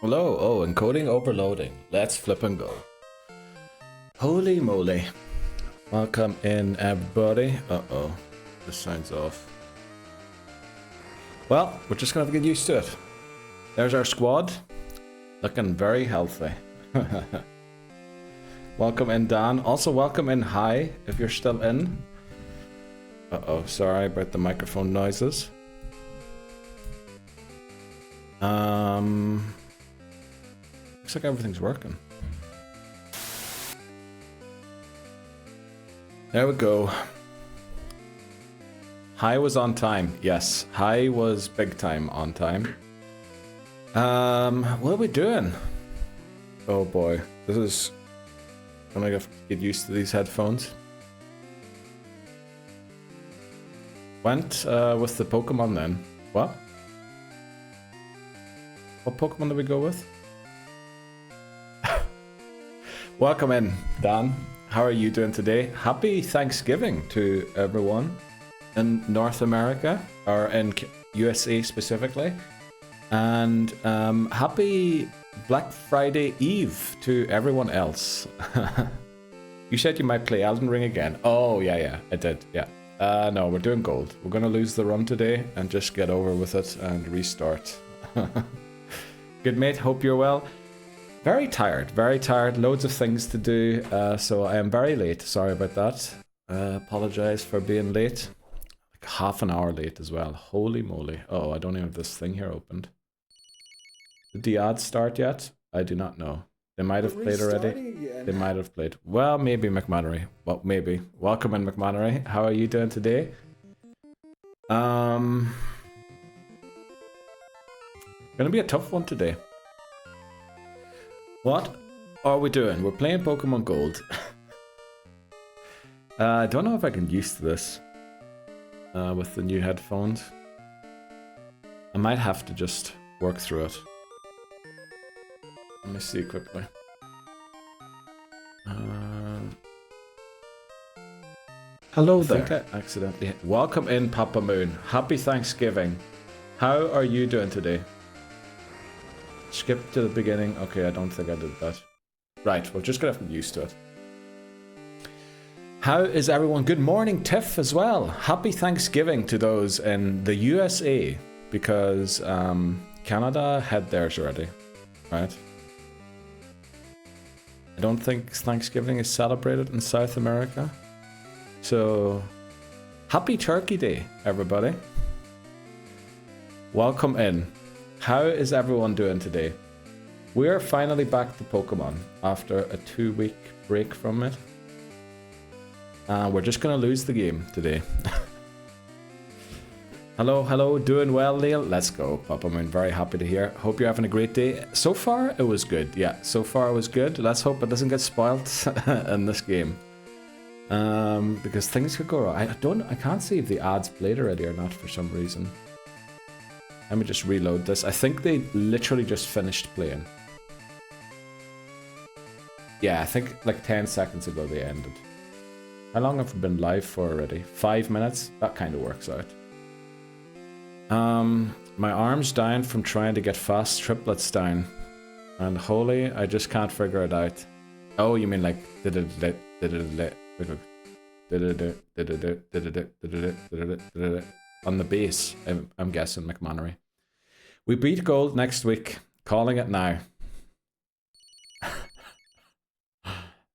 Hello, oh, encoding overloading. Let's flip and go. Holy moly. Welcome in, everybody. Uh-oh, this sounds off. Well, we're just gonna have to get used to it. There's our squad, looking very healthy. Welcome in, Dan. Also, welcome in, Hi, if you're still in. Uh-oh, sorry about the microphone noises. Looks like everything's working. There we go. Hi was on time. Yes, Hi was big time on time. What are we doing? Oh boy, this is gonna get used to these headphones. Went with the Pokemon then. What? What Pokemon did we go with? Welcome in, Dan. How are you doing today? Happy Thanksgiving to everyone in North America, or in USA specifically. And happy Black Friday Eve to everyone else. You said you might play Elden Ring again. Oh, yeah, I did, yeah. No, we're doing gold. We're gonna lose the run today and just get over with it and restart. Good mate, hope you're well. Very tired, loads of things to do, so I am very late, sorry about that. Apologize for being late. Like half an hour late as well, holy moly. Oh, I don't even have this thing here opened. Did the ads start yet? I do not know. They might have played already. Again. They might have played. Well, maybe McMannery. Well, maybe. Welcome in, McMannery. How are you doing today? Gonna be a tough one today. What are we doing? We're playing Pokemon Gold. I don't know if I can get used to this with the new headphones. I might have to just work through it. Let me see quickly. Hello there. I think I accidentally... Welcome in, Papa Moon. Happy Thanksgiving. How are you doing today? Skip to the beginning. Okay, I don't think I did that. Right, we're just gonna have to get used to it. How is everyone? Good morning, Tiff, as well. Happy Thanksgiving to those in the USA, because Canada had theirs already, right? I don't think Thanksgiving is celebrated in South America. So, happy Turkey Day, everybody. Welcome in. How is everyone doing today? We're finally back to Pokemon after a 2-week break from it. We're just gonna lose the game today. Hello, doing well, Neil? Let's go, Papa Moon, very happy to hear. Hope you're having a great day. So far, it was good. Yeah, so far it was good. Let's hope it doesn't get spoiled in this game. Because things could go wrong. I can't see if the ads played already or not for some reason. Let me just reload this. I think they literally just finished playing. Yeah, I think like 10 seconds ago they ended. How long have we been live for already? 5 minutes? That kind of works out. My arm's down from trying to get fast triplets down. And holy, I just can't figure it out. Oh, you mean like... On the base, I'm guessing, McMannery. We beat gold next week. Calling it now.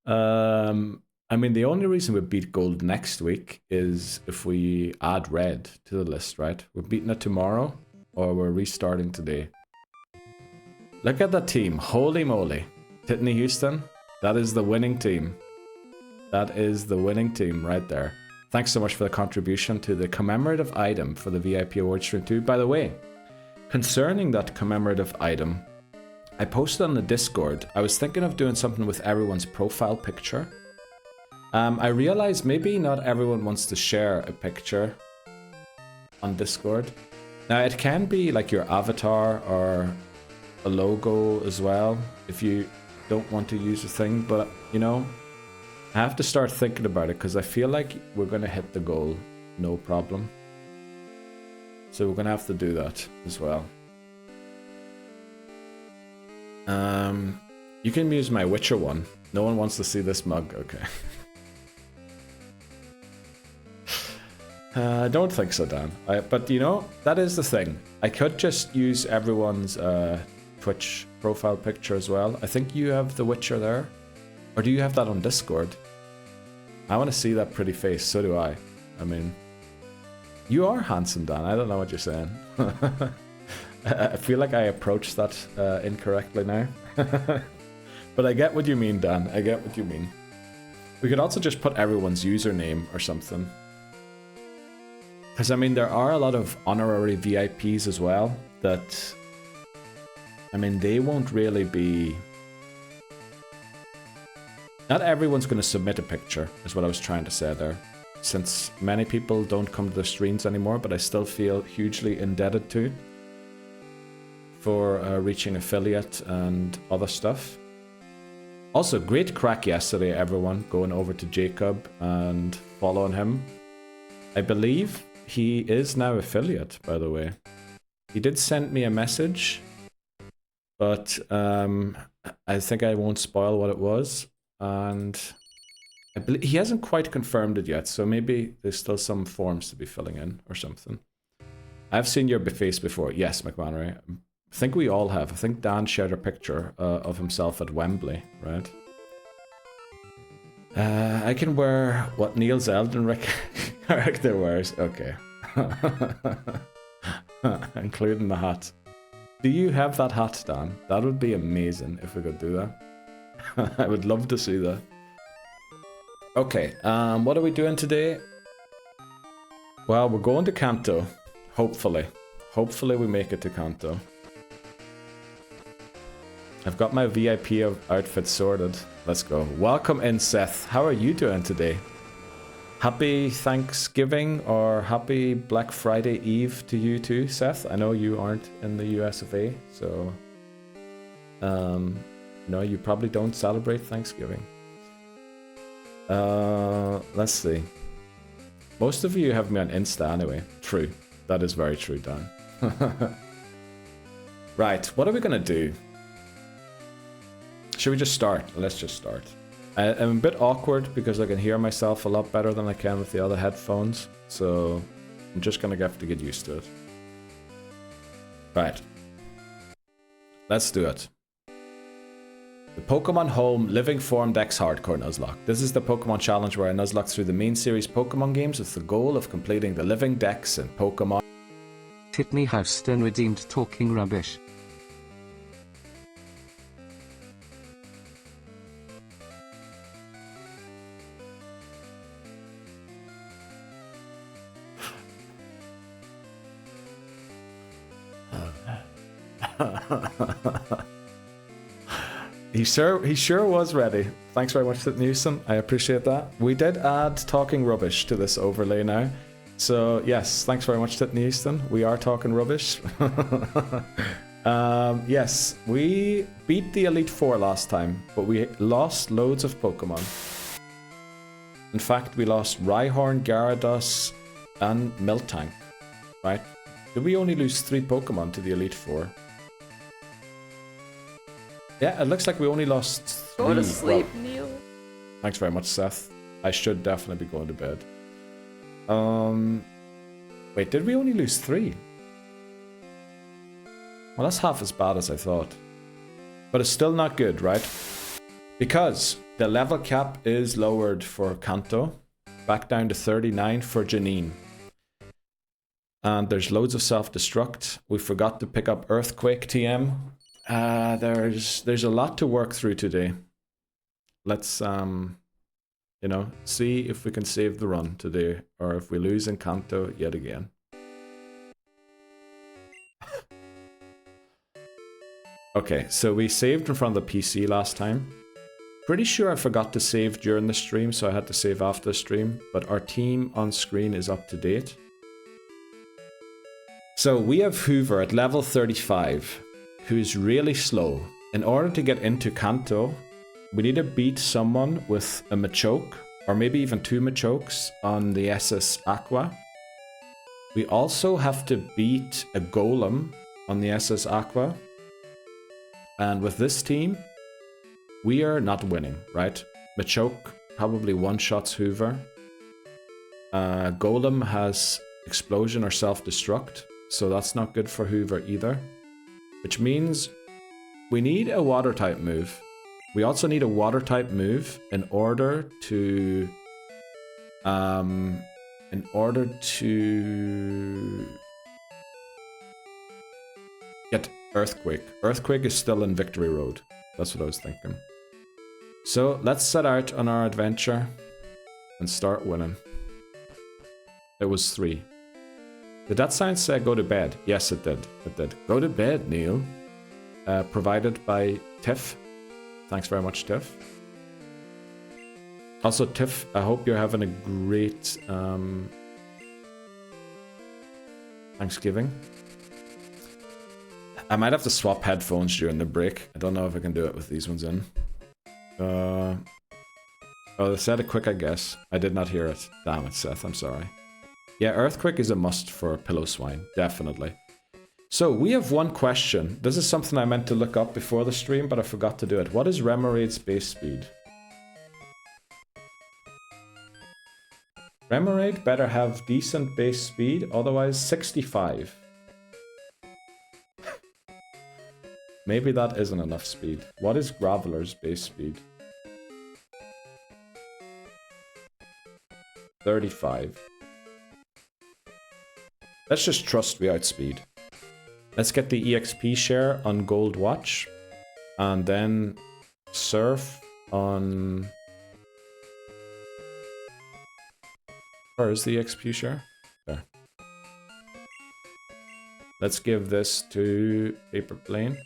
I mean, the only reason we beat gold next week is if we add red to the list, right? We're beating it tomorrow, or we're restarting today. Look at that team. Holy moly. Titney Houston, that is the winning team. That is the winning team right there. Thanks so much for the contribution to the commemorative item for the VIP award stream too. By the way, concerning that commemorative item, I posted on the Discord. I was thinking of doing something with everyone's profile picture. I realized maybe not everyone wants to share a picture on Discord. Now it can be like your avatar or a logo as well if you don't want to use a thing, but you know, I have to start thinking about it because I feel like we're going to hit the goal, no problem. So we're going to have to do that as well. You can use my Witcher one. No one wants to see this mug. Okay. I don't think so, Dan. But you know, that is the thing. I could just use everyone's Twitch profile picture as well. I think you have the Witcher there. Or do you have that on Discord? I want to see that pretty face, so do I. I mean, you are handsome, Dan. I don't know what you're saying. I feel like I approached that incorrectly now. But I get what you mean, Dan. I get what you mean. We could also just put everyone's username or something. Because, I mean, there are a lot of honorary VIPs as well that... I mean, they won't really be... Not everyone's going to submit a picture, is what I was trying to say there. Since many people don't come to the streams anymore, but I still feel hugely indebted to for reaching affiliate and other stuff. Also, great crack yesterday, everyone, going over to Jacob and following him. I believe he is now affiliate, by the way. He did send me a message, but I think I won't spoil what it was. And I believe he hasn't quite confirmed it yet, so maybe there's still some forms to be filling in or something. I've seen your face before. Yes, McManary. I think we all have. I think Dan shared a picture of himself at Wembley, right? I can wear what Neil's Elden Ring character wears. Okay. Including the hat. Do you have that hat, Dan? That would be amazing if we could do that. I would love to see that. Okay, what are we doing today? Well, we're going to Kanto. Hopefully. Hopefully we make it to Kanto. I've got my VIP outfit sorted. Let's go. Welcome in, Seth. How are you doing today? Happy Thanksgiving or happy Black Friday Eve to you too, Seth. I know you aren't in the US of A, so... no, you probably don't celebrate Thanksgiving. Let's see. Most of you have me on Insta anyway. True. That is very true, Dan. Right, what are we gonna do? Should we just start? Let's just start. I'm a bit awkward because I can hear myself a lot better than I can with the other headphones. So I'm just gonna have to get used to it. Right. Let's do it. The Pokémon Home Living Form Dex Hardcore Nuzlocke. This is the Pokémon challenge where I nuzlocke through the main series Pokémon games with the goal of completing the living Dex in Pokémon. Titney Houston redeemed talking rubbish. He sure was ready. Thanks very much, Newsom. I appreciate that. We did add talking rubbish to this overlay now. So yes, thanks very much, Titney Houston. We are talking rubbish. Yes, we beat the Elite Four last time, but we lost loads of Pokemon. In fact, we lost Rhyhorn, Gyarados, and Miltank. Right? Did we only lose 3 Pokemon to the Elite Four? Yeah, it looks like we only lost 3. Go to sleep, Neil. Thanks very much, Seth. I should definitely be going to bed. Wait, did we only lose 3? Well, that's half as bad as I thought. But it's still not good, right? Because the level cap is lowered for Kanto. Back down to 39 for Janine. And there's loads of self-destruct. We forgot to pick up Earthquake TM. There's a lot to work through today. Let's you know, see if we can save the run today, or if we lose in Kanto yet again. Okay, so we saved in front of the PC last time. Pretty sure I forgot to save during the stream, so I had to save after the stream, but our team on screen is up to date. So we have Hoover at level 35. Who's really slow. In order to get into Kanto, we need to beat someone with a Machoke, or maybe even 2 Machokes on the SS Aqua. We also have to beat a Golem on the SS Aqua. And with this team, we are not winning, right? Machoke probably one-shots Hoover. Golem has explosion or self-destruct, so that's not good for Hoover either. Which means we need a water-type move. We also need a water-type move in order to... get Earthquake. Earthquake is still in Victory Road. That's what I was thinking. So let's set out on our adventure and start winning. It was 3. Did that sign say go to bed? Yes, it did. It did. Go to bed, Neil. Provided by Tiff. Thanks very much, Tiff. Also, Tiff, I hope you're having a great Thanksgiving. I might have to swap headphones during the break. I don't know if I can do it with these ones in. Oh, they said it quick, I guess. I did not hear it. Damn it, Seth, I'm sorry. Yeah, Earthquake is a must for Pillow Swine, definitely. So, we have one question. This is something I meant to look up before the stream, but I forgot to do it. What is Remoraid's base speed? Remoraid better have decent base speed, otherwise 65. Maybe that isn't enough speed. What is Graveler's base speed? 35. Let's just trust we outspeed. Let's get the EXP share on Gold Watch. And then Surf on... Where is the EXP share? There. Let's give this to Paper Plane.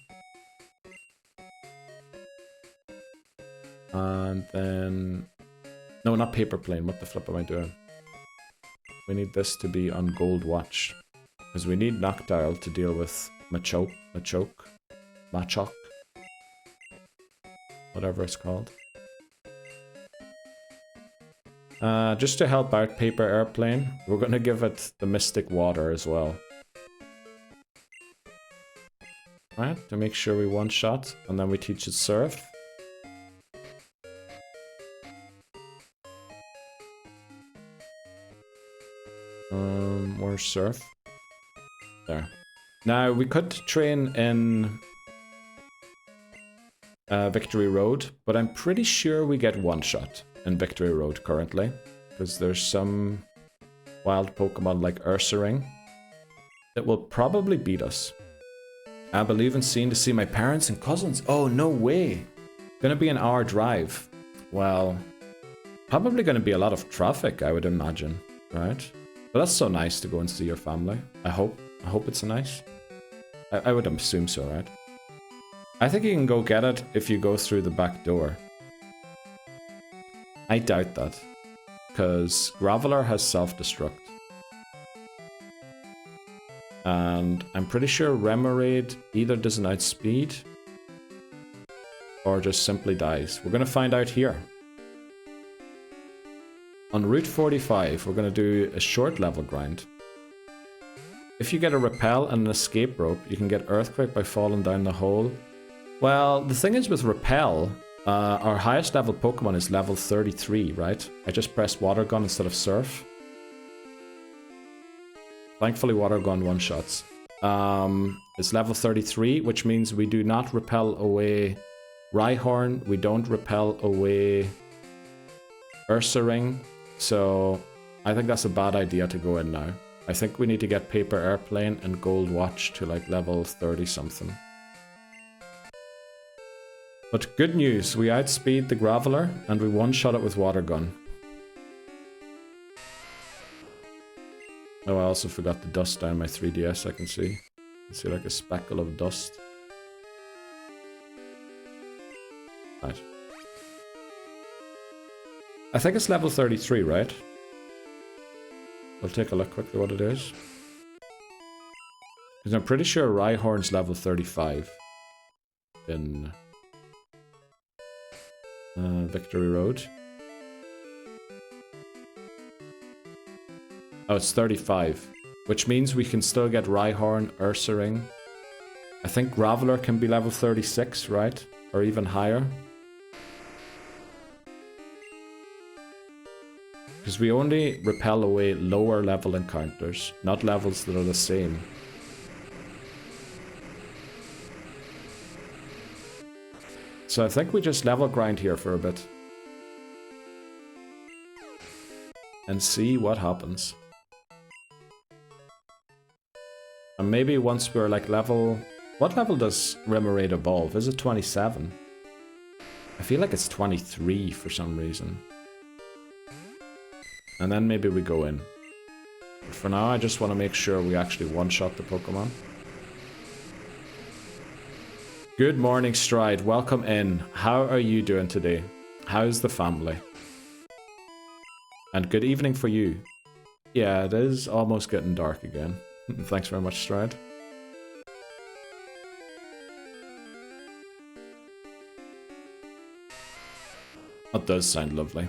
And then... No, not Paper Plane. What the flip am I doing? We need this to be on Gold Watch. Because we need Noctile to deal with Machoke. Whatever it's called. Just to help out Paper Airplane, we're going to give it the Mystic Water as well. Right, to make sure we one-shot, and then we teach it Surf. Where's Surf? There. Now, we could train in Victory Road, but I'm pretty sure we get one-shot in Victory Road currently, because there's some wild Pokemon like Ursaring that will probably beat us. I believe in seeing to see my parents and cousins. Oh, no way. Gonna be an hour drive. Well, probably gonna be a lot of traffic, I would imagine, right? But that's so nice to go and see your family. I hope it's nice. I would assume so, right? I think you can go get it if you go through the back door. I doubt that. Because Graveler has self-destruct. And I'm pretty sure Remoraid either doesn't outspeed or just simply dies. We're going to find out here. On Route 45, we're going to do a short level grind. If you get a Repel and an Escape Rope, you can get Earthquake by falling down the hole. Well, the thing is with Repel, our highest level Pokemon is level 33, right? I just pressed Water Gun instead of Surf. Thankfully, Water Gun one-shots. It's level 33, which means we do not repel away Rhyhorn. We don't repel away Ursaring. So I think that's a bad idea to go in now. I think we need to get Paper Airplane and Gold Watch to like level 30 something. But good news, we outspeed the Graveler and we one-shot it with Water Gun. Oh, I also forgot the dust down my 3DS, I can see. I see like a speckle of dust. Right. I think it's level 33, right? I'll take a look quickly what it is. Because I'm pretty sure Rhyhorn's level 35 in Victory Road. Oh, it's 35. Which means we can still get Rhyhorn, Ursaring, I think Graveler can be level 36, right? Or even higher. Because we only repel away lower level encounters, not levels that are the same. So I think we just level grind here for a bit. And see what happens. And maybe once we're like level... What level does Remoraid evolve? Is it 27? I feel like it's 23 for some reason. And then maybe we go in. But for now, I just want to make sure we actually one-shot the Pokemon. Good morning, Stride. Welcome in. How are you doing today? How's the family? And good evening for you. Yeah, it is almost getting dark again. Thanks very much, Stride. That does sound lovely.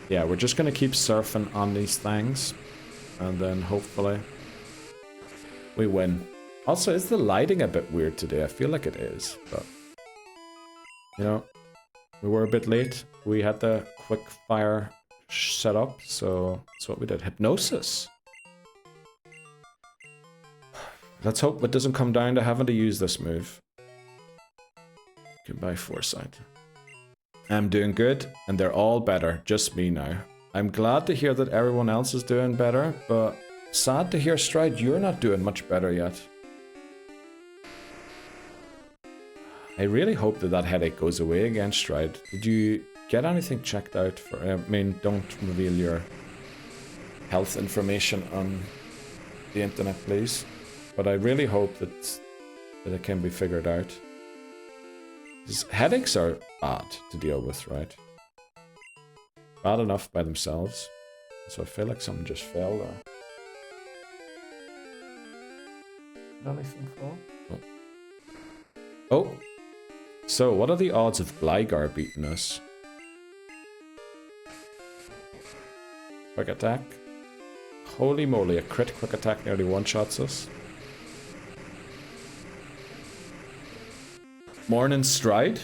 Yeah, we're just gonna keep surfing on these things. And then hopefully we win. Also, is the lighting a bit weird today? I feel like it is, but you know, we were a bit late. We had the quick fire set up, so that's what we did. Hypnosis. Let's hope it doesn't come down to having to use this move. Goodbye, Foresight. I'm doing good, and they're all better. Just me now. I'm glad to hear that everyone else is doing better, but sad to hear, Stride, you're not doing much better yet. I really hope that that headache goes away again, Stride. Did you get anything checked out for... I mean, don't reveal your health information on the internet, please. But I really hope that it can be figured out. Because headaches are bad to deal with, right? Bad enough by themselves. So I feel like something just fell there. Did anything fall? Oh. So, what are the odds of Gligar beating us? Quick attack. Holy moly, a crit quick attack nearly one-shots us. Morning, Stride.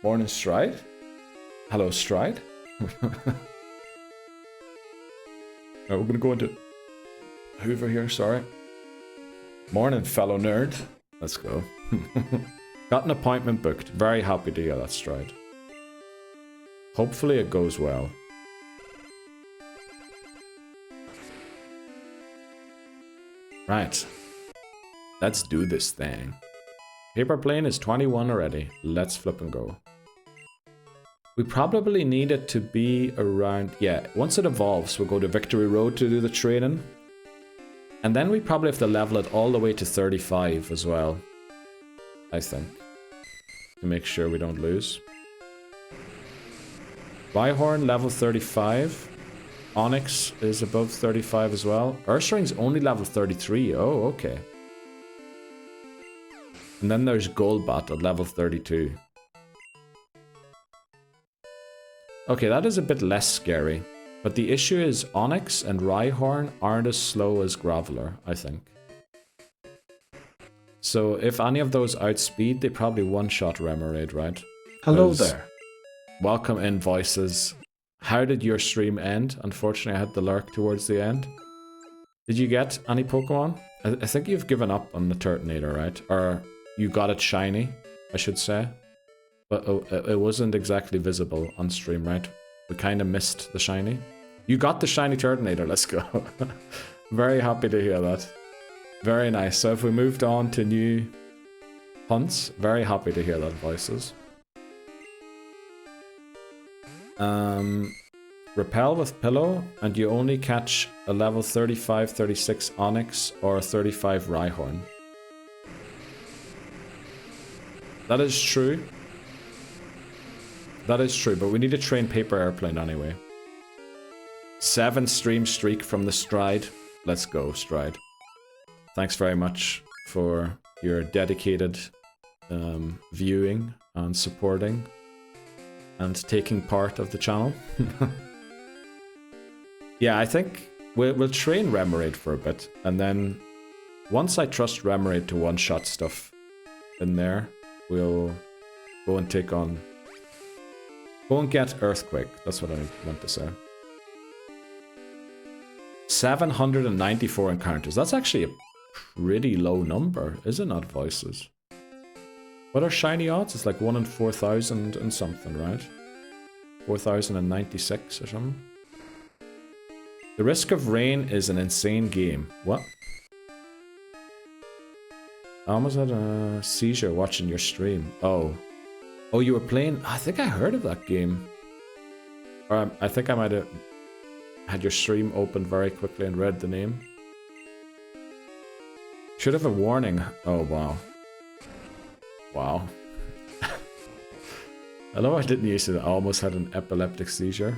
Morning, Stride. Hello, Stride. Right, we're gonna go into Hoover here, sorry. Morning, fellow nerd. Let's go. Got an appointment booked. Very happy to hear that, Stride. Hopefully it goes well. Right. Let's do this thing. Paper plane is 21 already. Let's flip and go. We probably need it to be around... Yeah, once it evolves, we'll go to Victory Road to do the training. And then we probably have to level it all the way to 35 as well. I think. To make sure we don't lose. Rhyhorn, level 35. Onyx is above 35 as well. Ursaring's only level 33. Oh, okay. And then there's Golbat at level 32. Okay, that is a bit less scary. But the issue is Onyx and Rhyhorn aren't as slow as Graveler, I think. So if any of those outspeed, they probably one-shot Remoraid, right? Hello there. Welcome in, Voices. How did your stream end? Unfortunately, I had the lurk towards the end. Did you get any Pokemon? I think you've given up on the Turtonator, right? Or you got it shiny, I should say. But it wasn't exactly visible on stream, right? We kind of missed the shiny. You got the shiny Turtonator, let's go. Very happy to hear that. Very nice. So if we moved on to new hunts, very happy to hear that, Voices. Repel with Pillow, and you only catch a level 35, 36 Onyx or a 35 Rhyhorn. That is true. That is true, but we need to train Paper Airplane anyway. 7 stream streak from the Stride. Let's go, Stride. Thanks very much for your dedicated viewing and supporting and taking part of the channel. Yeah, I think we'll train Remoraid for a bit, and then once I trust Remoraid to one-shot stuff in there, we'll go and take on... Go and get Earthquake. That's what I meant to say. 794 encounters. That's actually a pretty low number, is it not, Voices? What are shiny odds? It's like 1 in 4,000 and something, right? 4,096 or something. The Risk of Rain is an insane game. What? I almost had a seizure watching your stream. Oh. Oh, you were playing... I think I heard of that game. Or I think I might have had your stream open very quickly and read the name. Should have a warning. Oh, wow. Wow. I know I didn't use it. I almost had an epileptic seizure.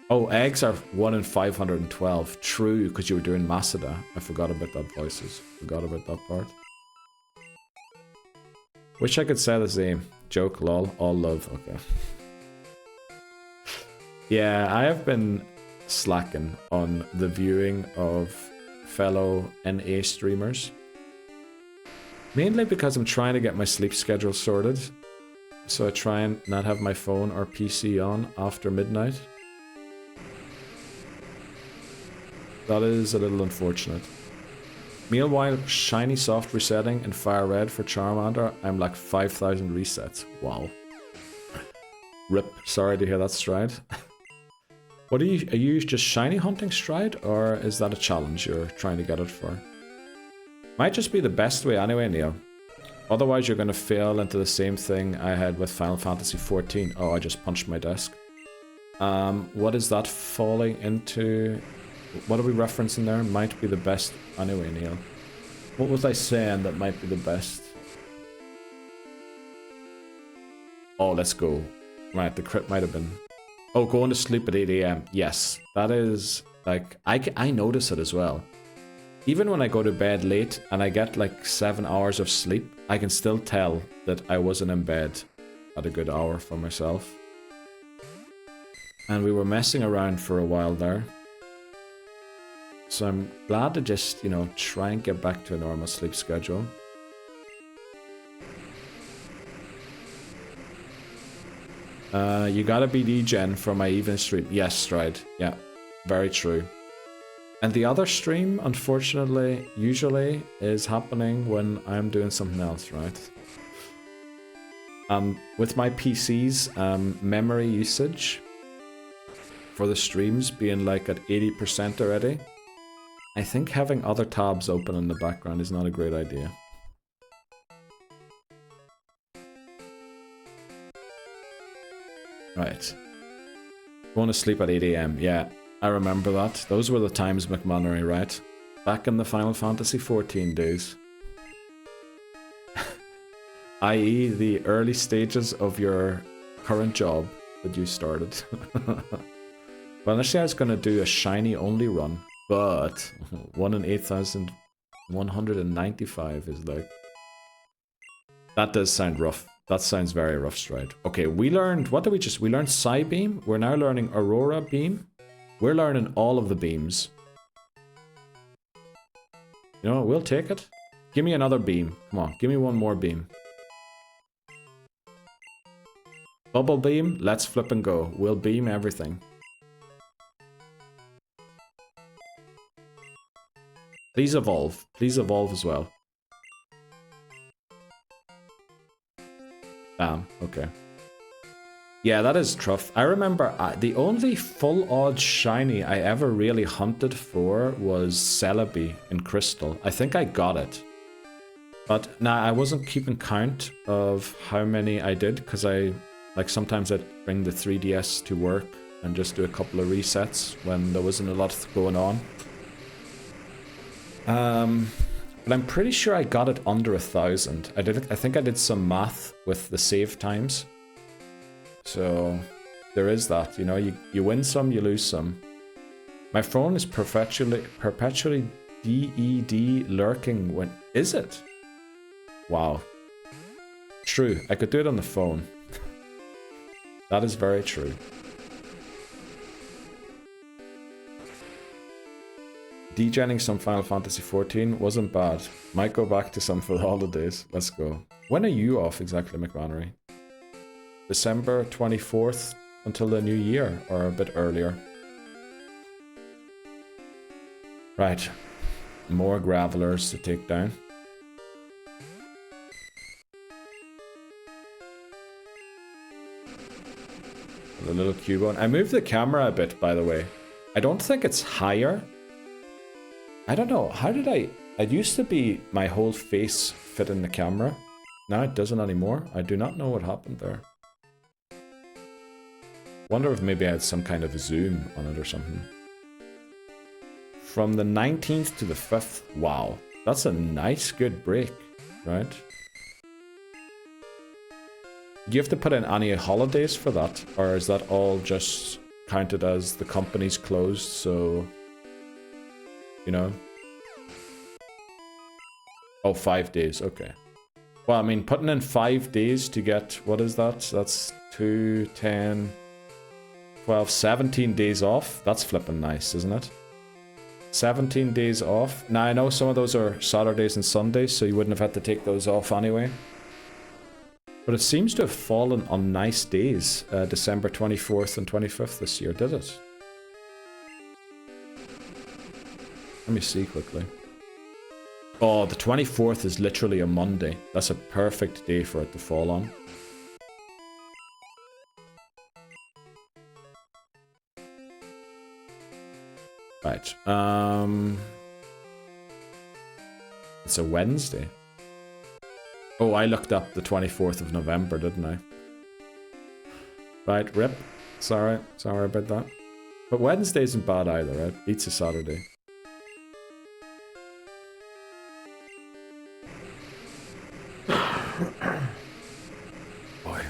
Oh, eggs are 1 in 512. True, because you were doing Masada. I forgot about that, Voices. Forgot about that part. Wish I could say the same. Joke, lol. All love. Okay. Yeah, I have been slacking on the viewing of fellow NA streamers. Mainly because I'm trying to get my sleep schedule sorted. So I try and not have my phone or PC on after midnight. That is a little unfortunate. Meanwhile, shiny soft resetting in Fire Red for Charmander, I'm like 5,000 resets. Wow. Rip. Sorry to hear that, Stride. What are you just shiny hunting, Stride? Or is that a challenge you're trying to get it for? Might just be the best way anyway, Neil. Otherwise you're going to fail into the same thing I had with Final Fantasy XIV. Oh, I just punched my desk. What is that falling into? What are we referencing there? Might be the best anyway, Neil. What was I saying that might be the best? Oh, let's go. Right, the crit might have been... Oh, going to sleep at 8 AM. Yes, that is... Like, I notice it as well. Even when I go to bed late and I get like 7 hours of sleep, I can still tell that I wasn't in bed at a good hour for myself. And we were messing around for a while there. So I'm glad to just, you know, try and get back to a normal sleep schedule. You gotta be degen for my evening stream. Yes, Stride. Yeah, very true. And the other stream, unfortunately, usually is happening when I'm doing something else, right? With my PC's memory usage for the streams being like at 80% already, I think having other tabs open in the background is not a great idea. Right. Going to sleep at 8 AM, yeah. I remember that. Those were the times, McMannery, right? Back in the Final Fantasy XIV days. i.e. the early stages of your current job that you started. Well, initially I was going to do a shiny only run, but 1 in 8,195 is like... That does sound rough. That sounds very rough, Stride. Okay, we learned... What did we just... We learned Psybeam. We're now learning Aurora Beam. We're learning all of the beams. You know what? We'll take it. Give me another beam. Come on, give me one more beam. Bubble beam. Let's flip and go. We'll beam everything. Please evolve. Please evolve as well. Damn, okay. Yeah, that is tough. I remember the only full odd shiny I ever really hunted for was Celebi in Crystal. I think I got it. But nah, I wasn't keeping count of how many I did, because sometimes I'd bring the 3DS to work and just do a couple of resets when there wasn't a lot going on. But I'm pretty sure I got it under 1,000. I think I did some math with the save times. So there is that, you know, you win some, you lose some. My phone is perpetually DED lurking when... Is it? Wow. True, I could do it on the phone. That is very true. Degenning some Final Fantasy 14 wasn't bad. Might go back to some for the holidays. Let's go. When are you off exactly, McMannery? December 24th until the new year, or a bit earlier? Right. More gravelers to take down. A little cubone. I moved the camera a bit, by the way. I don't think it's higher. I don't know. How did I... It used to be my whole face fit in the camera. Now it doesn't anymore. I do not know what happened there. Wonder if maybe I had some kind of zoom on it or something. From the 19th to the 5th. Wow. That's a nice, good break, right? Do you have to put in any holidays for that? Or is that all just counted as the company's closed, so... You know? Oh, 5 days, okay. Well, I mean, putting in 5 days to get... What is that? That's 2, 10, 12, 17 days off. That's flipping nice, isn't it? 17 days off. Now, I know some of those are Saturdays and Sundays, so you wouldn't have had to take those off anyway. But it seems to have fallen on nice days, December 24th and 25th this year, did it? Let me see quickly. Oh, the 24th is literally a Monday. That's a perfect day for it to fall on. Right. It's a Wednesday. Oh, I looked up the 24th of November, didn't I? Right, rip. Sorry about that. But Wednesday isn't bad either, right? Beats a Saturday. Boy.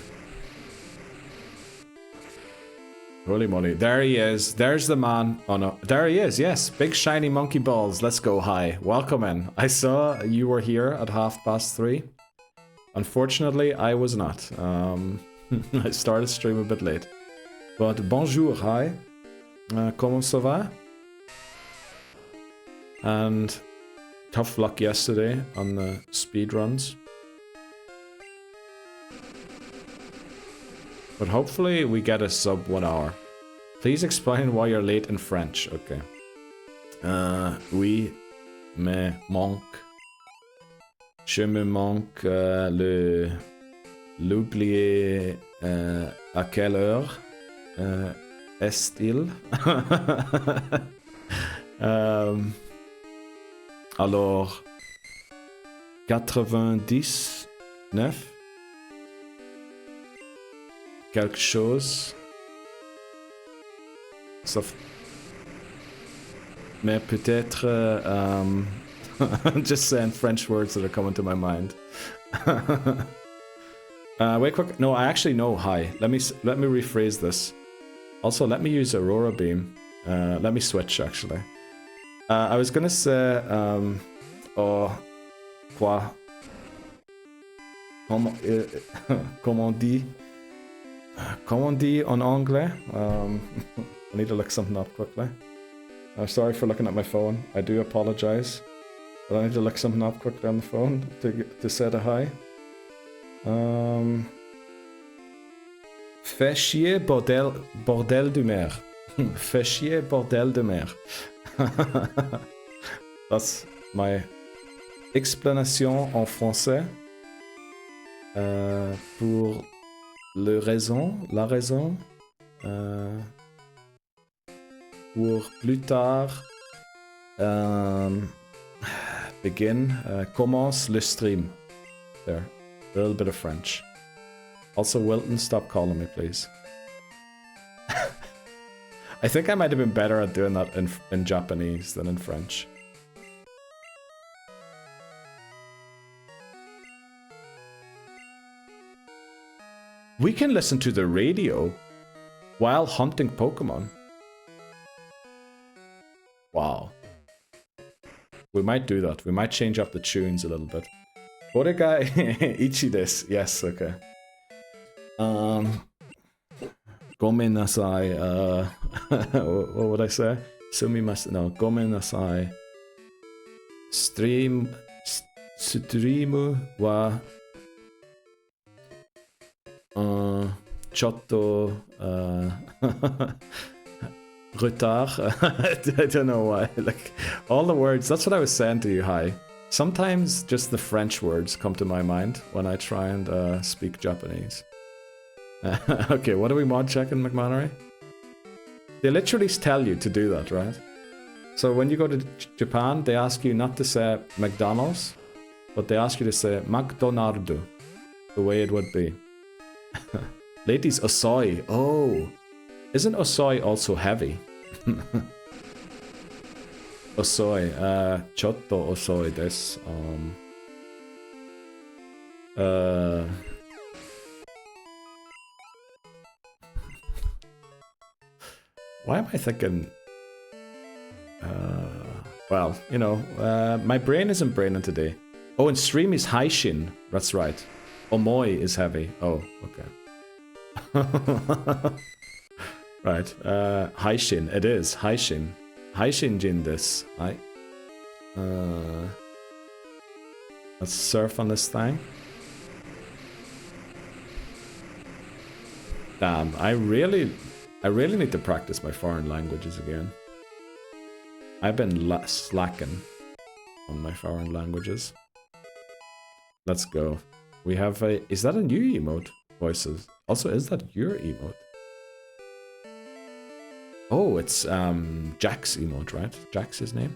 Holy moly. There he is. There's the man. Oh no. There he is, yes. Big shiny monkey balls. Let's go. Hi. Welcome in. I saw you were here at 3:30. Unfortunately, I was not. I started stream a bit late. But bonjour, hi. Comment ça va? And tough luck yesterday on the speed runs. But hopefully we get a sub 1 hour. Please explain why you're late in French. Okay. Oui, me manque. Je me manque l'oublier à quelle heure est-il? Alors 99 quelque chose sauf mais peut-être I'm just saying French words that are coming to my mind. Wait quick. No, I actually know hi. Let me rephrase this. Also, let me use Aurora Beam. Let me switch actually. I was gonna say oh quoi comment on dit en anglais? I need to look something up quickly. I'm sorry for looking at my phone. I do apologize. But I need to look something up quickly on the phone to say the hi. Fais chier bordel de mer. Fais chier bordel de mer. That's my explanation en français. Pour la raison. Pour plus tard. Begin. Commence le stream. There. A little bit of French. Also, Wilton, stop calling me, please. I think I might have been better at doing that in Japanese than in French. We can listen to the radio while hunting Pokemon. Wow. We might do that. We might change up the tunes a little bit. Oregai ichi desu. Yes, okay. Gomen nasai. What would I say? Sumimasen. No, gomenasai. Streamu wa chotto retard. I don't know why. Like all the words. That's what I was saying to you. Hi. Sometimes just the French words come to my mind when I try and speak Japanese. Okay, what are we mod checking, McMannery? They literally tell you to do that, right? So when you go to Japan, they ask you not to say McDonald's, but they ask you to say McDonald's, the way it would be. Ladies, osoi. Oh, isn't osoi also heavy? Osoi, chotto osoi desu. Why am I thinking? Well, you know, my brain isn't braining today. Oh, and stream is haishin. That's right. Omoi is heavy. Oh, okay. Right. Haishin. It is haishin. Haishin jin this. Let's surf on this thing. Damn, I really need to practice my foreign languages again. I've been slacking on my foreign languages. Let's go. We have a... Is that a new emote? Voices. Also, is that your emote? Oh, it's Jack's emote, right? Jack's his name.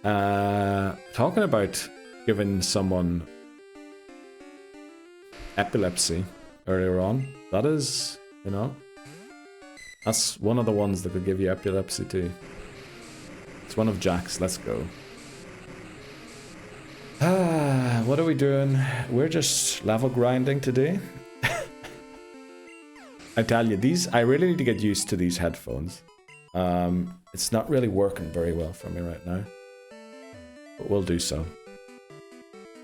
Talking about giving someone epilepsy earlier on. That is, you know, that's one of the ones that could give you epilepsy too. It's one of Jack's. Let's go. What are we doing? We're just level grinding today. I tell you, I really need to get used to these headphones. It's not really working very well for me right now. But we'll do so.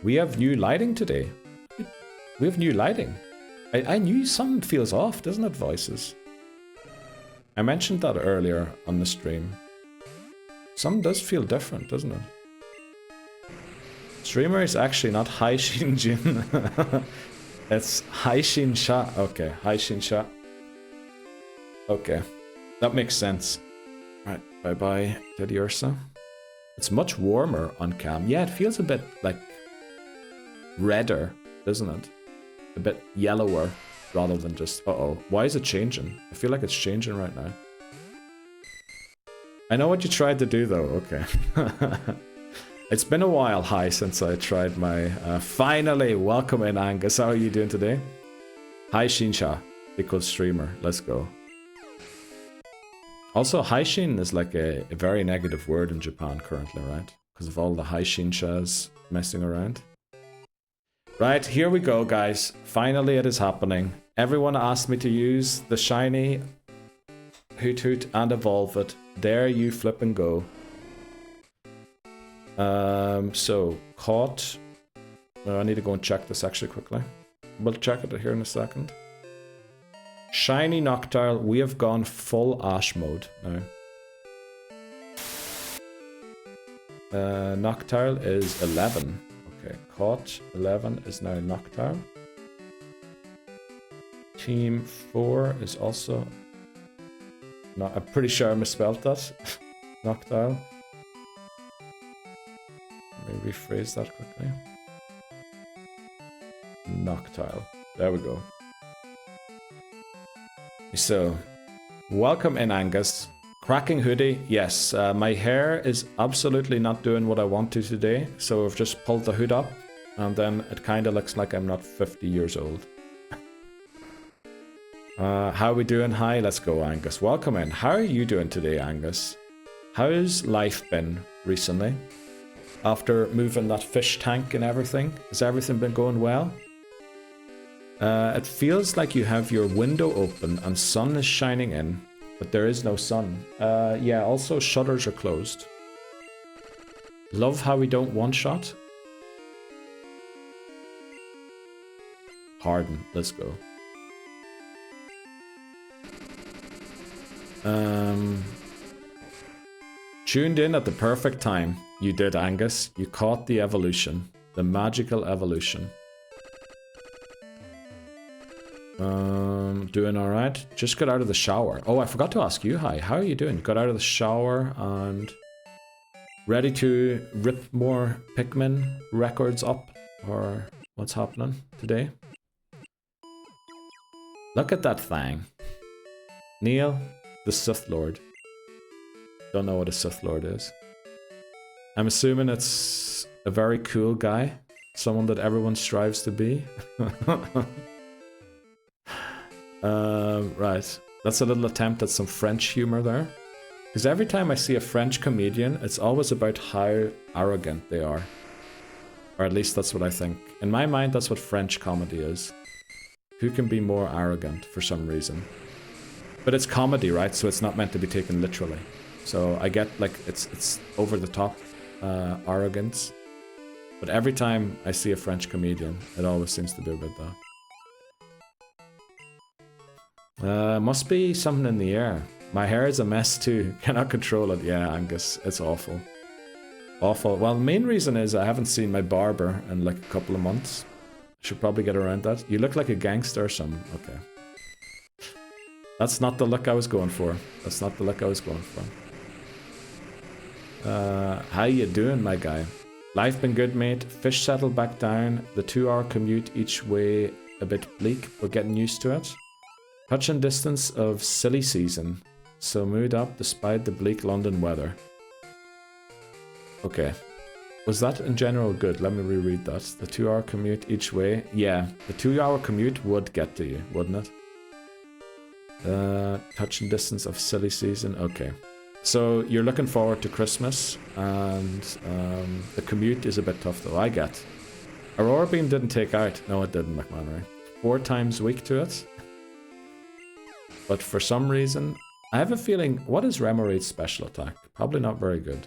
We have new lighting today. We have new lighting. I knew something feels off, doesn't it, voices? I mentioned that earlier on the stream. Something does feel different, doesn't it? Streamer is actually not Haishin Jin. It's Haishin Sha. Okay, Haishin Sha. Okay, that makes sense. Right, bye-bye, Teddy Ursa. It's much warmer on cam. Yeah, it feels a bit like redder, doesn't it? A bit yellower rather than just... Uh-oh, why is it changing? I feel like it's changing right now. I know what you tried to do though, okay. It's been a while, hi, since I tried my... finally, welcome in, Angus. How are you doing today? Hi, Shinsha, equals streamer. Let's go. Also, Haishin is like a very negative word in Japan currently, right? Because of all the Haishinshas messing around. Right, here we go, guys. Finally, it is happening. Everyone asked me to use the shiny Hoot Hoot and evolve it. There you flip and go. So, caught. I need to go and check this actually quickly. We'll check it here in a second. Shiny Noctile, we have gone full Ash mode now. Noctile is 11. Okay, caught 11 is now Noctile. Team 4 is also... No, I'm pretty sure I misspelled that. Noctile. Let me rephrase that quickly. Noctile. There we go. So, welcome in, Angus. Cracking hoodie, yes. My hair is absolutely not doing what I want to today, so I've just pulled the hood up, and then it kind of looks like I'm not 50 years old. How are we doing? Hi, let's go, Angus. Welcome in. How are you doing today, Angus? How's life been recently? After moving that fish tank and everything, has everything been going well? It feels like you have your window open and sun is shining in, but there is no sun. Yeah, also shutters are closed. Love how we don't one-shot. Harden, let's go. Tuned in at the perfect time. You did, Angus. You caught the evolution. The magical evolution. Doing alright. Just got out of the shower. Oh, I forgot to ask you, hi. How are you doing? Got out of the shower and ready to rip more Pikmin records up? Or what's happening today? Look at that thing. Neil, the Sith Lord. Don't know what a Sith Lord is. I'm assuming it's a very cool guy. Someone that everyone strives to be. Right. That's a little attempt at some French humor there. Because every time I see a French comedian, it's always about how arrogant they are. Or at least that's what I think. In my mind, that's what French comedy is. Who can be more arrogant for some reason? But it's comedy, right? So it's not meant to be taken literally. So I get like it's over the top arrogance. But every time I see a French comedian, it always seems to be about that. Must be something in the air. My hair is a mess too. Cannot control it. Yeah, Angus, it's awful. Awful. Well, the main reason is I haven't seen my barber in like a couple of months. Should probably get around that. You look like a gangster or something. Okay. That's not the look I was going for. That's not the look I was going for. How you doing, my guy? Life been good, mate. Fish settled back down. The 2-hour commute each way a bit bleak, but getting used to it. Touching distance of silly season. So mood up despite the bleak London weather. Okay. Was that in general good? Let me reread that. The 2-hour commute each way. Yeah, the 2-hour commute would get to you, wouldn't it? Touching distance of silly season. Okay. So you're looking forward to Christmas, and the commute is a bit tough though, I get. Aurora Beam didn't take out. No, it didn't, McManary. 4 times weak to it. But for some reason, I have a feeling, what is Remoraid's special attack? Probably not very good.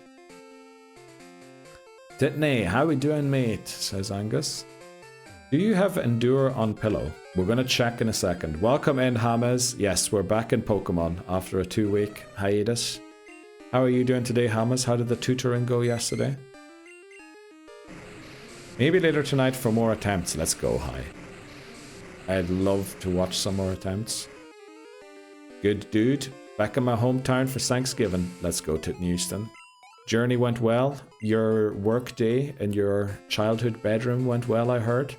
Titney, how we doing, mate? Says Angus. Do you have Endure on pillow? We're going to check in a second. Welcome in, Hamas. Yes, we're back in Pokemon after a 2-week hiatus. How are you doing today, Hamas? How did the tutoring go yesterday? Maybe later tonight for more attempts. Let's go, hi. I'd love to watch some more attempts. Good dude. Back in my hometown for Thanksgiving. Let's go, Titney Houston. Journey went well. Your work day in your childhood bedroom went well, I heard.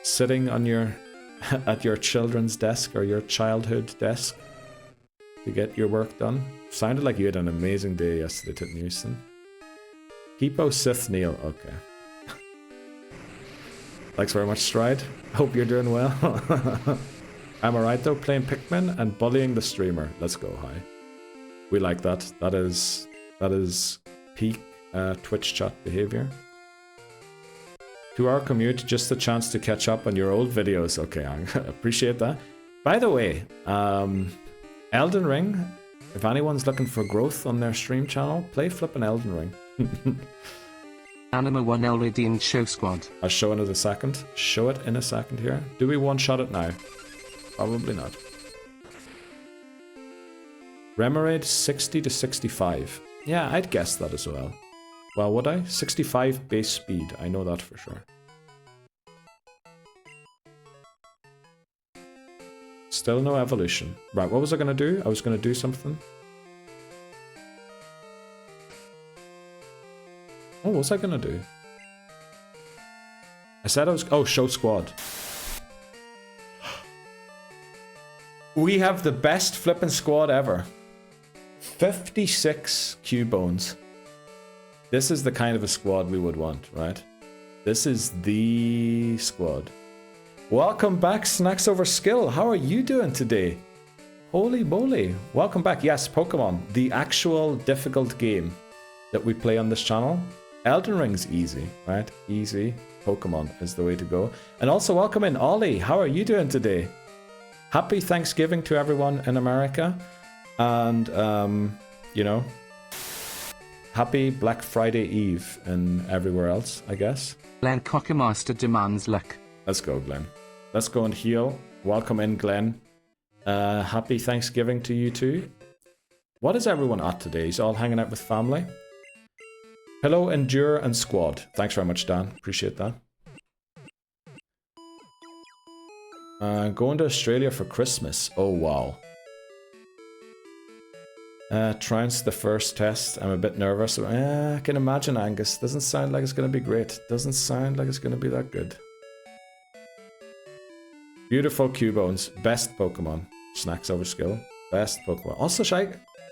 Sitting on your at your children's desk or your childhood desk to get your work done. Sounded like you had an amazing day yesterday, Titney Houston. Hippo Sith Neil. Okay. Thanks very much, Stride. Hope you're doing well. I'm alright though, playing Pikmin and bullying the streamer. Let's go, hi. We like that. That is peak Twitch chat behavior. 2-hour commute, just a chance to catch up on your old videos. Okay, I appreciate that. By the way, Elden Ring, if anyone's looking for growth on their stream channel, play flippin' Elden Ring. Anima 1L redeemed show squad. I'll show it in a second. Show it in a second here. Do we one-shot it now? Probably not. Remoraid 60 to 65. Yeah, I'd guess that as well. Well, would I? 65 base speed. I know that for sure. Still no evolution. Right, what was I going to do? I was going to do something. Oh, what was I going to do? I said I was... Oh, show squad. We have the best flippin' squad ever. 56 Cubones. This is the kind of a squad we would want, right? This is the squad. Welcome back, Snacks Over Skill. How are you doing today? Holy moly. Welcome back. Yes, Pokemon. The actual difficult game that we play on this channel. Elden Ring's easy, right? Easy. Pokemon is the way to go. And also welcome in Ollie. How are you doing today? Happy Thanksgiving to everyone in America. And, you know, happy Black Friday Eve and everywhere else, I guess. Glenn Cockermaster demands luck. Let's go, Glenn. Let's go and heal. Welcome in, Glenn. Happy Thanksgiving to you too. What is everyone at today? Is all hanging out with family? Hello, Endure and Squad. Thanks very much, Dan. Appreciate that. Going to Australia for Christmas. Oh, wow. Trounced the first test. I'm a bit nervous. I can imagine, Angus. Doesn't sound like it's going to be great. Doesn't sound like it's going to be that good. Beautiful Cubones. Best Pokemon. Snacks over skill. Best Pokemon. Also,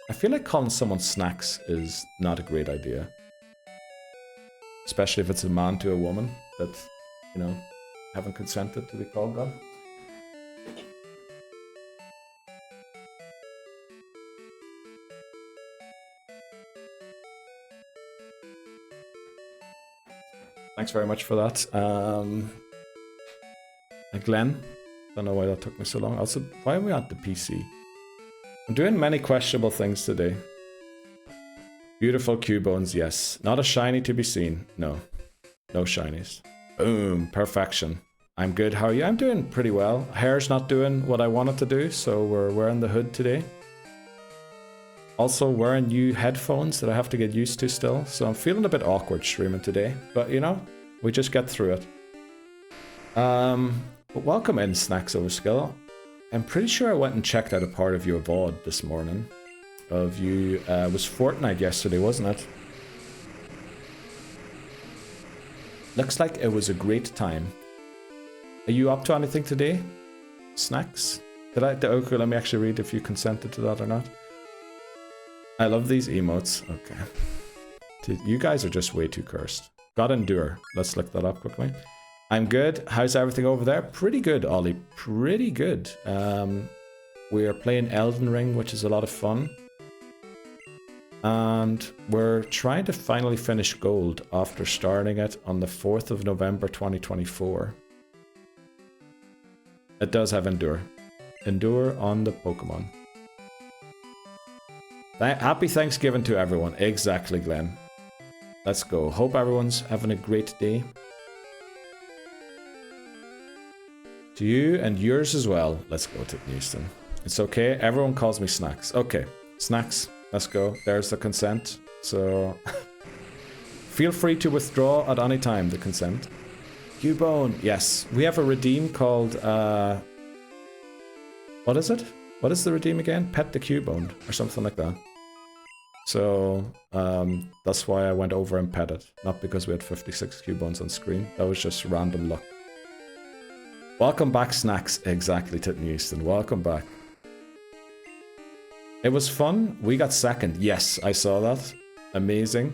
I feel like calling someone Snacks is not a great idea. Especially if it's a man to a woman that, you know, haven't consented to be called that. Thanks very much for that. Glenn, don't know why that took me so long. Also, why are we at the PC? I'm doing many questionable things today. Beautiful Cubones, yes. Not a shiny to be seen. No. No shinies. Boom. Perfection. I'm good. How are you? I'm doing pretty well. Hair's not doing what I wanted to do, so we're wearing the hood today. Also wearing new headphones that I have to get used to still, so I'm feeling a bit awkward streaming today. But, you know, we just get through it. But welcome in, Snacks Over Skill. I'm pretty sure I went and checked out a part of your VOD this morning. Of you, it was Fortnite yesterday, wasn't it? Looks like it was a great time. Are you up to anything today? Snacks? Okay, let me actually read if you consented to that or not. I love these emotes. Okay. You guys are just way too cursed. Got Endure. Let's look that up quickly. I'm good. How's everything over there? Pretty good, Ollie. Pretty good. We are playing Elden Ring, which is a lot of fun. And we're trying to finally finish Gold after starting it on the 4th of November 2024. It does have Endure. Endure on the Pokemon. Happy Thanksgiving to everyone. Exactly, Glenn. Let's go. Hope everyone's having a great day. To you and yours as well. Let's go to Houston. It's okay. Everyone calls me Snacks. Okay. Snacks. Let's go. There's the consent. So feel free to withdraw at any time, the consent. Cubone. Yes. We have a redeem called... what is it? What is the redeem again? Pet the Cubone or something like that. So that's why I went over and pet it. Not because we had 56 Cubones on screen. That was just random luck. Welcome back, Snacks. Exactly, Titten Houston. Welcome back. It was fun. We got second. Yes, I saw that. Amazing.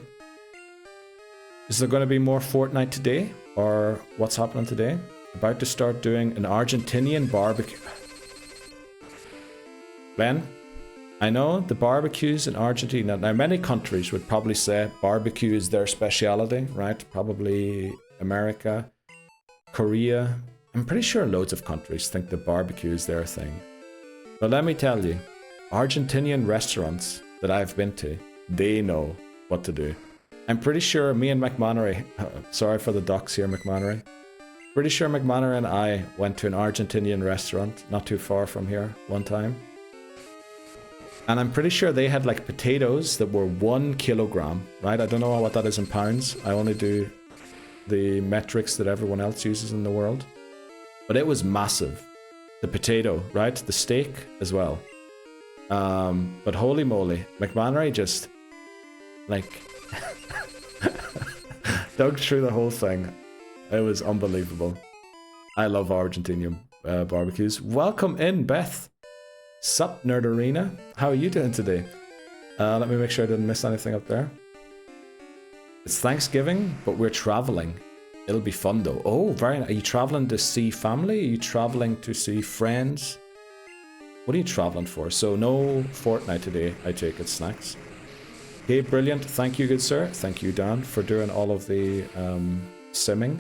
Is there going to be more Fortnite today? Or what's happening today? About to start doing an Argentinian barbecue. Ben, I know the barbecues in Argentina. Now, many countries would probably say barbecue is their speciality, right? Probably America, Korea. I'm pretty sure loads of countries think that barbecue is their thing. But let me tell you, Argentinian restaurants that I've been to, they know what to do. I'm pretty sure me and McManary, sorry for the docs here, McManary. Pretty sure McManary and I went to an Argentinian restaurant not too far from here one time. And I'm pretty sure they had like potatoes that were 1 kilogram, right? I don't know what that is in pounds. I only do the metrics that everyone else uses in the world. But it was massive. The potato, right? The steak as well. But holy moly, McManary just like dug through the whole thing. It was unbelievable. I love Argentinian barbecues. Welcome in, Beth. Sup, Nerd Arena? How are you doing today? Let me make sure I didn't miss anything up there. It's Thanksgiving, but we're traveling. It'll be fun though. Oh, very nice. Are you traveling to see family? Are you traveling to see friends? What are you traveling for? So no Fortnite today, I take it, Snacks. Okay, brilliant. Thank you, good sir. Thank you, Dan, for doing all of the simming.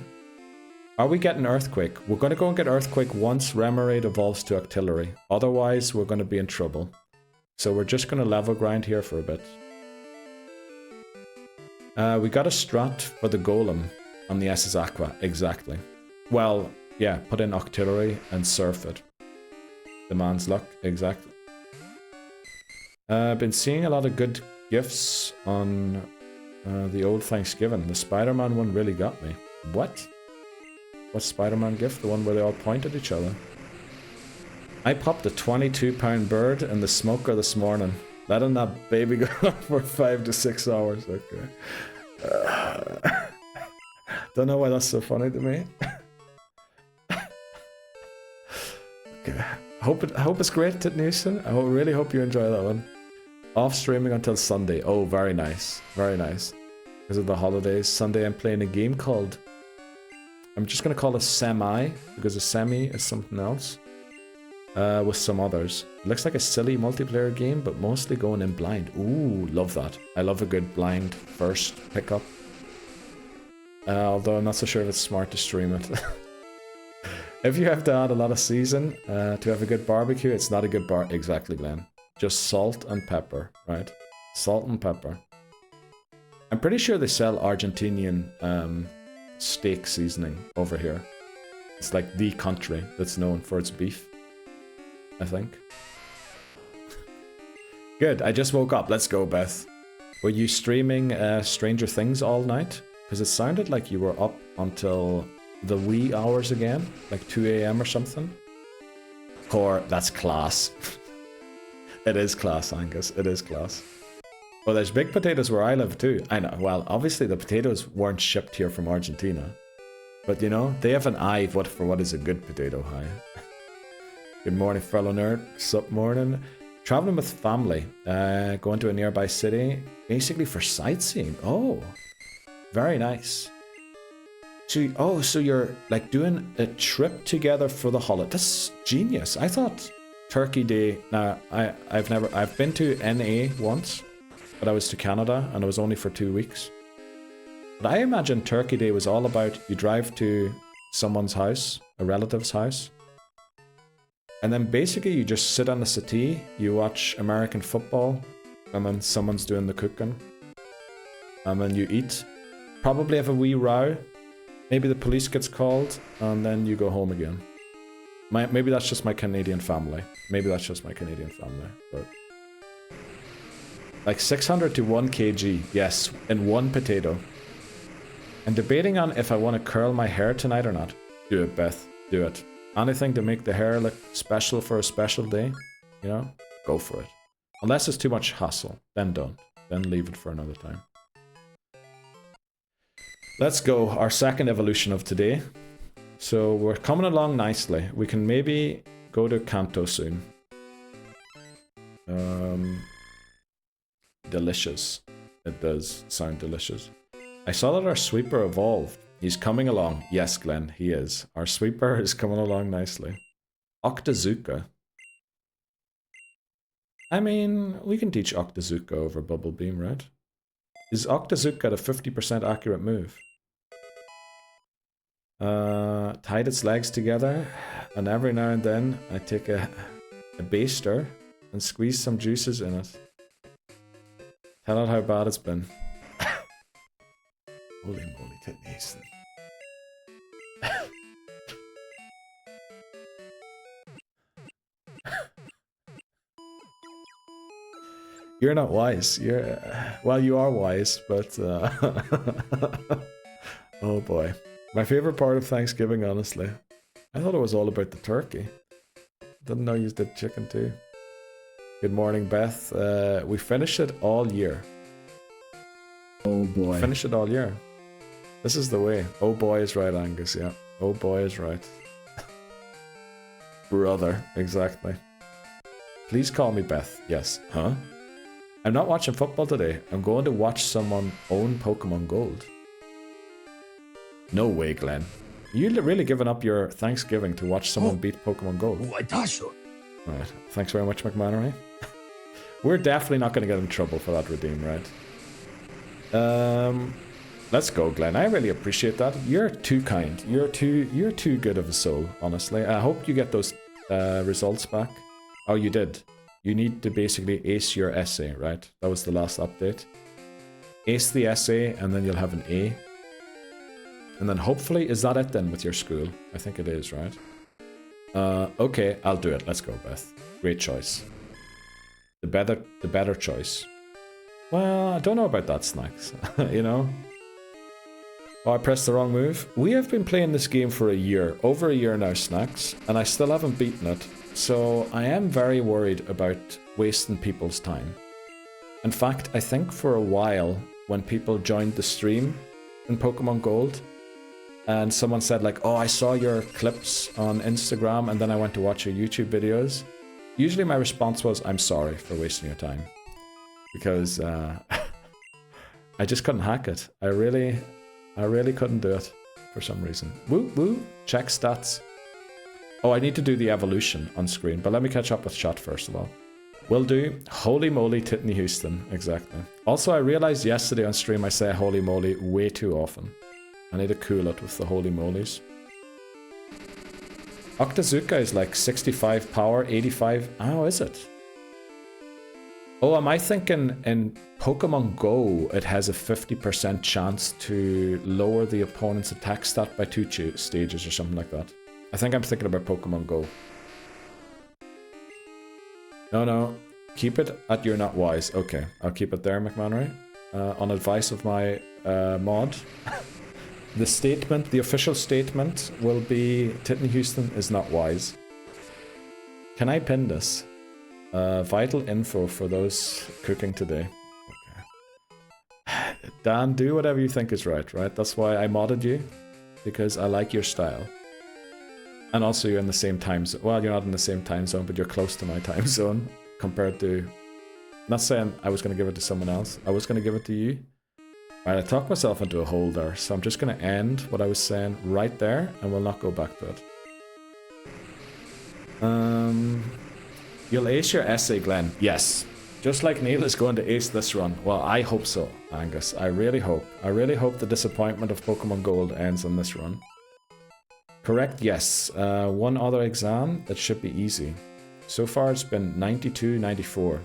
Are we getting Earthquake? We're going to go and get Earthquake once Remoraid evolves to Octillery. Otherwise, we're going to be in trouble. So we're just going to level grind here for a bit. We got a strat for the Golem on the SS Aqua. Exactly. Well, yeah, put in Octillery and surf it. The man's luck. Exactly. I've been seeing a lot of good gifts on the old Thanksgiving. The Spider-Man one really got me. What? What Spider-Man gift? The one where they all point at each other? I popped a 22-pound bird in the smoker this morning. Letting that baby go for 5 to 6 hours. Okay. Don't know why that's so funny to me. Okay. I hope it's great, Titnison. I really hope you enjoy that one. Off streaming until Sunday. Oh, very nice. Very nice. Because of the holidays. Sunday I'm playing a game called... I'm just going to call it Semi, because a Semi is something else. With some others. It looks like a silly multiplayer game, but mostly going in blind. Ooh, love that. I love a good blind first pickup. Although I'm not so sure if it's smart to stream it. If you have to add a lot of season to have a good barbecue, it's not a good Exactly, Glenn. Just salt and pepper, right? Salt and pepper. I'm pretty sure they sell Argentinian steak seasoning over here. It's like the country that's known for its beef, I think. Good, I just woke up. Let's go, Beth. Were you streaming Stranger Things all night? Because it sounded like you were up until the wee hours again, like 2 AM or something. Core, that's class. It is class, Angus. It is class. Well, there's big potatoes where I live too. I know. Well, obviously the potatoes weren't shipped here from Argentina. But you know, they have an eye for what is a good potato. Hi. Good morning, fellow nerd. Sup morning. Traveling with family. Going to a nearby city. Basically for sightseeing. Oh. Very nice. So you're like doing a trip together for the holiday. That's genius. I thought Turkey Day. Now I've been to NA once, but I was to Canada and it was only for 2 weeks. But I imagine Turkey Day was all about you drive to someone's house, a relative's house, and then basically you just sit on the settee, you watch American football, and then someone's doing the cooking, and then you eat. Probably have a wee row. Maybe the police gets called, and then you go home again. Maybe that's just my Canadian family. But like 600 to 1 kg, yes, in one potato. And debating on if I want to curl my hair tonight or not. Do it, Beth. Do it. Anything to make the hair look special for a special day, you know, go for it. Unless it's too much hassle, then don't. Then leave it for another time. Let's go, our second evolution of today. So we're coming along nicely. We can maybe go to Kanto soon. Delicious. It does sound delicious. I saw that our sweeper evolved. He's coming along. Yes, Glenn, he is. Our sweeper is coming along nicely. Octazooka. I mean, we can teach Octazooka over Bubble Beam, right? Is Octazooka a 50% accurate move? Tied its legs together, and every now and then I take a baster and squeeze some juices in it. Tell it how bad it's been. Holy moly, titties. You're not wise. Well, you are wise, but oh boy. My favorite part of Thanksgiving, honestly. I thought it was all about the turkey. Didn't know you did chicken too. Good morning, Beth. We finished it all year. Oh boy. Finish it all year. This is the way. Oh boy is right, Angus, yeah. Oh boy is right. Brother, exactly. Please call me Beth. Yes. Huh? I'm not watching football today. I'm going to watch someone own Pokemon Gold. No way, Glenn. You really given up your Thanksgiving to watch someone beat Pokemon Gold? Right. Thanks very much, McMannery. We're definitely not going to get in trouble for that redeem, right? Let's go, Glenn. I really appreciate that. You're too kind. You're too good of a soul, honestly. I hope you get those results back. Oh, you did. You need to basically ace your essay, right? That was the last update. Ace the essay, and then you'll have an A. And then hopefully, is that it then with your school? I think it is, right? Okay, I'll do it. Let's go, Beth. Great choice. the better choice. Well, I don't know about that, Snacks. You know? Oh, I pressed the wrong move. We have been playing this game for a year, over a year now, Snacks, and I still haven't beaten it. So I am very worried about wasting people's time. In fact, I think for a while, when people joined the stream in Pokemon Gold, and someone said like, oh, I saw your clips on Instagram, and then I went to watch your YouTube videos. Usually my response was, I'm sorry for wasting your time. Because I just couldn't hack it. I really couldn't do it for some reason. Woo, woo, check stats. Oh, I need to do the evolution on screen, but let me catch up with chat first of all. Will do. Holy moly, Titney Houston. Exactly. Also, I realized yesterday on stream I say holy moly way too often. I need to cool it with the holy molies. Octazooka is like 65 power, 85. Oh, is it? Oh, am I thinking in Pokemon Go it has a 50% chance to lower the opponent's attack stat by 2 stages or something like that? I think I'm thinking about Pokemon Go. No. Keep it at you're not wise. Okay, I'll keep it there, McManry. On advice of my mod. The statement, the official statement will be Titney Houston is not wise. Can I pin this? Vital info for those cooking today. Okay. Dan, do whatever you think is right? That's why I modded you. Because I like your style. And also you're in the same time zone. Well, you're not in the same time zone, but you're close to my time zone. Compared to... Not saying I was going to give it to someone else. I was going to give it to you. Alright, I talked myself into a hole there. So I'm just going to end what I was saying right there. And we'll not go back to it. You'll ace your essay, Glenn. Yes. Just like Neil is going to ace this run. Well, I hope so, Angus. I really hope. I really hope the disappointment of Pokemon Gold ends on this run. Correct, yes. One other exam, that should be easy. So far it's been 92, 94.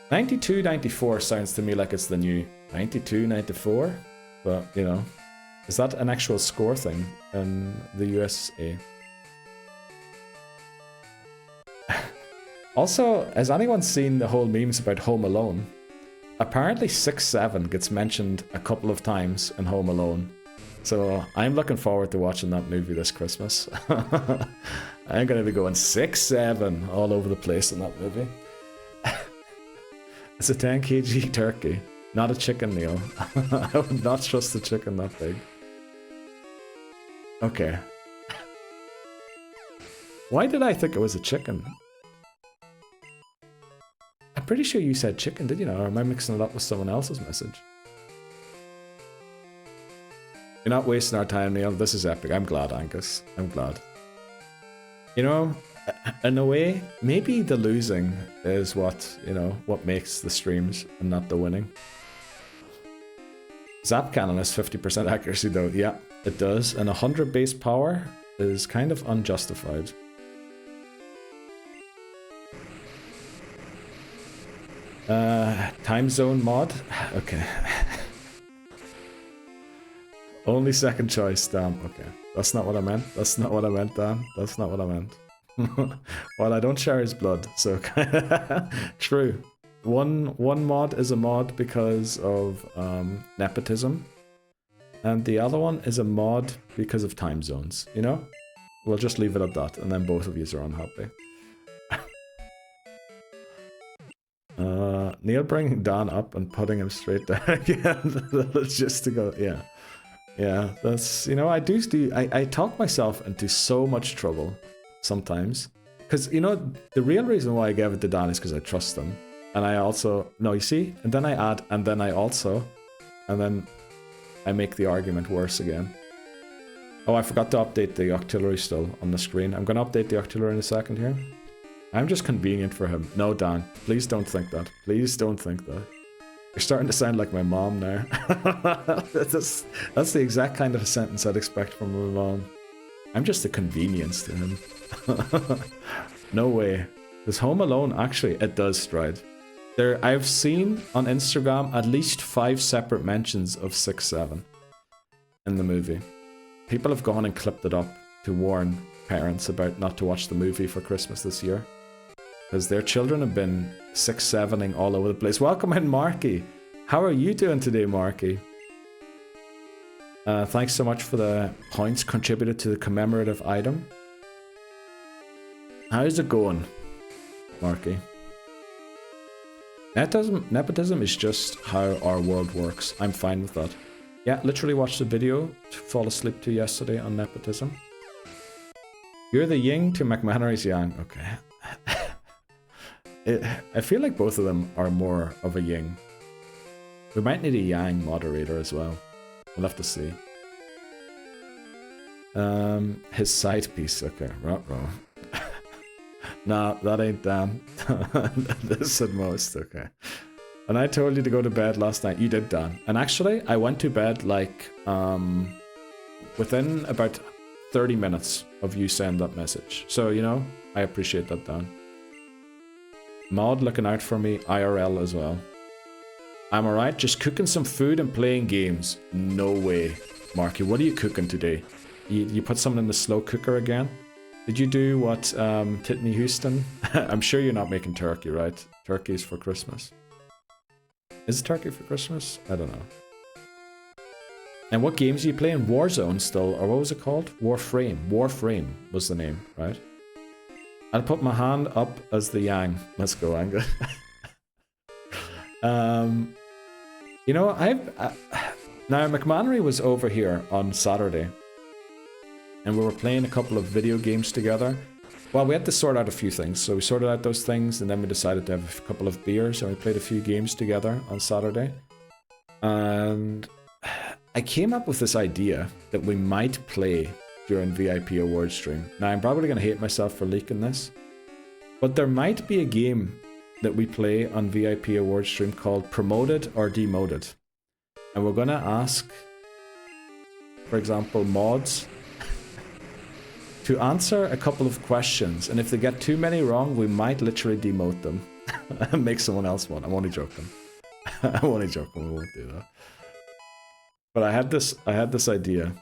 92, 94 sounds to me like it's the new 92, 94. But, you know, is that an actual score thing in the USA? Also, has anyone seen the whole memes about Home Alone? Apparently 6-7 gets mentioned a couple of times in Home Alone. So I'm looking forward to watching that movie this Christmas. I'm going to be going 6-7 all over the place in that movie. It's a 10 kg turkey, not a chicken, Neil. I would not trust a chicken that big. Okay. Why did I think it was a chicken? I'm pretty sure you said chicken, did you know? Or am I mixing it up with someone else's message? You're not wasting our time, Neil. This is epic. I'm glad, Angus. I'm glad. You know, in a way, maybe the losing is what, you know, what makes the streams and not the winning. Zap Cannon has 50% accuracy though. Yeah, it does. And 100 base power is kind of unjustified. Time zone mod? Okay. Only second choice, damn. Okay. That's not what I meant. That's not what I meant, Dan. That's not what I meant. Well, I don't share his blood, so true. One mod is a mod because of nepotism. And the other one is a mod because of time zones, you know? We'll just leave it at that, and then both of you are unhappy. Neil bringing Dan up and putting him straight down again. Just to go, yeah. Yeah, that's, you know, I talk myself into so much trouble sometimes. Because, you know, the real reason why I gave it to Dan is because I trust him. And I also, no, you see? And then I add, and then I also, and then I make the argument worse again. Oh, I forgot to update the Octillery still on the screen. I'm going to update the Octillery in a second here. I'm just convenient for him. No, Dan, please don't think that. Please don't think that. You're starting to sound like my mom now. That's the exact kind of a sentence I'd expect from my mom. I'm just a convenience to him. No way. Does Home Alone, actually, it does, Stride. I've seen on Instagram at least 5 separate mentions of 6-7 in the movie. People have gone and clipped it up to warn parents about not to watch the movie for Christmas this year. because their children have been 6-7ing all over the place. Welcome in, Marky. How are you doing today, Marky? Thanks so much for the points contributed to the commemorative item. How's it going, Marky? Nepotism is just how our world works. I'm fine with that. Yeah, literally watched a video to fall asleep to yesterday on nepotism. You're the yin to McMahonry's yang. Okay. I feel like both of them are more of a yin. We might need a yang moderator as well. We'll have to see. His side piece. Okay, wrong. Nah, that ain't Dan. This at most. Okay. And I told you to go to bed last night. You did, Dan. And actually, I went to bed like within about 30 minutes of you saying that message. So, you know, I appreciate that, Dan. Maud looking out for me, IRL as well. I'm alright, just cooking some food and playing games. No way. Marky, what are you cooking today? You put something in the slow cooker again? Did you do what Titney Houston? I'm sure you're not making turkey, right? Turkey's for Christmas. Is it turkey for Christmas? I don't know. And what games are you playing? Warzone still, or what was it called? Warframe. Warframe was the name, right? I'll put my hand up as the yang. Let's go, Anga. You know, now McMahonry was over here on Saturday, and we were playing a couple of video games together. Well, we had to sort out a few things, so we sorted out those things, and then we decided to have a couple of beers, and we played a few games together on Saturday. And I came up with this idea that we might play during VIP award stream. Now, I'm probably going to hate myself for leaking this, but there might be a game that we play on VIP award stream called Promoted or Demoted. And we're going to ask, for example, mods to answer a couple of questions, and if they get too many wrong, we might literally demote them and make someone else one. I'm only joking. I'm only joking, we won't do that. But I had this idea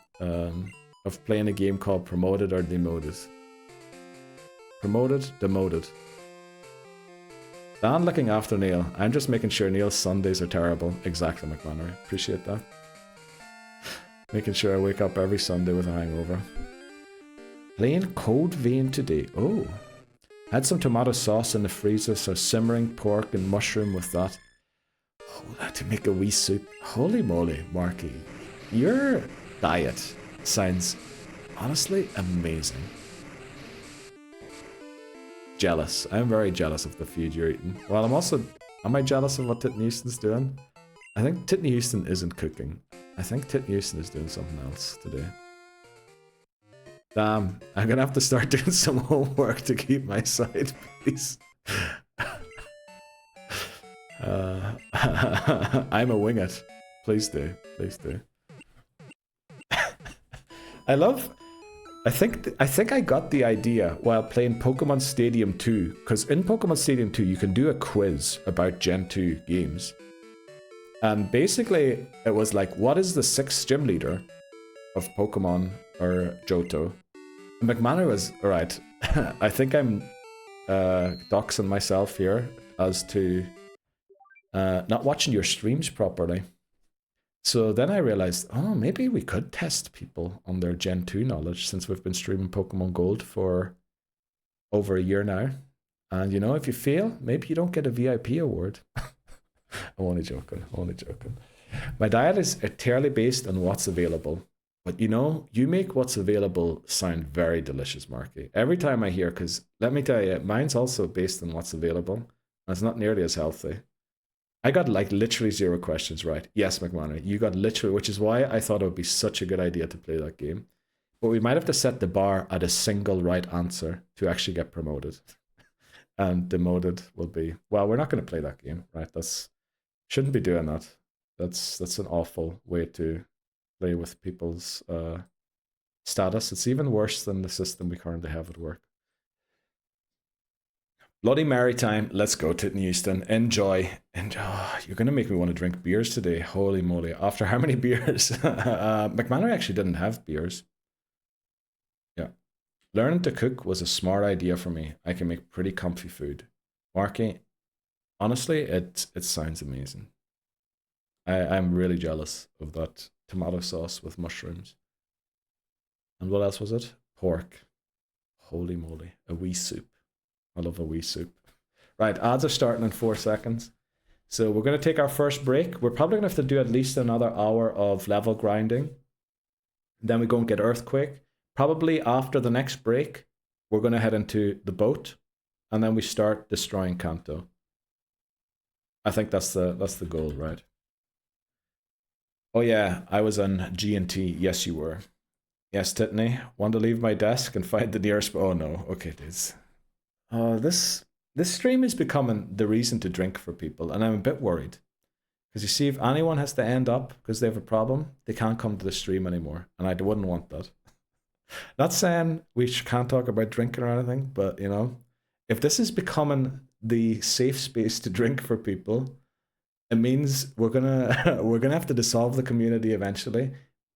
of playing a game called Promoted or Demoted. Promoted, demoted. Dan looking after Neil. I'm just making sure Neil's Sundays are terrible. Exactly, McMahonry. Appreciate that. Making sure I wake up every Sunday with a hangover. Playing Code Vein today. Oh. Had some tomato sauce in the freezer, so simmering pork and mushroom with that. Oh, that to make a wee soup. Holy moly, Marky. Your diet sounds honestly amazing. Jealous. I'm very jealous of the food you're eating. Well, am I jealous of what Titney Houston's doing? I think Titney Houston isn't cooking. I think Titney Houston is doing something else today. Damn, I'm gonna have to start doing some homework to keep my side piece. I'm a wing it. Please do. Please do. I think I got the idea while playing Pokemon Stadium 2, because in Pokemon Stadium 2 you can do a quiz about Gen 2 games. And basically it was like, what is the 6th gym leader of Pokemon or Johto? And McMahon was, alright, I think I'm doxing myself here as to not watching your streams properly. So then I realized, oh, maybe we could test people on their Gen 2 knowledge, since we've been streaming Pokemon Gold for over a year now. And you know, if you fail, maybe you don't get a VIP award. I'm only joking, I'm only joking. My diet is entirely based on what's available. But you know, you make what's available sound very delicious, Marky. Every time I hear, because let me tell you, mine's also based on what's available. And it's not nearly as healthy. I got like literally 0 questions right. Yes, McMahon, you got literally, which is why I thought it would be such a good idea to play that game. But we might have to set the bar at a single right answer to actually get promoted. And demoted will be, well, we're not going to play that game, right? Shouldn't be doing that. That's an awful way to play with people's status. It's even worse than the system we currently have at work. Bloody Mary time. Let's go, Titney Houston. Enjoy. You're going to make me want to drink beers today. Holy moly. After how many beers? McMahon actually didn't have beers. Yeah. Learning to cook was a smart idea for me. I can make pretty comfy food. Marky, honestly, it sounds amazing. I'm really jealous of that tomato sauce with mushrooms. And what else was it? Pork. Holy moly. A wee soup. I love a wee soup. Right, ads are starting in 4 seconds. So we're going to take our first break. We're probably going to have to do at least another hour of level grinding. Then we go and get Earthquake. Probably after the next break, we're going to head into the boat. And then we start destroying Kanto. I think that's the goal, right? Oh yeah, I was on G&T. Yes, you were. Yes, Titney. Want to leave my desk and find the nearest... Oh no, okay, dudes. This stream is becoming the reason to drink for people, and I'm a bit worried. Because you see, if anyone has to end up because they have a problem, they can't come to the stream anymore, and I wouldn't want that. Not saying we can't talk about drinking or anything, but, you know, if this is becoming the safe space to drink for people, it means we're gonna have to dissolve the community eventually,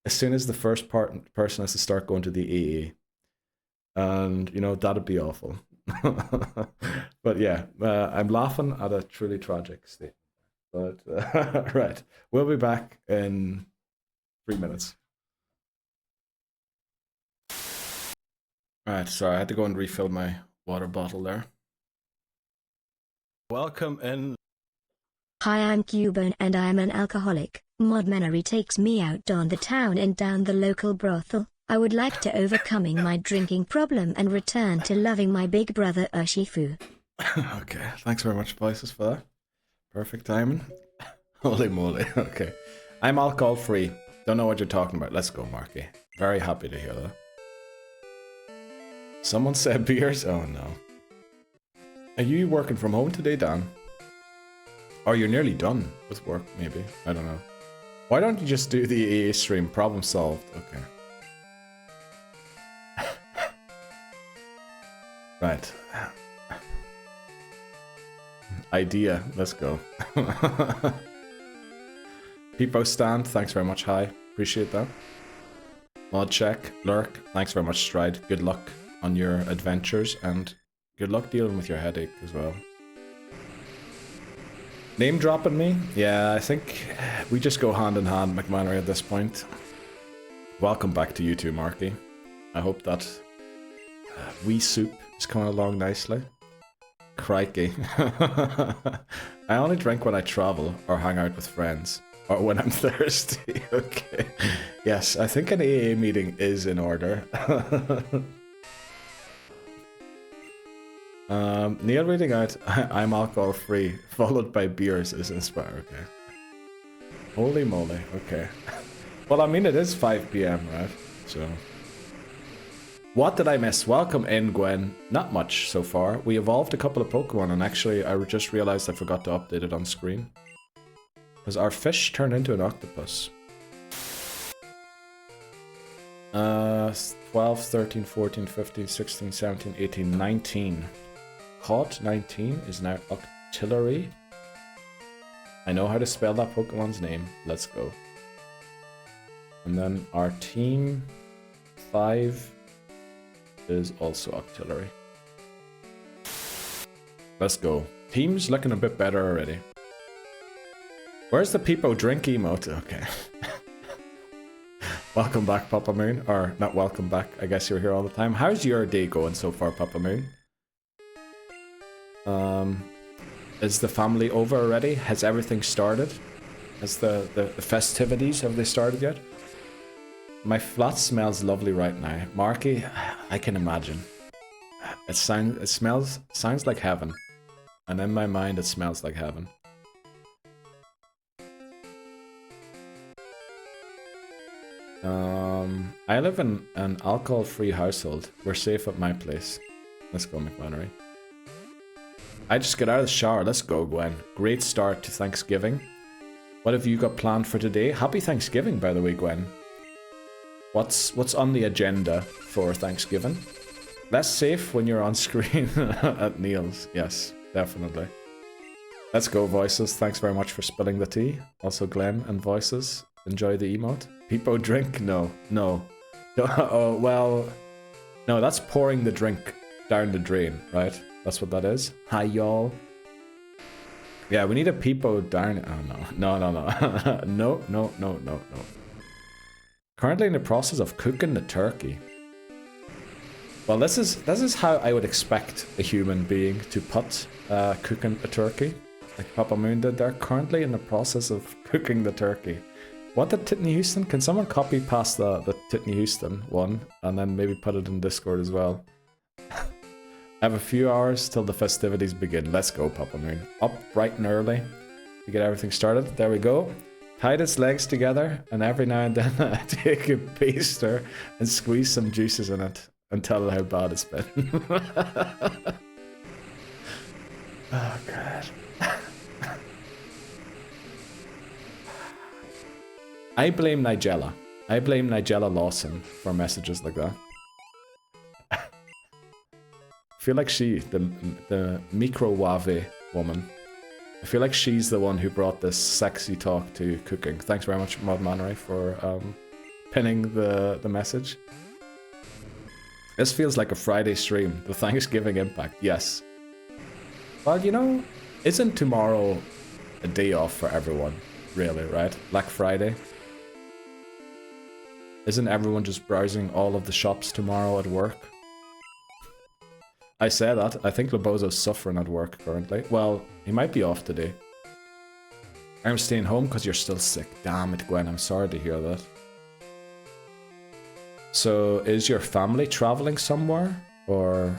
as soon as the first person has to start going to the AA. And, you know, that'd be awful. But yeah, I'm laughing at a truly tragic state. But right, we'll be back in 3 minutes. Alright, sorry, I had to go and refill my water bottle there. Welcome in. Hi, I'm Cuban and I am an alcoholic. Mod Memory takes me out on the town and down the local brothel. I would like to overcoming my drinking problem and return to loving my big brother Urshifu. Okay, thanks very much, Voices, for that. Perfect timing. Holy moly, okay. I'm alcohol free. Don't know what you're talking about. Let's go, Marky. Very happy to hear that. Someone said beers? Oh no. Are you working from home today, Dan? Or you're nearly done with work, maybe. I don't know. Why don't you just do the AA stream? Problem solved. Okay. Right. Idea. Let's go. Peepo Stand, thanks very much. Hi. Appreciate that. Mod Check. Lurk, thanks very much, Stride. Good luck on your adventures and good luck dealing with your headache as well. Name dropping me? Yeah, I think we just go hand in hand, McMannery, at this point. Welcome back to you too, Marky. I hope that wee soup is coming along nicely. Crikey. I only drink when I travel or hang out with friends. Or when I'm thirsty. Okay. Yes, I think an AA meeting is in order. Neil reading out, I'm alcohol free, followed by beers is inspire. Okay. Holy moly, okay. Well, I mean, it is 5 PM, right? So. What did I miss? Welcome in, Gwen. Not much so far. We evolved a couple of Pokemon, and actually, I just realized I forgot to update it on screen. Because our fish turned into an octopus. 12, 13, 14, 15, 16, 17, 18, 19. Caught 19 is now Octillery. I know how to spell that Pokemon's name. Let's go. And then our team 5 is also Octillery. Let's go. Team's looking a bit better already. Where's the Peepo drink emote? Okay. Welcome back, Papa Moon. Or, not welcome back. I guess you're here all the time. How's your day going so far, Papa Moon? Is the family over already? Has everything started? Has the festivities, have they started yet? My flat smells lovely right now. Marky, I can imagine. It sounds like heaven. And in my mind, it smells like heaven. I live in an alcohol-free household. We're safe at my place. Let's go, McMannery. I just got out of the shower. Let's go, Gwen. Great start to Thanksgiving. What have you got planned for today? Happy Thanksgiving, by the way, Gwen. What's on the agenda for Thanksgiving? Less safe when you're on screen at Neil's. Yes, definitely. Let's go, Voices. Thanks very much for spilling the tea. Also, Glenn and Voices. Enjoy the emote. Peepo drink? No. Oh, well... No, that's pouring the drink down the drain, right? That's what that is. Hi, y'all. Yeah, we need a peepo down. Oh, no. No. Currently in the process of cooking the turkey. Well, this is how I would expect a human being to put cooking a turkey. Like Papa Moon did. They're currently in the process of cooking the turkey. What did Titney Houston? Can someone copy past the Titney Houston one and then maybe put it in Discord as well? I have a few hours till the festivities begin. Let's go, Papa Moon. Up bright and early to get everything started. There we go. Tied its legs together, and every now and then I take a baster and squeeze some juices in it and tell it how bad it's been. Oh, God. I blame Nigella. I blame Nigella Lawson for messages like that. I feel like she, the microwave woman, I feel like she's the one who brought this sexy talk to cooking. Thanks very much, Mod Mannery, for pinning the message. This feels like a Friday stream. The Thanksgiving impact, yes. Well, you know, isn't tomorrow a day off for everyone? Really, right? Black Friday. Isn't everyone just browsing all of the shops tomorrow at work? I say that. I think Lobozo's suffering at work currently. Well, he might be off today. I'm staying home because you're still sick. Damn it, Gwen. I'm sorry to hear that. So, is your family traveling somewhere? Or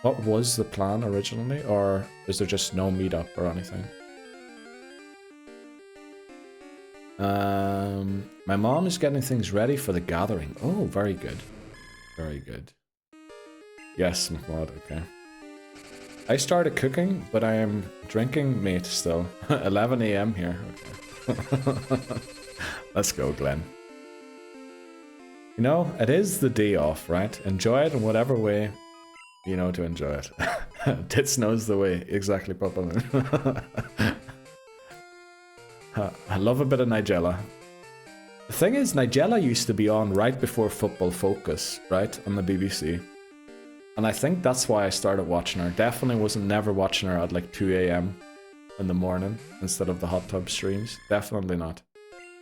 what was the plan originally? Or is there just no meetup or anything? My mom is getting things ready for the gathering. Oh, very good. Very good. Yes, McMod, okay. I started cooking, but I am drinking mate still. 11 AM here. Okay. Let's go, Glenn. You know, it is the day off, right? Enjoy it in whatever way you know to enjoy it. Tits knows the way. Exactly, Papa Moon. I love a bit of Nigella. The thing is, Nigella used to be on right before Football Focus, right? On the BBC. And I think that's why I started watching her. Definitely wasn't never watching her at like 2 AM in the morning instead of the hot tub streams. Definitely not.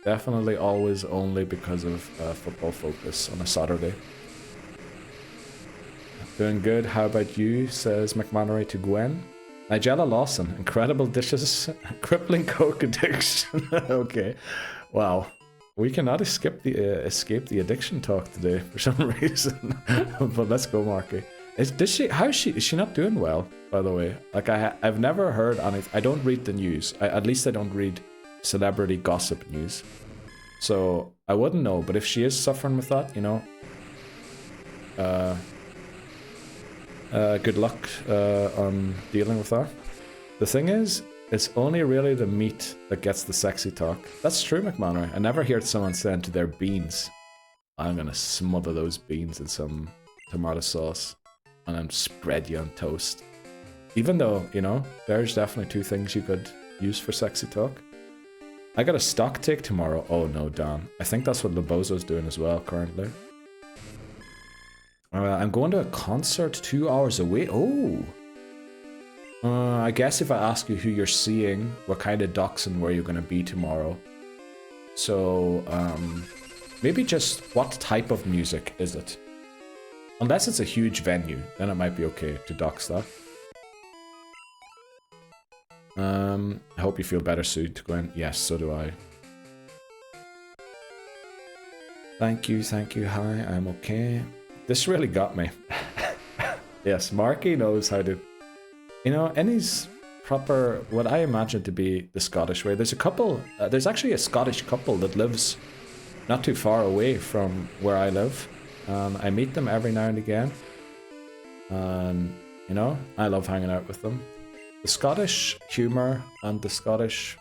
Definitely always only because of Football Focus on a Saturday. Doing good. How about you? Says McMannery to Gwen. Nigella Lawson. Incredible dishes. Crippling coke addiction. Okay. Wow. We cannot escape the addiction talk today for some reason. But let's go, Marky. Is she not doing well, by the way? Like I've never heard anything. I don't read the news. At least I don't read celebrity gossip news. So I wouldn't know, but if she is suffering with that, you know, good luck on dealing with that. The thing is, it's only really the meat that gets the sexy talk. That's true, McManor. I never heard someone saying to their beans, I'm gonna smother those beans in some tomato sauce and then spread you on toast. Even though, you know, there's definitely two things you could use for sexy talk. I got a stock take tomorrow. Oh no, Dan. I think that's what Lobozo's doing as well currently. I'm going to a concert 2 hours away. Oh! I guess if I ask you who you're seeing, what kind of docs and where you're going to be tomorrow. So, maybe just what type of music is it? Unless it's a huge venue, then it might be okay to dox that. I hope you feel better soon, Gwen. Yes, so do I. Thank you, hi, I'm okay. This really got me. Yes, Marky knows how to... You know, in his proper, what I imagine to be the Scottish way, there's a couple, there's actually a Scottish couple that lives not too far away from where I live. I meet them every now and again. And, you know, I love hanging out with them. The Scottish humour and the Scottish...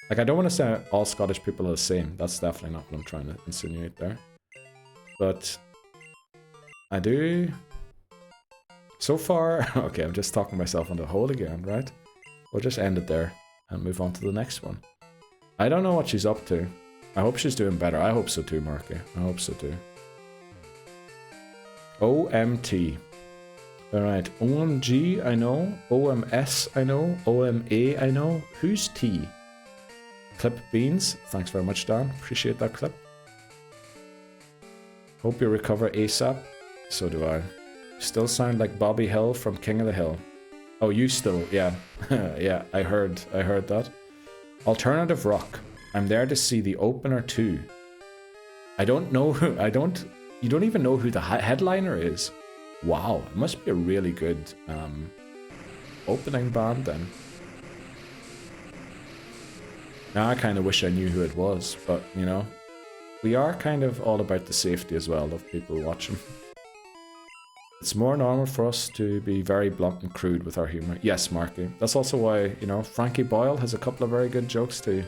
Like, I don't want to say all Scottish people are the same. That's definitely not what I'm trying to insinuate there. But I do... So far... Okay, I'm just talking myself on the hole again, right? We'll just end it there and move on to the next one. I don't know what she's up to. I hope she's doing better. I hope so too, Marky. I hope so too. OMT. Alright, OMG, I know. OMS, I know. OMA, I know. Who's T? Clip Beans. Thanks very much, Dan. Appreciate that clip. Hope you recover ASAP. So do I. Still sound like Bobby Hill from King of the Hill. Oh, you still, yeah. Yeah, I heard that. Alternative Rock. I'm there to see the opener too. I don't know who, you don't even know who the headliner is. Wow, it must be a really good opening band then. Now I kind of wish I knew who it was, but you know, we are kind of all about the safety as well of people watching. It's more normal for us to be very blunt and crude with our humor. Yes, Marky. That's also why, you know, Frankie Boyle has a couple of very good jokes too.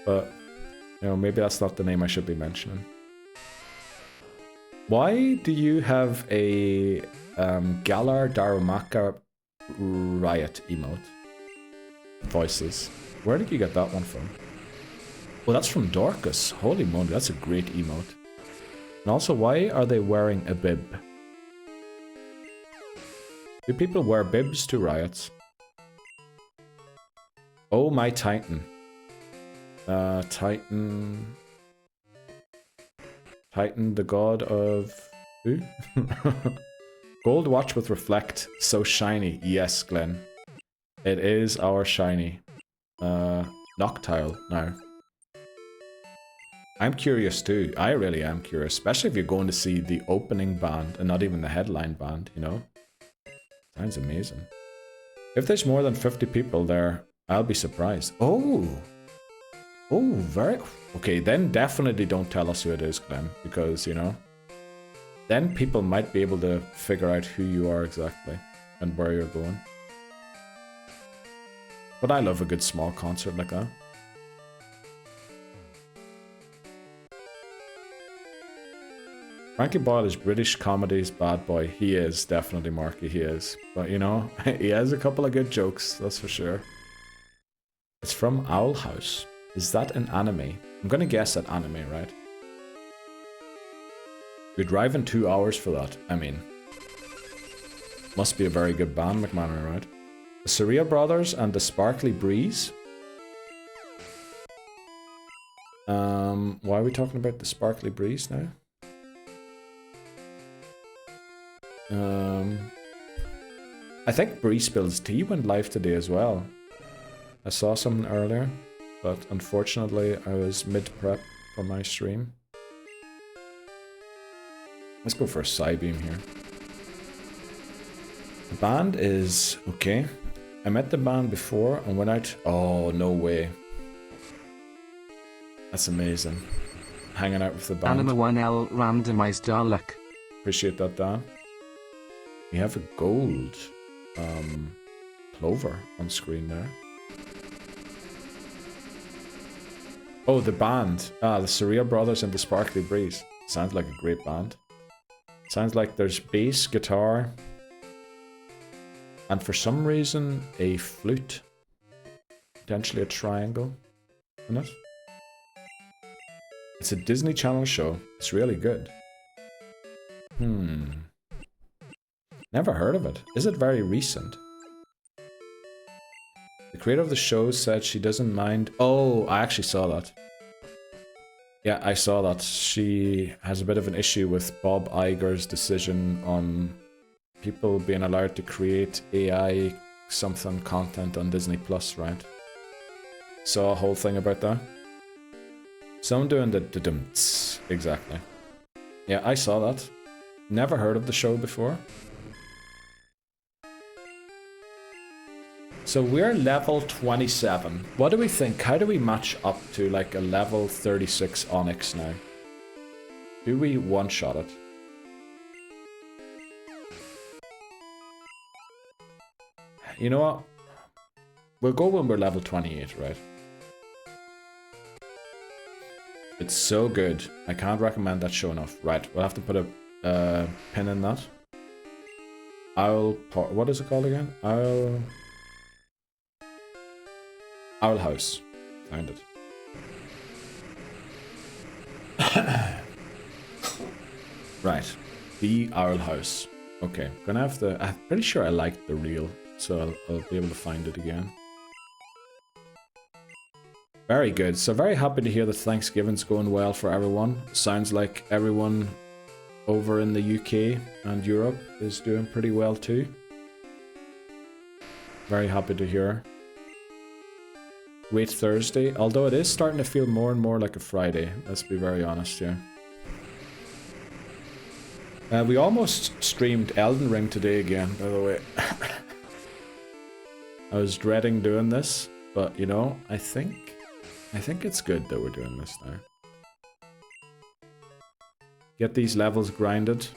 But, you know, maybe that's not the name I should be mentioning. Why do you have a Galar Darumaka riot emote? Voices. Where did you get that one from? Well, that's from Dorcas. Holy moly, that's a great emote. And also, why are they wearing a bib? Do people wear bibs to riots? Oh, my Titan. Titan, the god of... who? Gold watch with reflect. So shiny. Yes, Glenn. It is our shiny. Noctile now. I'm curious too. I really am curious. Especially if you're going to see the opening band and not even the headline band, you know? Sounds amazing. If there's more than 50 people there, I'll be surprised. Oh! Oh, very... Okay, then definitely don't tell us who it is, Glenn. Because, you know... Then people might be able to figure out who you are exactly. And where you're going. But I love a good small concert like that. Frankie Boyle is British comedy's bad boy. He is, definitely, Marky, he is. But, you know, he has a couple of good jokes, that's for sure. It's from Owl House. Is that an anime? I'm gonna guess at anime, right? You're driving 2 hours for that. I mean, must be a very good band, McManus, right? The Surreal Brothers and the Sparkly Breeze. Why are we talking about the Sparkly Breeze now? I think Bree Spills Tea went live today as well. I saw something earlier, but unfortunately I was mid-prep for my stream. Let's go for a Psybeam here. The band is okay. I met the band before and went out. Oh, no way. That's amazing. Hanging out with the band. Anima 1L randomized Dalek. Appreciate that, Dan. We have a gold clover on screen there. Oh, the band. Ah, the Surreal Brothers and the Sparkly Breeze. Sounds like a great band. Sounds like there's bass, guitar, and for some reason a flute. Potentially a triangle in it. It's a Disney Channel show. It's really good. Never heard of it. Is it very recent? The creator of the show said she doesn't mind... Oh, I actually saw that. Yeah, I saw that. She has a bit of an issue with Bob Iger's decision on people being allowed to create AI something content on Disney Plus, right? Saw a whole thing about that. So I'm doing the dum-ts. Exactly. Yeah, I saw that. Never heard of the show before. So we're level 27. What do we think? How do we match up to like a level 36 Onyx now? Do we one-shot it? You know what? We'll go when we're level 28, right? It's so good. I can't recommend that show enough. Right, we'll have to put a pin in that. What is it called again? Owl House. Found it. Right. The Owl House. Okay, gonna have to... I'm pretty sure I liked the reel, so I'll be able to find it again. Very good. So very happy to hear that Thanksgiving's going well for everyone. Sounds like everyone over in the UK and Europe is doing pretty well too. Very happy to hear. Wait Thursday, although it is starting to feel more and more like a Friday, let's be very honest here. We almost streamed Elden Ring today again, by the way. I was dreading doing this, but you know, I think it's good that we're doing this now. Get these levels grinded.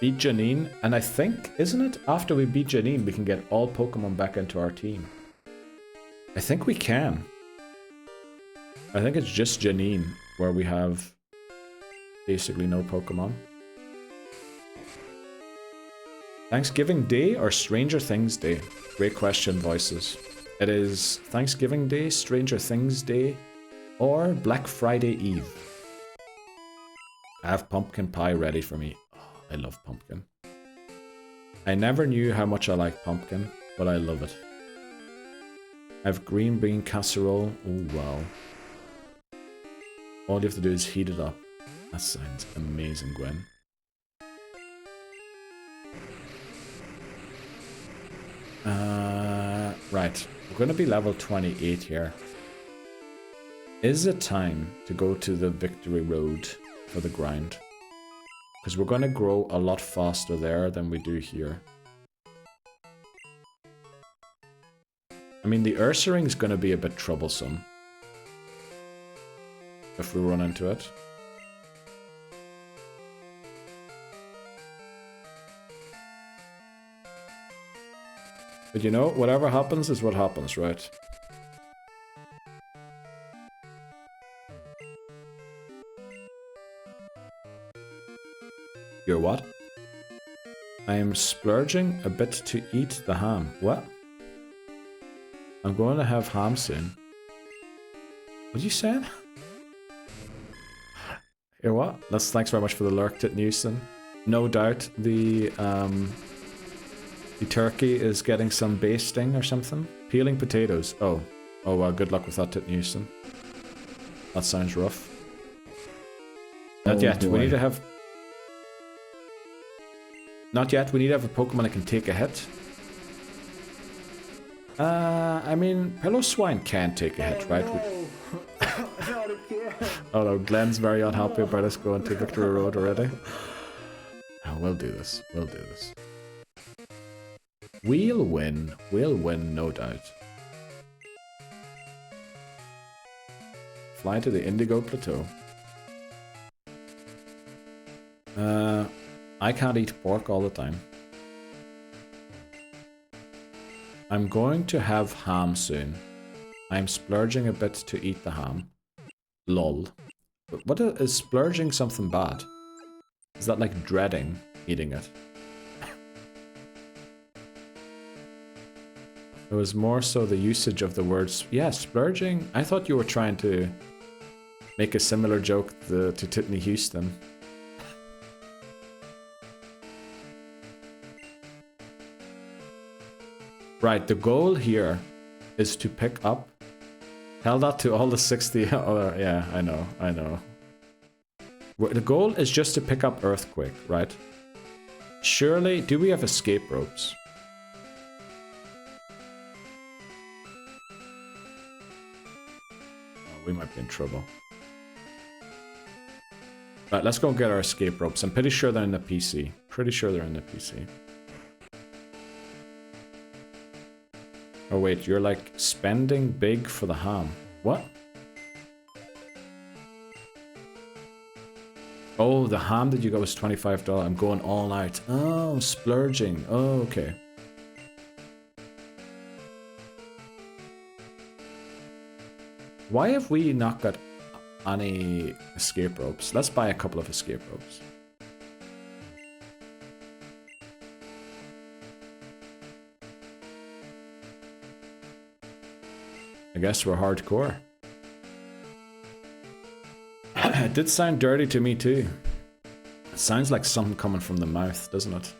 Beat Janine, and I think, isn't it, after we beat Janine, we can get all Pokemon back into our team? I think we can. I think it's just Janine where we have basically no Pokemon. Thanksgiving Day or Stranger Things Day? Great question, voices. It is Thanksgiving Day, Stranger Things Day, or Black Friday Eve. I have pumpkin pie ready for me. Oh, I love pumpkin. I never knew how much I like pumpkin, but I love it. I have green bean casserole. Oh, wow. All you have to do is heat it up. That sounds amazing, Gwen. Right. We're going to be level 28 here. Is it time to go to the victory road for the grind? Because we're going to grow a lot faster there than we do here. I mean, the Ursaring's going to be a bit troublesome if we run into it. But you know, whatever happens is what happens, right? You're what? I am splurging a bit to eat the ham. What? I'm going to have ham soon. What are you saying? You're what? Thanks very much for the lurk, Titnewson. No doubt the turkey is getting some basting or something. Peeling potatoes. Oh. Oh well, good luck with that, Titnewson. That sounds rough. Not yet. We need to have... Not yet. We need to have a Pokemon that can take a hit. I mean, Pillow-Swine can take a hit, right? Oh no, Glenn's very unhappy about us going to Victory Road already. Oh, we'll do this. We'll do this. We'll win. We'll win, no doubt. Fly to the Indigo Plateau. I can't eat pork all the time. I'm going to have ham soon. I'm splurging a bit to eat the ham. Lol. But what is splurging something bad? Is that like dreading eating it? It was more so the usage of the words. Yeah, splurging. I thought you were trying to make a similar joke to Titney Houston. Right, the goal here is to pick up. Tell that to all the 60 other. Yeah, I know, I know. The goal is just to pick up Earthquake, right? Surely, do we have escape ropes? Oh, we might be in trouble. Right, let's go get our escape ropes. I'm pretty sure they're in the PC. Pretty sure they're in the PC. Oh wait, you're like spending big for the ham. What? Oh, the ham that you got was $25. I'm going all out. Oh, splurging. Oh, okay. Why have we not got any escape ropes? Let's buy a couple of escape ropes. I guess we're hardcore. It did sound dirty to me too. It sounds like something coming from the mouth, doesn't it?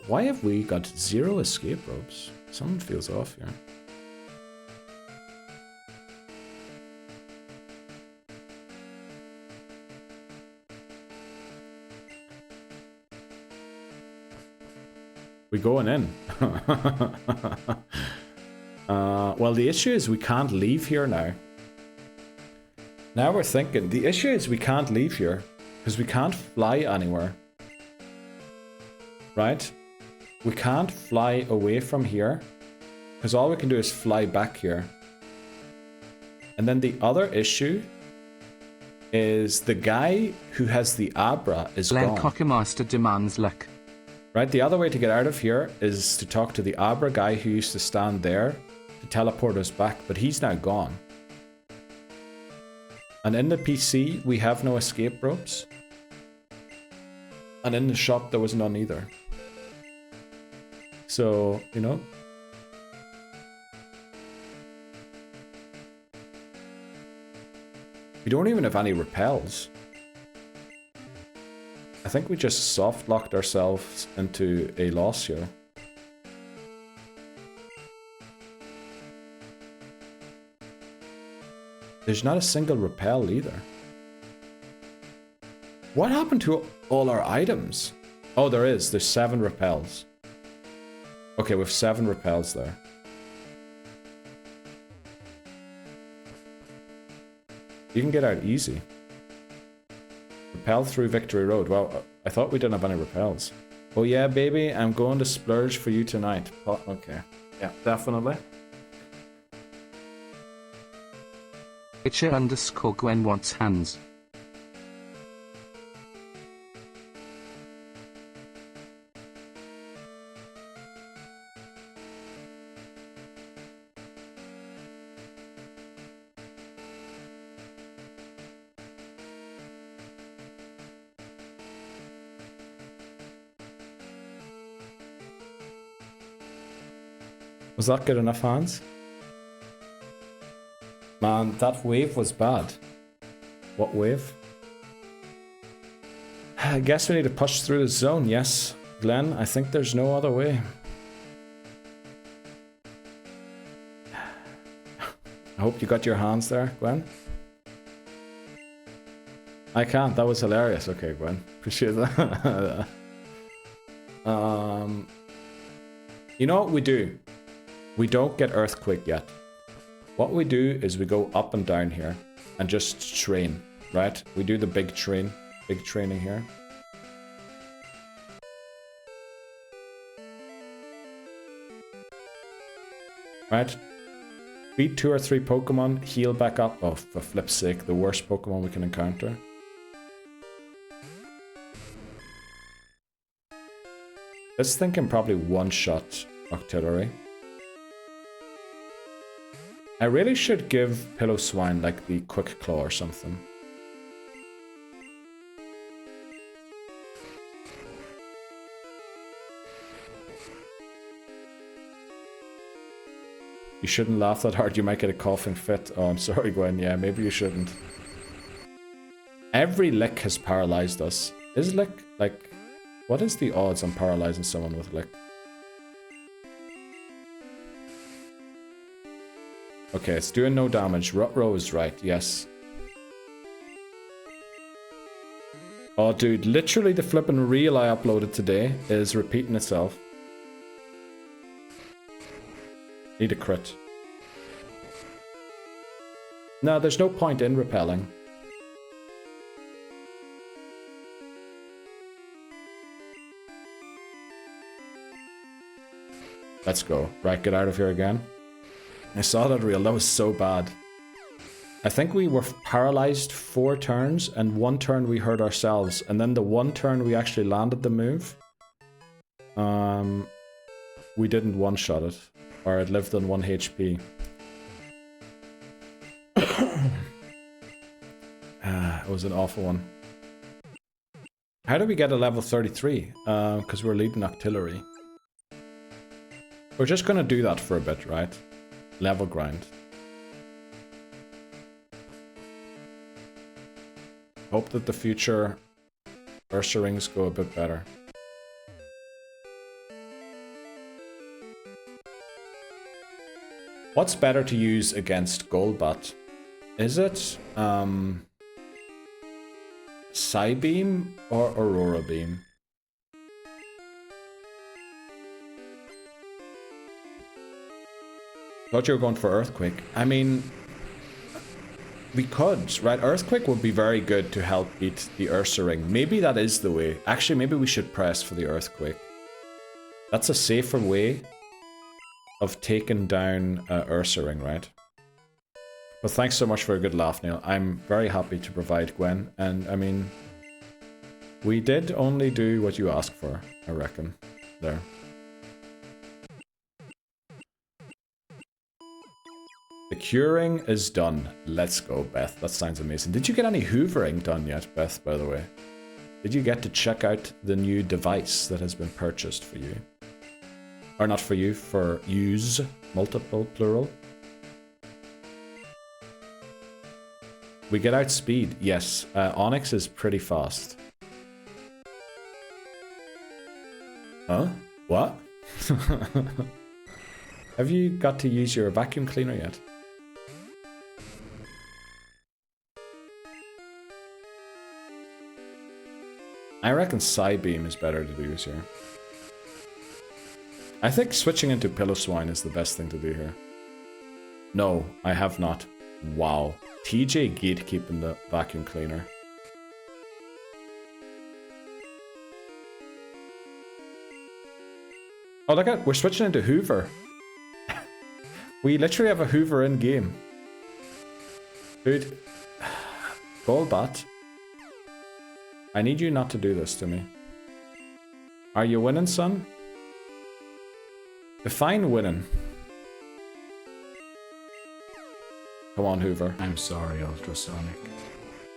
Why have we got 0 escape ropes? Something feels off here. We going in. Well, the issue is we can't leave here now. Now we're thinking, the issue is we can't leave here because we can't fly anywhere. Right? We can't fly away from here because all we can do is fly back here. And then the other issue is the guy who has the Abra is gone. Cockemaster demands luck. Right, the other way to get out of here is to talk to the Abra guy who used to stand there to teleport us back, but he's now gone. And in the PC, we have no escape ropes. And in the shop, there was none either. So, you know. We don't even have any repels. I think we just soft locked ourselves into a loss here. There's not a single repel either. What happened to all our items? Oh, there is. There's 7 repels. Okay, we have 7 repels there. You can get out easy. Repel through Victory Road. Well, I thought we didn't have any repels. Oh yeah, baby, I'm going to splurge for you tonight. Oh, okay. Yeah, definitely. Itcher_Gwen wants hands. Was that good enough, Hans? Man, that wave was bad. What wave? I guess we need to push through the zone, yes. Glenn, I think there's no other way. I hope you got your hands there, Gwen. I can't, that was hilarious. Okay, Gwen, appreciate that. You know what we do? We don't get Earthquake yet. What we do is we go up and down here and just train, right? We do the big training here. Right? Beat 2 or 3 Pokemon, heal back up. Oh, for flip's sake, the worst Pokemon we can encounter. Let's thinking probably one-shot Octillery. I really should give Pillow-Swine like the Quick Claw or something. You shouldn't laugh that hard, you might get a coughing fit. Oh, I'm sorry, Gwen. Yeah, maybe you shouldn't. Every lick has paralyzed us. Is lick, like... What is the odds on paralyzing someone with lick? Okay, it's doing no damage. Rutro is right, yes. Oh, dude, literally the flippin' reel I uploaded today is repeating itself. Need a crit. No, there's no point in repelling. Let's go. Right, get out of here again. I saw that reel, that was so bad. I think we were paralyzed 4 turns, and 1 turn we hurt ourselves, and then the 1 turn we actually landed the move. We didn't one-shot it, or it lived on 1 HP. It was an awful one. How do we get a level 33? Because we're leading Octillery. We're just gonna do that for a bit, right? Level grind. Hope that the future Ursa rings go a bit better. What's better to use against Golbat? Is it Psybeam or Aurora Beam? Thought you were going for Earthquake. I mean, we could, right? Earthquake would be very good to help beat the Ursaring. Maybe that is the way. Actually, maybe we should press for the Earthquake. That's a safer way of taking down Ursaring, right? But thanks so much for a good laugh, Neil. I'm very happy to provide Gwen. And, I mean, we did only do what you asked for, I reckon. There. The curing is done. Let's go, Beth. That sounds amazing. Did you get any hoovering done yet, Beth, by the way? Did you get to check out the new device that has been purchased for you? Or not for you, for use. Multiple, plural. We get outspeed. Yes, Onyx is pretty fast. Huh? What? Have you got to use your vacuum cleaner yet? I reckon Psybeam is better to use here. I think switching into Piloswine is the best thing to do here. No, I have not. Wow. TJ gatekeeping the vacuum cleaner. Oh, look at, we're switching into Hoover. We literally have a Hoover in game. Dude. Golbat. I need you not to do this to me. Are you winning, son? Define winning. Come on, Hoover. I'm sorry, Ultrasonic.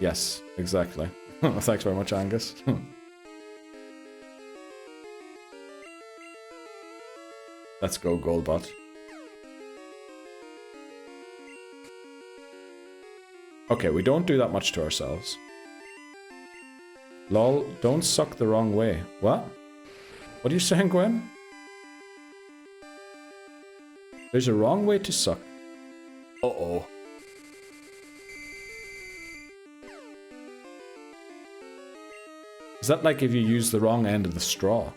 Yes, exactly. Thanks very much, Angus. Let's go, Golbat. Okay, we don't do that much to ourselves. Lol, don't suck the wrong way. What? What are you saying, Gwen? There's a wrong way to suck. Uh-oh. Is that like if you use the wrong end of the straw?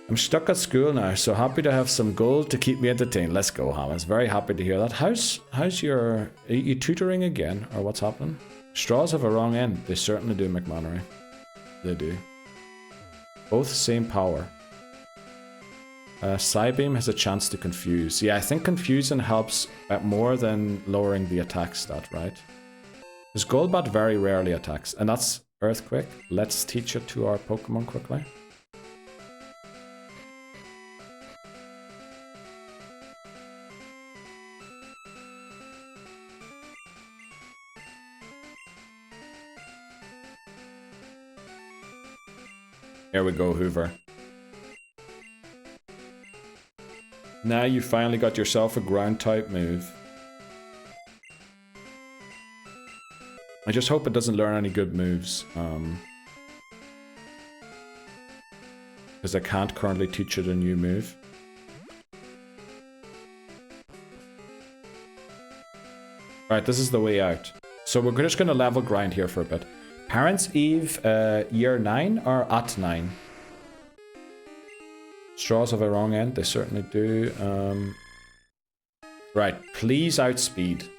I'm stuck at school now, so happy to have some gold to keep me entertained. Let's go, Hamas. Very happy to hear that. How's your... Are you tutoring again, or what's happening? Straws have a wrong end. They certainly do, McMannery. They do. Both same power. Psybeam has a chance to confuse. Yeah, I think confusing helps more than lowering the attack stat, right? Because Golbat very rarely attacks, and that's Earthquake. Let's teach it to our Pokemon quickly. Here we go, Hoover. Now you finally got yourself a ground type move. I just hope it doesn't learn any good moves. Because I can't currently teach it a new move. Alright, this is the way out. So we're just going to level grind here for a bit. Parents' Eve, year 9 or at 9? Straws have a wrong end, they certainly do. Right, please outspeed.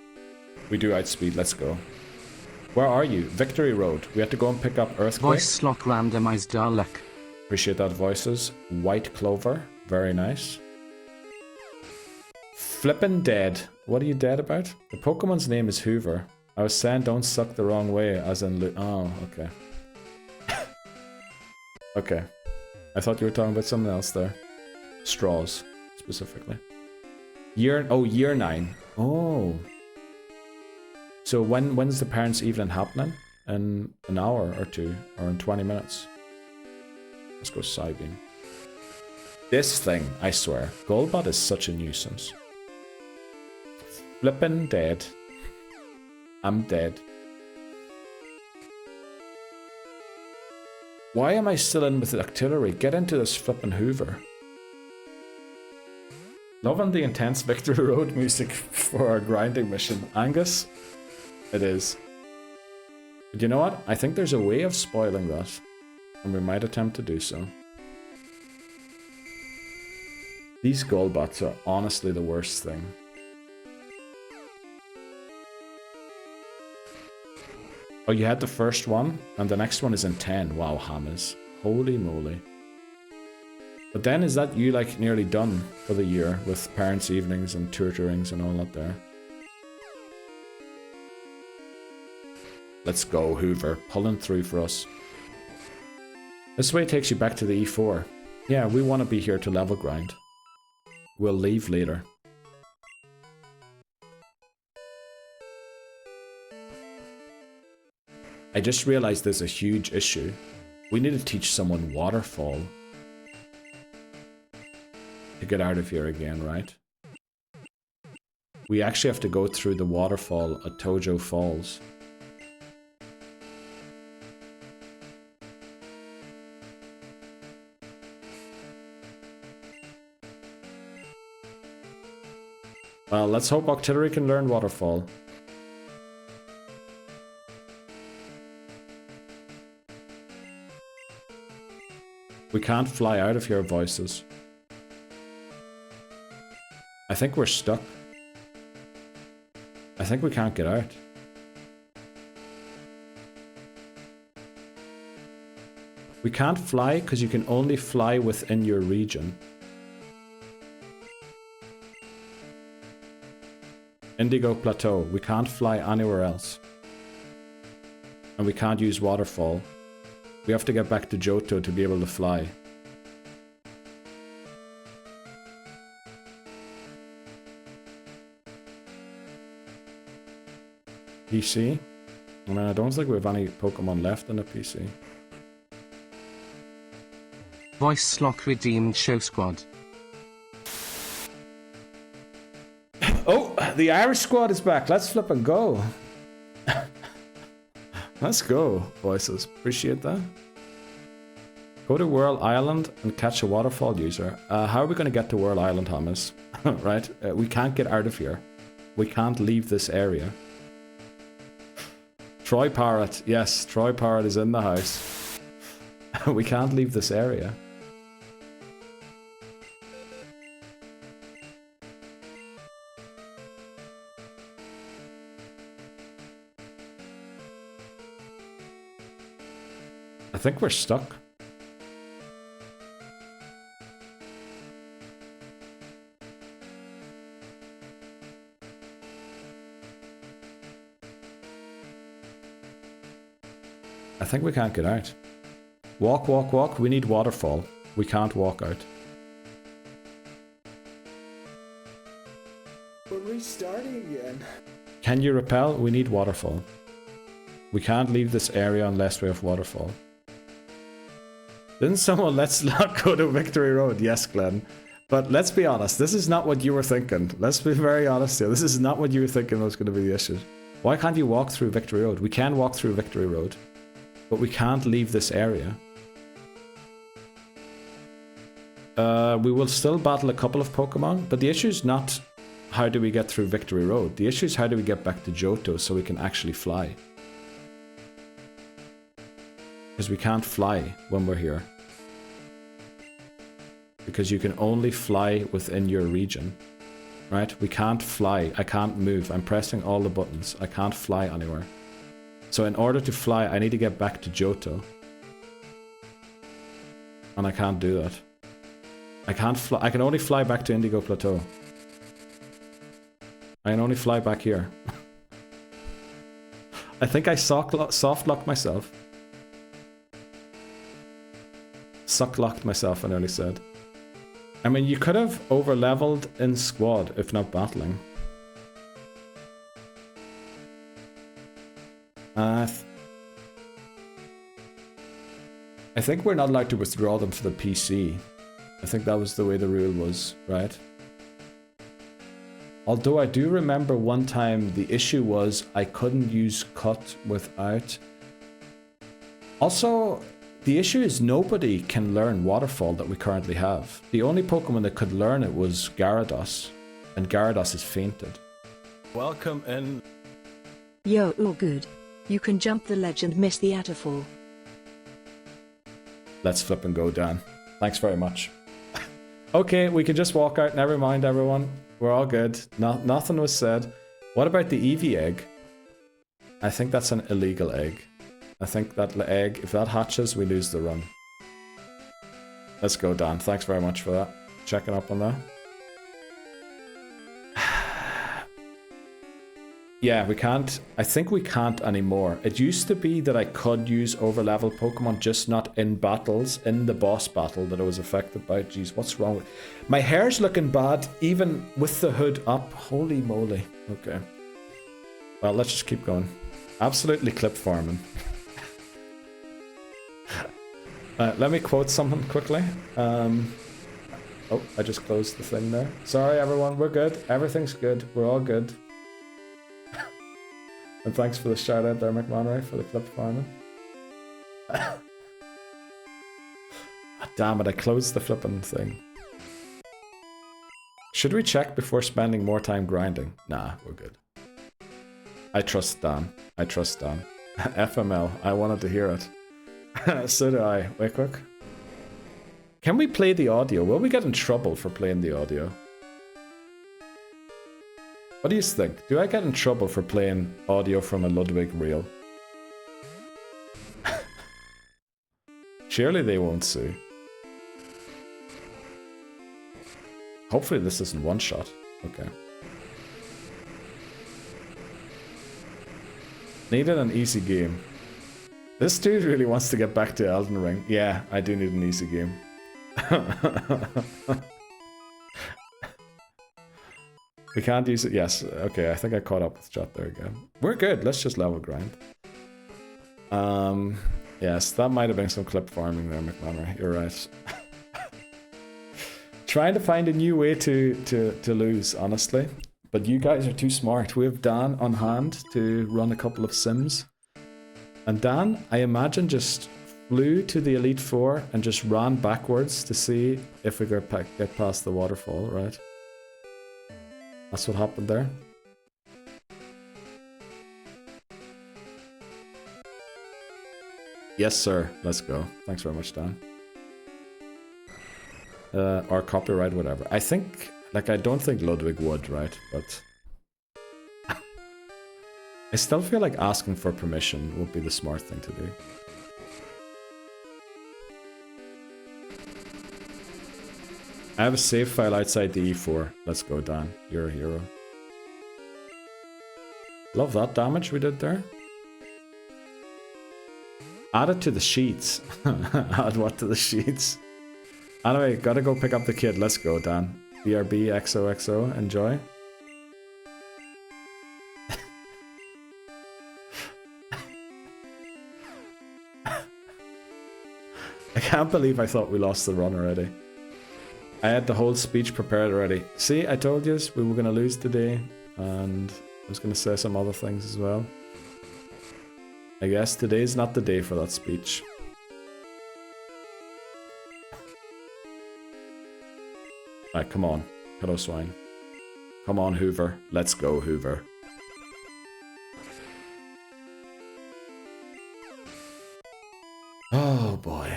We do outspeed, let's go. Where are you? Victory Road. We have to go and pick up Earthquake. Voice slot randomized Dalek. Appreciate that, voices. White Clover, very nice. Flippin' dead. What are you dead about? The Pokemon's name is Hoover. I was saying don't suck the wrong way, as in... Oh, okay. Okay. I thought you were talking about something else there. Straws, specifically. Year 9. Oh. So when's the Parents' Evening happening? In an hour or two? Or in 20 minutes? Let's go Psybeam. This thing, I swear. Golbat is such a nuisance. Flippin' dead. I'm dead. Why am I still in with the artillery? Get into this flippin' Hoover. Loving the intense Victory Road music for our grinding mission. Angus, it is. But you know what? I think there's a way of spoiling that, and we might attempt to do so. These goalbots are honestly the worst thing. Oh, you had the first one, and the next one is in 10. Wow, Hammers. Holy moly. But then is that you like nearly done for the year with parents' evenings and tutorings and all that there? Let's go, Hoover. Pulling through for us. This way takes you back to the E4. Yeah, we want to be here to level grind. We'll leave later. I just realized there's a huge issue. We need to teach someone waterfall to get out of here again, right? We actually have to go through the waterfall at Tojo Falls. Well, let's hope Octillery can learn waterfall. We can't fly out of here, voices. I think we're stuck. I think we can't get out. We can't fly because you can only fly within your region. Indigo Plateau. We can't fly anywhere else. And we can't use waterfall. We have to get back to Johto to be able to fly. PC? I mean, I don't think we have any Pokemon left in the PC. Voice Slock redeemed Show Squad. Oh, the Irish squad is back. Let's flip and go. Let's go, voices. Appreciate that. Go to Whirl Island and catch a waterfall user. How are we going to get to Whirl Island, Thomas? Right? We can't get out of here. We can't leave this area. Troy Parrot. Yes, Troy Parrot is in the house. We can't leave this area. I think we're stuck. I think we can't get out. Walk, walk, walk. We need waterfall. We can't walk out. We're restarting again. Can you repel? We need waterfall. We can't leave this area unless we have waterfall. Didn't someone let's not go to Victory Road? Yes, Glenn. But let's be honest, this is not what you were thinking. Let's be very honest here. This is not what you were thinking was going to be the issue. Why can't you walk through Victory Road? We can walk through Victory Road, but we can't leave this area. We will still battle a couple of Pokemon, but the issue is not how do we get through Victory Road. The issue is how do we get back to Johto so we can actually fly. Because we can't fly when we're here. Because you can only fly within your region. Right? We can't fly. I can't move. I'm pressing all the buttons. I can't fly anywhere. So in order to fly, I need to get back to Johto. And I can't do that. I can't fly. I can only fly back to Indigo Plateau. I can only fly back here. I think I soft-locked myself. Suck-locked myself, I nearly said. I mean, you could have over-leveled in squad, if not battling. I think we're not allowed to withdraw them to the PC. I think that was the way the rule was, right? Although I do remember one time the issue was I couldn't use cut without... Also, The issue is nobody can learn Waterfall that we currently have. The only Pokemon that could learn it was Gyarados, and Gyarados is fainted. Welcome in. Yo, all good. You can jump the ledge and miss the waterfall. Let's flip and go, Dan. Thanks very much. Okay, we can just walk out. Never mind, everyone. We're all good. Nothing was said. What about the Eevee egg? I think that's an illegal egg. I think that egg, if that hatches, we lose the run. Let's go, Dan. Thanks very much for that. Checking up on that. Yeah, we can't. I think we can't anymore. It used to be that I could use overlevel Pokemon, just not in battles, in the boss battle that I was affected by. Jeez, what's wrong with... My hair's looking bad, even with the hood up. Holy moly. Okay. Well, let's just keep going. Absolutely clip farming. Let me quote something quickly. Oh, I just closed the thing there. Sorry, everyone. We're good. Everything's good. We're all good. And thanks for the shout out there, McManray, for the clip farming. Damn it, I closed the flipping thing. Should we check before spending more time grinding? Nah, we're good. I trust Dan. I trust Dan. FML, I wanted to hear it. So do I. Wait quick. Can we play the audio? Will we get in trouble for playing the audio? What do you think? Do I get in trouble for playing audio from a Ludwig reel? Surely they won't sue. Hopefully this isn't one shot. Okay. Needed an easy game. This dude really wants to get back to Elden Ring. Yeah, I do need an easy game. We can't use it. Yes. Okay, I think I caught up with chat there again. We're good. Let's just level grind. Yes, that might have been some clip farming there, McManray. You're right. Trying to find a new way to lose, honestly. But you guys are too smart. We have Dan on hand to run a couple of sims. And Dan, I imagine, just flew to the Elite Four and just ran backwards to see if we get past the waterfall, right? That's what happened there. Yes, sir. Let's go. Thanks very much, Dan. Or copyright, whatever. I think, like, I don't think Ludwig would, right? But I still feel like asking for permission would be the smart thing to do. I have a save file outside the E4. Let's go, Dan. You're a hero. Love that damage we did there. Add it to the sheets. Add what to the sheets? Anyway, gotta go pick up the kid. Let's go, Dan. BRB XOXO. Enjoy. I can't believe I thought we lost the run already. I had the whole speech prepared already. See, I told you we were going to lose today, and I was going to say some other things as well. I guess today's not the day for that speech. Alright, come on, Hello Swine. Come on, Hoover. Let's go, Hoover. Oh boy.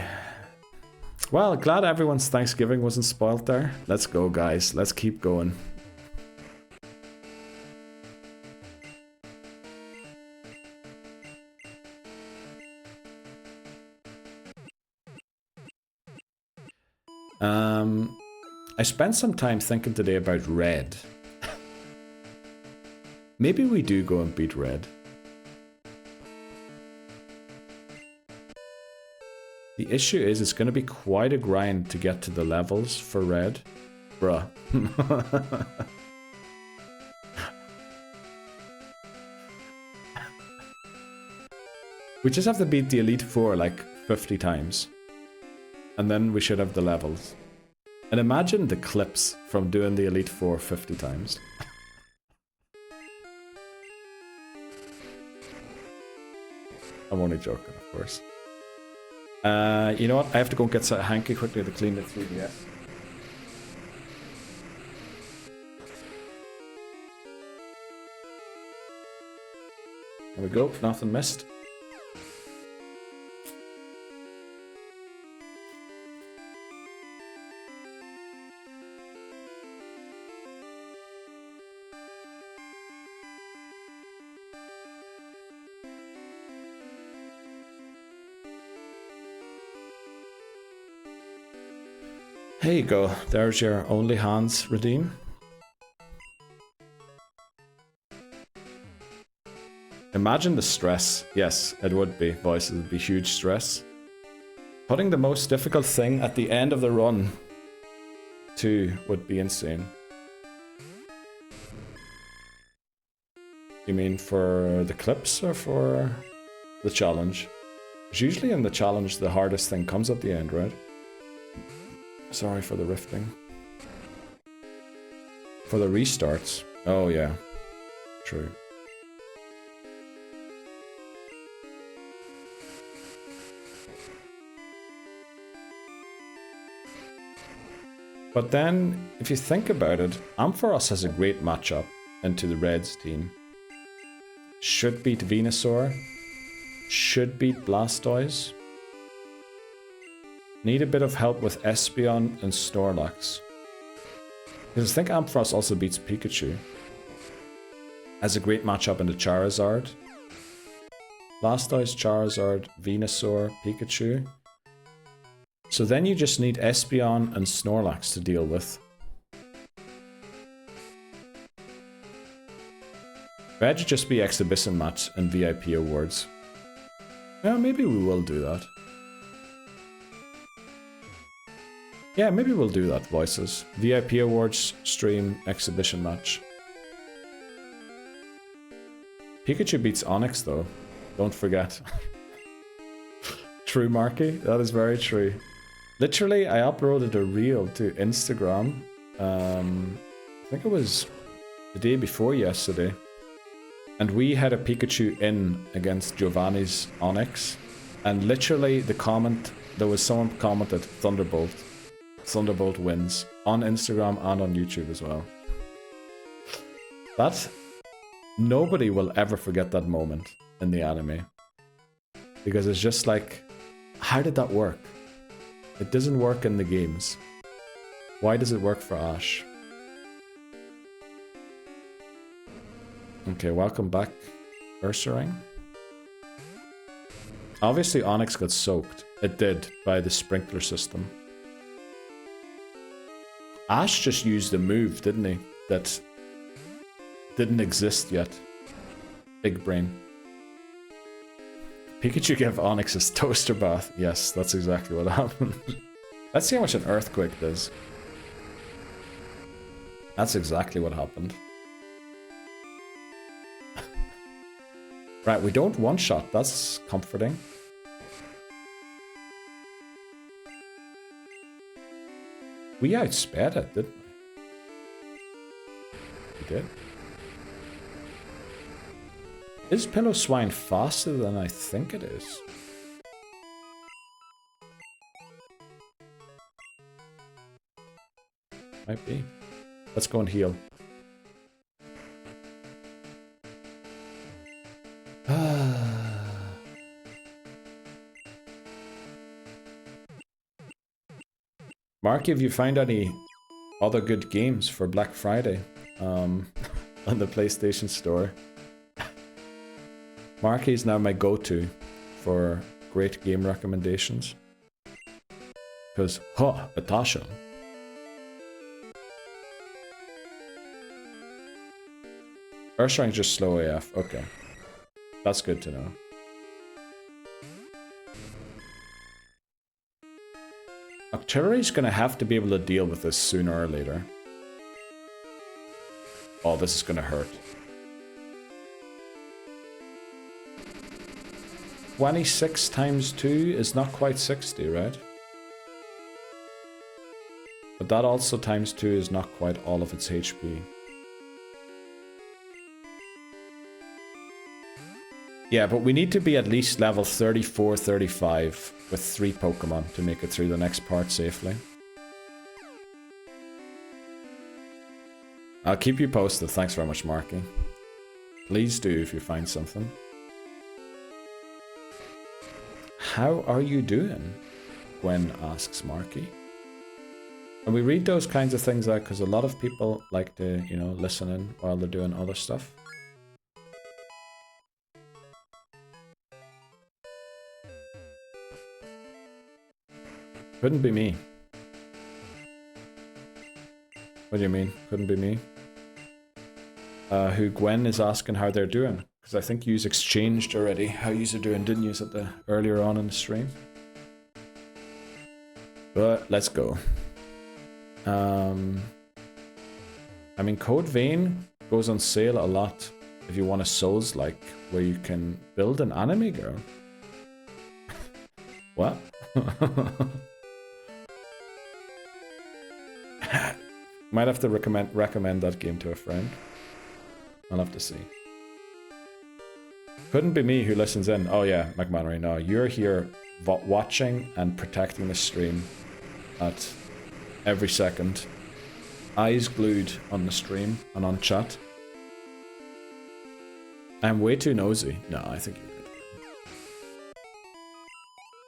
Well, glad everyone's Thanksgiving wasn't spoiled there. Let's go, guys. Let's keep going. I spent some time thinking today about red. Maybe we do go and beat red. The issue is it's going to be quite a grind to get to the levels for red. Bruh. We just have to beat the Elite Four like 50 times. And then we should have the levels. And imagine the clips from doing the Elite Four 50 times. I'm only joking, of course. You know what? I have to go and get a hanky quickly to clean the 3DS. There we go. Nothing missed. There you go. There's your only hands redeem. Imagine the stress. Yes, it would be. Voices would be huge stress. Putting the most difficult thing at the end of the run too would be insane. You mean for the clips or for the challenge? Because usually in the challenge the hardest thing comes at the end, right? Sorry for the rifting. For the restarts. Oh yeah. True. But then, if you think about it, Ampharos has a great matchup into the Reds team. Should beat Venusaur. Should beat Blastoise. Need a bit of help with Espeon and Snorlax. Because I think Ampharos also beats Pikachu. Has a great matchup into Charizard. Blastoise, Charizard, Venusaur, Pikachu. So then you just need Espeon and Snorlax to deal with. That should just be Exhibition Match and VIP awards. Yeah, maybe we will do that. Yeah, maybe we'll do that, voices. VIP awards, stream, exhibition match. Pikachu beats Onyx though. Don't forget. True, Marky. That is very true. Literally, I uploaded a reel to Instagram. I think it was the day before yesterday. And we had a Pikachu in against Giovanni's Onyx. And literally the comment, there was someone commented, Thunderbolt. Thunderbolt wins. On Instagram and on YouTube as well. That, nobody will ever forget that moment in the anime. Because it's just like, how did that work? It doesn't work in the games. Why does it work for Ash? Okay, welcome back, Ursaring. Obviously Onyx got soaked. It did, by the sprinkler system. Ash just used a move, didn't he? That didn't exist yet. Big brain. Pikachu gave Onyx his toaster bath. Yes, that's exactly what happened. Let's see how much an earthquake does. That's exactly what happened. Right, we don't one-shot. That's comforting. We outsped it, didn't we? We did. Is Piloswine faster than I think it is? Might be. Let's go and heal. Mark, have you found any other good games for Black Friday on the PlayStation Store? Marky is now my go-to for great game recommendations. Because, Natasha. Ursaring's just slow AF, okay. That's good to know. Octillery's gonna have to be able to deal with this sooner or later. Oh, this is gonna hurt. 26 times 2 is not quite 60, right? But that also times 2 is not quite all of its HP. Yeah, but we need to be at least level 34, 35 with 3 Pokemon to make it through the next part safely. I'll keep you posted. Thanks very much, Marky. Please do if you find something. How are you doing? Gwen asks Marky. And we read those kinds of things out because a lot of people like to, you know, listen in while they're doing other stuff. Couldn't be me. What do you mean? Couldn't be me? Who Gwen is asking how they're doing. Because I think you's exchanged already how you's are doing, didn't you, at the earlier on in the stream? But let's go. I mean, Code Vein goes on sale a lot if you want a Souls-like, where you can build an anime girl. What? Might have to recommend that game to a friend. I'll have to see. Couldn't be me who listens in. Oh yeah, McMannery, no. You're here watching and protecting the stream at every second. Eyes glued on the stream and on chat. I'm way too nosy. No, I think you're good.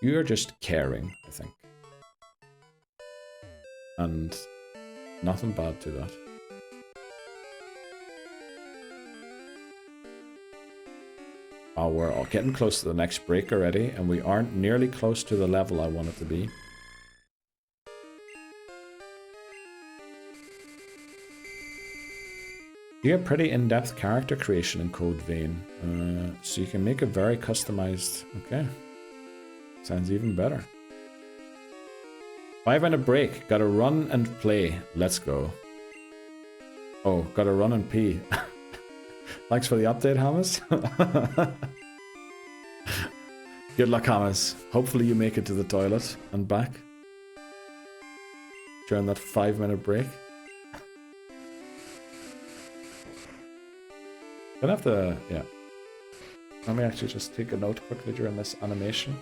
You're just caring, I think. And nothing bad to that. Oh, we're all getting close to the next break already, and we aren't nearly close to the level I want it to be. You get pretty in-depth character creation in Code Vein, so you can make a very customized... Okay. Sounds even better. 5-minute break. Gotta run and play. Let's go. Oh, gotta run and pee. Thanks for the update, Hamas. Good luck, Hamas. Hopefully you make it to the toilet and back during that 5-minute break. Gonna have to, yeah. Let me actually just take a note quickly during this animation.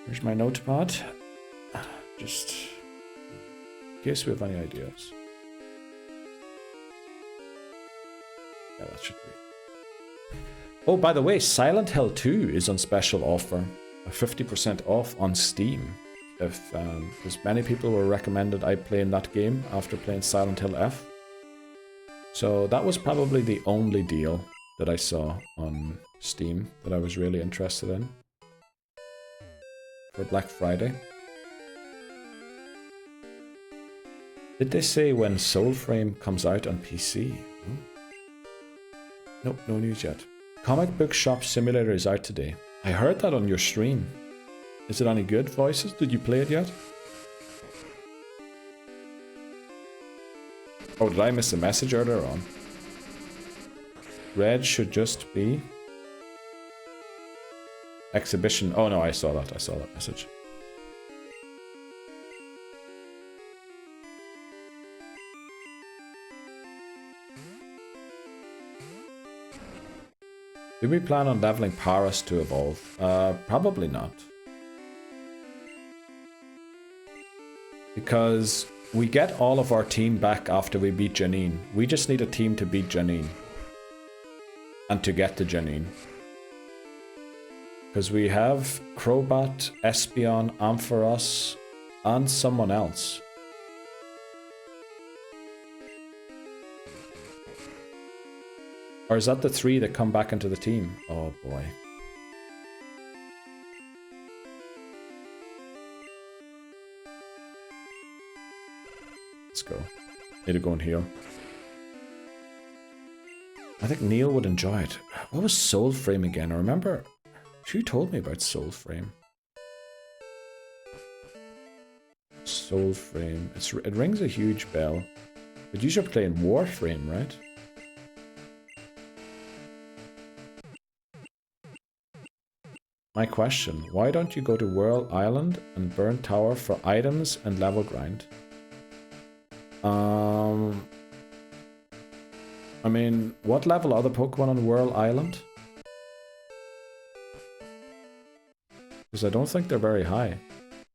Here's my notepad. Just in case we have any ideas. Yeah, that should be. Oh, by the way, Silent Hill 2 is on special offer. 50% off on Steam. If because many people were recommended I play in that game after playing Silent Hill F. So that was probably the only deal that I saw on Steam that I was really interested in for Black Friday. Did they say when Soulframe comes out on PC? Nope, no news yet. Comic Book Shop Simulator is out today. I heard that on your stream. Is it any good, Voices? Did you play it yet? Oh, did I miss a message earlier on? Red should just be... Exhibition. Oh no, I saw that message. Do we plan on leveling Paris to evolve? Probably not. Because we get all of our team back after we beat Janine. We just need a team to beat Janine. And to get to Janine. Because we have Crobat, Espeon, Ampharos, and someone else. Or is that the 3 that come back into the team? Oh boy. Let's go. Need to go and heal. I think Neil would enjoy it. What was Soulframe again? I remember... Who told me about Soulframe? Soulframe. It rings a huge bell. But you're playing Warframe, right? My question, why don't you go to Whirl Island and Burn Tower for items and level grind? I mean, what level are the Pokemon on Whirl Island? Because I don't think they're very high.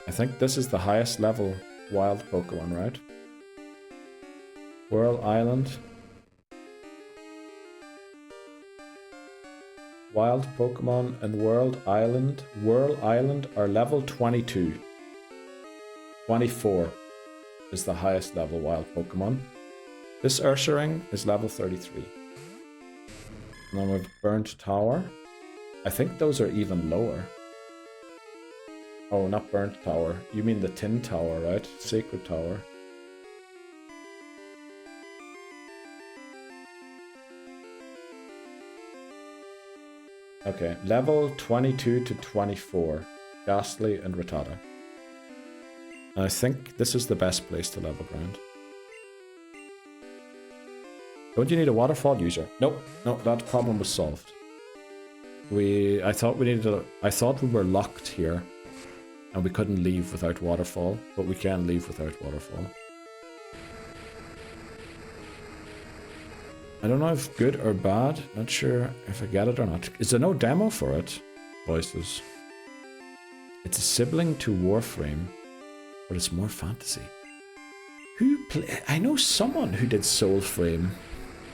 I think this is the highest level wild Pokemon, right? Whirl Island. Wild Pokemon and Whirl Island are level 22. 24 is the highest level wild Pokemon. This Ursaring is level 33. And then we've Burnt Tower. I think those are even lower. Oh, not Burnt Tower. You mean the Tin Tower, right? Sacred Tower. Okay, level 22 to 24. Ghastly and Rattata. And I think this is the best place to level ground. Don't you need a waterfall user? Nope, no, that problem was solved. I thought we were locked here. And we couldn't leave without waterfall, but we can leave without waterfall. I don't know if good or bad. Not sure if I get it or not. Is there no demo for it? Voices. It's a sibling to Warframe, but it's more fantasy. I know someone who did Soulframe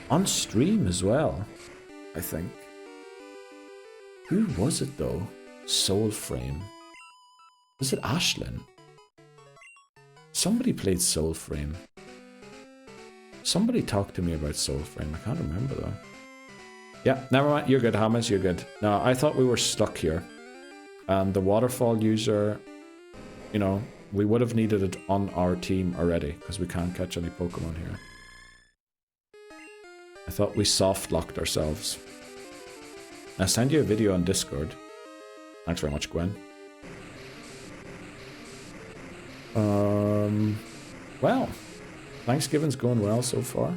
on stream as well, I think. Who was it though? Soulframe. Was it Ashlyn? Somebody played Soulframe. Somebody talked to me about Soulframe. I can't remember though. Yeah, never mind. You're good, Hamas. You're good. No, I thought we were stuck here. And the waterfall user, you know, we would have needed it on our team already because we can't catch any Pokemon here. I thought we soft locked ourselves. I'll send you a video on Discord. Thanks very much, Gwen. Well, Thanksgiving's going well so far.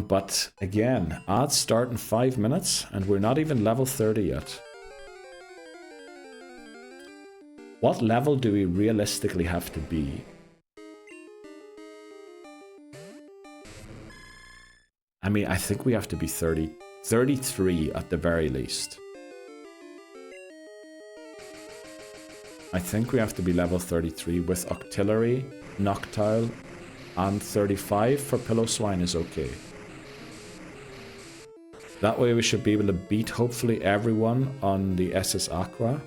But again, ads start in 5 minutes and we're not even level 30 yet. What level do we realistically have to be? I mean, I think we have to be 33 at the very least. I think we have to be level 33 with Octillery, Noctile, and 35 for Pillow-Swine is okay. That way we should be able to beat hopefully everyone on the SS Aqua.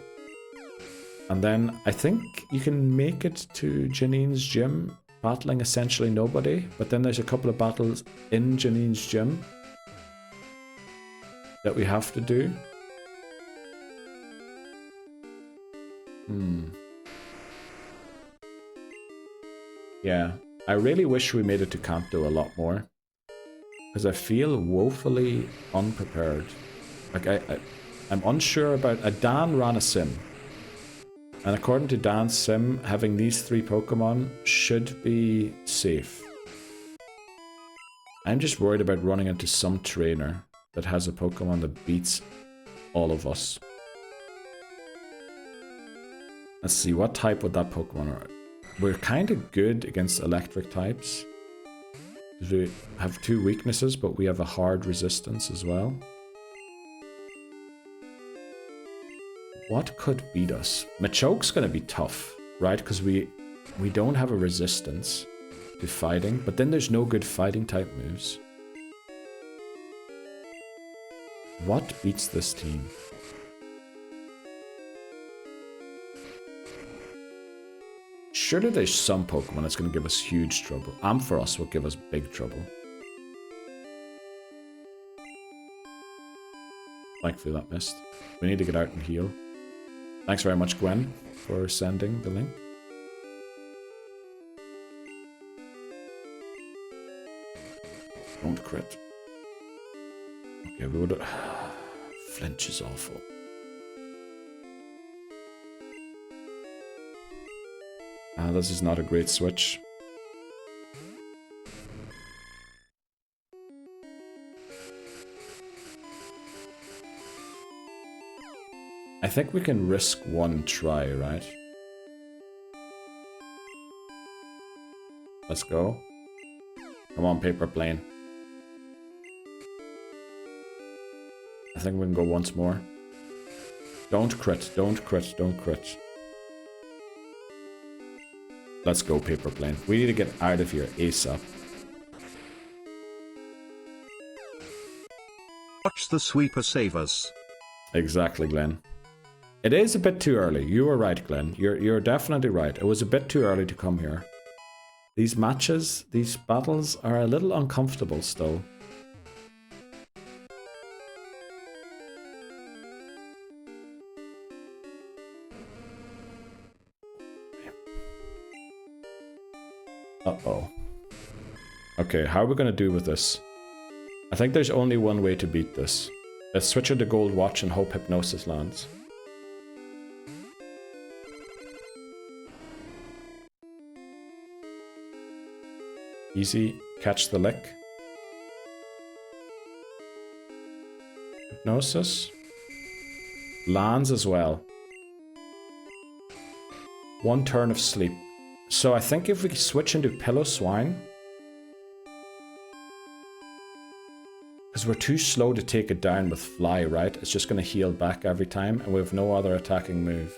And then I think you can make it to Janine's gym, battling essentially nobody. But then there's a couple of battles in Janine's gym that we have to do. Yeah, I really wish we made it to Kanto a lot more. Because I feel woefully unprepared. Like, I'm unsure about... Dan ran a sim. And according to Dan's sim, having these 3 Pokemon should be safe. I'm just worried about running into some trainer that has a Pokemon that beats all of us. Let's see, what type would that Pokemon are? We're kind of good against electric types. We have 2 weaknesses, but we have a hard resistance as well. What could beat us? Machoke's gonna be tough, right? Because we don't have a resistance to fighting, but then there's no good fighting type moves. What beats this team? Surely there's some Pokemon that's going to give us huge trouble. Ampharos will give us big trouble. Thankfully that missed. We need to get out and heal. Thanks very much, Gwen, for sending the link. Don't crit. Okay, we would... Flinch is awful. This is not a great switch. I think we can risk one try, right? Let's go. Come on, paper plane. I think we can go once more. Don't crit, don't crit, don't crit. Let's go, paper plane. We need to get out of here ASAP. Watch the sweeper save us. Exactly, Glenn. It is a bit too early. You were right, Glenn. You're definitely right. It was a bit too early to come here. These matches, these battles are a little uncomfortable still. Uh-oh. Okay, how are we going to do with this? I think there's only one way to beat this. Let's switch into Gold Watch and hope Hypnosis lands. Easy, catch the lick. Hypnosis. Lands as well. One turn of sleep. So I think if we switch into Pillow Swine, because we're too slow to take it down with Fly, right? It's just going to heal back every time, and we have no other attacking move.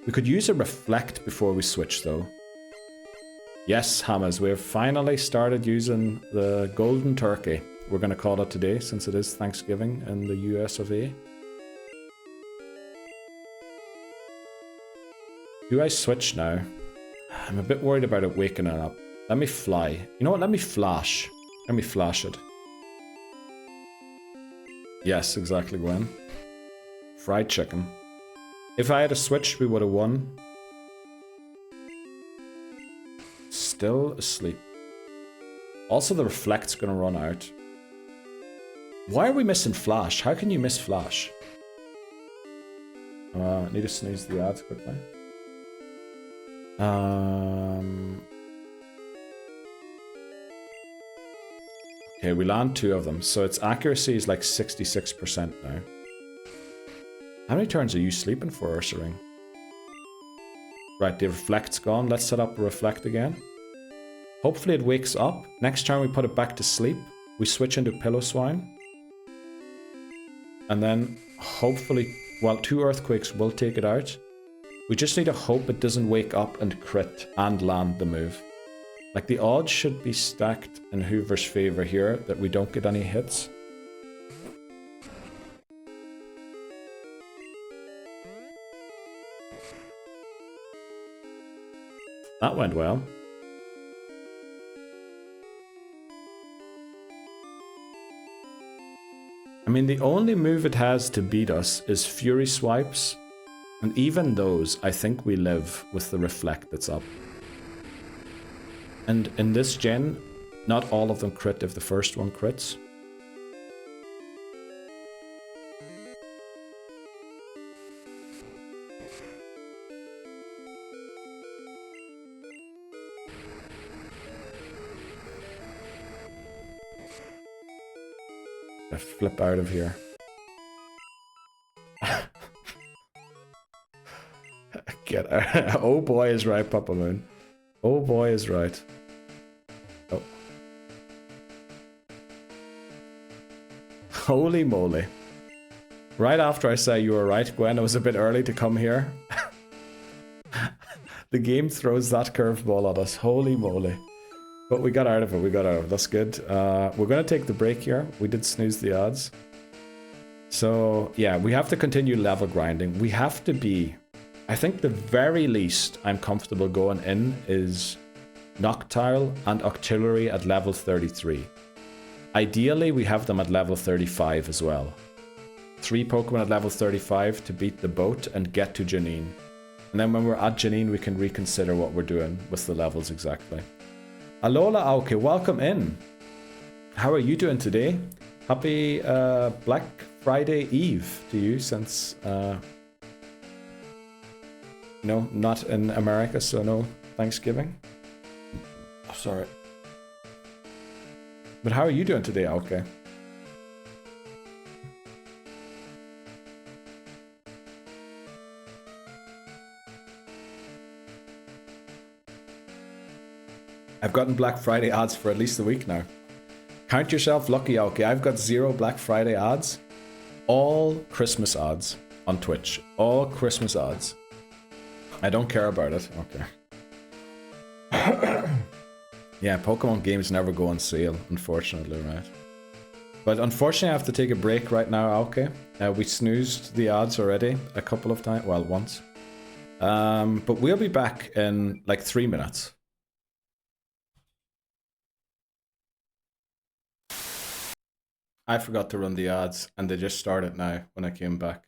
We could use a Reflect before we switch, though. Yes, Hammers, we've finally started using the Golden Turkey. We're going to call it today, since it is Thanksgiving in the US of A. Do I switch now? I'm a bit worried about it waking it up. Let me fly. You know what? Let me flash. Let me flash it. Yes, exactly, Gwen. Fried chicken. If I had a switch, we would have won. Still asleep. Also, the Reflect's gonna run out. Why are we missing Flash? How can you miss Flash? Need to snooze the ads quickly. Okay, we land 2 of them, so its accuracy is like 66% now. How many turns are you sleeping for, Ursaring? Right, the Reflect's gone. Let's set up a Reflect again. Hopefully it wakes up. Next turn we put it back to sleep. We switch into Pillow Swine. And then hopefully, well, 2 Earthquakes will take it out. We just need to hope it doesn't wake up and crit and land the move. Like, the odds should be stacked in Hoover's favor here that we don't get any hits. That went well. I mean, the only move it has to beat us is Fury Swipes. And even those, I think we live with the Reflect that's up. And in this gen, not all of them crit if the first one crits. I flip out of here. Get out. Oh boy is right, Papa Moon. Oh boy is right. Oh. Holy moly. Right after I say you were right, Gwen, it was a bit early to come here. The game throws that curveball at us. Holy moly. But we got out of it, we got out of it. That's good. We're going to take the break here. We did snooze the odds. So, yeah, we have to continue level grinding. We have to be... I think the very least I'm comfortable going in is Noctile and Octillery at level 33. Ideally, we have them at level 35 as well. 3 Pokemon at level 35 to beat the boat and get to Janine. And then when we're at Janine, we can reconsider what we're doing with the levels exactly. Alola Aoki, welcome in. How are you doing today? Happy Black Friday Eve to you, since... no, not in America, so no Thanksgiving. Oh, sorry. But how are you doing today, Aoki? I've gotten Black Friday ads for at least a week now. Count yourself lucky, okay? I've got 0 Black Friday ads. All Christmas ads on Twitch. All Christmas ads. I don't care about it. Okay. Yeah, Pokemon games never go on sale, unfortunately, right? But unfortunately, I have to take a break right now, okay? We snoozed the ads already a couple of times. Well, once. But we'll be back in like 3 minutes. I forgot to run the ads, and they just started now when I came back.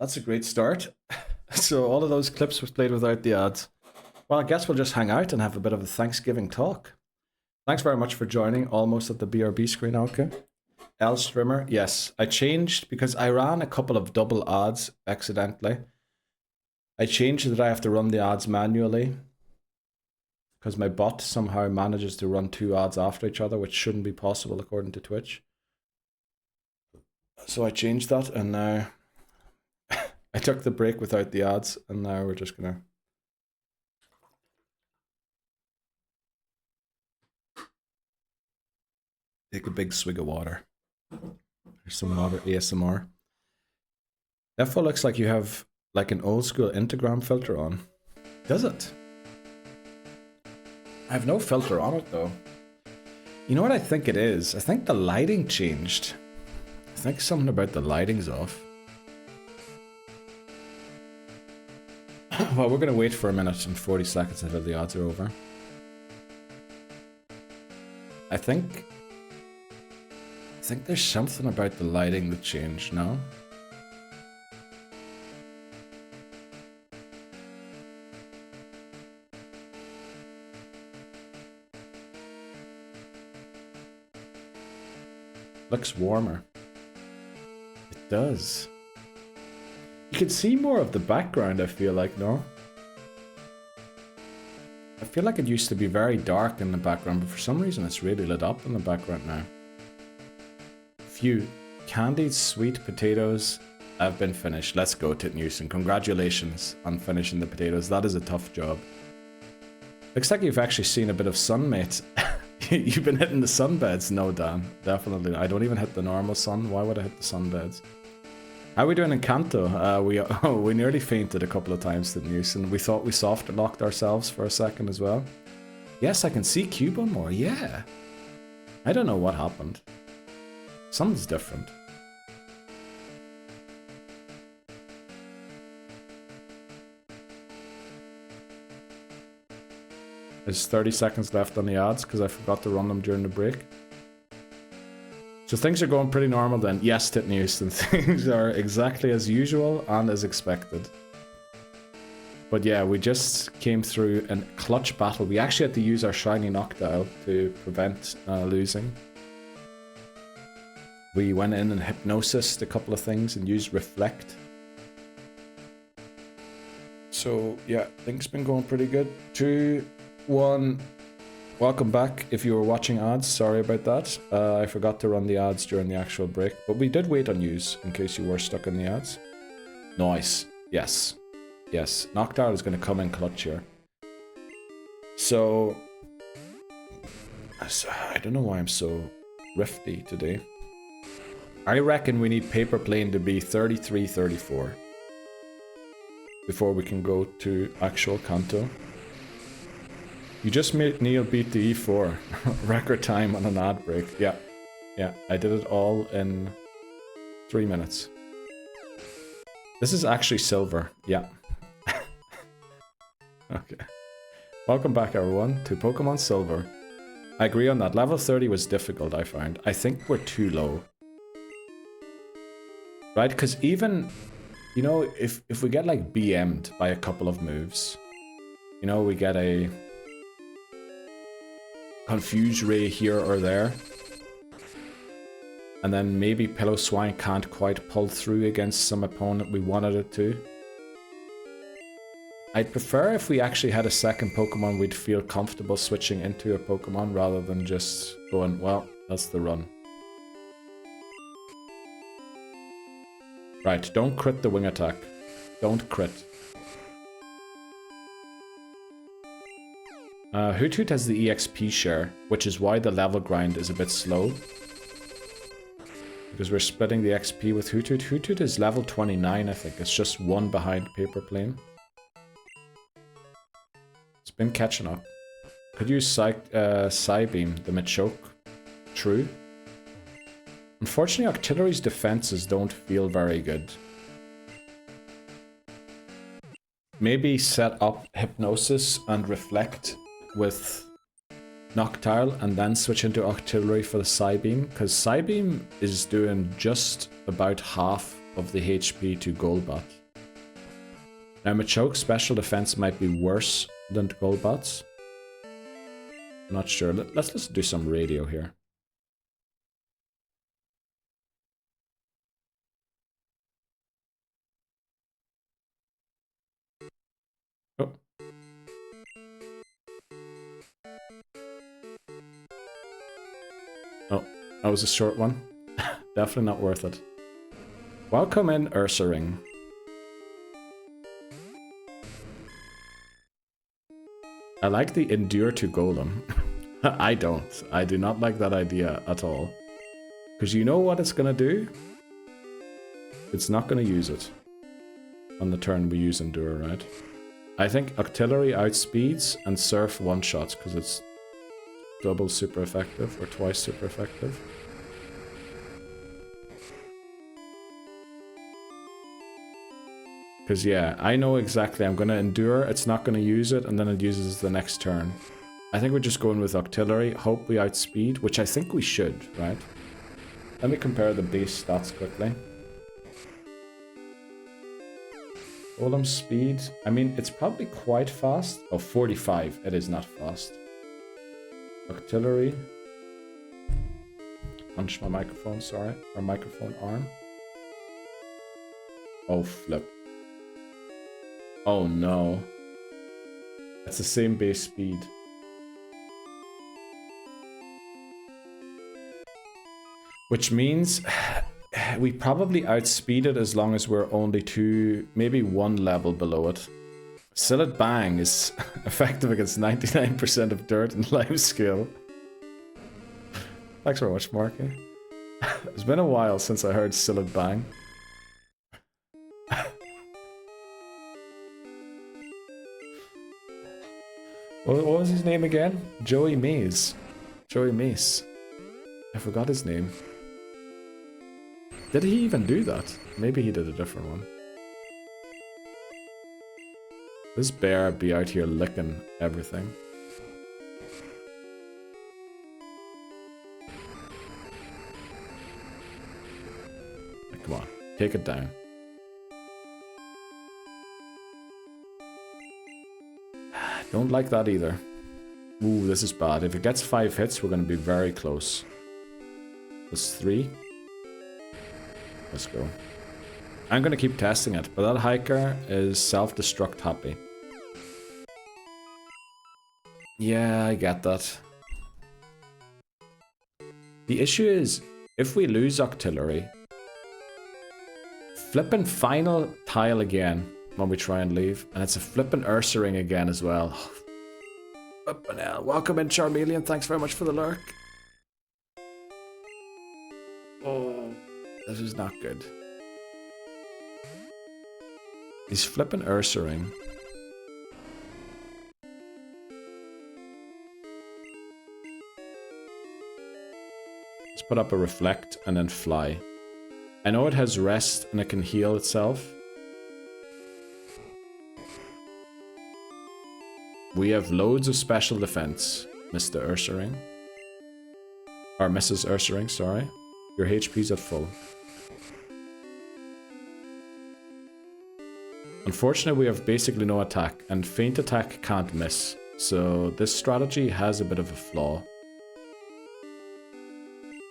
That's a great start. So all of those clips was played without the ads. Well, I guess we'll just hang out and have a bit of a Thanksgiving talk. Thanks very much for joining, almost at the BRB screen, okay? L Strimmer, yes. I changed because I ran a couple of double ads accidentally. I changed that I have to run the ads manually because my bot somehow manages to run 2 ads after each other, which shouldn't be possible according to Twitch. So I changed that, and now I took the break without the ads, and now we're just gonna take a big swig of water. There's some water ASMR. Defo looks like you have like an old school Instagram filter on. Does it? I have no filter on it though. You know what I think it is? I think the lighting changed. I think something about the lighting's off. Well, we're gonna wait for a minute and 40 seconds until the odds are over. I think there's something about the lighting that changed, no? Looks warmer. It does. You can see more of the background, I feel like, no? I feel like it used to be very dark in the background, but for some reason it's really lit up in the background now. Few candied sweet potatoes have been finished. Let's go, Titnews, and congratulations on finishing the potatoes. That is a tough job. Looks like you've actually seen a bit of sun, mate. You've been hitting the sunbeds. No, Dan, definitely. I don't even hit the normal sun. Why would I hit the sunbeds? How are we doing in Kanto? We nearly fainted a couple of times, Titnews, and we thought we soft locked ourselves for a second as well. Yes, I can see Cubone more. Yeah. I don't know what happened. Something's different. There's 30 seconds left on the ads because I forgot to run them during the break. So things are going pretty normal then. Yes, Titnews, and things are exactly as usual and as expected. But yeah, we just came through a clutch battle. We actually had to use our shiny Noctowl to prevent losing. We went in and hypnosised a couple of things and used Reflect. So yeah, things been going pretty good. 2, 1. Welcome back. If you were watching ads, sorry about that. I forgot to run the ads during the actual break, but we did wait on yous in case you were stuck in the ads. Nice. Yes. Yes. Noctowl is going to come in clutch here. So I don't know why I'm so rifty today. I reckon we need Paper Plane to be 33-34 before we can go to actual Kanto. You just made Neil beat the E4 record time on an ad break. Yeah, I did it all in 3 minutes. This is actually silver. Yeah. Okay. Welcome back, everyone, to Pokemon Silver. I agree on that. Level 30 was difficult, I found. I think we're too low. Right, because even, you know, if we get like BM'd by a couple of moves, you know, we get a Confuse Ray here or there, and then maybe Pillow-Swine can't quite pull through against some opponent we wanted it to. I'd prefer if we actually had a second Pokemon we'd feel comfortable switching into a Pokemon rather than just going, well, that's the run. Right, don't crit the wing attack. Don't crit. Hoot Hoot has the EXP share, which is why the level grind is a bit slow. Because we're splitting the XP with Hoot Hoot. Hoot Hoot is level 29, I think. It's just one behind Paper Plane. It's been catching up. Could use Psybeam, the Machoke. True. Unfortunately, Octillery's defenses don't feel very good. Maybe set up Hypnosis and Reflect with Noctile and then switch into Octillery for the Psybeam, because Psybeam is doing just about half of the HP to Golbat. Now Machoke's special defense might be worse than Golbat's. I'm not sure. Let's just do some radio here. Oh. Oh, that was a short one. Definitely not worth it. Welcome in, Ursaring. I like the Endure to Golem. I don't. I do not like that idea at all. Because you know what it's going to do? It's not going to use it on the turn we use Endure, right? I think Octillery outspeeds and Surf one-shots because it's double super effective or twice super effective. Because yeah, I know exactly. I'm going to Endure, it's not going to use it, and then it uses the next turn. I think we're just going with Octillery, hope we outspeed, which I think we should, right? Let me compare the base stats quickly. Golem speed, I mean, it's probably quite fast. Oh, 45, it is not fast. Octillery. Punch my microphone, sorry. Or microphone arm. Oh, flip. Oh no. It's the same base speed. Which means we probably outspeed it as long as we're only maybe one level below it. Sillet Bang is effective against 99% of dirt and life skill. Thanks very much, Marky. It's been a while since I heard Sillet Bang. What was his name again? Joey Mays. Joey Mace. I forgot his name. Did he even do that? Maybe he did a different one. This bear be out here licking everything. Come on, take it down. Don't like that either. Ooh, this is bad. If it gets 5 hits, we're going to be very close. That's 3. Let's go. I'm going to keep testing it, but that hiker is self-destruct happy. Yeah, I get that. The issue is, if we lose Octillery, flippin' final tile again when we try and leave, and it's a flippin' Ursaring again as well. Flippin' hell. Welcome in, Charmeleon. Thanks very much for the lurk. Oh, this is not good. He's flippin' Ursaring. Let's put up a Reflect and then Fly. I know it has Rest and it can heal itself. We have loads of special defense, Mr. Ursaring. Or Mrs. Ursaring, sorry. Your HP's at full. Unfortunately, we have basically no attack, and Feint Attack can't miss. So this strategy has a bit of a flaw.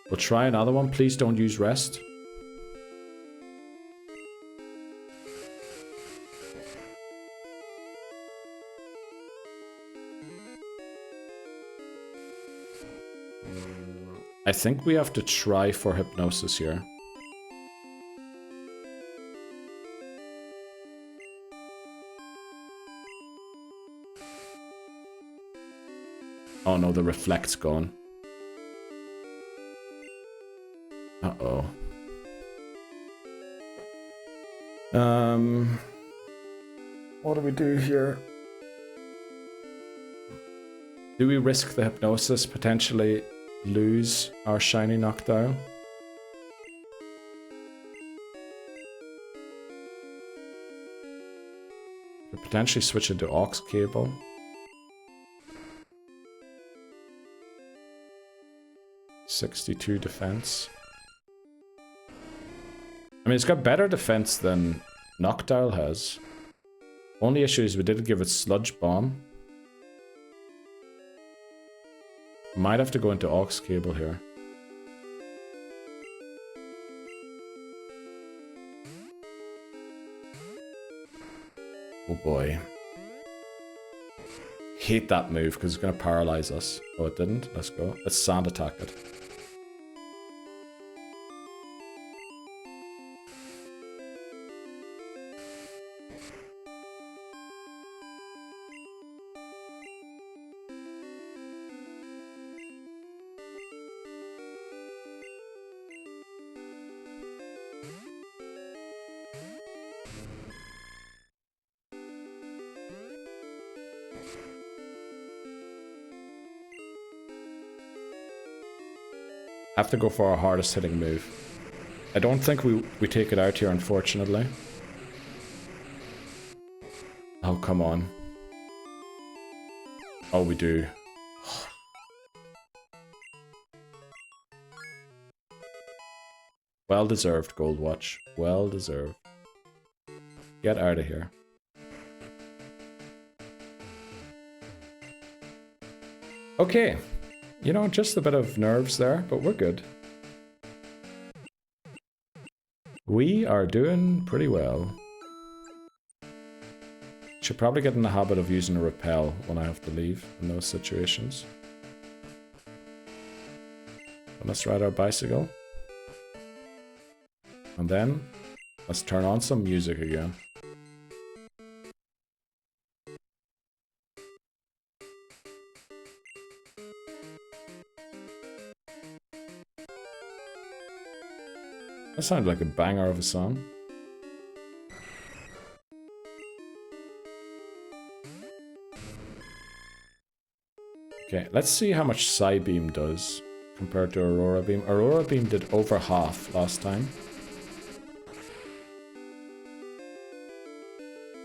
We'll try another one. Please don't use Rest. I think we have to try for Hypnosis here. Oh no, the reflect's gone. Uh-oh. What do we do here? Do we risk the hypnosis, potentially lose our shiny Noctowl? Could potentially switch into aux cable. '62 defense. I mean, it's got better defense than Noctowl has. Only issue is we didn't give it Sludge Bomb. Might have to go into aux cable here. Oh boy. Hate that move because it's going to paralyze us. Oh, it didn't? Let's go. Let's sand attack it. Have to go for our hardest hitting move. I don't think we take it out here, unfortunately. Oh, come on. Oh, we do. Well deserved, Gold Watch. Well deserved. Get out of here. Okay. You know, just a bit of nerves there, but we're good. We are doing pretty well. Should probably get in the habit of using a repel when I have to leave in those situations. But let's ride our bicycle. And then, let's turn on some music again. That sounded like a banger of a song. Okay, let's see how much Psybeam does compared to Aurora Beam. Aurora Beam did over half last time.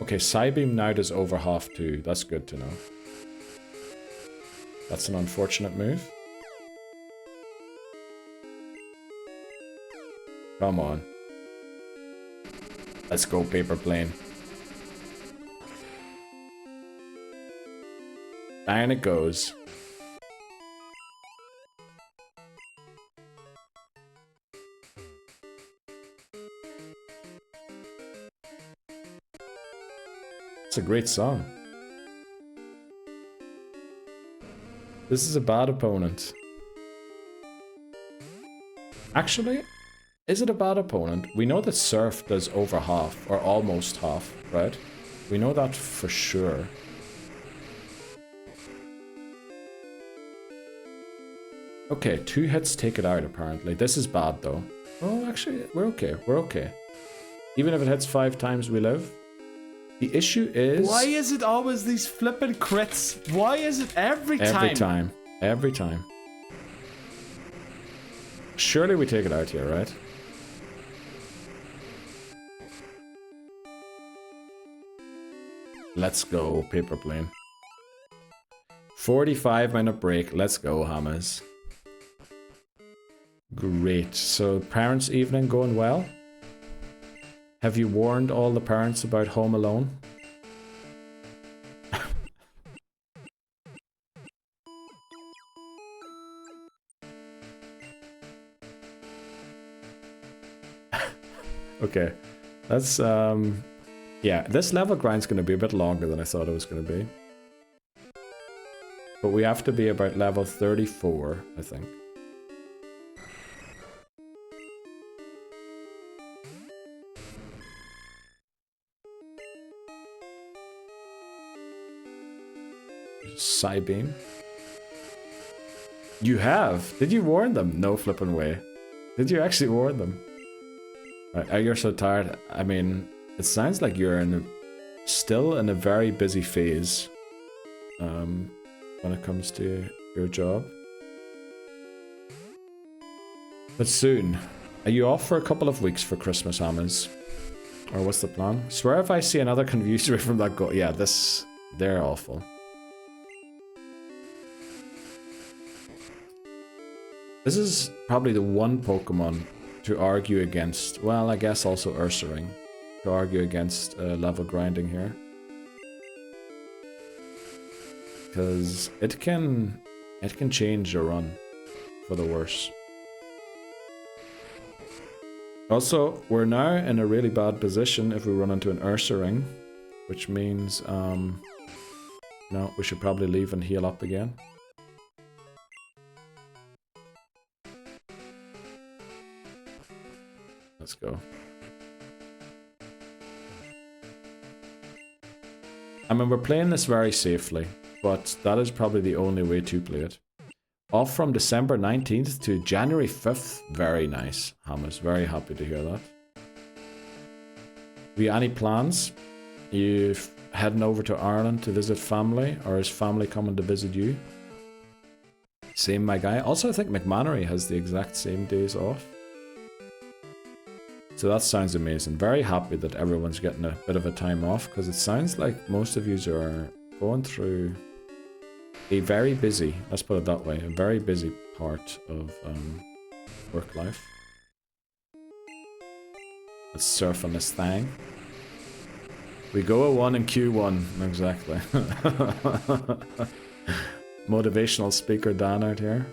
Okay, Psybeam now does over half too. That's good to know. That's an unfortunate move. Come on. Let's go, Paper Plane. Down it goes. It's a great song. This is a bad opponent. Actually, is it a bad opponent? We know that Surf does over half, or almost half, right? We know that for sure. Okay, 2 hits take it out apparently. This is bad though. Oh, actually, we're okay. We're okay. Even if it hits 5 times, we live. The issue is... Why is it always these flippin' crits? Why is it every time? Every time. Every time. Surely we take it out here, right? Let's go, Paper Plane. 45-minute break. Let's go, Hammers. Great. So, parents' evening going well? Have you warned all the parents about Home Alone? Okay. That's, yeah, this level grind's going to be a bit longer than I thought it was going to be. But we have to be about level 34, I think. Psybeam. You have? Did you warn them? No flipping way. Did you actually warn them? You're so tired. I mean, it sounds like you're still in a very busy phase when it comes to your job. But soon. Are you off for a couple of weeks for Christmas, Hammers? Or what's the plan? Swear if I see another confusion from that go. Yeah, they're awful. This is probably the one Pokemon to argue against. Well, I guess also Ursaring. To argue against level grinding here. Because it can change your run for the worse. Also, we're now in a really bad position if we run into an Ursaring, which means no, we should probably leave and heal up again. Let's go. I mean, we're playing this very safely, but that is probably the only way to play it. Off from December 19th to January 5th. Very nice, Hammers. Very happy to hear that. Have you any plans? You heading over to Ireland to visit family, or is family coming to visit you? Same, my guy. Also, I think McMannery has the exact same days off. So that sounds amazing. Very happy that everyone's getting a bit of a time off, because it sounds like most of you are going through a very busy, let's put it that way, a very busy part of work life. Let's surf on this thing. We go a 1 in Q1, exactly. Motivational speaker Dan out here.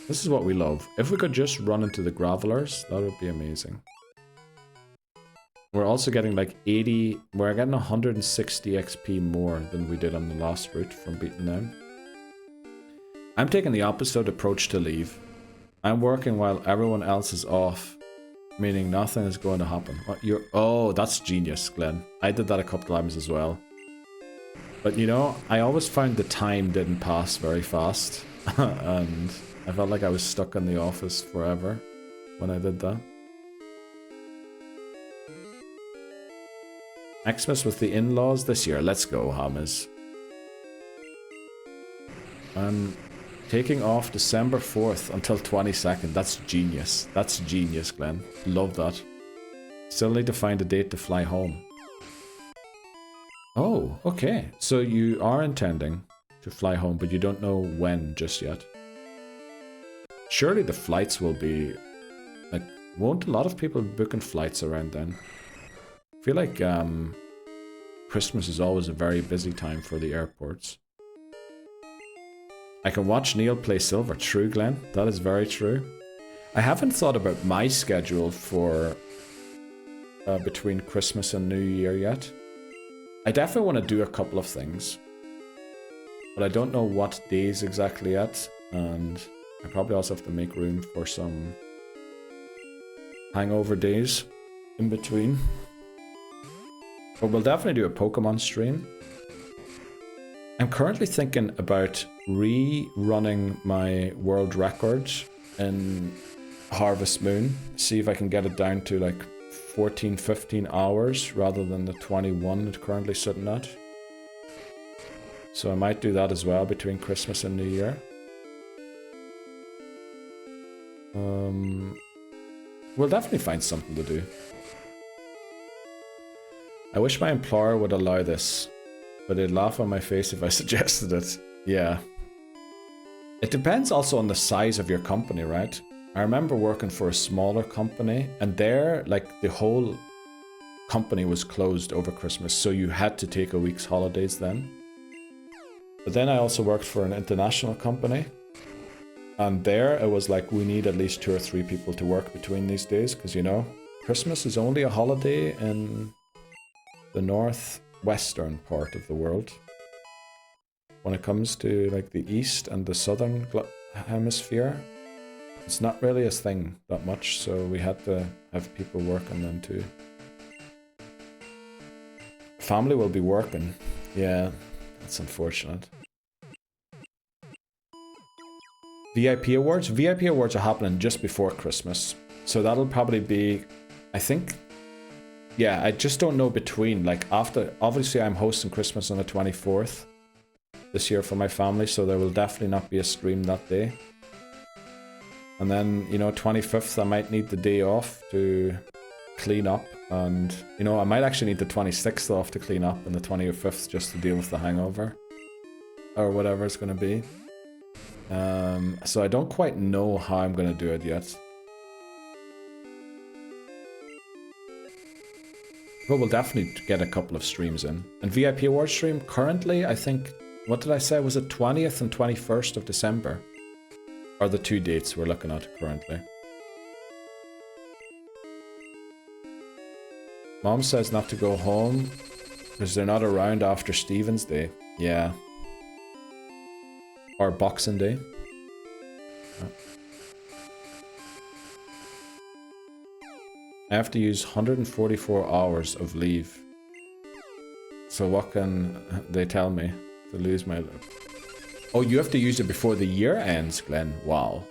This is what we love. If we could just run into the Gravelers, that would be amazing. We're also getting like 80, we're getting 160 XP more than we did on the last route from beating them. I'm taking the opposite approach to leave. I'm working while everyone else is off, meaning nothing is going to happen. What, oh, that's genius, Glenn. I did that a couple times as well. But you know, I always found the time didn't pass very fast. And I felt like I was stuck in the office forever when I did that. Xmas with the in-laws this year. Let's go, Hammers. I'm taking off December 4th until 22nd. That's genius. That's genius, Glenn. Love that. Still need to find a date to fly home. Oh, okay. So you are intending to fly home, but you don't know when just yet. Surely the flights will be... like, won't a lot of people be booking flights around then? I feel like Christmas is always a very busy time for the airports. I can watch Neil play Silver. True, Glenn. That is very true. I haven't thought about my schedule for between Christmas and New Year yet. I definitely want to do a couple of things, but I don't know what days exactly yet, and I probably also have to make room for some hangover days in between. But we'll definitely do a Pokemon stream. I'm currently thinking about rerunning my world record in Harvest Moon. See if I can get it down to like 14, 15 hours rather than the 21 it's currently sitting at. So I might do that as well between Christmas and New Year. We'll definitely find something to do. I wish my employer would allow this, but they'd laugh on my face if I suggested it. Yeah. It depends also on the size of your company, right? I remember working for a smaller company, and there, like, the whole company was closed over Christmas, so you had to take a week's holidays then. But then I also worked for an international company, and there it was like, we need at least 2 or 3 people to work between these days, because, you know, Christmas is only a holiday in the northwestern part of the world. When it comes to like the east and the southern hemisphere, it's not really a thing that much, so we had to have people working then too. Family will be working. Yeah, that's unfortunate. VIP awards? VIP awards are happening just before Christmas. So that'll probably be, I think, yeah, I just don't know between, like after, obviously I'm hosting Christmas on the 24th this year for my family, so there will definitely not be a stream that day. And then, you know, 25th I might need the day off to clean up, and, you know, I might actually need the 26th off to clean up and the 25th just to deal with the hangover. Or whatever it's going to be. So I don't quite know how I'm going to do it yet. But we'll definitely get a couple of streams in. And VIP award stream, currently, I think, what did I say? Was it 20th and 21st of December? Are the 2 dates we're looking at currently. Mom says not to go home because they're not around after Stephen's Day. Yeah. Or Boxing Day. I have to use 144 hours of leave. So what can they tell me to lose my... Oh, you have to use it before the year ends, Glenn. Wow.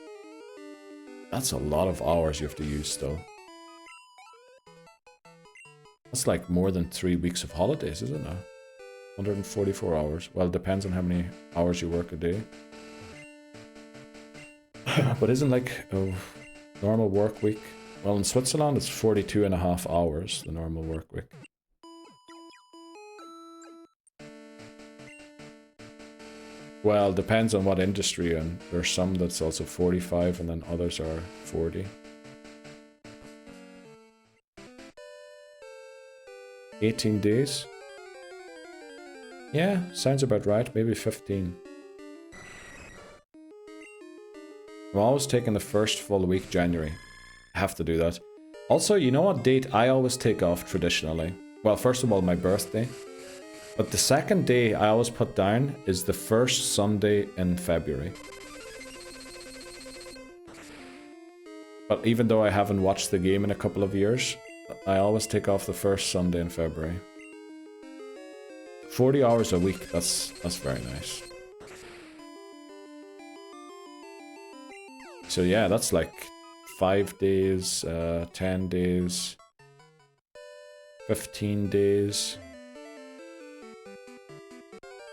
That's a lot of hours you have to use still. That's like more than 3 weeks of holidays, isn't it? 144 hours. Well, it depends on how many hours you work a day. But isn't like a normal work week? Well, in Switzerland, it's 42.5 hours, the normal work week. Well, depends on what industry, and there's some that's also 45, and then others are 40. 18 days? Yeah, sounds about right. Maybe 15. I'm always taking the first full week, January. I have to do that. Also, you know what date I always take off traditionally? Well, first of all, my birthday. But the second day I always put down is the first Sunday in February. But even though I haven't watched the game in a couple of years, I always take off the first Sunday in February. 40 hours a week, that's very nice. So yeah, that's like 5 days, 10 days, 15 days.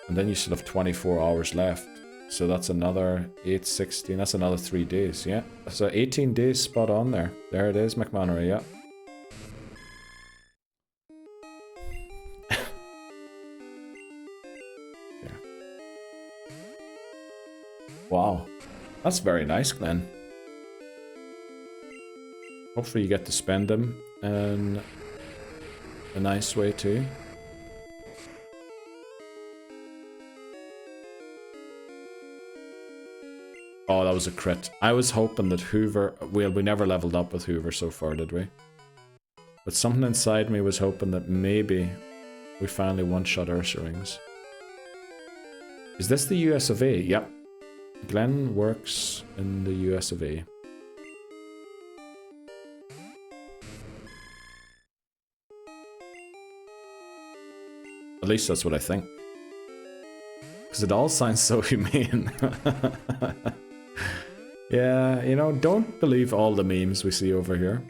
And then you still have 24 hours left. So that's another 8, 16, that's another 3 days, yeah. So 18 days spot on there. There it is, McMannery, yeah. Yeah. Wow. That's very nice, Glenn. Hopefully you get to spend them in a nice way too. Oh, that was a crit. I was hoping that Hoover... Well, we never leveled up with Hoover so far, did we? But something inside me was hoping that maybe we finally one-shot Ursa-rings. Is this the US of A? Yep. Glenn works in the US of A. At least that's what I think. Because it all sounds so humane. Yeah, you know, don't believe all the memes we see over here.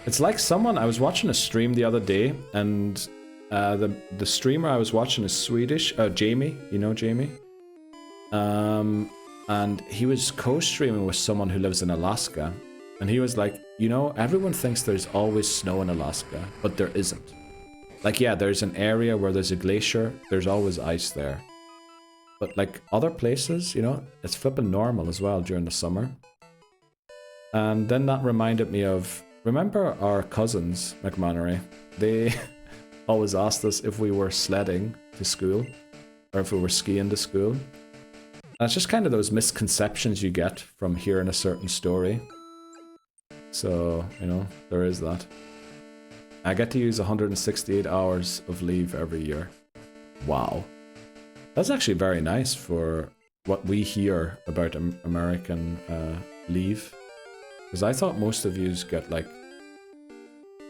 It's like someone... I was watching a stream the other day, and the streamer I was watching is Swedish. Jamie, you know Jamie? And he was co-streaming with someone who lives in Alaska. And he was like, you know, everyone thinks there's always snow in Alaska, but there isn't. Like, yeah, there's an area where there's a glacier, there's always ice there. But like other places, you know, it's flipping normal as well during the summer. And then that reminded me of, remember our cousins, McMannery? They always asked us if we were sledding to school, or if we were skiing to school. And it's just kind of those misconceptions you get from hearing a certain story. So, you know, there is that. I get to use 168 hours of leave every year. Wow. That's actually very nice for what we hear about American leave. Because I thought most of yous get like,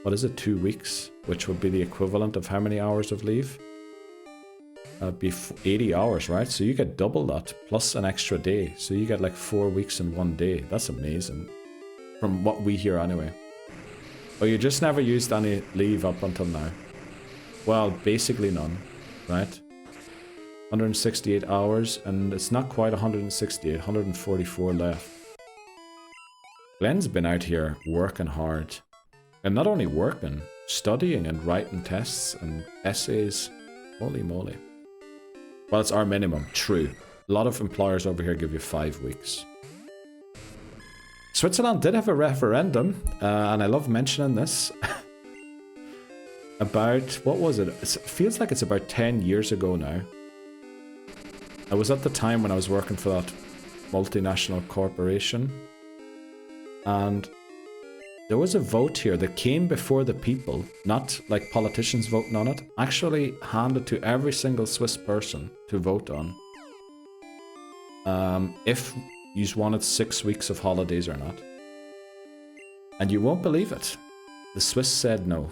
what is it, 2 weeks? Which would be the equivalent of how many hours of leave? be 80 hours, right? So you get double that plus an extra day. So you get like 4 weeks in 1 day. That's amazing. From what we hear anyway. Oh, you just never used any leave up until now? Well, basically none, right? 168 hours, and it's not quite 168, 144 left. Glenn's been out here working hard. And not only working, studying and writing tests and essays. Holy moly. Well, it's our minimum, true. A lot of employers over here give you 5 weeks. Switzerland did have a referendum, and I love mentioning this. About, what was it? It feels like it's about 10 years ago now. I was at the time when I was working for that multinational corporation. And there was a vote here that came before the people, not like politicians voting on it, actually handed to every single Swiss person to vote on. If you wanted 6 weeks of holidays or not. And you won't believe it. The Swiss said no.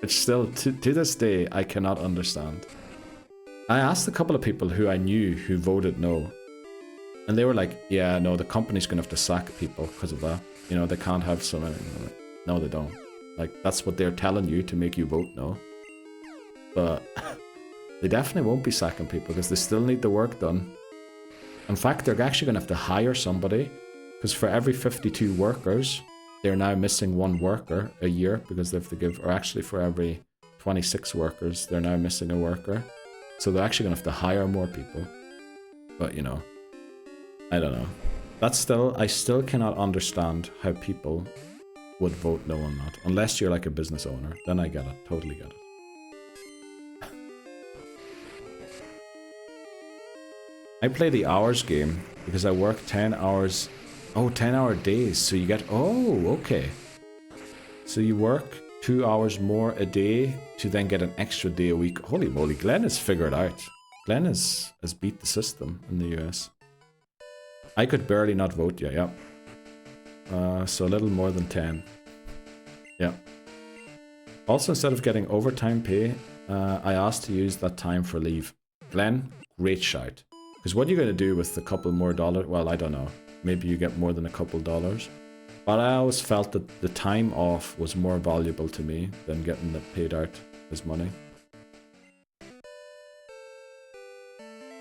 Which still, to this day, I cannot understand. I asked a couple of people who I knew who voted no. And they were like, yeah, no, the company's going to have to sack people because of that. You know, they can't have so many. No, they don't. Like, that's what they're telling you to make you vote no. But they definitely won't be sacking people because they still need the work done. In fact, they're actually going to have to hire somebody because for every 52 workers, they're now missing 1 worker a year because they have to give, or actually for every 26 workers, they're now missing a worker. So they're actually going to have to hire more people. But, you know, I don't know. That's still, I still cannot understand how people would vote no on that. Unless you're like a business owner. Then I get it. Totally get it. I play the hours game because I work 10 hours. Oh, 10-hour days. So you get, oh, okay. So you work 2 hours more a day to then get an extra day a week. Holy moly, Glenn has figured out. Glenn has beat the system in the US. I could barely not vote yet, yeah. So a little more than 10. Yeah. Also, instead of getting overtime pay, I asked to use that time for leave. Glenn, great shout. Because what you're going to do with a couple more dollars, well, I don't know. Maybe you get more than a couple dollars. But I always felt that the time off was more valuable to me than getting it paid out as money.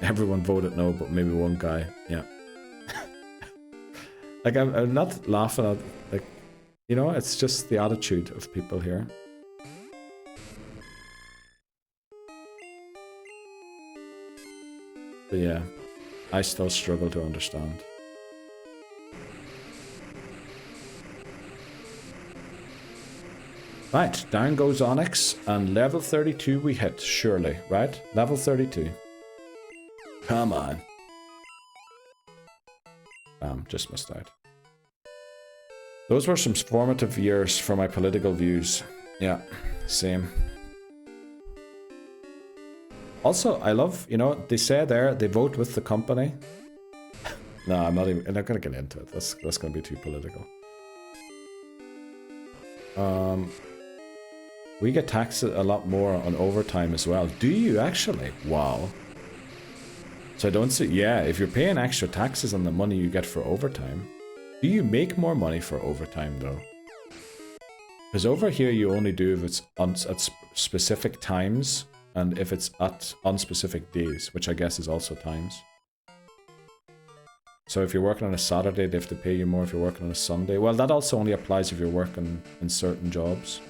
Everyone voted no, but maybe one guy, yeah. Like, I'm not laughing at, like, you know, it's just the attitude of people here. But yeah, I still struggle to understand. Right, down goes Onyx, and level 32 we hit, surely, right? Level 32. Come on. Bam, just missed out. Those were some formative years for my political views. Yeah, same. Also, I love, you know, they say there, they vote with the company. No, I'm not gonna get into it. That's gonna be too political. We get taxed a lot more on overtime as well. Do you actually? Wow. So I don't see, yeah, if you're paying extra taxes on the money you get for overtime, do you make more money for overtime though? Because over here you only do if it's at specific times and if it's at unspecific days, which I guess is also times. So if you're working on a Saturday, they have to pay you more if you're working on a Sunday. Well, that also only applies if you're working in certain jobs.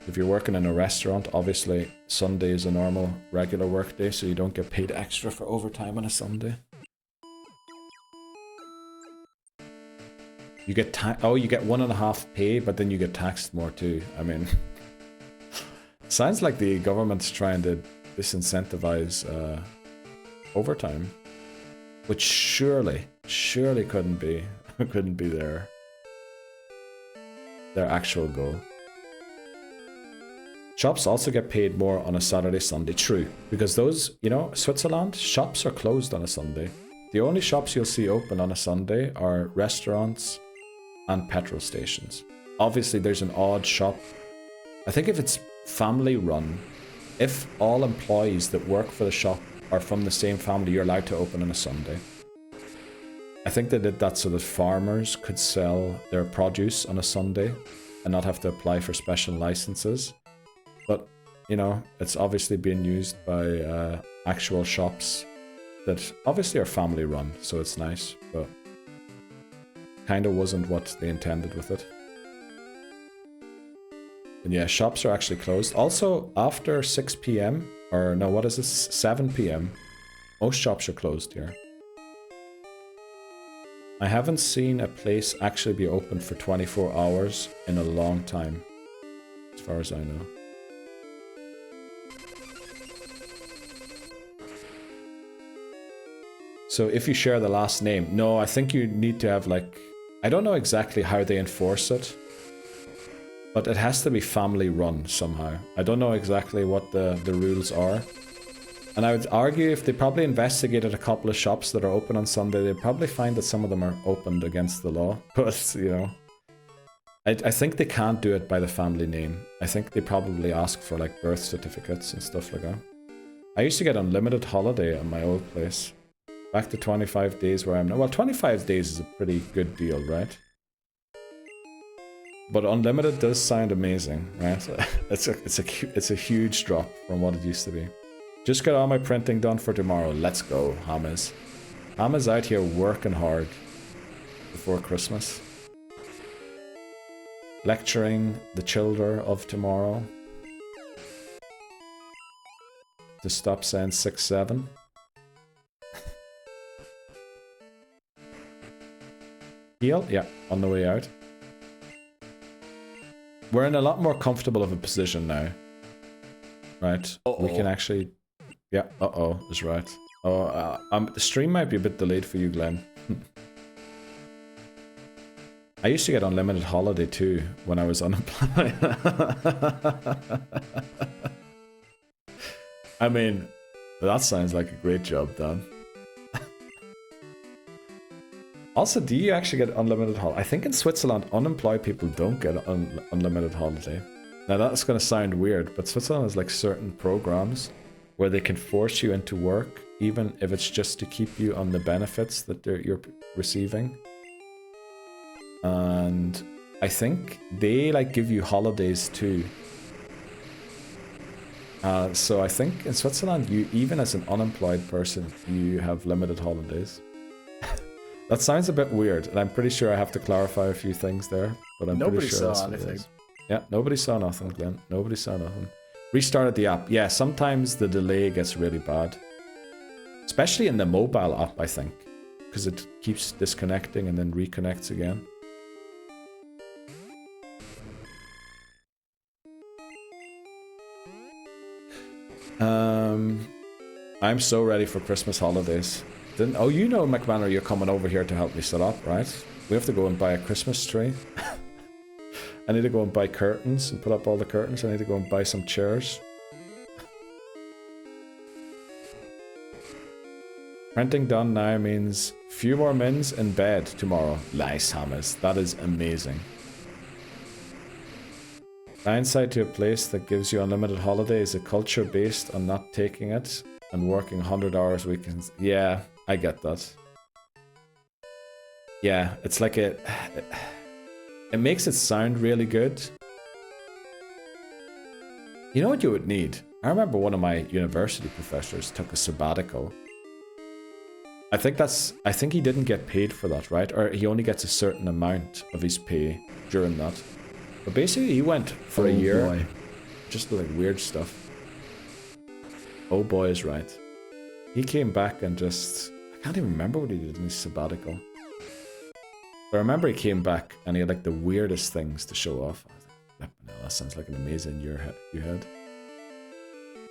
If you're working in a restaurant, obviously Sunday is a normal, regular work day, so you don't get paid extra for overtime on a Sunday. You get you get 1.5 pay, but then you get taxed more too. I mean, sounds like the government's trying to disincentivize overtime, which surely couldn't be their actual goal. Shops also get paid more on a Saturday, Sunday. True, because those, you know, Switzerland, shops are closed on a Sunday. The only shops you'll see open on a Sunday are restaurants and petrol stations. Obviously, there's an odd shop. I think if it's family run, if all employees that work for the shop are from the same family, you're allowed to open on a Sunday. I think they did that so that farmers could sell their produce on a Sunday and not have to apply for special licenses. But, you know, it's obviously being used by actual shops that obviously are family run, so it's nice, but kind of wasn't what they intended with it. And yeah, shops are actually closed. Also, after 6 p.m, or no, what is this, 7 p.m, most shops are closed here. I haven't seen a place actually be open for 24 hours in a long time, as far as I know. So if you share the last name, no, I think you need to have like, I don't know exactly how they enforce it, but it has to be family run somehow. I don't know exactly what the rules are. And I would argue if they probably investigated a couple of shops that are open on Sunday, they'd probably find that some of them are opened against the law. But, you know, I think they can't do it by the family name. I think they probably ask for like birth certificates and stuff like that. I used to get unlimited holiday at my old place. Back to 25 days where I'm now. Well, 25 days is a pretty good deal, right? But unlimited does sound amazing, right? It's a huge drop from what it used to be. Just got all my printing done for tomorrow. Let's go, Hamas. Hamas out here working hard before Christmas. Lecturing the children of tomorrow to stop saying 6-7. Heal? Yeah, on the way out. We're in a lot more comfortable of a position now. Right? We can actually... Yeah, is right. The stream might be a bit delayed for you, Glenn. I used to get unlimited holiday too when I was unemployed. I mean, that sounds like a great job, Dan. Also, do you actually get unlimited holiday? I think in Switzerland, unemployed people don't get unlimited holiday. Now that's going to sound weird, but Switzerland has like certain programs where they can force you into work, even if it's just to keep you on the benefits that you're receiving. And I think they like give you holidays too. So I think in Switzerland, you even as an unemployed person, you have limited holidays. That sounds a bit weird, and I'm pretty sure I have to clarify a few things there, but I'm pretty sure that's what it is. Yeah, nobody saw nothing, Glenn. Nobody saw nothing. Restarted the app. Yeah, sometimes the delay gets really bad. Especially in the mobile app, I think. Because it keeps disconnecting and then reconnects again. I'm so ready for Christmas holidays. Oh, you know, McManor, you're coming over here to help me set up, right? We have to go and buy a Christmas tree. I need to go and buy curtains and put up all the curtains. I need to go and buy some chairs. Printing done now means few more mins in bed tomorrow. Nice, Hamas. That is amazing. Downside to a place that gives you unlimited holiday is a culture based on not taking it and working 100 hours weekends. Yeah, I get that. Yeah, it's like it makes it sound really good. You know what you would need? I remember one of my university professors took a sabbatical. I think he didn't get paid for that, right? Or he only gets a certain amount of his pay during that. But basically he went for a year. Boy. Just like weird stuff. Oh boy is right. He came back and just... I can't even remember what he did in his sabbatical. But I remember he came back and he had like the weirdest things to show off. I was like, no, that sounds like an amazing year you had.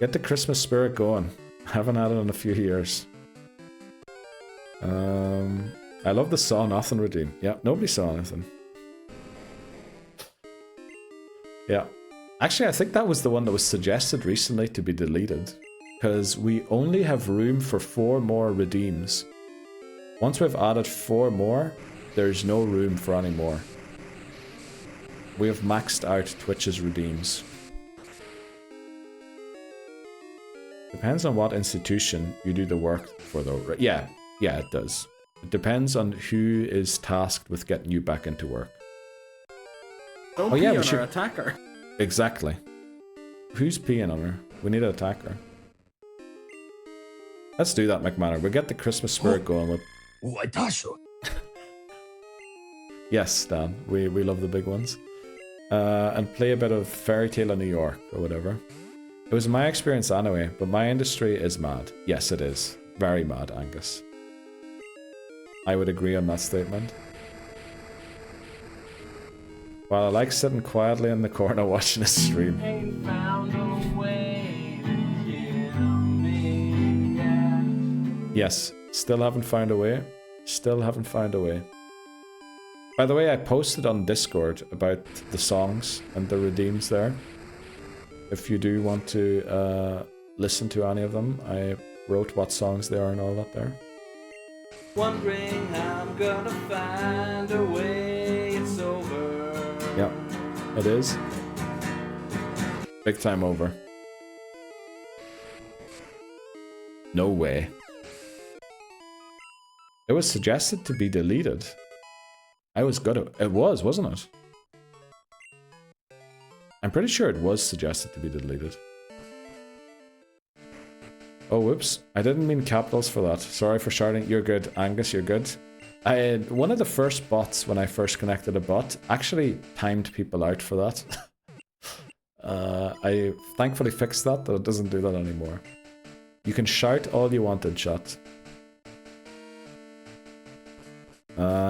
Get the Christmas spirit going. I haven't had it in a few years. I love the saw nothing redeem. Yeah, nobody saw anything. Yeah. Actually, I think that was the one that was suggested recently to be deleted. Because we only have room for 4 more redeems. Once we've added 4 more, there's no room for any more. We have maxed out Twitch's redeems. Depends on what institution you do the work for, though. Yeah, it does. It depends on who is tasked with getting you back into work. Don't yeah, pee we on should... our attacker. Exactly. Who's peeing on her? We need an attacker. Let's do that, McManor. We'll get the Christmas spirit going with... Yes, Dan. We love the big ones. And play a bit of Fairy Tale of New York, or whatever. It was my experience anyway, but my industry is mad. Yes, it is. Very mad, Angus. I would agree on that statement. While I like sitting quietly in the corner watching a stream. Yes, still haven't found a way. Still haven't found a way. By the way, I posted on Discord about the songs and the redeems there. If you do want to listen to any of them, I wrote what songs they are and all that there. Wondering how I'm gonna find a way, it's over. Yeah, it is. Big time over. No way. It was suggested to be deleted. I was good at it. Was, wasn't it? I'm pretty sure it was suggested to be deleted. Oh, whoops. I didn't mean capitals for that. Sorry for shouting. You're good, Angus, you're good. One of the first bots, when I first connected a bot, actually timed people out for that. I thankfully fixed that, but it doesn't do that anymore. You can shout all you want in chat.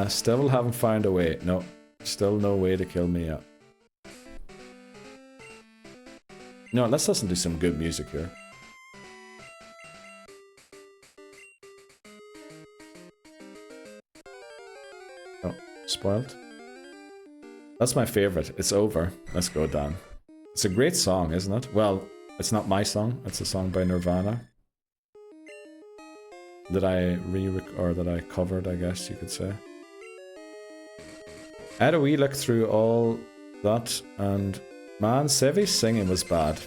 Still haven't found a way. No, still no way to kill me yet. No, let's listen to some good music here. Oh, spoiled. That's my favorite. It's over. Let's go, Dan. It's a great song, isn't it? Well, it's not my song. It's a song by Nirvana. That I that I covered, I guess you could say. I had a wee look through all that, and man, Sevi's singing was bad.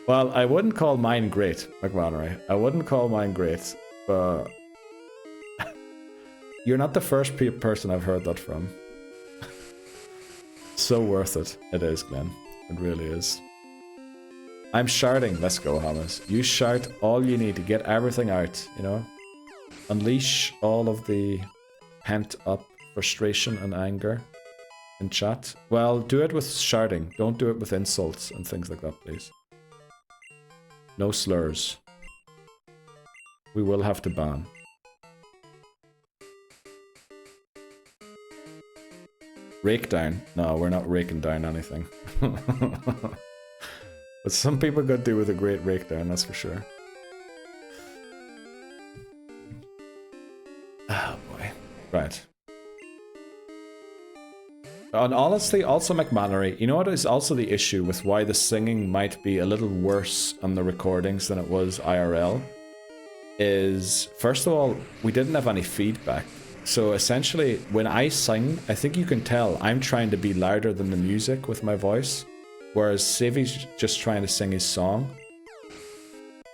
Well, I wouldn't call mine great, McMannery. I wouldn't call mine great, but you're not the first person I've heard that from. So worth it. It is, Glenn. It really is. I'm shouting. Let's go, Hamas. You shout all you need to get everything out, you know? Unleash all of the pent-up frustration and anger in chat. Well, do it with shouting. Don't do it with insults and things like that, please. No slurs. We will have to ban. Rake down. No, we're not raking down anything. But some people could do with a great rake down, that's for sure. Oh boy. Right. And honestly, also McMannery, you know what is also the issue with why the singing might be a little worse on the recordings than it was IRL? Is, first of all, we didn't have any feedback. So essentially, when I sing, I think you can tell I'm trying to be louder than the music with my voice. Whereas Sevi's just trying to sing his song.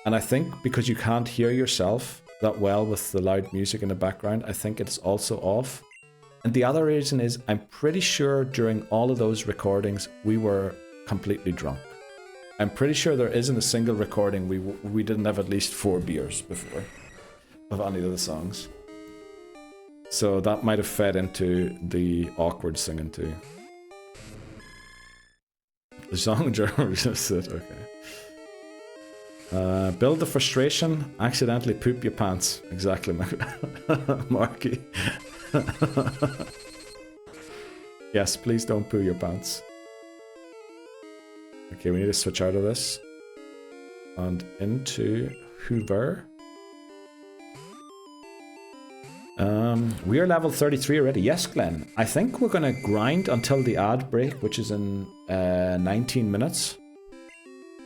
And I think because you can't hear yourself that well with the loud music in the background, I think it's also off. And the other reason is I'm pretty sure during all of those recordings, we were completely drunk. I'm pretty sure there isn't a single recording we didn't have at least 4 beers before of any of the songs. So that might have fed into the awkward singing too. The song just said, okay. Build the frustration, accidentally poop your pants. Exactly, Marky. Yes, please don't poo your pants. Okay, we need to switch out of this. And into Hoover. We are level 33 already. Yes, Glenn. I think we're going to grind until the ad break, which is in 19 minutes.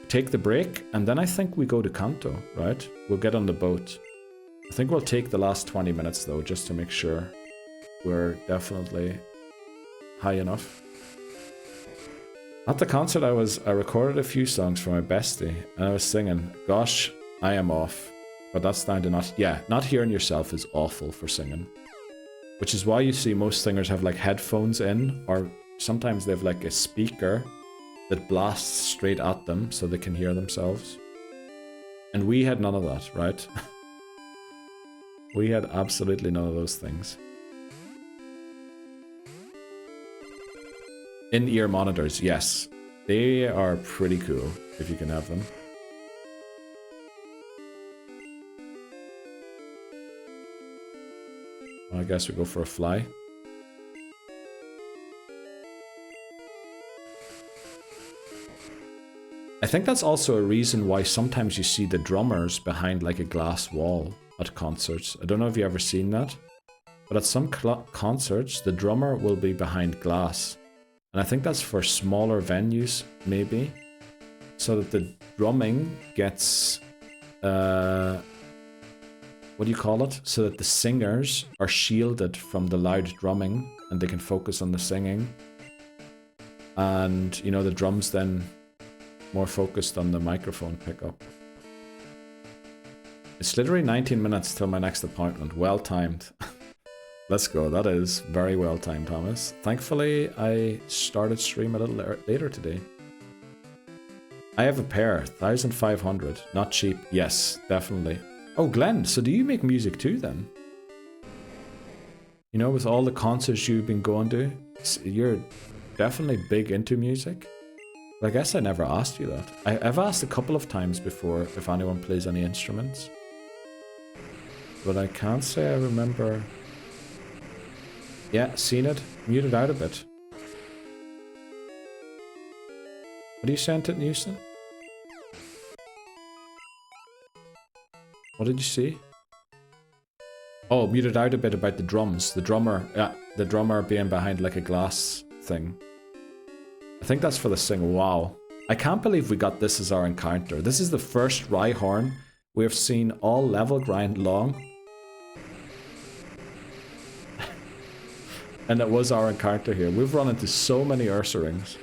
Take the break, and then I think we go to Kanto, right? We'll get on the boat. I think we'll take the last 20 minutes, though, just to make sure we're definitely high enough. At the concert, I recorded a few songs for my bestie, and I was singing, "Gosh, I am off." But that's down to not hearing yourself is awful for singing. Which is why you see most singers have like headphones in, or sometimes they have like a speaker that blasts straight at them so they can hear themselves. And we had none of that, right? We had absolutely none of those things. In-ear monitors, yes. They are pretty cool if you can have them. Well, I guess we go for a fly. I think that's also a reason why sometimes you see the drummers behind like a glass wall at concerts. I don't know if you've ever seen that, but at some concerts, the drummer will be behind glass. And I think that's for smaller venues, maybe, so that the drumming gets, what do you call it? So that the singers are shielded from the loud drumming and they can focus on the singing. And, you know, the drums then more focused on the microphone pickup. It's literally 19 minutes till my next appointment. Well timed. Let's go. That is very well timed, Thomas. Thankfully, I started stream a little later today. I have a pair. 1,500. Not cheap. Yes, definitely. Oh, Glenn, so do you make music too then? You know, with all the concerts you've been going to, you're definitely big into music. But I guess I never asked you that. I've asked a couple of times before if anyone plays any instruments. But I can't say I remember. Yeah, seen it. Muted out a bit. What are you saying, Tit Newson? What did you see? Oh, muted out a bit about the drums. The drummer being behind like a glass thing. I think that's for the sing. Wow. I can't believe we got this as our encounter. This is the first Rhyhorn we have seen all level grind long. And it was our encounter here. We've run into so many Ursa-rings.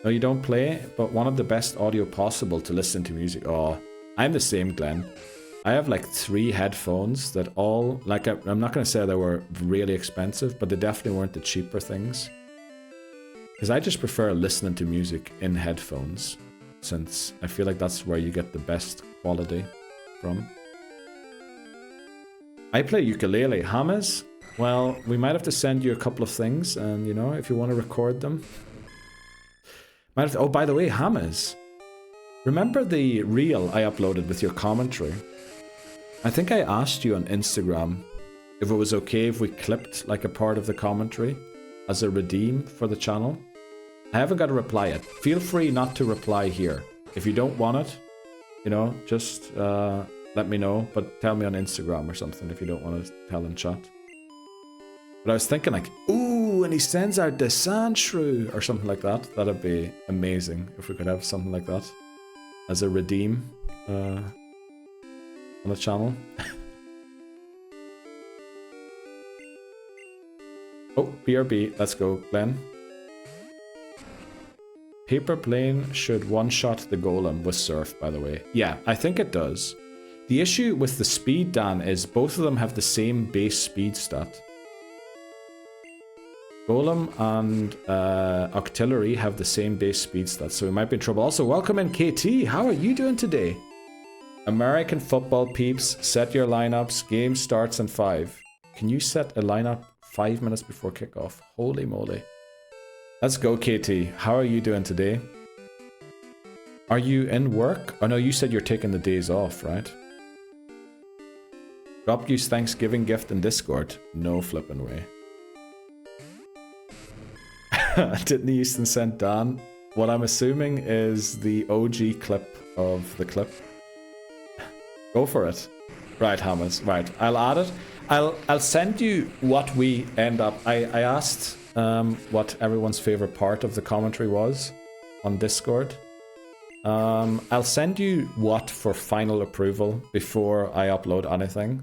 No, you don't play, but one of the best audio possible to listen to music. Oh, I'm the same, Glenn. I have like 3 headphones that all, like, I'm not going to say they were really expensive, but they definitely weren't the cheaper things. Because I just prefer listening to music in headphones, since I feel like that's where you get the best quality from. I play ukulele. Hammers? Well, we might have to send you a couple of things, and you know, if you want to record them. Might have to, oh, by the way, Hammers. Remember the reel I uploaded with your commentary? I think I asked you on Instagram if it was okay if we clipped like a part of the commentary as a redeem for the channel. I haven't got to reply yet. Feel free not to reply here. If you don't want it, you know, just let me know, but tell me on Instagram or something if you don't want to tell in chat. But I was thinking like, ooh, and he sends out the Sandshrew or something like that. That'd be amazing if we could have something like that as a redeem on the channel. Oh, BRB, let's go, Glenn. Paper Plane should one-shot the golem with Surf, by the way. Yeah, I think it does. The issue with the speed, Dan, is both of them have the same base speed stat. Golem and Octillery have the same base speed stat, so we might be in trouble. Also, welcome in KT. How are you doing today? American football peeps, set your lineups. Game starts in 5. Can you set a lineup 5 minutes before kickoff? Holy moly. Let's go, KT. How are you doing today? Are you in work? Oh no, you said you're taking the days off, right? Drop use Thanksgiving gift in Discord. No flipping way. Didn't Houston send Dan? What I'm assuming is the OG clip of the clip. Go for it. Right, Hammers. Right, I'll add it. I'll send you what we end up. I asked what everyone's favorite part of the commentary was on Discord. I'll send you what for final approval before I upload anything,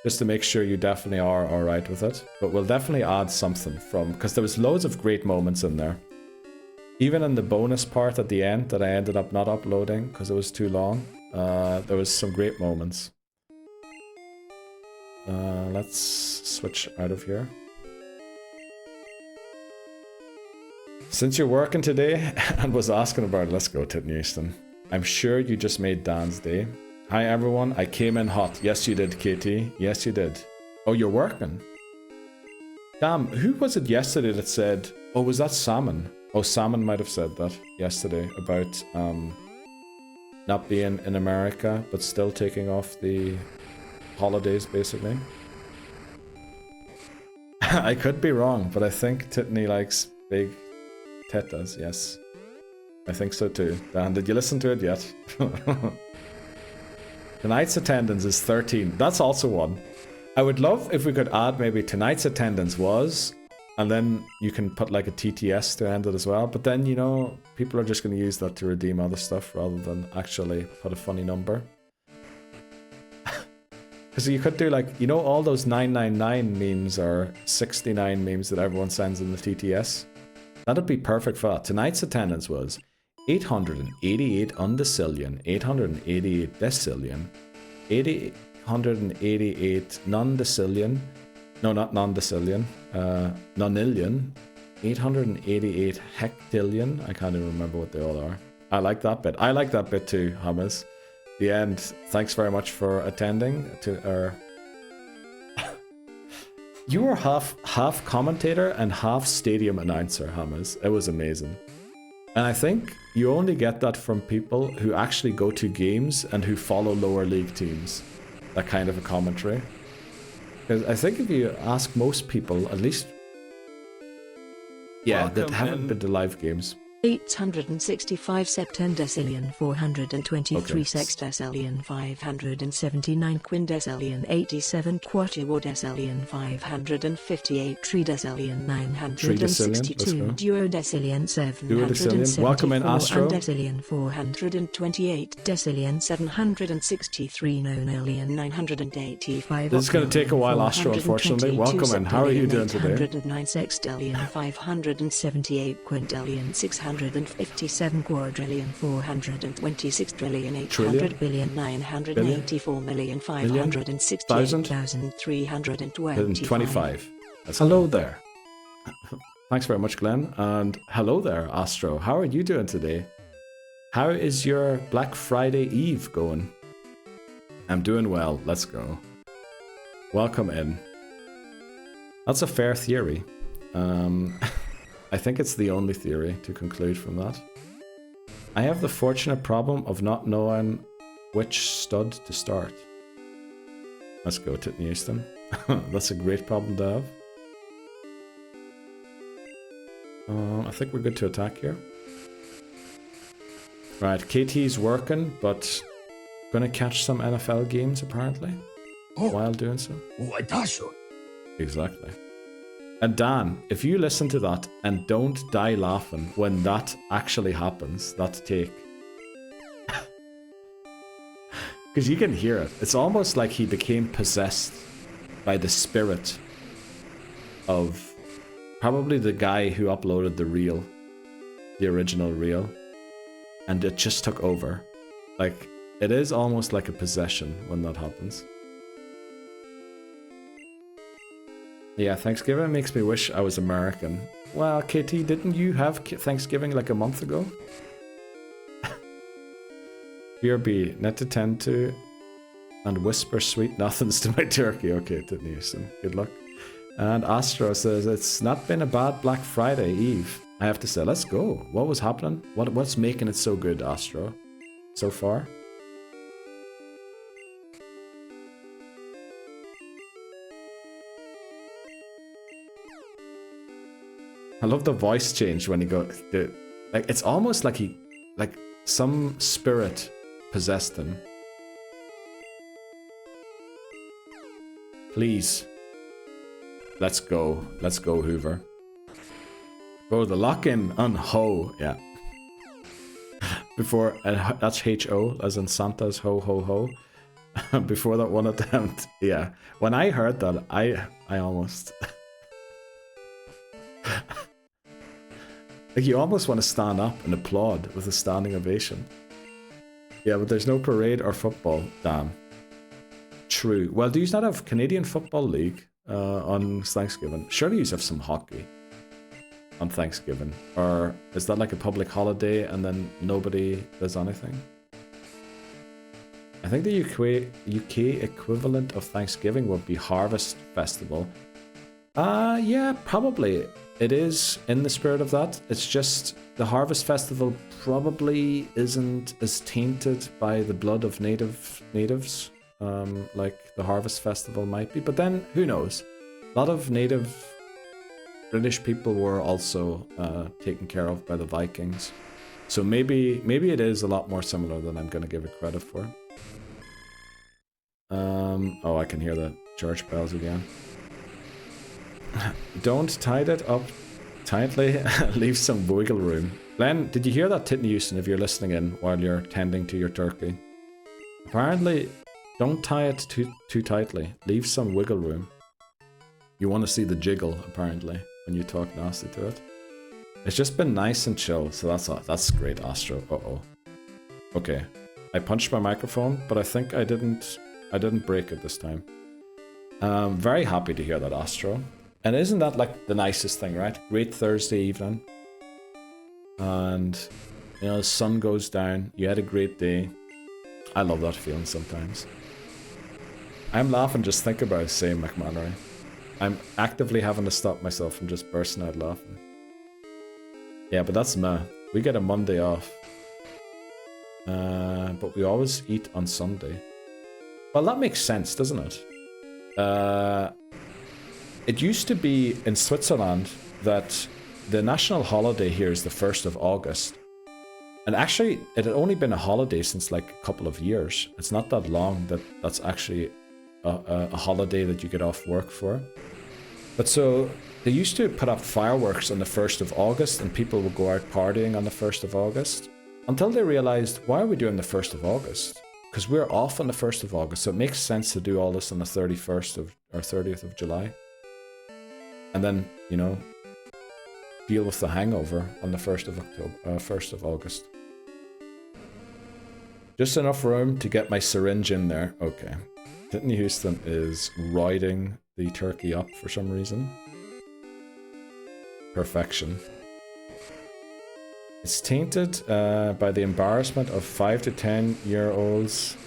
just to make sure you definitely are alright with it. But we'll definitely add something from, because there was loads of great moments in there. Even in the bonus part at the end that I ended up not uploading because it was too long, there was some great moments. Let's switch out of here. Since you're working today and was asking about it, let's go to Houston. I'm sure you just made Dan's day. Hi everyone, I came in hot. Yes you did, Katie. Yes you did. Oh, you're working? Damn, who was it yesterday that said, oh, was that Salmon? Oh, Salmon might have said that yesterday about not being in America, but still taking off the holidays, basically. I could be wrong, but I think Tiffany likes big tetas, yes. I think so too. Dan, did you listen to it yet? Tonight's attendance is 13. That's also one. I would love if we could add maybe tonight's attendance was, and then you can put like a TTS to end it as well. But then, you know, people are just going to use that to redeem other stuff rather than actually put a funny number. Because you could do like, you know, all those 999 memes or 69 memes that everyone sends in the TTS. That'd be perfect for that. Tonight's attendance was 888 undecillion, 888 decillion, 888 non-decillion, no, not non-decillion, nonillion, 888 hectillion. I can't even remember what they all are. I like that bit. I like that bit too, Hummus. The end. Thanks very much for attending to our... You were half commentator and half stadium announcer, Hummus. It was amazing. And I think you only get that from people who actually go to games and who follow lower league teams. That kind of a commentary. Because I think if you ask most people, at least... Yeah, that haven't been to live games. 865 septendecillion 423 Okay. sextecillion 579 quindecillion 87 quartodecillion 558 tridecillion 962 duodecillion 774 Welcome in, Astro. undecillion 428 decillion 763 nonillion 985. This is going to take a while, Astro, unfortunately. Welcome in. How are you doing today? 109 sextillion 578 quintillion 657 quadrillion 426 trillion 800 billion 984 million 568,325. Hello there. Thanks very much, Glenn. And hello there, Astro. How are you doing today? How is your Black Friday Eve going? I'm doing well. Let's go. Welcome in. That's a fair theory. I think it's the only theory to conclude from that. I have the fortunate problem of not knowing which stud to start. Let's go to Houston. That's a great problem to have. I think we're good to attack here. Right, KT's working, but gonna catch some NFL games apparently while doing so. Exactly. And Dan, if you listen to that and don't die laughing when that actually happens, that take. Because you can hear it. It's almost like he became possessed by the spirit of probably the guy who uploaded the reel, the original reel, and it just took over. Like, it is almost like a possession when that happens. Yeah, Thanksgiving makes me wish I was American. Well, KT, didn't you have Thanksgiving like a month ago? BRB, net to tend to and whisper sweet nothings to my turkey. Okay, didn't you? So good luck. And Astro says, it's not been a bad Black Friday Eve. I have to say, let's go. What was happening? What's making it so good, Astro, so far? I love the voice change when he like it's almost like like some spirit possessed him. Please. Let's go, Hoover. Oh, the lock-in on Ho, yeah. Before, that's H-O, as in Santa's ho ho ho. Before that one attempt, yeah. When I heard that, I almost... Like, you almost want to stand up and applaud with a standing ovation. Yeah, but there's no parade or football. Damn. True. Well, do you not have Canadian Football League on Thanksgiving? Surely you have some hockey on Thanksgiving. Or is that like a public holiday and then nobody does anything? I think the UK equivalent of Thanksgiving would be Harvest Festival. Yeah, probably. It is in the spirit of that. It's just the Harvest Festival probably isn't as tainted by the blood of natives like the Harvest Festival might be. But then, who knows? A lot of native British people were also taken care of by the Vikings. So maybe it is a lot more similar than I'm going to give it credit for. Oh, I can hear the church bells again. Don't tie it up tightly. Leave some wiggle room. Glenn, did you hear that, Titney Houston, if you're listening in while you're tending to your turkey? Apparently, don't tie it too tightly. Leave some wiggle room. You want to see the jiggle, apparently, when you talk nasty to it. It's just been nice and chill, so that's great, Astro. Uh-oh. Okay. I punched my microphone, but I think I didn't break it this time. Very happy to hear that, Astro. And isn't that like the nicest thing, right? Great Thursday evening. And, you know, the sun goes down. You had a great day. I love that feeling sometimes. I'm laughing just thinking about it, saying McMannery. I'm actively having to stop myself from just bursting out laughing. Yeah, but that's me. We get a Monday off. But we always eat on Sunday. Well, that makes sense, doesn't it? It used to be in Switzerland that the national holiday here is the 1st of August. And actually, it had only been a holiday since like a couple of years. It's not that long that's actually a holiday that you get off work for. But so they used to put up fireworks on the 1st of August and people would go out partying on the 1st of August. Until they realized, why are we doing the 1st of August? Because we're off on the 1st of August, so it makes sense to do all this on the 31st of or 30th of July. And then, you know, deal with the hangover on the 1st of August. Just enough room to get my syringe in there. Okay. Titney Houston is riding the turkey up for some reason. Perfection. It's tainted by the embarrassment of 5 to 10-year-olds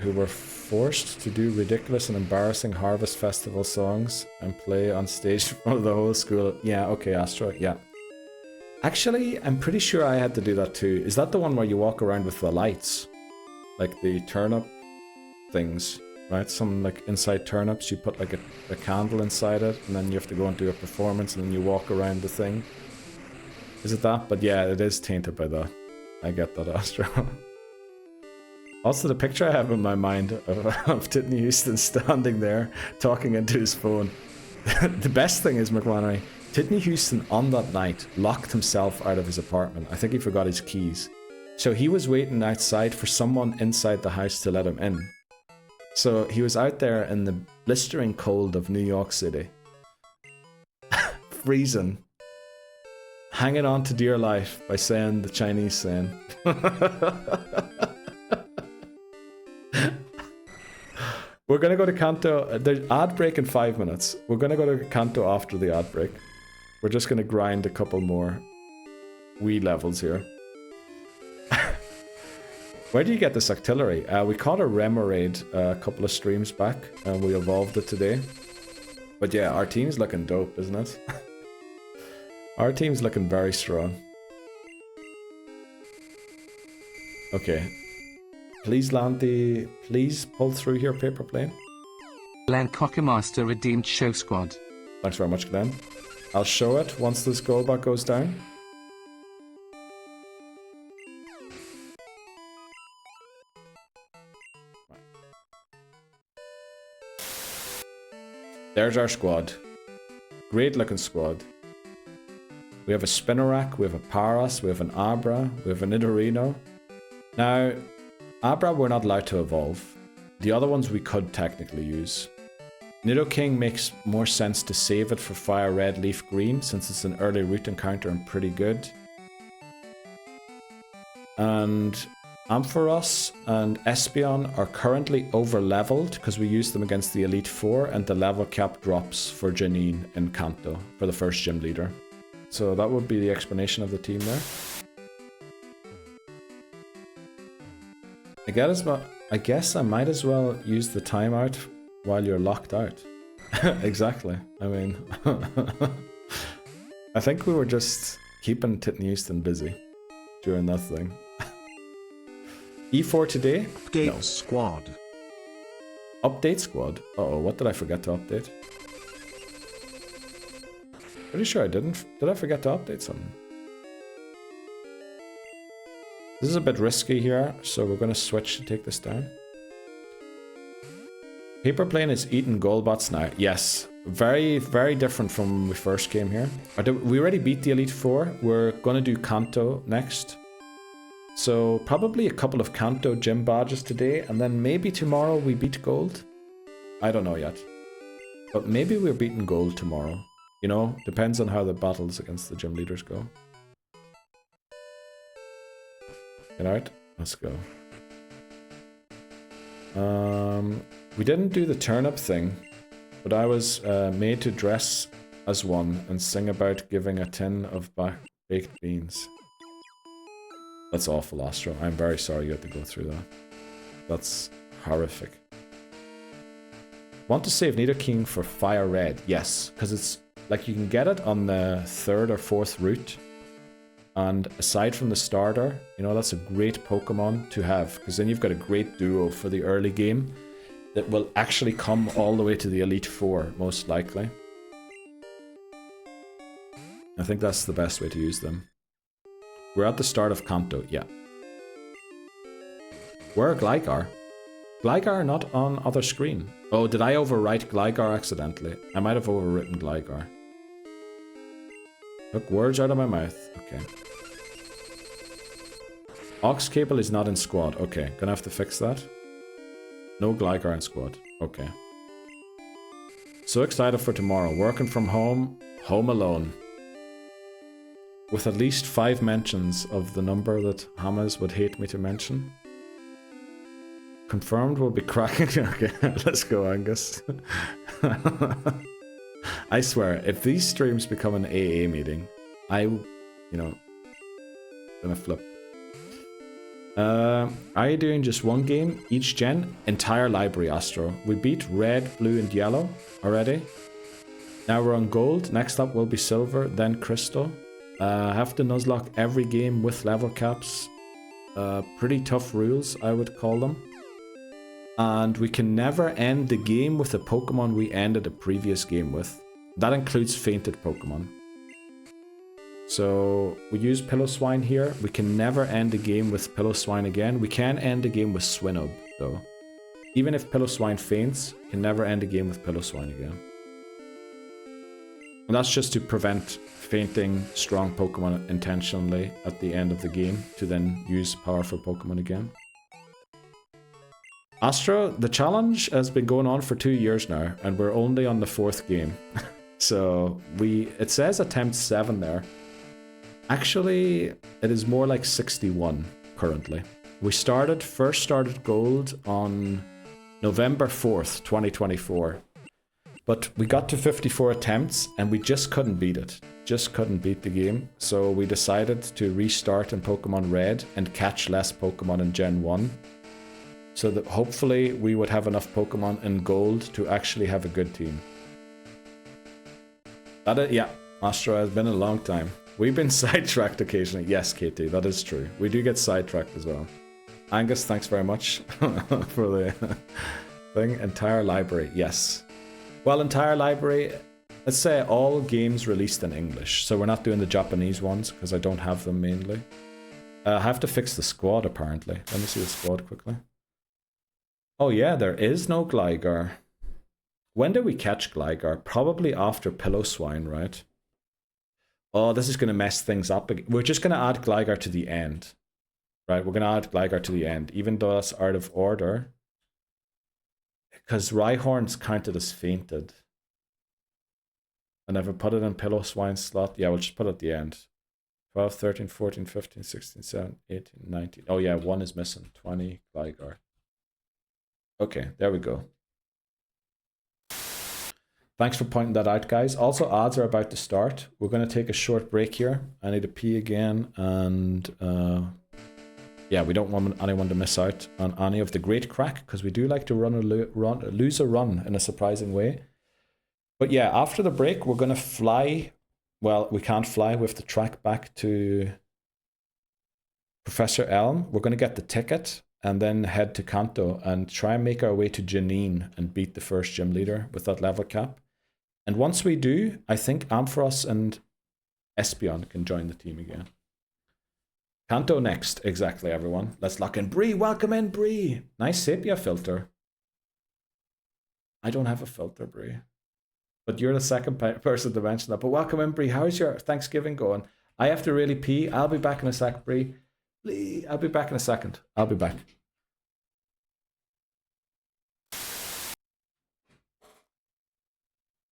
who were forced to do ridiculous and embarrassing Harvest Festival songs and play on stage in front of the whole school. Yeah, okay, Astro, yeah. Actually, I'm pretty sure I had to do that too. Is that the one where you walk around with the lights? Like the turnip things, right? Some like inside turnips, you put like a candle inside it and then you have to go and do a performance and then you walk around the thing. Is it that? But yeah, it is tainted by that. I get that, Astro. Also, the picture I have in my mind of Titney Houston standing there, talking into his phone. The best thing is, McMannery, Titney Houston on that night locked himself out of his apartment. I think he forgot his keys. So he was waiting outside for someone inside the house to let him in. So he was out there in the blistering cold of New York City. Freezing. Hanging on to dear life by saying the Chinese saying. We're going to go to Kanto. There's ad break in 5 minutes. We're going to go to Kanto after the ad break. We're just going to grind a couple more wee levels here. Where do you get this artillery? We caught a Remoraid a couple of streams back and we evolved it today. But yeah, our team's looking dope, isn't it? Our team's looking very strong. Okay. Please land the... Please pull through here, paper plane. Glenn Cockemaster redeemed show squad. Thanks very much, Glenn. I'll show it once this goalback goes down. There's our squad. Great looking squad. We have a Spinarak, we have a Paras, we have an Abra, we have an Nidorino. Now, Abra we're not allowed to evolve. The other ones we could technically use. Nidoking makes more sense to save it for Fire Red, Leaf Green, since it's an early route encounter and pretty good. And Ampharos and Espeon are currently over-leveled because we used them against the Elite Four, and the level cap drops for Janine in Kanto for the first gym leader. So that would be the explanation of the team there. I guess I might as well use the timeout while you're locked out. Exactly. I mean, I think we were just keeping Titten Houston busy during that thing. E4 today? Update No. squad. Update squad? Uh-oh, what did I forget to update? Pretty sure I didn't. Did I forget to update something? This is a bit risky here, so we're going to switch to take this down. Paper Plane is eating Golbots now. Yes. Very, very different from when we first came here. We already beat the Elite Four. We're going to do Kanto next. So probably a couple of Kanto gym badges today, and then maybe tomorrow we beat Gold. I don't know yet. But maybe we're beating Gold tomorrow. You know, depends on how the battles against the gym leaders go. Get out? Let's go. We didn't do the turnip thing, but I was made to dress as one and sing about giving a tin of baked beans. That's awful, Astro. I'm very sorry you had to go through that. That's horrific. Want to save Nidoking for Fire Red? Yes, because it's like you can get it on the 3rd or 4th route. And aside from the starter, you know, that's a great Pokemon to have, because then you've got a great duo for the early game that will actually come all the way to the Elite Four, most likely. I think that's the best way to use them. We're at the start of Kanto, yeah. Where are Gligar? Gligar not on other screen. Oh, did I overwrite Gligar accidentally? I might have overwritten Gligar. Took words out of my mouth. Okay. Aux cable is not in squad. Okay, gonna have to fix that. No Gligar in squad. Okay. So excited for tomorrow. Working from home. Home alone. With at least 5 mentions of the number that Hamas would hate me to mention. Confirmed we'll be cracking. Okay, let's go, Angus. I swear, if these streams become an AA meeting, gonna flip. Are you doing just one game each gen? Entire library, Astro. We beat red, blue, and yellow already. Now we're on gold. Next up will be silver, then crystal. Have to Nuzlocke every game with level caps. Pretty tough rules, I would call them. And we can never end the game with a Pokemon we ended a previous game with. That includes fainted Pokemon. So we use Piloswine here. We can never end a game with Piloswine again. We can end a game with Swinub though. Even if Piloswine faints, you can never end a game with Piloswine again. And that's just to prevent fainting strong Pokemon intentionally at the end of the game to then use powerful Pokemon again. Astro, the challenge has been going on for 2 years now, and we're only on the 4th game. So it says attempt 7 there. Actually, it is more like 61 currently. We first started gold on November 4th, 2024. But we got to 54 attempts and we just couldn't beat it. Just couldn't beat the game. So we decided to restart in Pokemon Red and catch less Pokemon in Gen 1. So that hopefully we would have enough Pokemon in gold to actually have a good team. Yeah, Astro, has been a long time. We've been sidetracked occasionally. Yes, KT, that is true. We do get sidetracked as well. Angus, thanks very much for the thing. Entire library, yes. Well, entire library, let's say all games released in English. So we're not doing the Japanese ones because I don't have them mainly. I have to fix the squad apparently. Let me see the squad quickly. Oh yeah, there is no Gligar. When did we catch Gligar? Probably after Piloswine, right? Oh, this is going to mess things up. We're just going to add Gligar to the end. Right, we're going to add Gligar to the end, even though that's out of order. Because Rhyhorn's counted as fainted. And if I put it in Piloswine's slot, yeah, we'll just put it at the end. 12, 13, 14, 15, 16, 17, 18, 19. Oh yeah, 1 is missing. 20, Gligar. Okay, there we go. Thanks for pointing that out, guys. Also, odds are about to start. We're going to take a short break here. I need to pee again, and yeah, we don't want anyone to miss out on any of the great crack, because we do like to lose a run in a surprising way. But yeah, after the break, we're going to fly. Well, we can't fly. We have to track back to Professor Elm. We're going to get the ticket and then head to Kanto and try and make our way to Janine and beat the first gym leader with that level cap. And once we do, I think Ampharos and Espeon can join the team again. Kanto next, exactly, everyone. Let's lock in. Bree, welcome in, Bree. Nice sepia filter. I don't have a filter, Bree. But you're the second person to mention that. But welcome in, Bree. How's your Thanksgiving going? I have to really pee. I'll be back in a sec, Bree. Please, I'll be back in a second. I'll be back.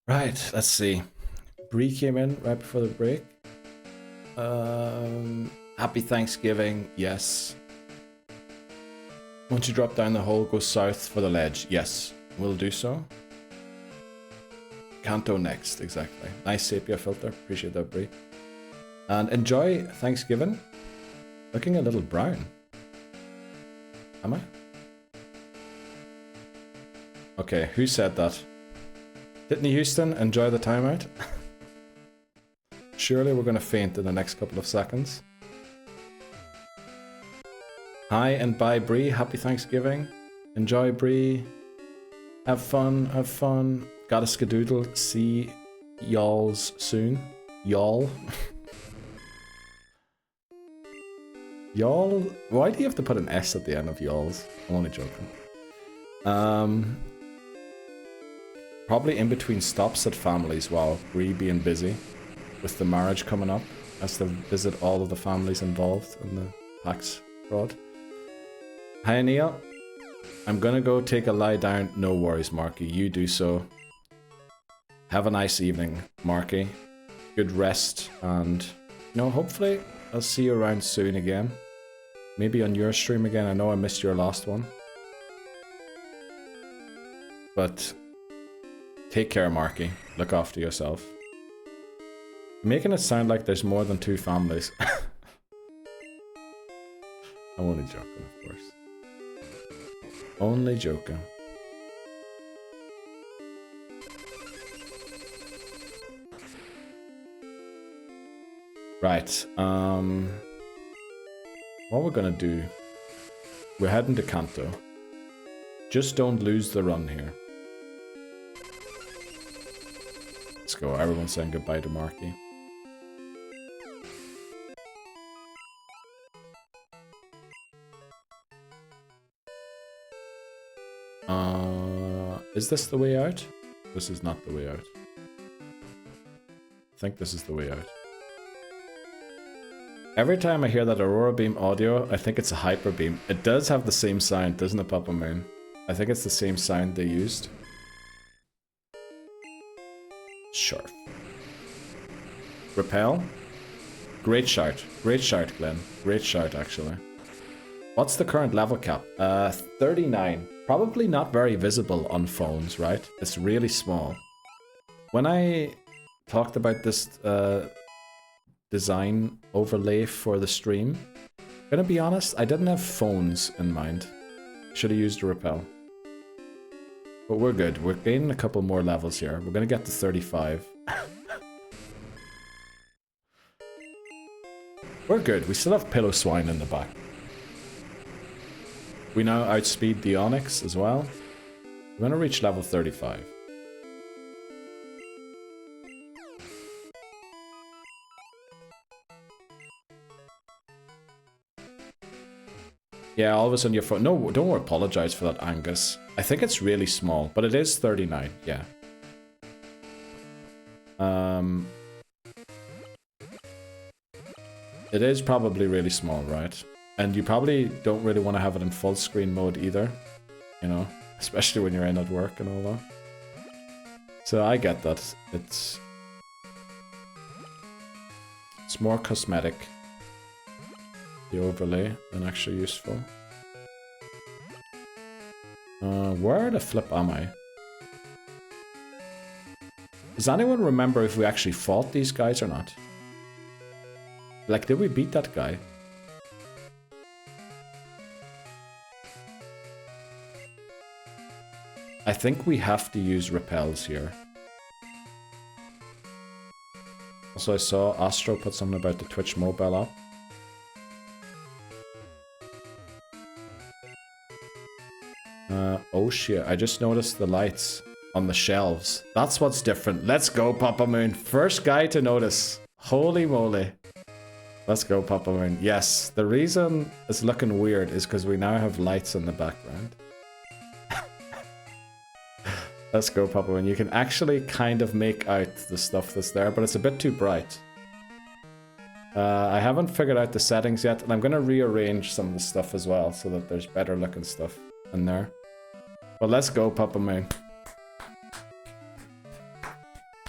Right, let's see. Bree came in right before the break. Happy Thanksgiving, yes. Once you drop down the hole, go south for the ledge. Yes, we'll do so. Kanto next, exactly. Nice sepia filter, appreciate that, Bree. And enjoy Thanksgiving. Looking a little brown. Am I? Okay, who said that? Whitney Houston, enjoy the timeout. Surely we're going to faint in the next couple of seconds. Hi and bye, Bree. Happy Thanksgiving. Enjoy, Bree. Have fun, have fun. Got a skadoodle. See y'alls soon. Y'all. Y'all? Why do you have to put an S at the end of y'alls? I'm only joking. Probably in between stops at families while Bree being busy with the marriage coming up. Has to visit all of the families involved in the tax fraud. Hi, Neil. I'm gonna go take a lie down. No worries, Marky. You do so. Have a nice evening, Marky. Good rest, and you know, hopefully I'll see you around soon again. Maybe on your stream again. I know I missed your last one. But take care, Marky. Look after yourself. You're making it sound like there's more than 2 families. I'm only joking, of course. Only joking. Right, what we're gonna do, we're heading to Kanto. Just don't lose the run here. Let's go, everyone's saying goodbye to Marky. Is this the way out? This is not the way out. I think this is the way out. Every time I hear that Aurora Beam audio, I think it's a Hyper Beam. It does have the same sound, doesn't it, Papa Moon? I think it's the same sound they used. Sure. Repel? Great shout. Great shout, Glenn. Great shout, actually. What's the current level cap? 39. Probably not very visible on phones, right? It's really small. When I talked about this design overlay for the stream, gonna be honest, I didn't have phones in mind. Should have used a repel. But we're good. We're gaining a couple more levels here. We're gonna get to 35. We're good. We still have Pillow Swine in the back. We now outspeed the Onyx as well. We're gonna reach level 35. Yeah, always on your phone. No, don't apologize for that, Angus. I think it's really small, but it is 39, yeah. It is probably really small, right? And you probably don't really want to have it in full screen mode either. You know, especially when you're in at work and all that. So I get that. It's more cosmetic the overlay than actually useful. Where the flip am I? Does anyone remember if we actually fought these guys or not? Like, did we beat that guy? I think we have to use repels here. Also, I saw Astro put something about the Twitch mobile app. Oh shit, I just noticed the lights on the shelves. That's what's different. Let's go, Papa Moon. First guy to notice. Holy moly. Let's go, Papa Moon. Yes, the reason it's looking weird is because we now have lights in the background. Let's go, Papa Moon. You can actually kind of make out the stuff that's there, but it's a bit too bright. I haven't figured out the settings yet, and I'm going to rearrange some of the stuff as well so that there's better looking stuff in there. But let's go, Papa Moon.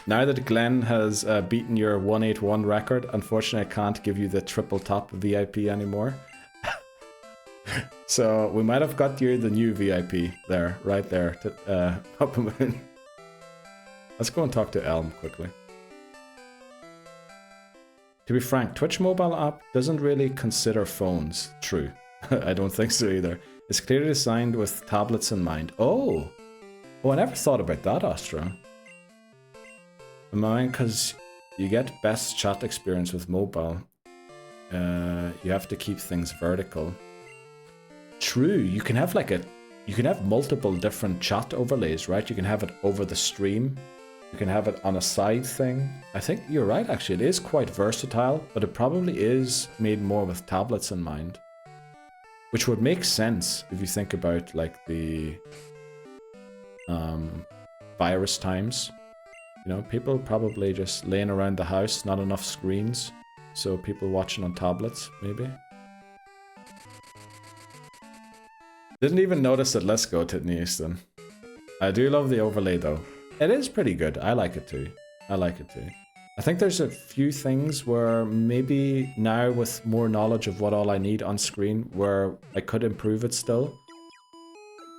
Now that Glenn has beaten your 181 record, unfortunately I can't give you the triple top VIP anymore. So we might have got you the new VIP there, right there, to Papa Moon. Let's go and talk to Elm quickly. To be frank, Twitch mobile app doesn't really consider phones. True. I don't think so either. It's clearly designed with tablets in mind. Oh! Oh, I never thought about that, Astro. Mine, because you get best chat experience with mobile. You have to keep things vertical. True, you can have like you can have multiple different chat overlays, right? You can have it over the stream. You can have it on a side thing. I think you're right, actually. It is quite versatile, but it probably is made more with tablets in mind. Which would make sense if you think about like the virus times. You know, people probably just laying around the house, not enough screens. So people watching on tablets, maybe. Didn't even notice it. Let's go, Titney Easton. I do love the overlay though. It is pretty good. I like it too. I like it too. I think there's a few things where maybe now with more knowledge of what all I need on screen where I could improve it still.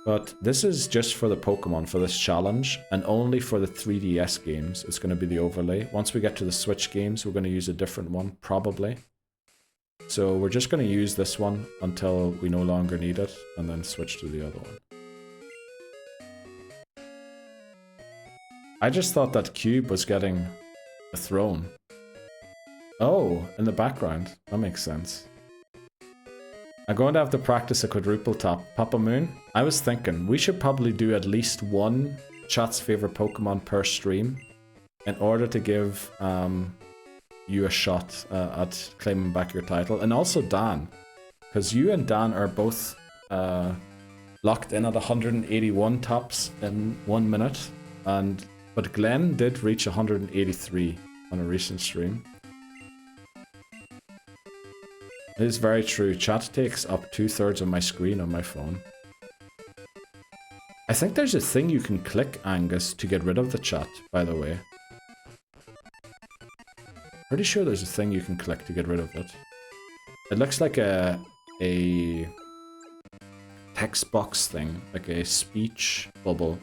But this is just for the Pokemon, for this challenge, and only for the 3DS games. It's going to be the overlay. Once we get to the Switch games, we're going to use a different one, probably. So we're just going to use this one until we no longer need it, and then switch to the other one. I just thought that Cube was getting a throne. Oh, in the background. That makes sense. I'm going to have to practice a quadruple tap. Papa Moon, I was thinking we should probably do at least one chat's favorite Pokemon per stream in order to give you a shot at claiming back your title. And also Dan, because you and Dan are both locked in at 181 taps in 1 minute. But Glenn did reach 183 on a recent stream. It is very true. Chat takes up 2/3 of my screen on my phone. I think there's a thing you can click, Angus, to get rid of the chat, by the way. Pretty sure there's a thing you can click to get rid of it. It looks like a text box thing, like a speech bubble.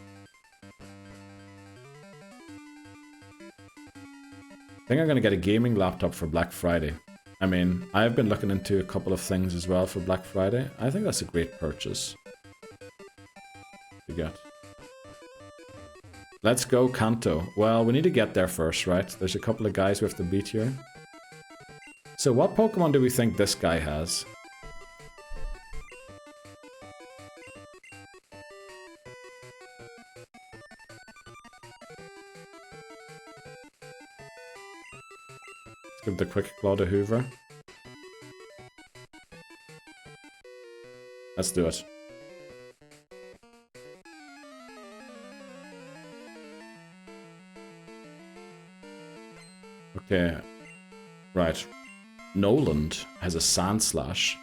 I think I'm going to get a gaming laptop for Black Friday. I mean, I've been looking into a couple of things as well for Black Friday. I think that's a great purchase to get. Let's go, Kanto. Well, we need to get there first, right? There's a couple of guys we have to beat here. So what Pokemon do we think this guy has? Give the quick claw to Hoover. Let's do it. Okay. Right. Noland has a Sand Slash.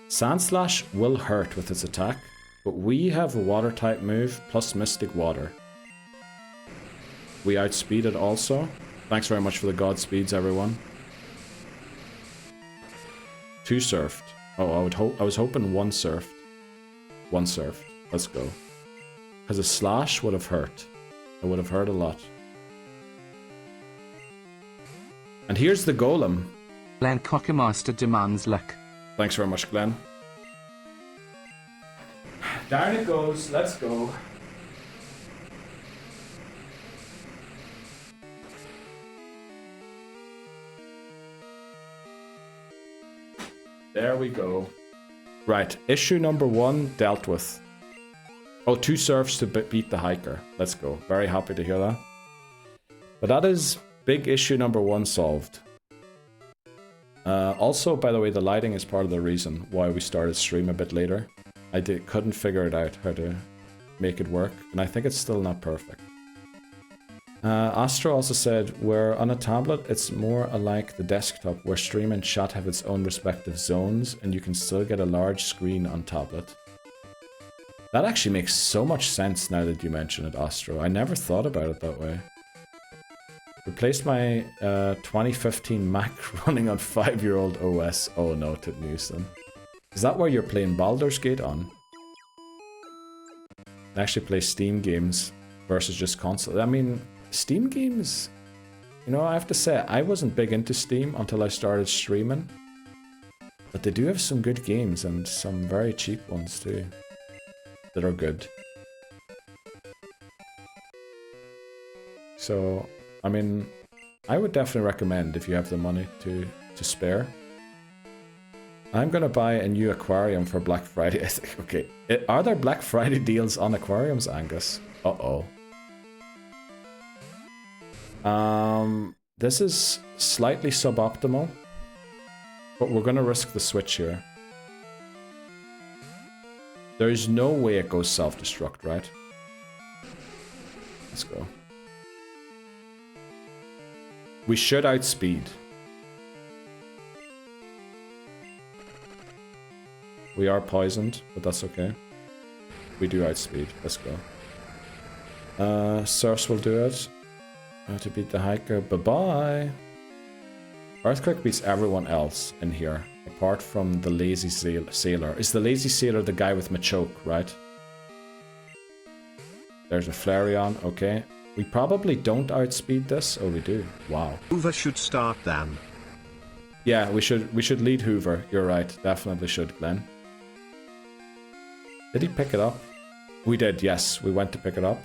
Sand Slash will hurt with its attack, but we have a water type move plus Mystic Water. We outspeed it also. Thanks very much for the Godspeeds, everyone. 2 surfed. Oh, I was hoping 1 surfed. 1 surfed. Let's go. Because a slash would have hurt. It would have hurt a lot. And here's the golem. Glenn Cockermaster demands luck. Thanks very much, Glenn. Down it goes. Let's go. There we go. Right, issue number 1 dealt with. Oh, 2 surfs to beat the hiker. Let's go. Very happy to hear that. But that is big issue number 1 solved. Also, by the way, the lighting is part of the reason why we started stream a bit later. I couldn't figure it out how to make it work, and I think it's still not perfect. Astro also said, where on a tablet, it's more alike the desktop, where stream and chat have its own respective zones, and you can still get a large screen on tablet. That actually makes so much sense now that you mention it, Astro. I never thought about it that way. Replaced my 2015 Mac running on 5-year-old OS. Oh no, Tip Newson. Is that where you're playing Baldur's Gate on? I actually play Steam games versus just console. I mean, Steam games, you know, I have to say, I wasn't big into Steam until I started streaming. But they do have some good games and some very cheap ones too, that are good. So, I mean, I would definitely recommend if you have the money to spare. I'm gonna buy a new aquarium for Black Friday. I think, okay, are there Black Friday deals on aquariums, Angus? Uh-oh. This is slightly suboptimal, but we're gonna risk the switch here. There's no way it goes self-destruct, right? Let's go. We should outspeed. We are poisoned, but that's okay. We do outspeed. Let's go. Surfs will do it. To beat the hiker. Bye-bye. Earthquake beats everyone else in here, apart from the lazy sailor. Is the lazy sailor the guy with Machoke, right? There's a Flareon, okay. We probably don't outspeed this. Oh, we do. Wow. Hoover should start then. Yeah, we should lead Hoover. You're right. Definitely should, Glenn. Did he pick it up? We did, yes. We went to pick it up.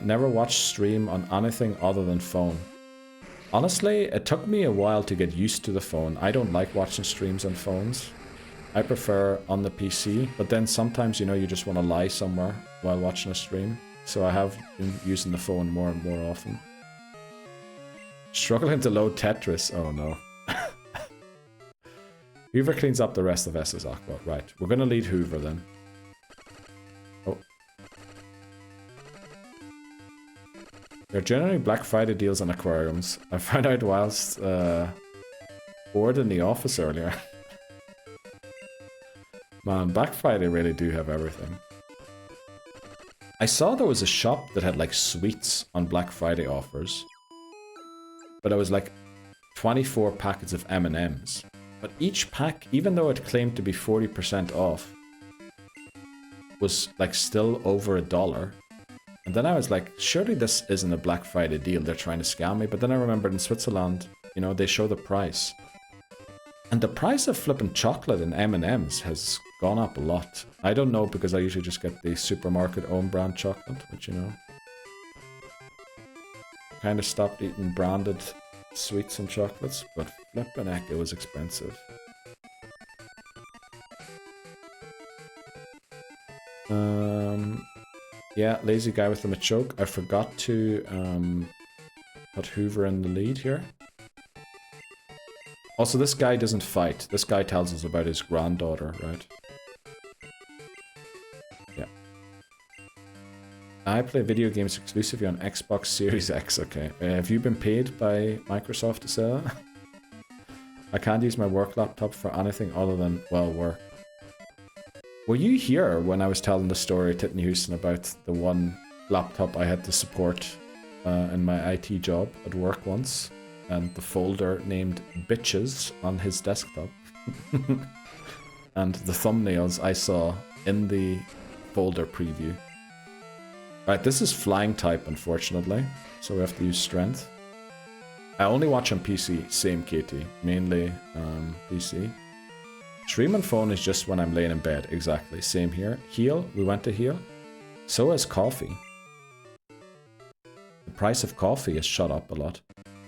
Never watched stream on anything other than phone. Honestly, it took me a while to get used to the phone. I don't like watching streams on phones. I prefer on the PC, but then sometimes, you know, you just want to lie somewhere while watching a stream. So I have been using the phone more and more often. Struggling to load Tetris. Oh no. Hoover cleans up the rest of SS Aqua. Right, we're gonna lead Hoover then. Oh. There are generally Black Friday deals on aquariums. I found out whilst bored in the office earlier. Man, Black Friday really do have everything. I saw there was a shop that had like sweets on Black Friday offers. But it was like 24 packets of M&Ms. But each pack, even though it claimed to be 40% off, was like still over $1. And then I was like, surely this isn't a Black Friday deal, they're trying to scam me. But then I remembered in Switzerland, you know, they show the price. And the price of flipping chocolate and M&Ms has gone up a lot. I don't know because I usually just get the supermarket own brand chocolate, which, you know, kind of stopped eating branded sweets and chocolates, but flipping heck, it was expensive. Yeah, lazy guy with the Machoke. I forgot to put Hoover in the lead here. Also, this guy doesn't fight. This guy tells us about his granddaughter, right? Yeah. I play video games exclusively on Xbox Series X, okay. Have you been paid by Microsoft to say that? I can't use my work laptop for anything other than, well, work. Were you here when I was telling the story to Titney Houston about the one laptop I had to support in my IT job at work once? And the folder named Bitches on his desktop. And the thumbnails I saw in the folder preview. Right, this is flying type, unfortunately, so we have to use strength. I only watch on PC, same Katie, mainly PC. Stream and phone is just when I'm laying in bed, exactly, same here. Heal, we went to heal. So is coffee. The price of coffee has shot up a lot.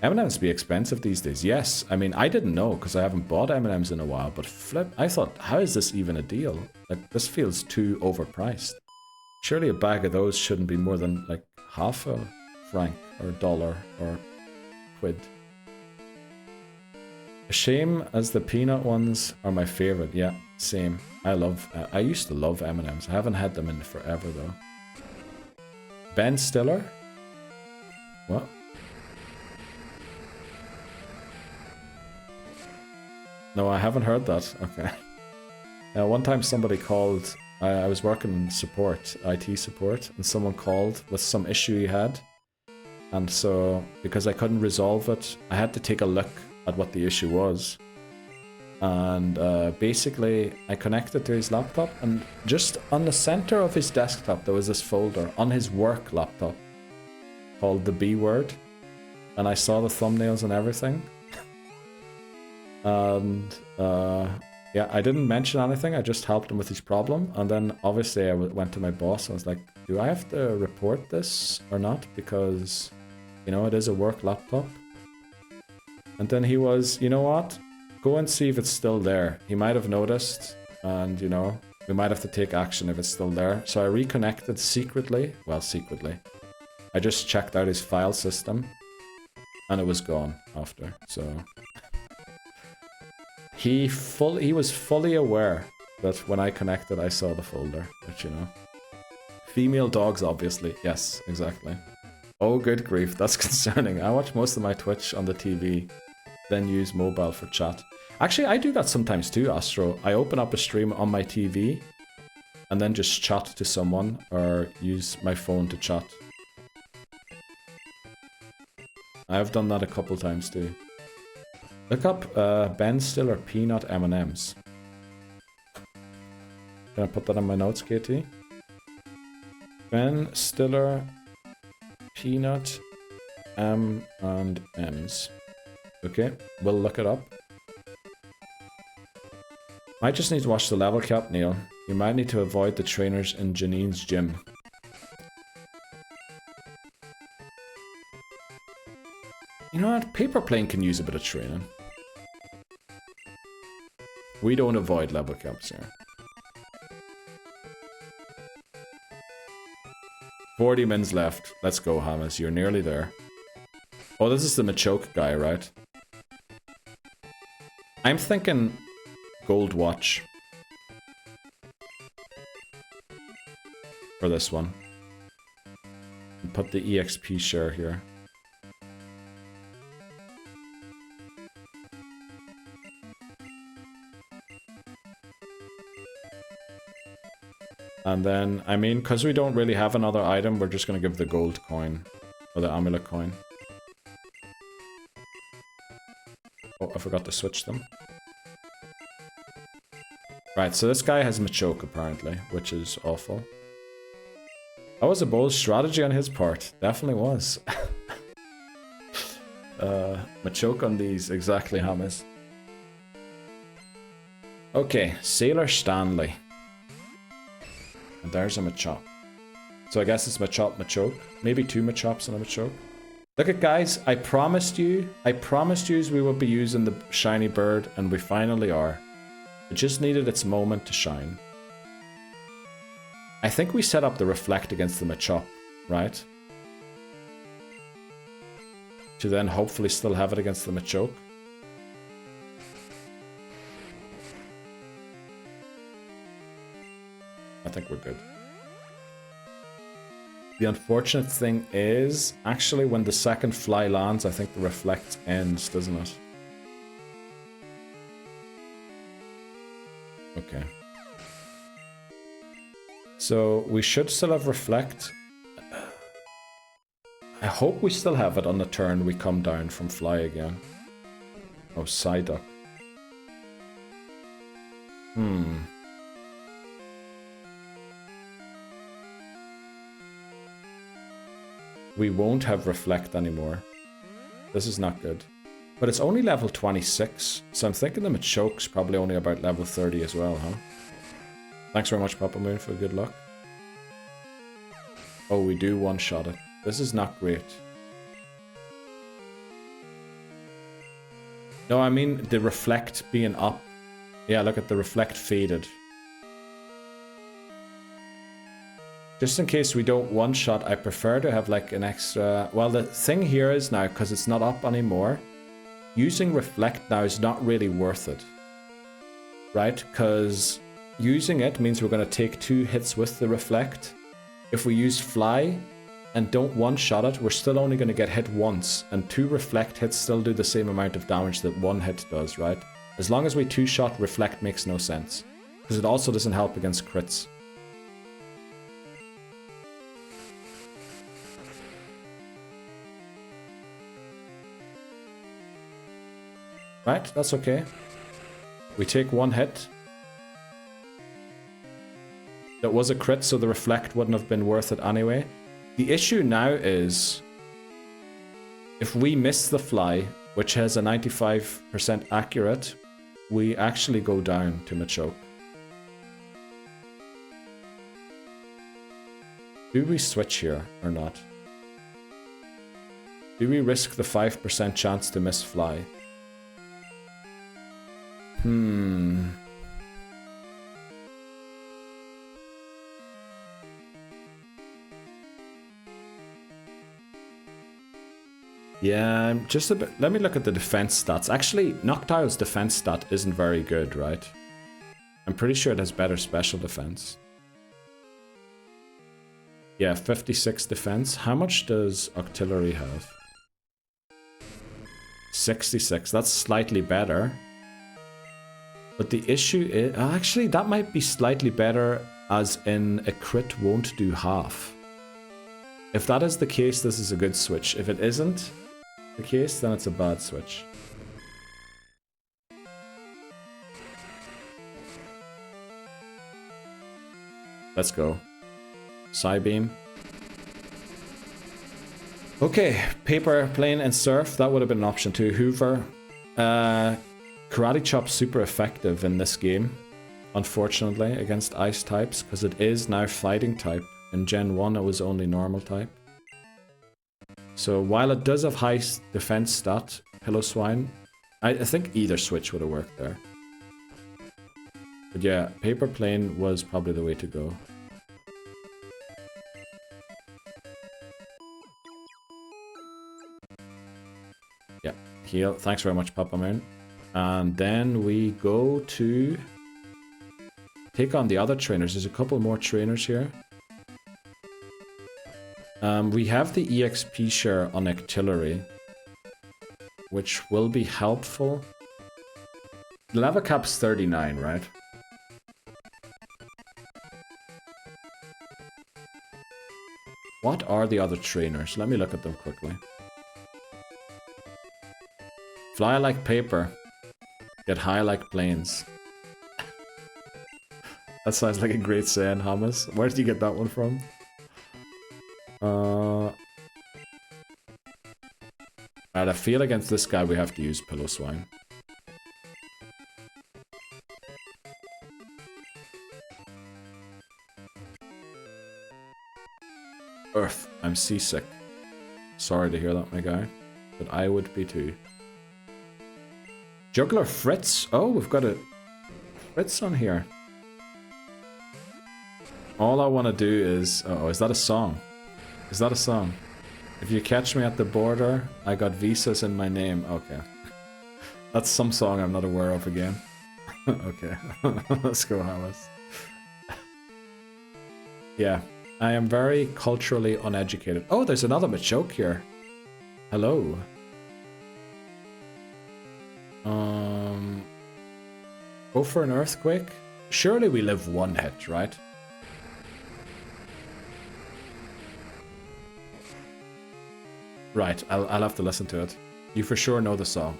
M&Ms be expensive these days, yes. I mean, I didn't know because I haven't bought M&Ms in a while, but flip, I thought, how is this even a deal? Like, this feels too overpriced. Surely a bag of those shouldn't be more than like half a franc or dollar or quid. A shame as the peanut ones are my favorite. Yeah, same. I used to love M&Ms. I haven't had them in forever though. Ben Stiller? What? No, I haven't heard that. Okay. One time somebody called, I was working in support, IT support, and someone called with some issue he had. And so, because I couldn't resolve it, I had to take a look at what the issue was. And basically, I connected to his laptop, and just on the center of his desktop, there was this folder on his work laptop called the B word. And I saw the thumbnails and everything. And yeah, I didn't mention anything, I just helped him with his problem. And then obviously I went to my boss and I was like, do I have to report this or not? Because, you know, it is a work laptop. And then he was, you know what? Go and see if it's still there. He might have noticed, and you know, we might have to take action if it's still there. So I reconnected secretly. Well, secretly. I just checked out his file system and it was gone after, so... He was fully aware that when I connected, I saw the folder, but you know. Female dogs, obviously. Yes, exactly. Oh, good grief, that's concerning. I watch most of my Twitch on the TV, then use mobile for chat. Actually, I do that sometimes too, Astro. I open up a stream on my TV, and then just chat to someone, or use my phone to chat. I've done that a couple times too. Look up Ben Stiller peanut M&Ms. Can I put that in my notes, Katie? Ben Stiller peanut M&Ms. Okay, we'll look it up. Might just need to watch the level cap, Neil. You might need to avoid the trainers in Janine's gym. You know what? Paper plane can use a bit of training. We don't avoid level caps here. 40 mins left. Let's go, Hamas. You're nearly there. Oh, this is the Machoke guy, right? I'm thinking gold watch. For this one. And put the EXP share here. And then, I mean, because we don't really have another item, we're just going to give the gold coin. Or the amulet coin. Oh, I forgot to switch them. Right, so this guy has Machoke apparently, which is awful. That was a bold strategy on his part. Definitely was. Machoke on these, exactly, Hamas. Okay, Sailor Stanley. And there's a Machop. So I guess it's Machop, Machoke. Maybe two Machops and a Machoke. Look at guys, I promised you we would be using the shiny bird, and we finally are. It just needed its moment to shine. I think we set up the reflect against the Machop, right? To then hopefully still have it against the Machoke. I think we're good. The unfortunate thing is, actually when the second fly lands, I think the reflect ends, doesn't it? Okay. So we should still have reflect. I hope we still have it on the turn we come down from fly again. Oh, Psyduck. We won't have reflect anymore. This is not good. But it's only level 26, so I'm thinking the Machoke's probably only about level 30 as well, huh? Thanks very much, Papa Moon, for good luck. Oh, we do one-shot it. This is not great. No, I mean the reflect being up. Yeah, look at the reflect faded. Just in case we don't one-shot, I prefer to have like an extra... Well, the thing here is now, because it's not up anymore, using reflect now is not really worth it. Right? Because using it means we're going to take 2 hits with the reflect. If we use fly and don't one-shot it, we're still only going to get hit once, and 2 reflect hits still do the same amount of damage that 1 hit does, right? As long as we 2-shot, reflect makes no sense, because it also doesn't help against crits. Right, that's okay. We take 1 hit. That was a crit, so the reflect wouldn't have been worth it anyway. The issue now is, if we miss the fly, which has a 95% accurate, we actually go down to Machoke. Do we switch here or not? Do we risk the 5% chance to miss fly? Yeah, just a bit. Let me look at the defense stats. Actually, Noctile's defense stat isn't very good, right? I'm pretty sure it has better special defense. Yeah, 56 defense. How much does Octillery have? 66. That's slightly better. But the issue is... Actually, that might be slightly better, as in a crit won't do half. If that is the case, this is a good switch. If it isn't the case, then it's a bad switch. Let's go. Psybeam. Okay, Paper, Plane, and Surf. That would have been an option too. Hoover. Karate Chop's super effective in this game, unfortunately, against Ice types, because it is now Fighting type. In Gen 1, it was only Normal type. So while it does have high defense stat, Pillow Swine, I think either switch would have worked there. But yeah, Paper Plane was probably the way to go. Yeah, heal. Thanks very much, Papa Moon. And then we go to take on the other trainers. There's a couple more trainers here. We have the EXP share on Octillery, which will be helpful. The level cap's 39, right? What are the other trainers? Let me look at them quickly. Fly like paper. Get high like planes. That sounds like a great saying, Hamas. Where did you get that one from? Alright, I feel against this guy we have to use Pillow Swine. Earth, I'm seasick. Sorry to hear that, my guy. But I would be too. Juggler Fritz. Oh, we've got a Fritz on here. All I want to do is... Uh oh, is that a song? Is that a song? If you catch me at the border, I got visas in my name. Okay. That's some song I'm not aware of again. Okay. Let's go, Alice. Yeah. I am very culturally uneducated. Oh, there's another Machoke here. Hello. Go for an earthquake? Surely we live 1 hit, right? Right, I'll have to listen to it. You for sure know the song.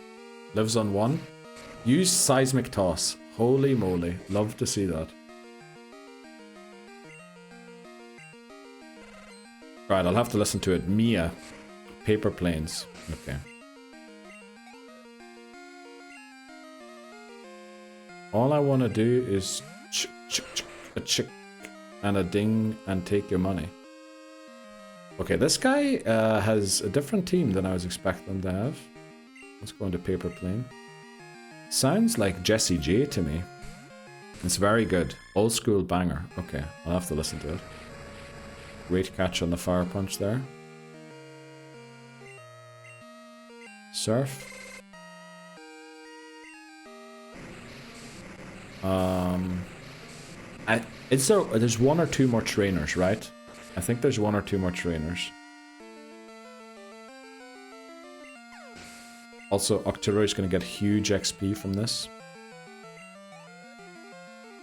Lives on 1. Use Seismic Toss. Holy moly. Love to see that. Right, I'll have to listen to it. Mia. Paper planes. Okay. All I want to do is a chick and a ding and take your money. Okay, this guy has a different team than I was expecting to have. Let's go into paper plane. Sounds like Jesse J to me. It's very good. Old school banger. Okay, I'll have to listen to it. Great catch on the fire punch there. Surf. There's one or two more trainers, right? I think there's one or two more trainers. Also, Octoroy is going to get huge XP from this.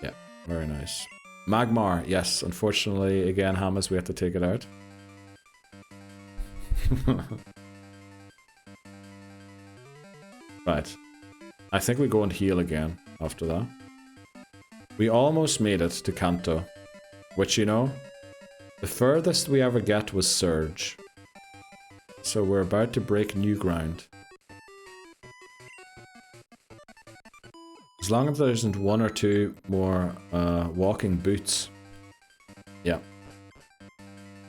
Yeah, very nice. Magmar, yes. Unfortunately, again, Hamas, we have to take it out. Right. I think we go and heal again after that. We almost made it to Kanto. Which, you know, the furthest we ever get was Surge. So we're about to break new ground. As long as there isn't one or two more walking boots. Yeah.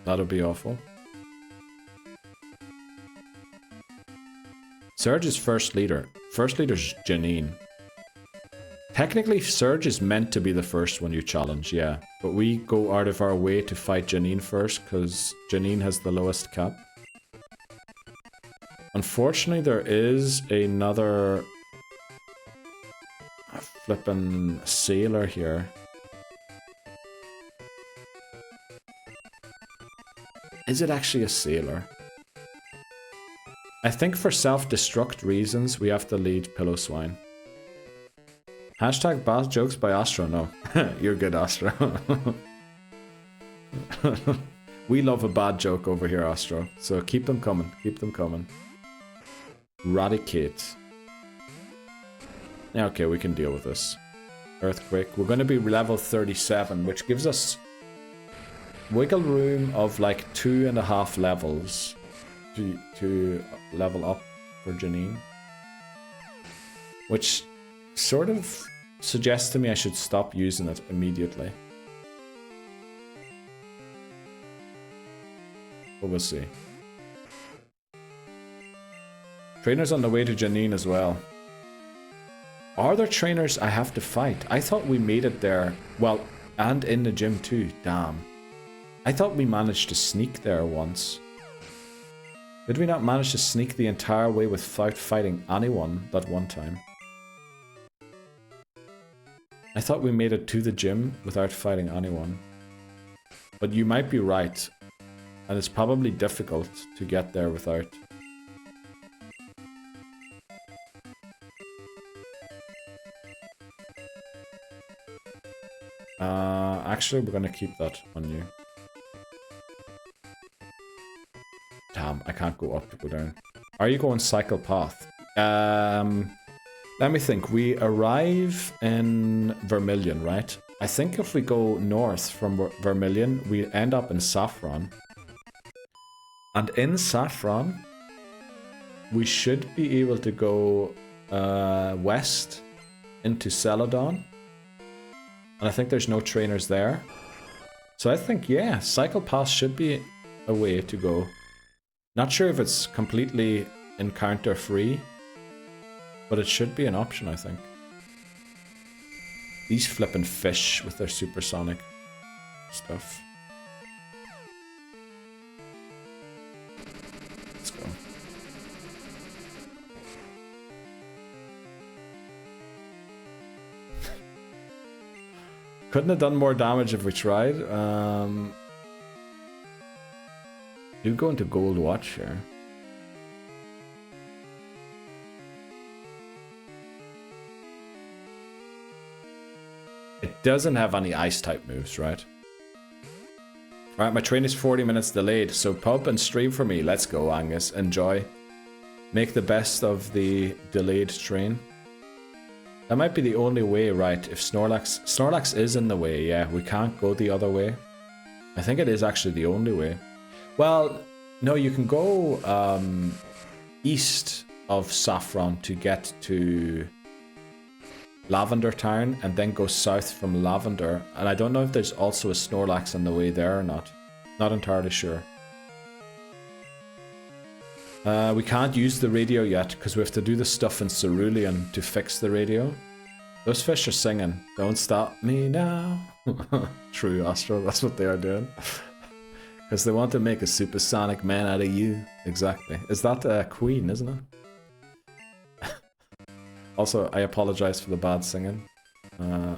That'll be awful. Surge is first leader. First leader's Janine. Technically, Surge is meant to be the first one you challenge, yeah. But we go out of our way to fight Janine first, because Janine has the lowest cap. Unfortunately, there is another flippin' sailor here. Is it actually a sailor? I think for self-destruct reasons, we have to lead Pillow Swine. Hashtag bad jokes by Astro. No, you're good, Astro. We love a bad joke over here, Astro. So keep them coming. Keep them coming. Eradicate. Yeah, okay, we can deal with this. Earthquake. We're going to be level 37, which gives us wiggle room of like 2.5 levels to level up for Janine. Which sort of suggests to me I should stop using it immediately. But we'll see. Trainers on the way to Janine as well. Are there trainers I have to fight? I thought we made it there. Well, and in the gym too. Damn. I thought we managed to sneak there once. Did we not manage to sneak the entire way without fighting anyone that one time? I thought we made it to the gym without fighting anyone. But you might be right. And it's probably difficult to get there without. Actually, we're gonna keep that on you. Damn, I can't go up to go down. Are you going cycle path? Let me think. We arrive in Vermilion, right? I think if we go north from Vermilion, we end up in Saffron. And in Saffron, we should be able to go west into Celadon. And I think there's no trainers there. So I think, yeah, Cycle Pass should be a way to go. Not sure if it's completely encounter free, but it should be an option, I think. These flippin' fish with their supersonic stuff. Let's go. Couldn't have done more damage if we tried. Do go into Gold Watch here. It doesn't have any ice type moves, right? Alright, my train is 40 minutes delayed, so pub and stream for me. Let's go, Angus. Enjoy. Make the best of the delayed train. That might be the only way, right? If Snorlax is in the way, yeah, we can't go the other way. I think it is actually the only way. Well, no, you can go east of Saffron to get to Lavender Town and then go south from Lavender. And I don't know if there's also a Snorlax on the way there or not. Not entirely sure. We can't use the radio yet because we have to do the stuff in Cerulean to fix the radio. Those fish are singing, "Don't stop me now." True, Astro, that's what they are doing. Because they want to make a supersonic man out of you. Exactly. Is that Queen, isn't it? Also, I apologize for the bad singing.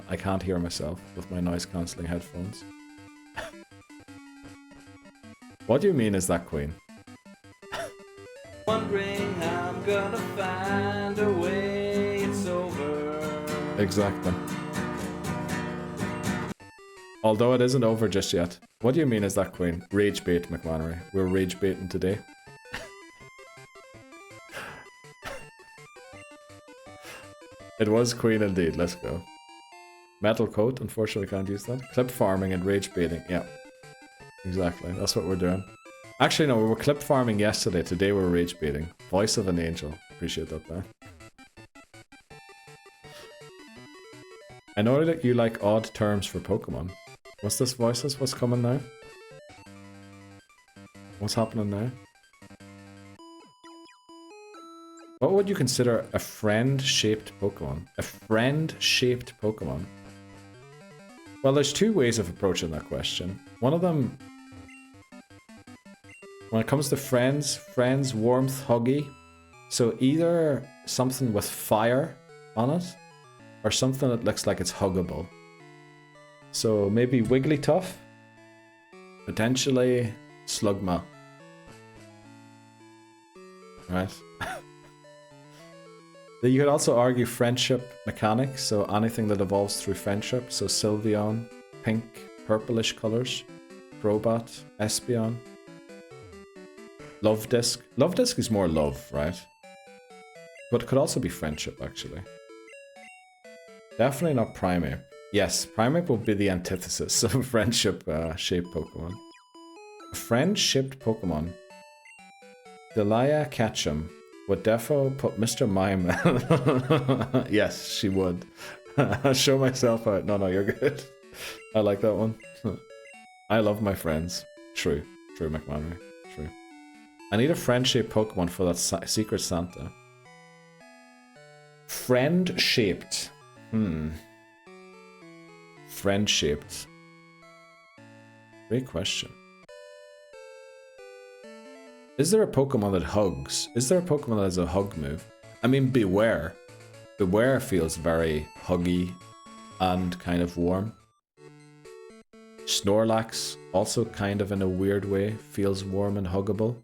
I can't hear myself with my noise cancelling headphones. What do you mean, is that Queen? Wondering how I'm gonna find a way, it's over. Exactly. Although it isn't over just yet. What do you mean, is that Queen? Rage bait, McMannery. We're rage baiting today. It was Queen indeed, let's go. Metal coat, unfortunately can't use that. Clip farming and rage baiting, yeah. Exactly, that's what we're doing. Actually, no, we were clip farming yesterday. Today we're rage baiting. Voice of an angel. Appreciate that there. I know that you like odd terms for Pokemon. What's this voices? What's coming now? What's happening now? What would you consider a friend-shaped Pokemon? A friend-shaped Pokemon? Well, there's two ways of approaching that question. One of them, when it comes to friends, warmth, huggy. So either something with fire on it, or something that looks like it's huggable. So maybe Wigglytuff, potentially Slugma. Right. You could also argue friendship mechanics, so anything that evolves through friendship. So Sylveon, pink, purplish colors, Crobat, Espeon. Love Disc. Love Disc is more love, right? But it could also be friendship, actually. Definitely not Primeape. Yes, Primeape will be the antithesis of a friendship-shaped Pokemon. A friend-shaped Pokemon. Delia Ketchum would defo put Mr. Mime. Yes, she would. Show myself out. No, you're good. I like that one. I love my friends. True. True, McMannery. True. I need a friend-shaped Pokemon for that Secret Santa. Friend-shaped. Friend-shaped. Great question. Is there a Pokemon that hugs? Is there a Pokemon that has a hug move? I mean, Beware. Beware feels very huggy and kind of warm. Snorlax, also kind of in a weird way, feels warm and huggable.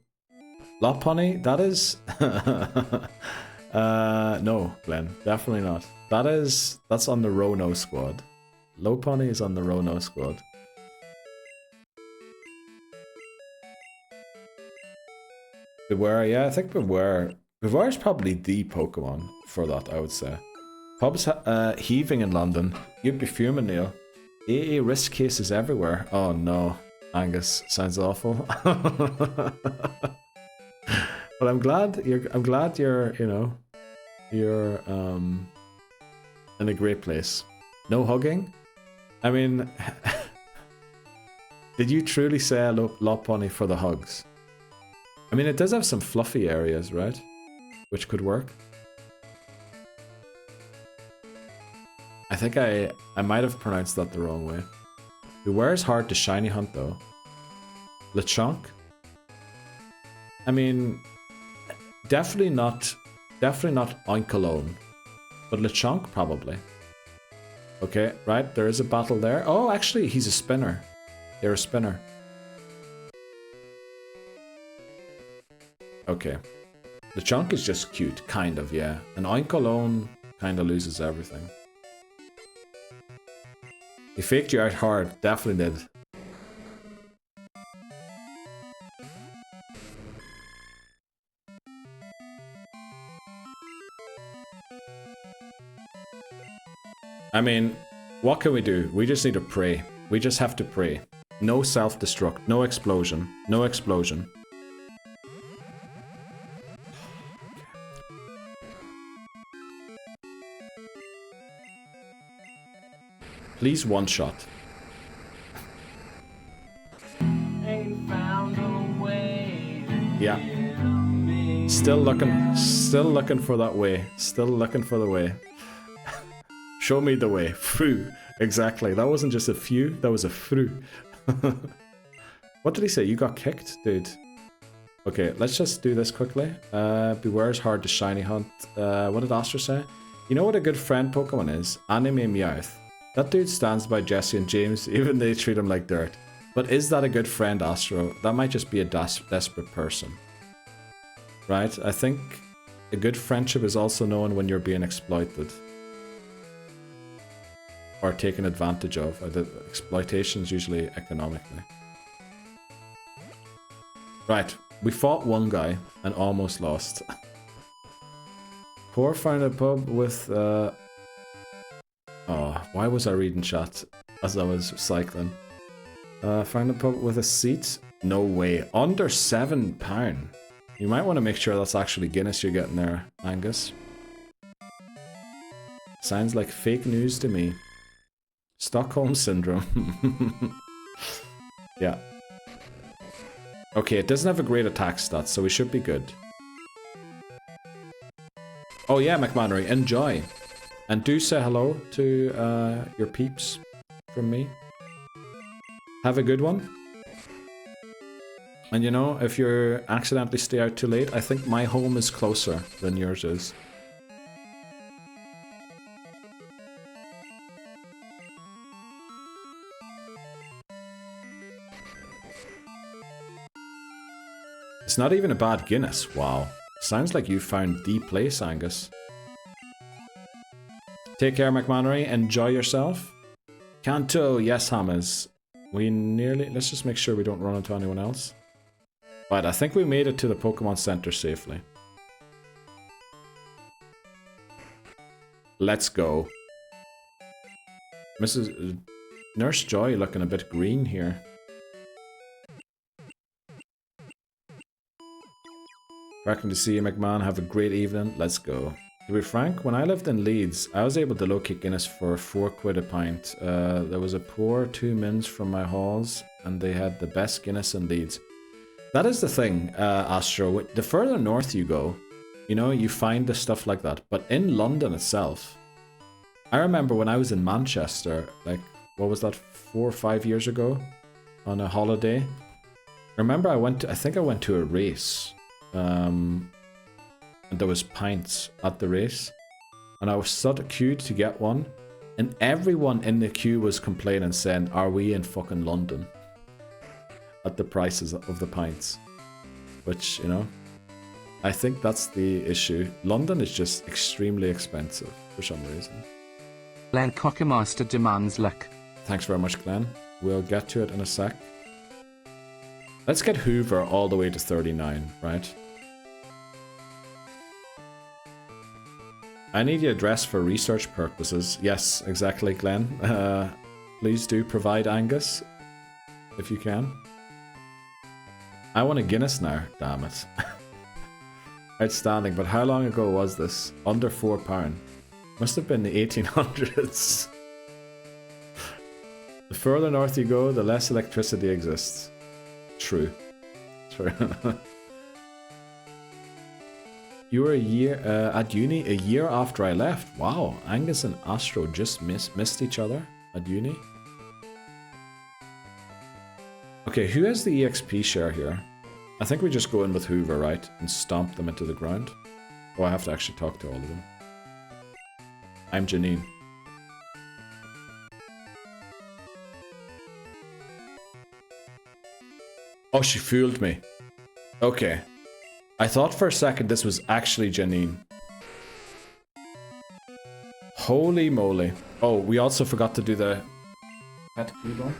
Lopunny, that is... no, Glenn, definitely not. That's on the Rono squad. Lopunny is on the Rono squad. Beware, yeah, I think Beware is probably the Pokemon for that, I would say. Pubs heaving in London. You'd be fuming, Neil. AA risk cases everywhere. Oh no, Angus, sounds awful. But I'm glad you're, you know, you're in a great place. No hugging? I mean, did you truly say Lopunny for the hugs? I mean, it does have some fluffy areas, right? Which could work. I think I might have pronounced that the wrong way. Beware is hard to shiny hunt though. Lechonk? I mean, definitely not Oinkologne, but Lechonk probably. Okay, right, there is a battle there. Oh, actually, he's a spinner. They're a spinner. Okay. Lechonk is just cute, kind of, yeah. And Oinkologne kind of loses everything. He faked you out hard, definitely did. I mean, what can we do? We just need to pray. We just have to pray. No self-destruct, no explosion, no explosion. Please one shot. Ain't found a way to Yeah. get me. Still looking for that way. Still looking for the way. Show me the way. Through. Exactly. That wasn't just a few, that was a through. What did he say? You got kicked? Dude. Okay, let's just do this quickly. Beware is hard to shiny hunt. What did Astra say? You know what a good friend Pokemon is? Anime Meowth. That dude stands by Jesse and James, even they treat him like dirt. But is that a good friend, Astro? That might just be a desperate person. Right? I think a good friendship is also known when you're being exploited. Or taken advantage of. Exploitation is usually economically. Right. We fought one guy and almost lost. Poor found a pub with... Oh, why was I reading chat as I was cycling? Found a pub with a seat? No way. Under £7. You might want to make sure that's actually Guinness you're getting there, Angus. Sounds like fake news to me. Stockholm Syndrome. Yeah. Okay, it doesn't have a great attack stat, so we should be good. Oh yeah, McMannery, enjoy. And do say hello to your peeps from me. Have a good one. And you know, if you accidentally stay out too late, I think my home is closer than yours is. It's not even a bad Guinness. Wow. Sounds like you found the place, Angus. Take care, McMannery. Enjoy yourself. Kanto, yes, Hammers. We nearly... Let's just make sure we don't run into anyone else. Right, I think we made it to the Pokemon Center safely. Let's go. Mrs. Nurse Joy looking a bit green here. Cracking to see you, McMahon. Have a great evening. Let's go. To be frank, when I lived in Leeds, I was able to locate Guinness for £4 a pint. There was a poor 2 mins from my halls, and they had the best Guinness in Leeds. That is the thing, Astro. The further north you go, you know, you find the stuff like that. But in London itself, I remember when I was in Manchester, like, what was that, 4 or 5 years ago, on a holiday. I remember I think I went to a race. And there was pints at the race, and I was sort of queued to get one, and everyone in the queue was complaining, saying, "Are we in fucking London?" At the prices of the pints, which, you know, I think that's the issue. London is just extremely expensive for some reason. Glenn Cockermaster demands luck. Thanks very much, Glenn. We'll get to it in a sec. Let's get Hoover all the way to 39, right? I need your address for research purposes. Yes, exactly, Glenn. Please do provide Angus, if you can. I want a Guinness now, damn it. Outstanding, but how long ago was this? Under £4. Must have been the 1800s. The further north you go, the less electricity exists. True. True. You were at uni a year after I left. Wow, Angus and Astro just missed each other at uni. Okay, who has the EXP share here? I think we just go in with Hoover, right? And stomp them into the ground. Oh, I have to actually talk to all of them. I'm Janine. Oh, she fooled me. Okay. I thought for a second this was actually Janine. Holy moly. Oh, we also forgot to do the pet keyboard.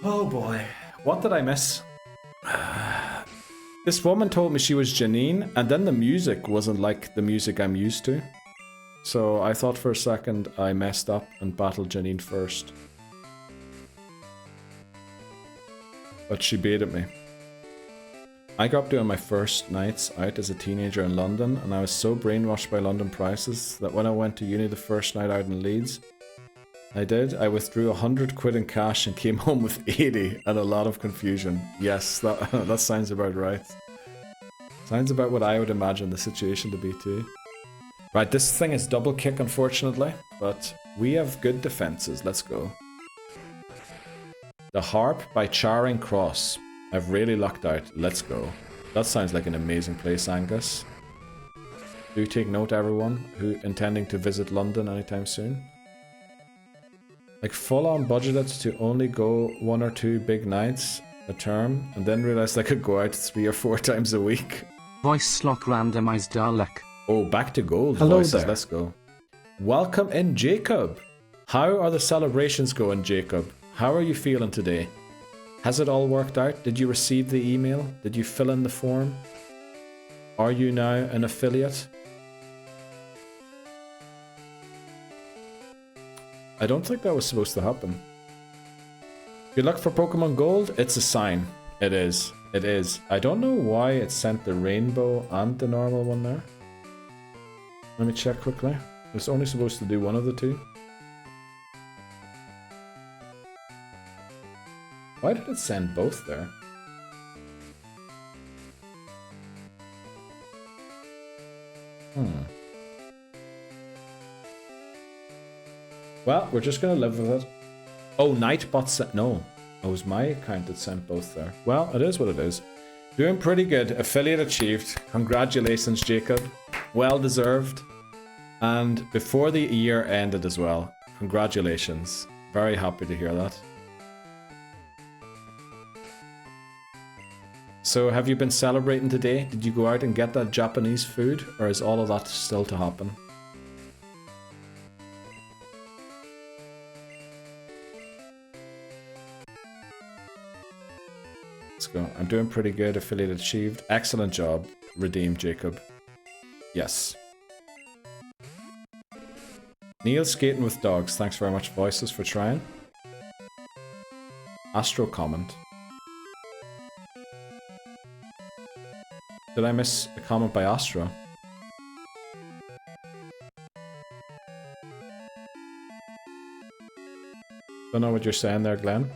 Oh boy. What did I miss? This woman told me she was Janine, and then the music wasn't like the music I'm used to. So I thought for a second I messed up and battled Janine first. But she baited me. I got up doing my first nights out as a teenager in London, and I was so brainwashed by London prices that when I went to uni the first night out in Leeds, I withdrew 100 quid in cash and came home with 80 and a lot of confusion. Yes, that sounds about right. Sounds about what I would imagine the situation to be too. Right, this thing is double kick unfortunately, but we have good defenses. Let's go. The Harp by Charing Cross. I've really lucked out. Let's go. That sounds like an amazing place, Angus. Do take note, everyone who intending to visit London anytime soon. Like full on budgeted to only go 1 or 2 big nights a term, and then realized I could go out 3 or 4 times a week. Voice lock randomized Dalek. Oh, back to gold. Hello voices. there. Let's go. Welcome in, Jacob. How are the celebrations going, Jacob? How are you feeling today? Has it all worked out? Did you receive the email? Did you fill in the form? Are you now an affiliate? I don't think that was supposed to happen. Good luck for Pokemon Gold. It's a sign. It is. It is. I don't know why it sent the rainbow and the normal one there. Let me check quickly. It's only supposed to do one of the two. Why did it send both there? Well, we're just gonna live with it. Oh, Nightbot sent... No. It was my account that sent both there. Well, it is what it is. Doing pretty good. Affiliate achieved. Congratulations, Jacob. Well deserved. And before the year ended as well. Congratulations. Very happy to hear that. So, have you been celebrating today? Did you go out and get that Japanese food? Or is all of that still to happen? Let's go. I'm doing pretty good. Affiliate achieved. Excellent job. Redeem, Jacob. Yes. Neil skating with dogs. Thanks very much, Voices, for trying. Astro comment. Did I miss a comment by Astro? Don't know what you're saying there, Glenn.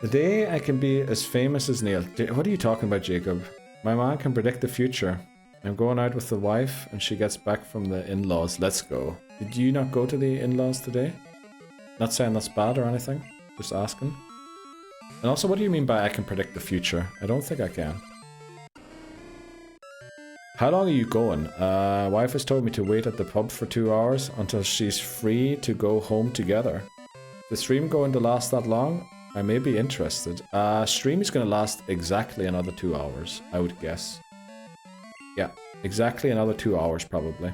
Today I can be as famous as Neil. What are you talking about, Jacob? My man can predict the future. I'm going out with the wife and she gets back from the in-laws. Let's go. Did you not go to the in-laws today? Not saying that's bad or anything. Just asking. And also, what do you mean by I can predict the future? I don't think I can. How long are you going? Wife has told me to wait at the pub for 2 hours until she's free to go home together. The stream going to last that long? I may be interested. Stream is going to last exactly another 2 hours, I would guess. Yeah, exactly another 2 hours probably.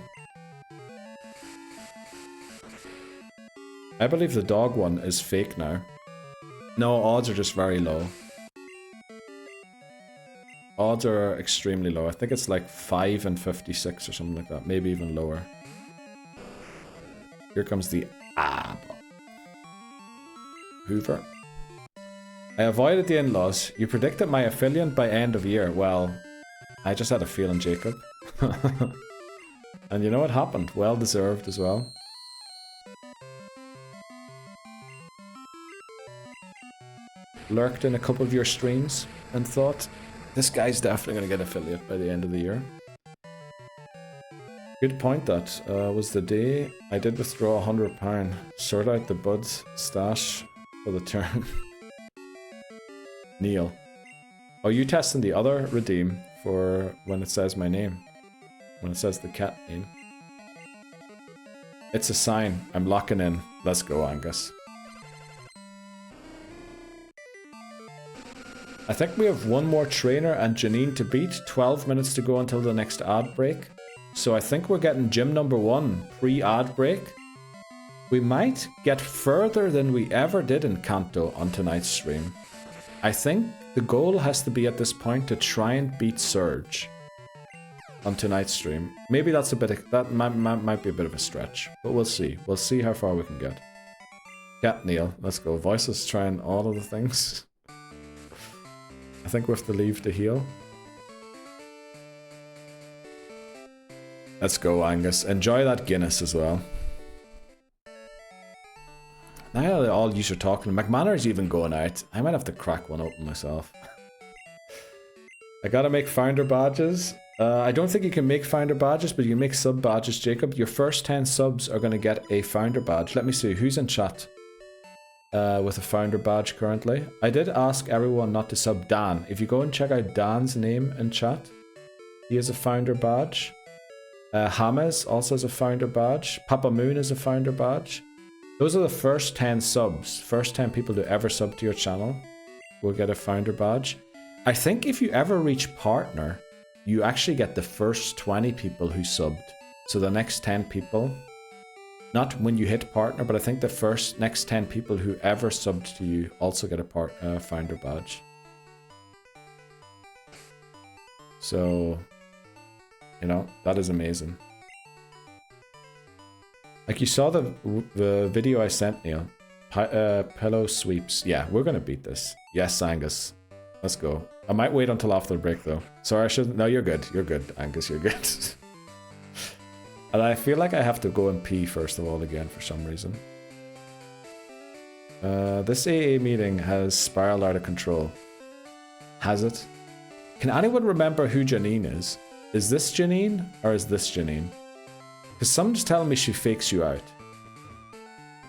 I believe the dog one is fake now. No, odds are just very low. Odds are extremely low. I think it's like 5 and 56 or something like that. Maybe even lower. Here comes the Hoover. I avoided the in-laws. You predicted my affiliate by end of year. Well, I just had a feeling, Jacob. And you know what happened? Well deserved as well. Lurked in a couple of your streams and thought, this guy's definitely going to get affiliate by the end of the year. Good point, that was the day I did withdraw £100. Sort out the buds stash for the term. Neil. Oh, you testing the other redeem for when it says my name. When it says the cat name. It's a sign. I'm locking in. Let's go, Angus. I think we have one more trainer and Janine to beat. 12 minutes to go until the next ad break. So I think we're getting gym number 1 pre-ad break. We might get further than we ever did in Kanto on tonight's stream. I think the goal has to be at this point to try and beat Surge on tonight's stream. Maybe that's a bit of, that might be a bit of a stretch, but we'll see. We'll see how far we can get. Cat Neil, let's go. Voices trying all of the things. I think we have to leave to heal. Let's go, Angus. Enjoy that Guinness as well. Now that all you are talking, McManner's even going out. I might have to crack one open myself. I gotta make founder badges. I don't think you can make founder badges, but you can make sub badges, Jacob. Your first 10 subs are gonna get a founder badge. Let me see, who's in chat with a founder badge currently? I did ask everyone not to sub Dan. If you go and check out Dan's name in chat, he has a founder badge. Hames also has a founder badge. Papa Moon is a founder badge. Those are the first 10 subs. First 10 people to ever sub to your channel will get a founder badge. I think if you ever reach partner, you actually get the first 20 people who subbed. So the next 10 people, not when you hit partner, but I think the next 10 people who ever subbed to you also get a founder badge. So, you know, that is amazing. Like you saw the video I sent, Neil. Pillow sweeps. Yeah, we're gonna beat this. Yes, Angus. Let's go. I might wait until after the break though. Sorry, I shouldn't. No, you're good. You're good, Angus. You're good. And I feel like I have to go and pee first of all again for some reason. This AA meeting has spiraled out of control. Has it? Can anyone remember who Janine is? Is this Janine or is this Janine? Because someone's telling me she fakes you out.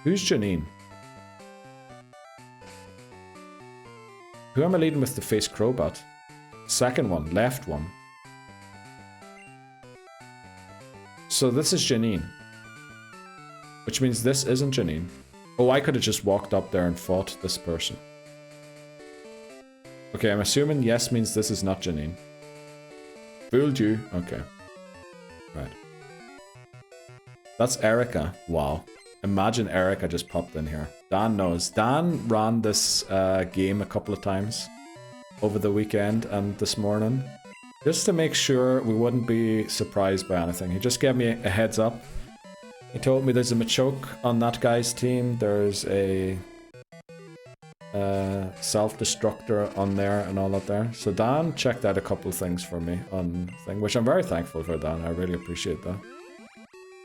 Who's Janine? Who am I leading with the face crowbot? Second one, left one. So this is Janine. Which means this isn't Janine. Oh, I could have just walked up there and fought this person. Okay, I'm assuming yes means this is not Janine. Fooled you. Okay. Right. That's Erica. Wow. Imagine Erica just popped in here. Dan knows. Dan ran this game a couple of times over the weekend and this morning, just to make sure we wouldn't be surprised by anything. He just gave me a heads up. He told me there's a Machoke on that guy's team. There's a self-destructor on there and all that there. So Dan checked out a couple of things for me on thing, which I'm very thankful for, Dan. I really appreciate that.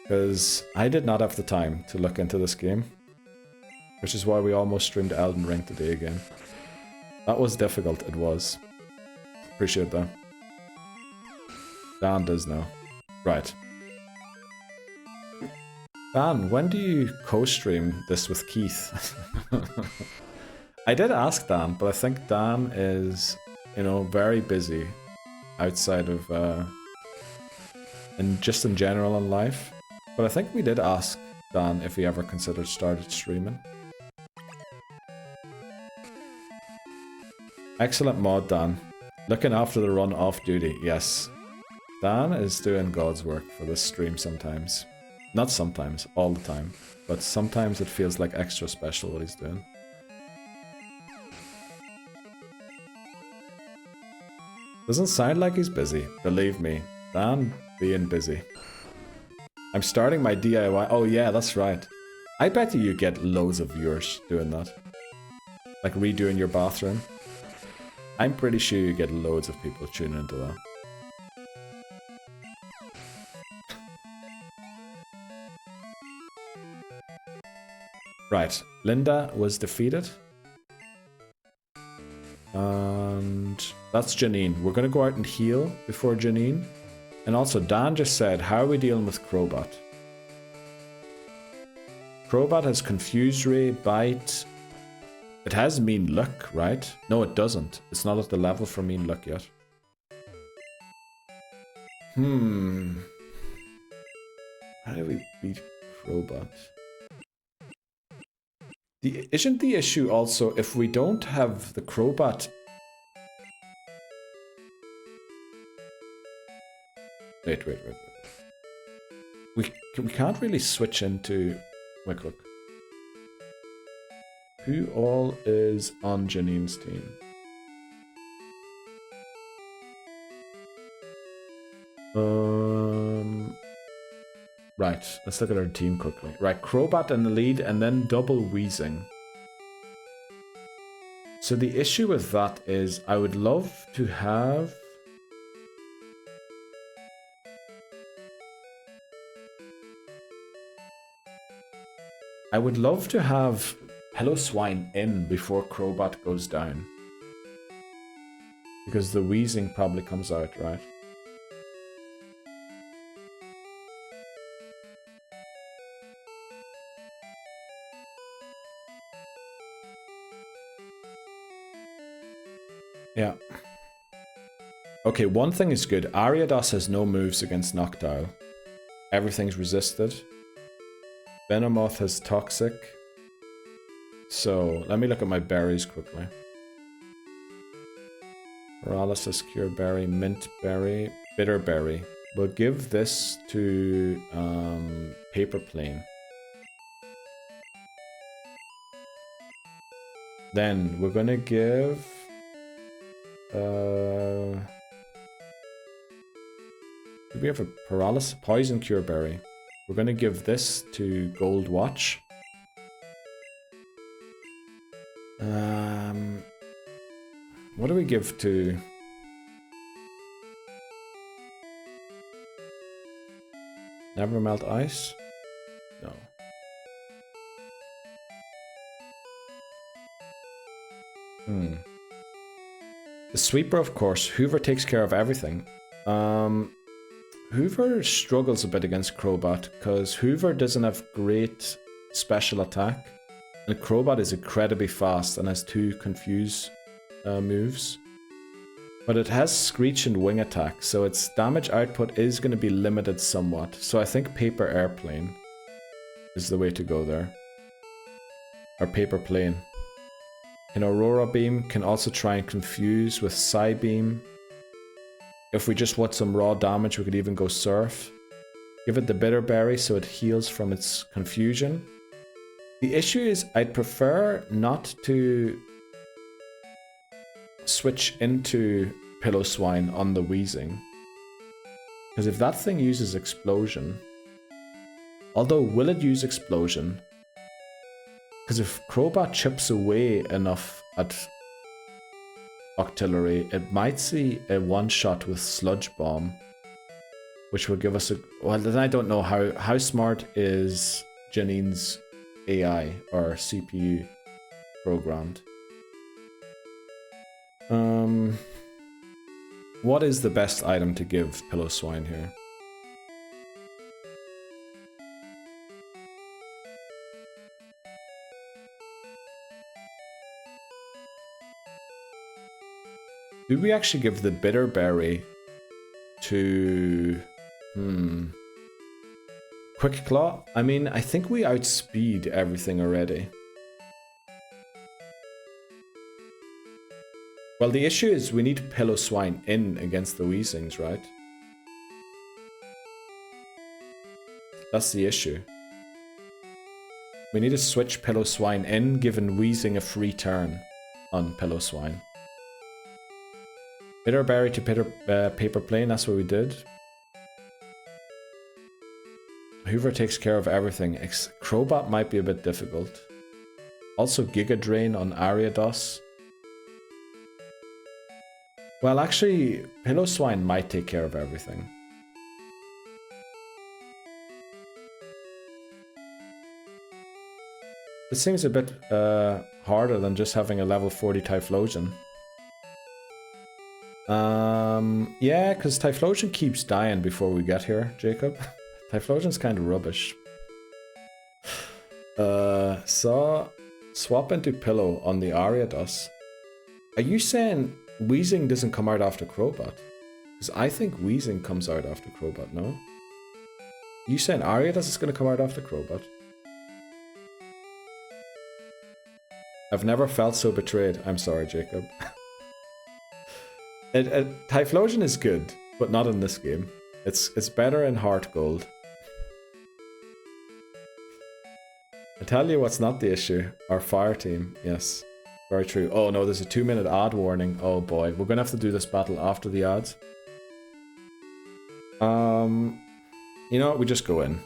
Because I did not have the time to look into this game. Which is why we almost streamed Elden Ring today again. That was difficult, it was. Appreciate that. Dan does know. Right. Dan, when do you co-stream this with Keith? I did ask Dan, but I think Dan is, you know, very busy outside of, and just in general in life. But I think we did ask Dan if he ever considered started streaming. Excellent mod, Dan. Looking after the run off duty, yes. Dan is doing God's work for this stream sometimes. Not sometimes, all the time. But sometimes it feels like extra special what he's doing. Doesn't sound like he's busy, believe me. Dan being busy. I'm starting my DIY. Oh yeah, that's right. I bet you get loads of viewers doing that. Like redoing your bathroom. I'm pretty sure you get loads of people tuning into that. Right, Linda was defeated. And that's Janine. We're going to go out and heal before Janine. And also, Dan just said, how are we dealing with Crowbot? Crowbot has Confused Ray, Bite. It has Mean Look, right? No, it doesn't. It's not at the level for Mean Look yet. How do we beat Crowbot? Isn't the issue also if we don't have the Crowbot? Wait. We can't really switch into... Wait, look. Who all is on Janine's team? Right, let's look at our team quickly. Right, Crobat in the lead and then double Weezing. So the issue with that is I would love to have... I would love to have Piloswine in before Crobat goes down. Because the Weezing probably comes out, right? Yeah. Okay, one thing is good. Ariados has no moves against Noctowl. Everything's resisted. Venomoth has Toxic. So, let me look at my berries quickly. Paralysis, Cure Berry, Mint Berry, Bitter Berry. We'll give this to Paper Plane. Then we're gonna give... do we have a Paralysis? Poison Cure Berry. We're gonna give this to Gold Watch. What do we give to... Never Melt Ice? No. The Sweeper, of course. Hoover takes care of everything. Hoover struggles a bit against Crobat because Hoover doesn't have great special attack. And Crobat is incredibly fast and has 2 Confuse moves. But it has Screech and Wing attack, so its damage output is going to be limited somewhat. So I think Paper Airplane is the way to go there. Or Paper Plane. And Aurora Beam can also try and confuse with Psybeam. If we just want some raw damage, we could even go Surf. Give it the Bitter Berry so it heals from its confusion. The issue is I'd prefer not to switch into Piloswine on the Weezing. Because if that thing uses Explosion... Although, will it use Explosion? Because if Crobat chips away enough at Octillery, it might see a one-shot with Sludge Bomb. Which will give us a... Well, then I don't know how smart is Janine's AI or CPU programmed. What is the best item to give Piloswine here? Do we actually give the Bitter Berry to... Quick Claw? I mean, I think we outspeed everything already. Well, the issue is we need Piloswine in against the Weezings, right? That's the issue. We need to switch Piloswine in, giving Weezing a free turn on Piloswine. Bitter Berry to Paper Plane, that's what we did. Hoover takes care of everything. Crobat might be a bit difficult. Also Giga Drain on Ariados. Well, actually, Piloswine might take care of everything. It seems a bit harder than just having a level 40 Typhlosion. Yeah, because Typhlosion keeps dying before we get here, Jacob. Typhlosion's kind of rubbish. So, swap into Pillow on the Ariados. Are you saying Weezing doesn't come out after Crobat? Because I think Weezing comes out after Crobat, no? You saying Ariados is going to come out after Crobat? I've never felt so betrayed. I'm sorry, Jacob. Typhlosion is good, but not in this game. It's better in Heart Gold. I tell you what's not the issue. Our fire team, yes. Very true. Oh no, there's a 2-minute ad warning. Oh boy, we're gonna have to do this battle after the ads. You know what? We just go in.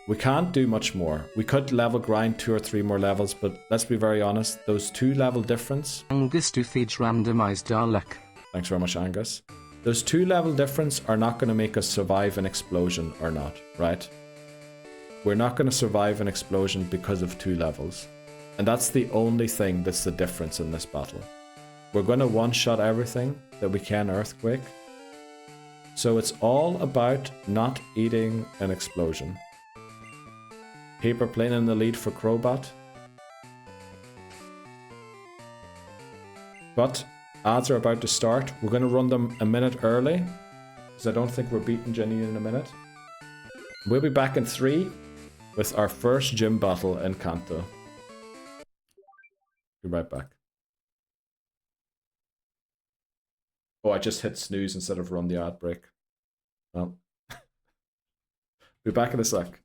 We can't do much more. We could level grind 2 or 3 more levels, but let's be very honest. Those 2 level difference. Angus to feed randomized our luck. Thanks very much, Angus. Those 2 level difference are not going to make us survive an explosion or not, right? We're not going to survive an explosion because of 2 levels. And that's the only thing that's the difference in this battle. We're going to one-shot everything that we can earthquake. So it's all about not eating an explosion. Paper plane in the lead for Crobat. But ads are about to start. We're going to run them a minute early, because I don't think we're beating Janine in a minute. We'll be back in 3 with our first gym battle in Kanto. Be right back. Oh, I just hit snooze instead of run the ad break. Well, be back in a sec.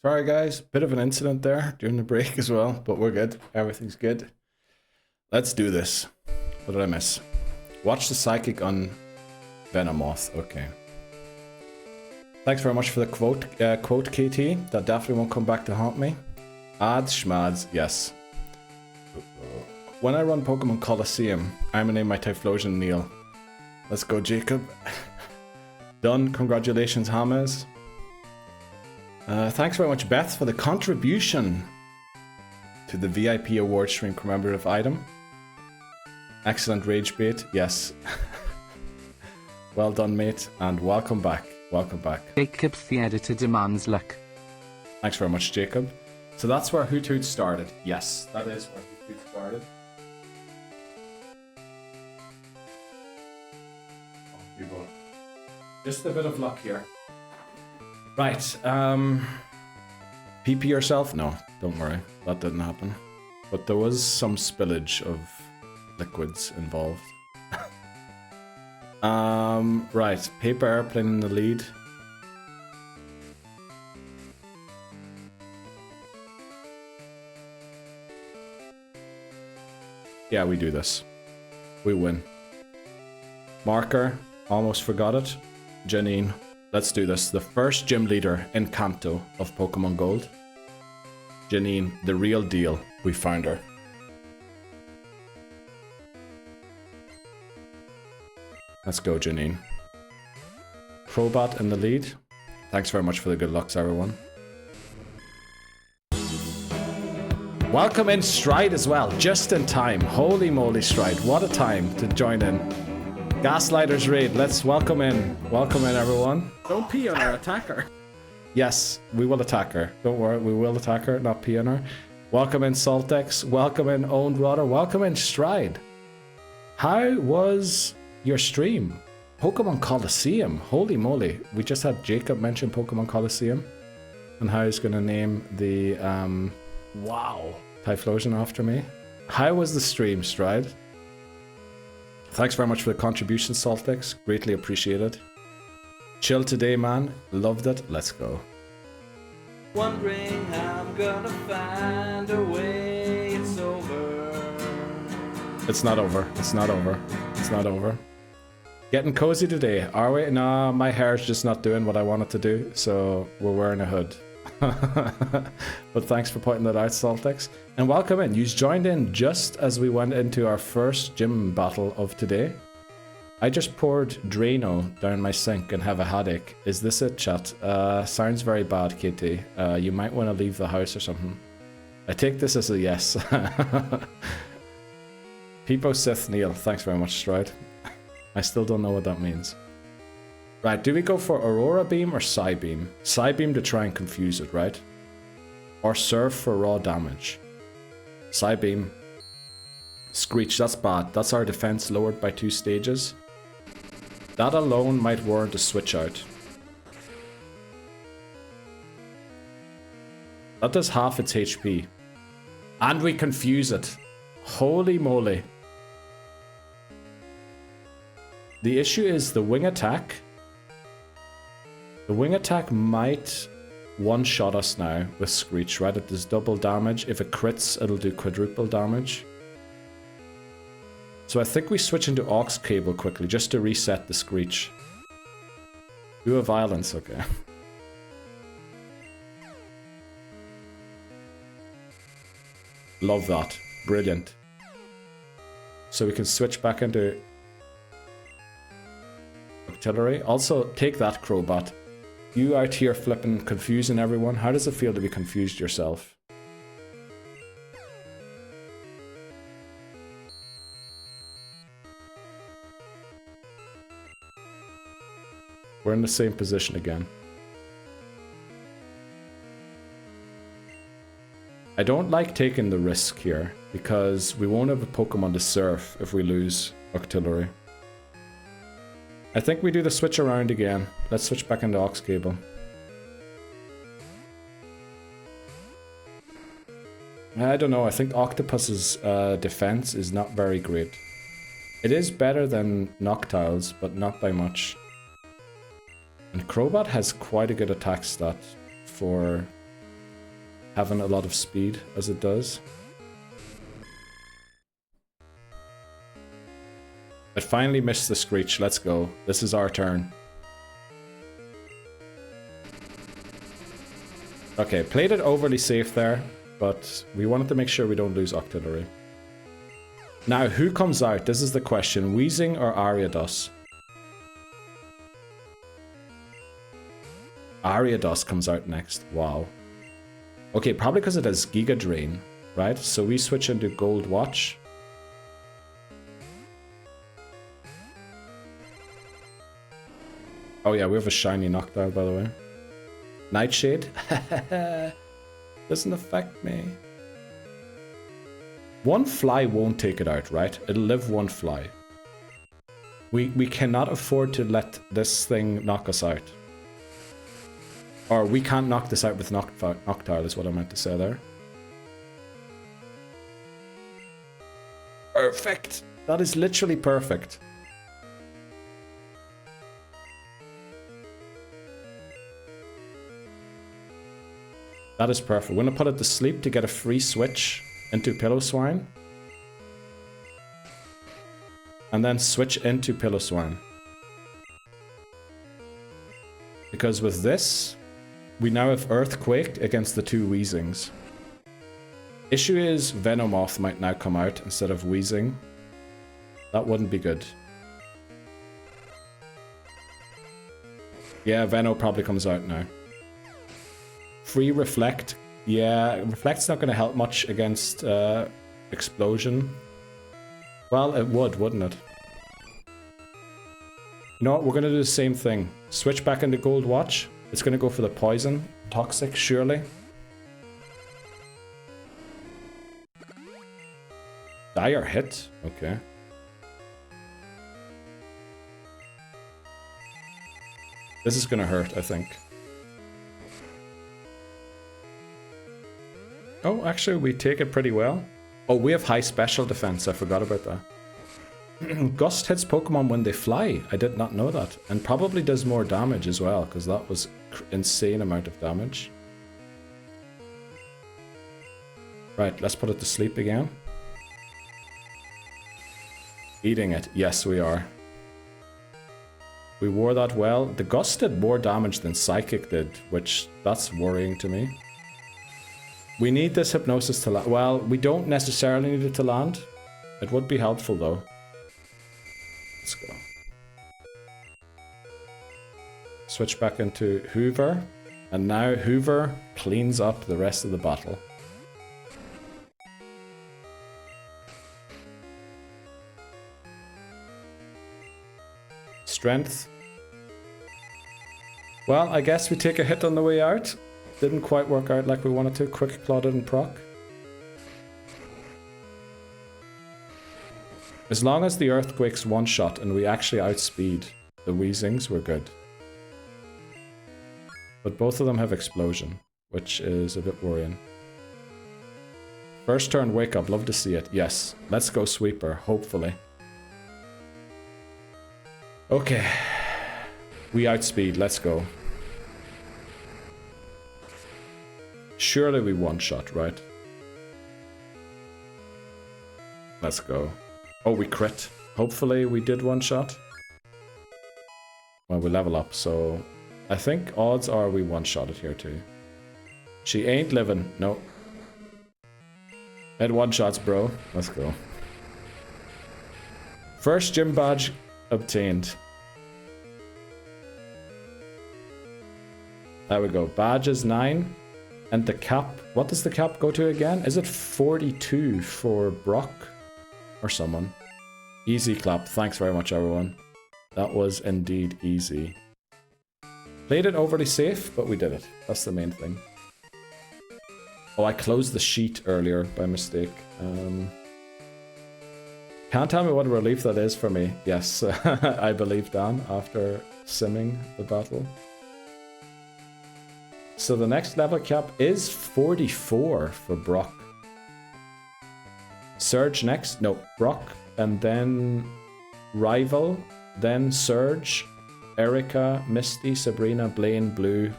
Sorry guys, bit of an incident there during the break as well, but we're good. Everything's good. Let's do this. What did I miss? Watch the psychic on Venomoth. Okay. Thanks very much for the quote, KT. That definitely won't come back to haunt me. Ads, schmads, yes. When I run Pokemon Coliseum, I'm gonna name my Typhlosion Neil. Let's go, Jacob. Done. Congratulations, James. Thanks very much, Beth, for the contribution to the VIP award stream commemorative item. Excellent rage bait, yes. Well done, mate, and welcome back. Welcome back. Jacob the editor demands luck. Thanks very much, Jacob. So that's where Hoot Hoot started. Yes, that is where Hoot Hoot started. Oh, you go. Just a bit of luck here. Right, PP yourself? No, don't worry, that didn't happen. But there was some spillage of liquids involved. Right, paper airplane in the lead. Yeah, we do this. We win. Marker, almost forgot it. Janine. Let's do this. The first gym leader in Kanto of Pokemon Gold. Janine, the real deal. We found her. Let's go, Janine. Crobat in the lead. Thanks very much for the good lucks, everyone. Welcome in Stride as well, just in time. Holy moly, Stride. What a time to join in. Gaslighters raid, let's welcome in. Welcome in, everyone. Don't pee on our attacker. Yes, we will attack her. Don't worry, we will attack her, not pee on her. Welcome in Saltex. Welcome in Owned Rotter. Welcome in Stride. How was your stream? Pokemon Coliseum. Holy moly. We just had Jacob mention Pokemon Coliseum. And how he's going to name the wow, Typhlosion after me. How was the stream, Stride? Thanks very much for the contribution, Saltex. Greatly appreciated. Chill today, man. Loved it. Let's go. Wondering how I'm gonna find a way. It's over. It's not over. It's not over. It's not over. Getting cozy today, are we? No, my hair's just not doing what I want it to do, so we're wearing a hood. But thanks for pointing that out, Saltex. And welcome in. You joined in just as we went into our first gym battle of today. I just poured Drano down my sink and have a headache. Is this it, chat? Sounds very bad, KT. You might want to leave the house or something. I take this as a yes. Peepo Sith Neil, thanks very much, Stride. I still don't know what that means. Right, do we go for Aurora Beam or Psy Beam? Psy Beam to try and confuse it, right? Or Surf for raw damage. Psy Beam. Screech, that's bad. That's our defense lowered by 2 stages. That alone might warrant a switch out. That does half its HP. And we confuse it. Holy moly. The issue is the wing attack. The wing attack might one-shot us now with Screech, right? It does double damage. If it crits, it'll do quadruple damage. So I think we switch into aux cable quickly, just to reset the screech. Do a violence, okay. Love that. Brilliant. So we can switch back into artillery. Also, take that, Crowbot. You out here flipping confusing everyone. How does it feel to be confused yourself? We're in the same position again. I don't like taking the risk here, because we won't have a Pokemon to surf if we lose artillery. I think we do the switch around again. Let's switch back into aux cable. I don't know, I think Octopus's defense is not very great. It is better than Noctile's, but not by much. And Crowbot has quite a good attack stat for having a lot of speed, as it does. It finally missed the screech, let's go. This is our turn. Okay, played it overly safe there, but we wanted to make sure we don't lose artillery. Now, who comes out? This is the question. Weezing or Ariados? Ariados comes out next. Wow. Okay, probably because it has Giga Drain, right? So we switch into Gold Watch. Oh yeah, we have a shiny Noctowl, by the way. Nightshade? Doesn't affect me. One fly won't take it out, right? It'll live one fly. We cannot afford to let this thing knock us out. Or we can't knock this out with Noctowl is what I meant to say there. Perfect! That is literally perfect. That is perfect. We're gonna put it to sleep to get a free switch into Pillow-Swine. And then switch into Pillow-Swine. Because with this, we now have Earthquake against the two Weezings. Issue is Venomoth might now come out instead of Weezing. That wouldn't be good. Yeah, Veno probably comes out now. Free Reflect. Yeah, Reflect's not going to help much against Explosion. Well, it would, wouldn't it? You know what, we're going to do the same thing. Switch back into Gold Watch. It's going to go for the Poison. Toxic, surely. Dire hit? Okay. This is going to hurt, I think. Oh, actually, we take it pretty well. Oh, we have high special defense. I forgot about that. Gust hits Pokemon when they fly. I did not know that. And probably does more damage as well, because that was insane amount of damage. Right, let's put it to sleep again. Eating it. Yes, we are. We wore that well. The Gust did more damage than Psychic did, which that's worrying to me. We need this Hypnosis to land. Well, we don't necessarily need it to land. It would be helpful though. Let's go. Switch back into Hoover. And now Hoover cleans up the rest of the battle. Strength. Well, I guess we take a hit on the way out. Didn't quite work out like we wanted to. Quick Claw didn't proc. As long as the Earthquake's one shot and we actually outspeed the Weezings, we're good. But both of them have Explosion, which is a bit worrying. First turn Wake Up, love to see it. Yes, let's go Sweeper, hopefully. Okay. We outspeed, let's go. Surely we one-shot, right? Let's go. Oh, we crit. Hopefully we did one shot. Well, we level up, so I think odds are we one shot it here too. She ain't living. No. Head one shots, bro. Let's go. First gym badge obtained. There we go. Badge is 9. And the cap. What does the cap go to again? Is it 42 for Brock? Or someone? Easy clap. Thanks very much, everyone. That was indeed easy. Played it overly safe, but we did it. That's the main thing. Oh, I closed the sheet earlier by mistake. Can't tell me what a relief that is for me. Yes, I believe Dan after simming the battle. So the next level cap is 44 for Brock. Surge next. No, Brock. And then Rival. Then Surge. Erica, Misty, Sabrina, Blaine, Blue.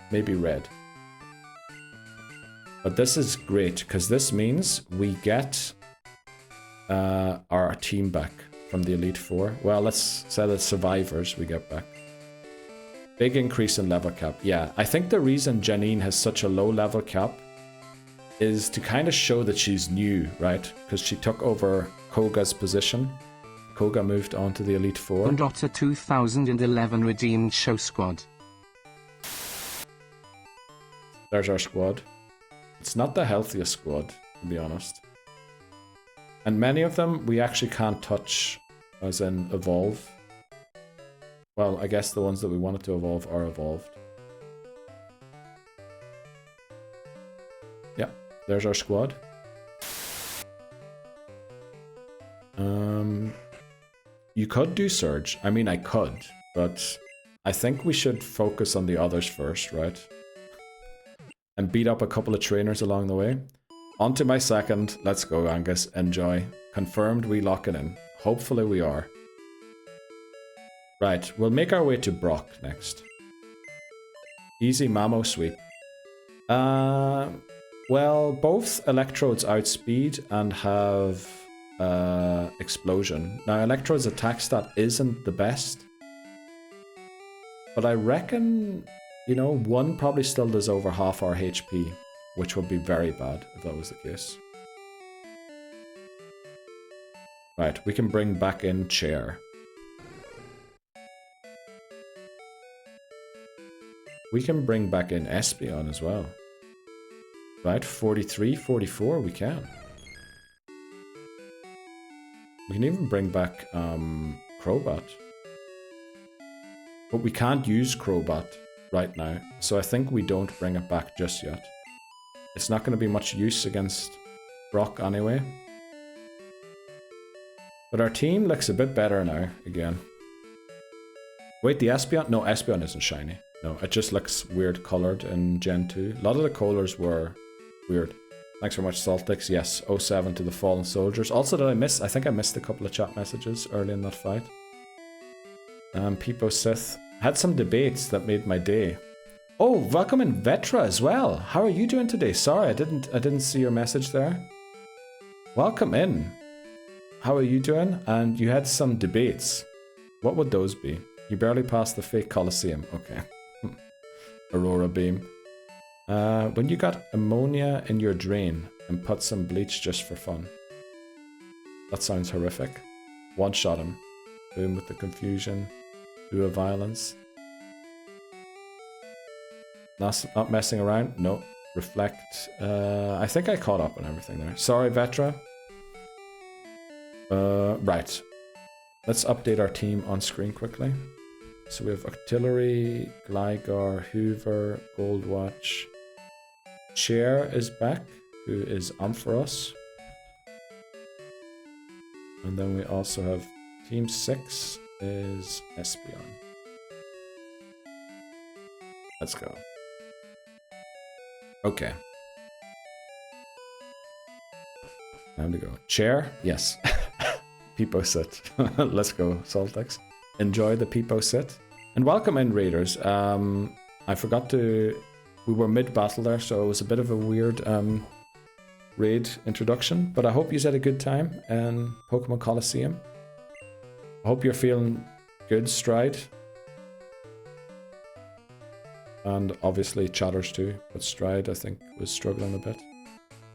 Maybe Red. But this is great, because this means we get our team back from the Elite Four. Well, let's say that survivors we get back. Big increase in level cap. Yeah, I think the reason Janine has such a low level cap is to kind of show that she's new, right? Because she took over Koga's position. Koga moved on to the Elite Four. And Otter 2011 redeemed show squad. There's our squad. It's not the healthiest squad, to be honest. And many of them we actually can't touch, as in evolve. Well, I guess the ones that we wanted to evolve are evolved. Yeah, there's our squad. You could do Surge. I mean, I could, but I think we should focus on the others first, right? And beat up a couple of trainers along the way. On to my second. Let's go, Angus. Enjoy. Confirmed we lock it in. Hopefully we are. Right, we'll make our way to Brock next. Easy Mamo sweep. Well, both Electrodes outspeed and have Explosion. Now, Electrode's attack stat isn't the best. But I reckon, you know, one probably still does over half our HP, which would be very bad if that was the case. Right, we can bring back in Chair. We can bring back in Espeon as well. Right, 43, 44, we can. We can even bring back Crobat. But we can't use Crobat right now, so I think we don't bring it back just yet. It's not going to be much use against Brock anyway. But our team looks a bit better now, again. Wait, the Espeon? No, Espeon isn't shiny. No, it just looks weird coloured in Gen 2. A lot of the colours were weird. Thanks very much, Saltix. Yes, 07 to the Fallen Soldiers. Also, did I miss? I think I missed a couple of chat messages early in that fight. Peepo Sith. Had some debates that made my day. Oh, welcome in Vetra as well. How are you doing today? Sorry, I didn't see your message there. Welcome in. How are you doing? And you had some debates. What would those be? You barely passed the fake Coliseum. Okay. Aurora Beam. When you got ammonia in your drain and put some bleach just for fun. That sounds horrific. One shot him. Boom with the confusion. Do a violence. Not messing around. No. Reflect. I think I caught up on everything there. Sorry, Vetra. Right. Let's update our team on screen quickly. So we have Artillery, Gligar, Hoover, Goldwatch. Chair is back, who is Ampharos. And then we also have Team 6 is Espeon. Let's go. Okay. Time to go. Chair? Yes. Peepo sit. Let's go, Saltex. Enjoy the Peepo sit. And welcome in, Raiders. I forgot to... We were mid-battle there, so it was a bit of a weird raid introduction, but I hope you had a good time in Pokemon Coliseum. I hope you're feeling good, Stride. And obviously Chatters too, but Stride I think was struggling a bit.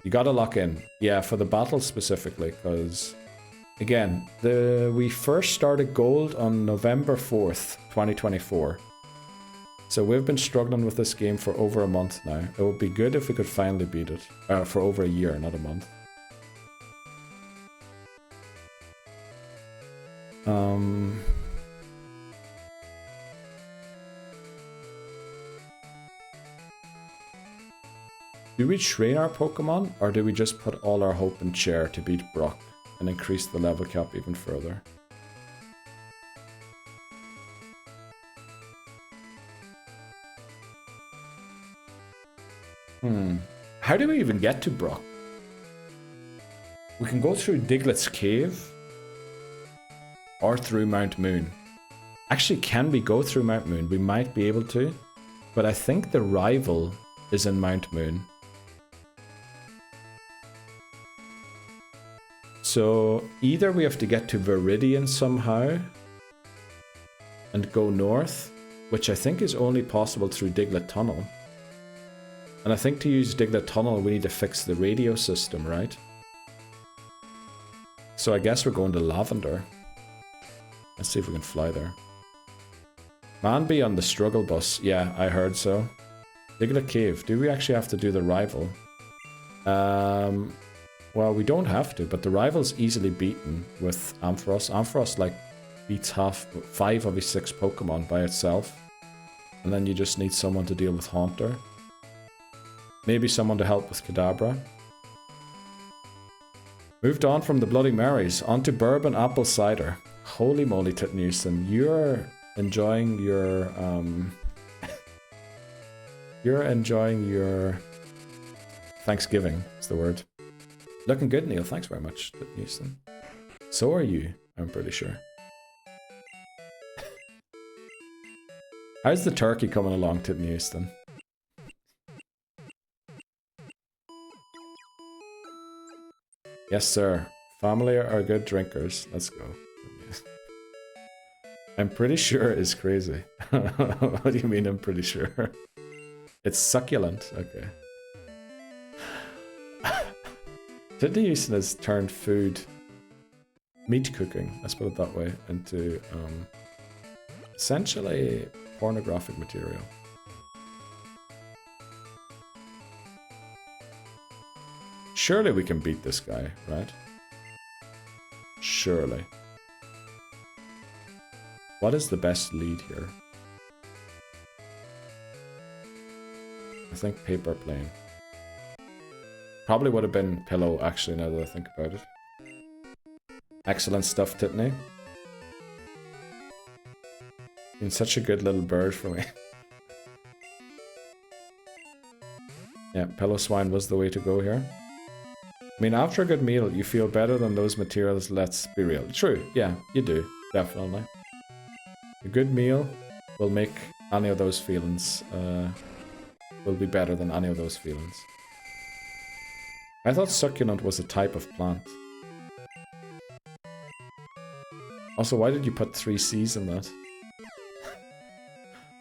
You gotta lock in. Yeah, for the battle specifically, because again, we first started Gold on November 4th, 2024. So we've been struggling with this game for over a month now. It would be good if we could finally beat it. For over a year, not a month. Do we train our Pokemon, or do we just put all our hope in Chair to beat Brock and increase the level cap even further? How do we even get to Brock? We can go through Diglett's cave or through Mount Moon. Actually, can we go through Mount Moon? We might be able to, but I think the rival is in Mount Moon. So either we have to get to Viridian somehow and go north, which I think is only possible through Diglett Tunnel. And I think to use Diglett Tunnel, we need to fix the radio system, right? So I guess we're going to Lavender. Let's see if we can fly there. Manby on the struggle bus. Yeah, I heard so. Diglett Cave. Do we actually have to do the rival? Well, we don't have to, but the rival's easily beaten with Ampharos. Ampharos, like, beats 5 of his 6 Pokemon by itself. And then you just need someone to deal with Haunter. Maybe someone to help with Kadabra. Moved on from the Bloody Marys onto Bourbon Apple Cider. Holy moly, Titnewson, you're enjoying your you're enjoying your Thanksgiving is the word. Looking good, Neil. Thanks very much, Titnewson. So are you, I'm pretty sure. How's the turkey coming along, Titnewson? Yes, sir. Family are good drinkers. Let's go. I'm pretty sure is crazy. What do you mean I'm pretty sure? It's succulent. Okay. Sydney Houston has turned food, meat cooking, let's put it that way, into essentially pornographic material. Surely we can beat this guy, right? Surely. What is the best lead here? I think paper plane. Probably would have been pillow, actually, now that I think about it. Excellent stuff, Titney. Been such a good little bird for me. Yeah, pillow swine was the way to go here. I mean, after a good meal, you feel better than those materials, let's be real. True, yeah, you do, definitely. A good meal will make any of those feelings, will be better than any of those feelings. I thought succulent was a type of plant. Also, why did you put 3 C's in that?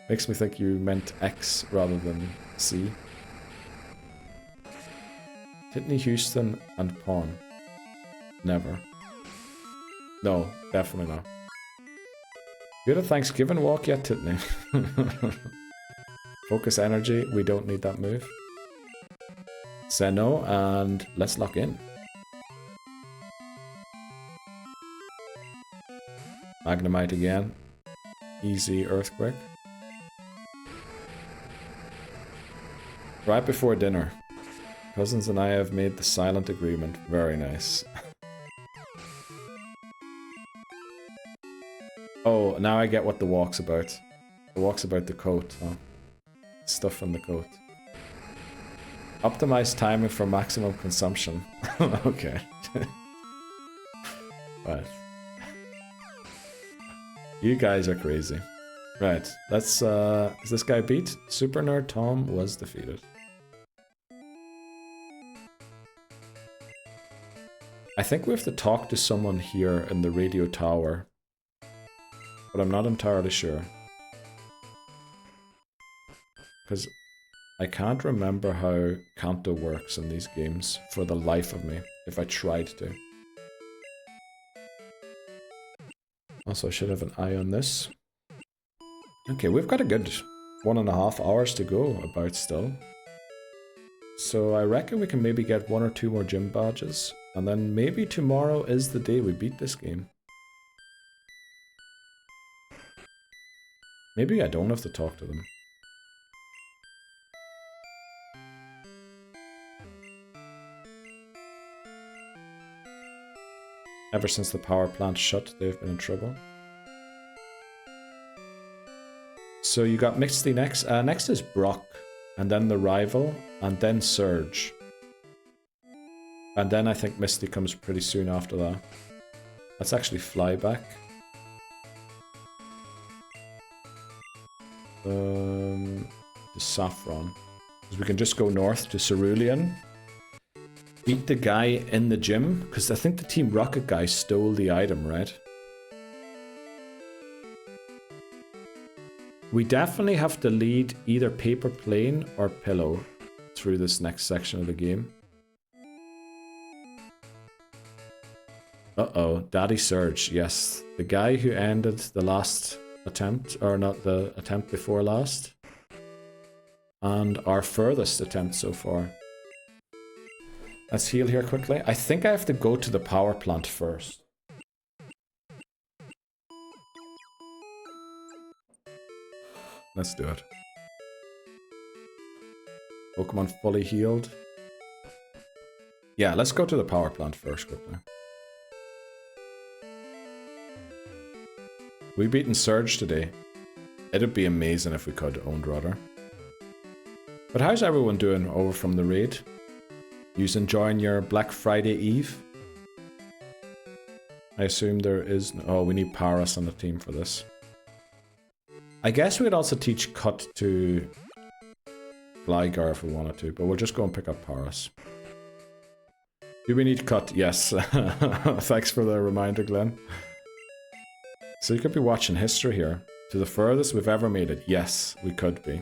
Makes me think you meant X rather than C. Titney Houston and Pawn. Never. No, definitely not. You had a Thanksgiving walk yet, Titney? Focus energy, we don't need that move. Say no, and let's lock in. Magnemite again. Easy Earthquake. Right before dinner. Cousins and I have made the silent agreement. Very nice. Oh, now I get what the walk's about. The walk's about the coat, huh? Stuff in the coat. Optimize timing for maximum consumption. Okay. Right. You guys are crazy. Right, let's, is this guy beat? Super Nerd Tom was defeated. I think we have to talk to someone here in the radio tower. But I'm not entirely sure. Because I can't remember how Kanto works in these games for the life of me, if I tried to. Also, I should have an eye on this. Okay, we've got a good 1.5 hours to go about still. So I reckon we can maybe get 1 or 2 more gym badges. And then maybe tomorrow is the day we beat this game. Maybe I don't have to talk to them. Ever since the power plant shut, they've been in trouble. So you got Misty next. Next is Brock, and then the rival, and then Surge. And then I think Misty comes pretty soon after that. That's actually Flyback. The Saffron. Because we can just go north to Cerulean. Beat the guy in the gym, because I think the Team Rocket guy stole the item, right? We definitely have to lead either Paper Plane or Pillow through this next section of the game. Uh-oh, Daddy Surge, yes. The guy who ended the last attempt, or not the attempt before last. And our furthest attempt so far. Let's heal here quickly. I think I have to go to the power plant first. Let's do it. Pokemon fully healed. Yeah, let's go to the power plant first quickly. We beaten Surge today. It'd be amazing if we could, Owned Rudder. But how's everyone doing over from the raid? You's enjoying your Black Friday Eve? I assume there is... Oh, we need Paras on the team for this. I guess we could also teach Cut to Gligar if we wanted to, but we'll just go and pick up Paras. Do we need Cut? Yes. Thanks for the reminder, Glenn. So you could be watching history here. To the furthest we've ever made it. Yes, we could be.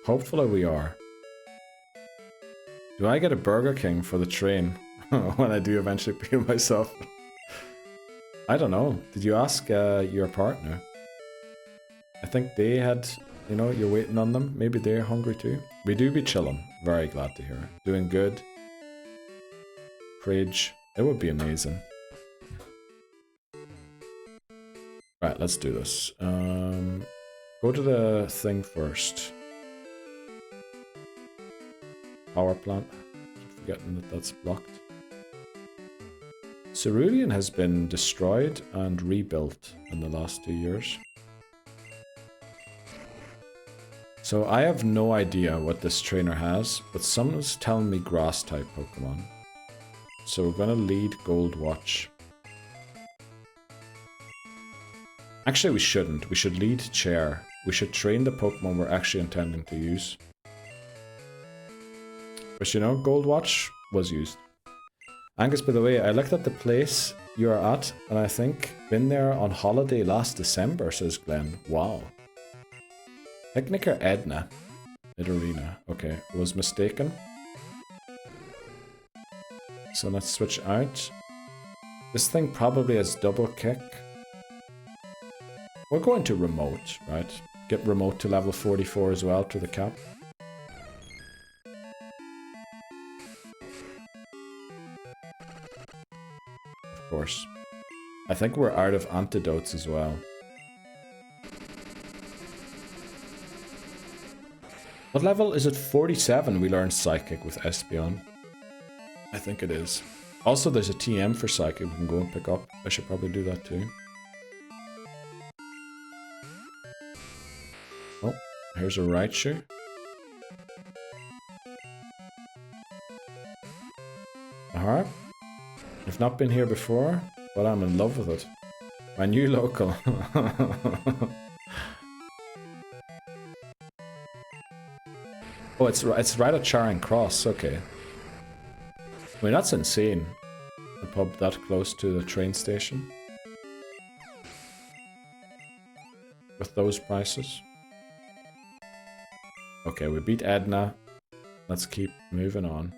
Hopefully we are. Do I get a Burger King for the train when I do eventually pay myself? I don't know. Did you ask your partner? I think they had, you know, you're waiting on them. Maybe they're hungry too. We do be chilling. Very glad to hear. Doing good. Fridge. It would be amazing. Right, let's do this. Go to the thing first. Power plant. Keep forgetting that that's blocked. Cerulean has been destroyed and rebuilt in the last 2 years. So I have no idea what this trainer has, but someone's telling me grass type Pokemon. So we're gonna lead Gold Watch. Actually we shouldn't. We should lead Chair. We should train the Pokemon we're actually intending to use. But you know, Gold Watch was used. Angus, by the way, I looked at the place you are at, and I think been there on holiday last December, says Glenn. Wow. Picnicker Edna. Arena. Okay, was mistaken. So let's switch out. This thing probably has double kick. We're going to remote, right? Get remote to level 44 as well to the cap. Of course. I think we're out of antidotes as well. What level is it? 47 we learned Psychic with Espeon. I think it is. Also there's a TM for Psychic we can go and pick up. I should probably do that too. Oh, here's a Raichu. Alright. I've not been here before, but I'm in love with it. My new local. Oh, it's right at Charing Cross, okay. I mean, that's insane. A pub that close to the train station. With those prices. Okay, we beat Edna. Let's keep moving on.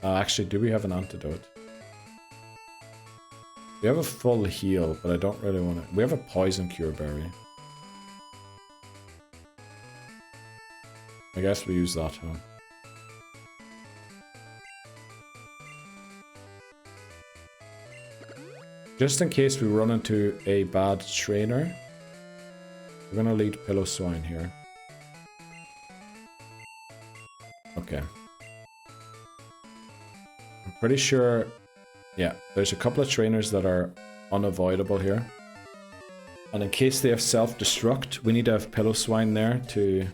Actually, do we have an antidote? We have a full heal, but I don't really want to... We have a poison cure berry. I guess we use that, huh? Just in case we run into a bad trainer, we're gonna lead Pillow Swine here. Okay. I'm pretty sure... Yeah, there's a couple of trainers that are unavoidable here. And in case they have self-destruct, we need to have Pillow Swine there to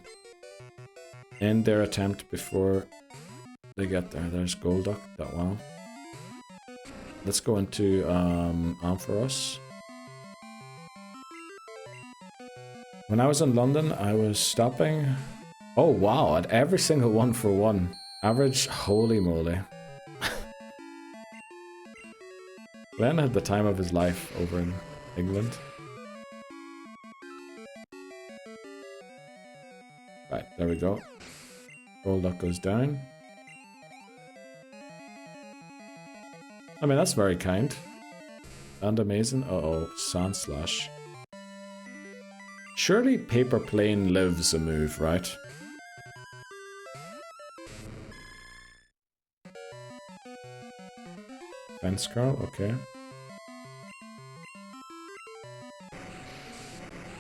end their attempt before they get there. There's Golduck, that well. Let's go into Ampharos. When I was in London, I was stopping... Oh wow, at every single 1-for-1. Average, holy moly. Glenn had the time of his life over in England. Right, there we go. Golduck goes down. I mean, that's very kind. And amazing. Uh-oh, Sand Slash. Surely Paper Plane lives a move, right? Fence Curl, okay.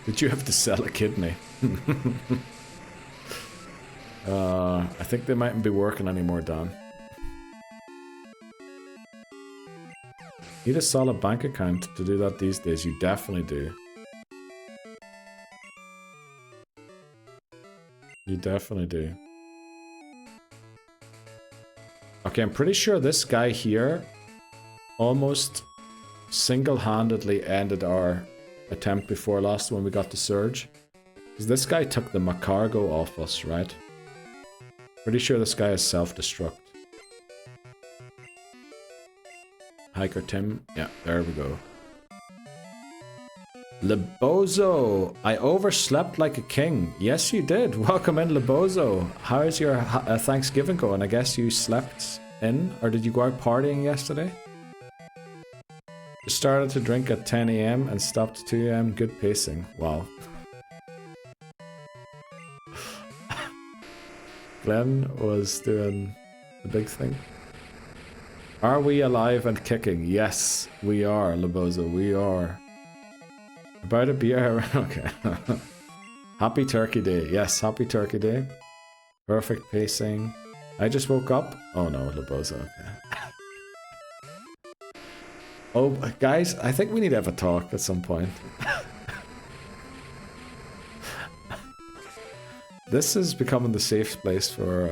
Did you have to sell a kidney? I think they mightn't be working anymore, Dan. Need a solid bank account to do that these days. You definitely do. You definitely do. Okay, I'm pretty sure this guy here almost single-handedly ended our attempt before last when we got the Surge. Because this guy took the Macargo off us, right? Pretty sure this guy is self-destruct. Hiker Tim. Yeah, there we go. Lebozo! I overslept like a king. Yes, you did. Welcome in, Lebozo. How is your Thanksgiving going? I guess you slept in? Or did you go out partying yesterday? Started to drink at 10 AM and stopped at 2 AM. Good pacing. Wow. Glenn was doing the big thing. Are we alive and kicking? Yes, we are, Lebozo. We are. About a beer. Okay. Happy Turkey Day. Yes, Happy Turkey Day. Perfect pacing. I just woke up. Oh no, Lebozo. Okay. Oh, guys, I think we need to have a talk at some point. This is becoming the safe place for,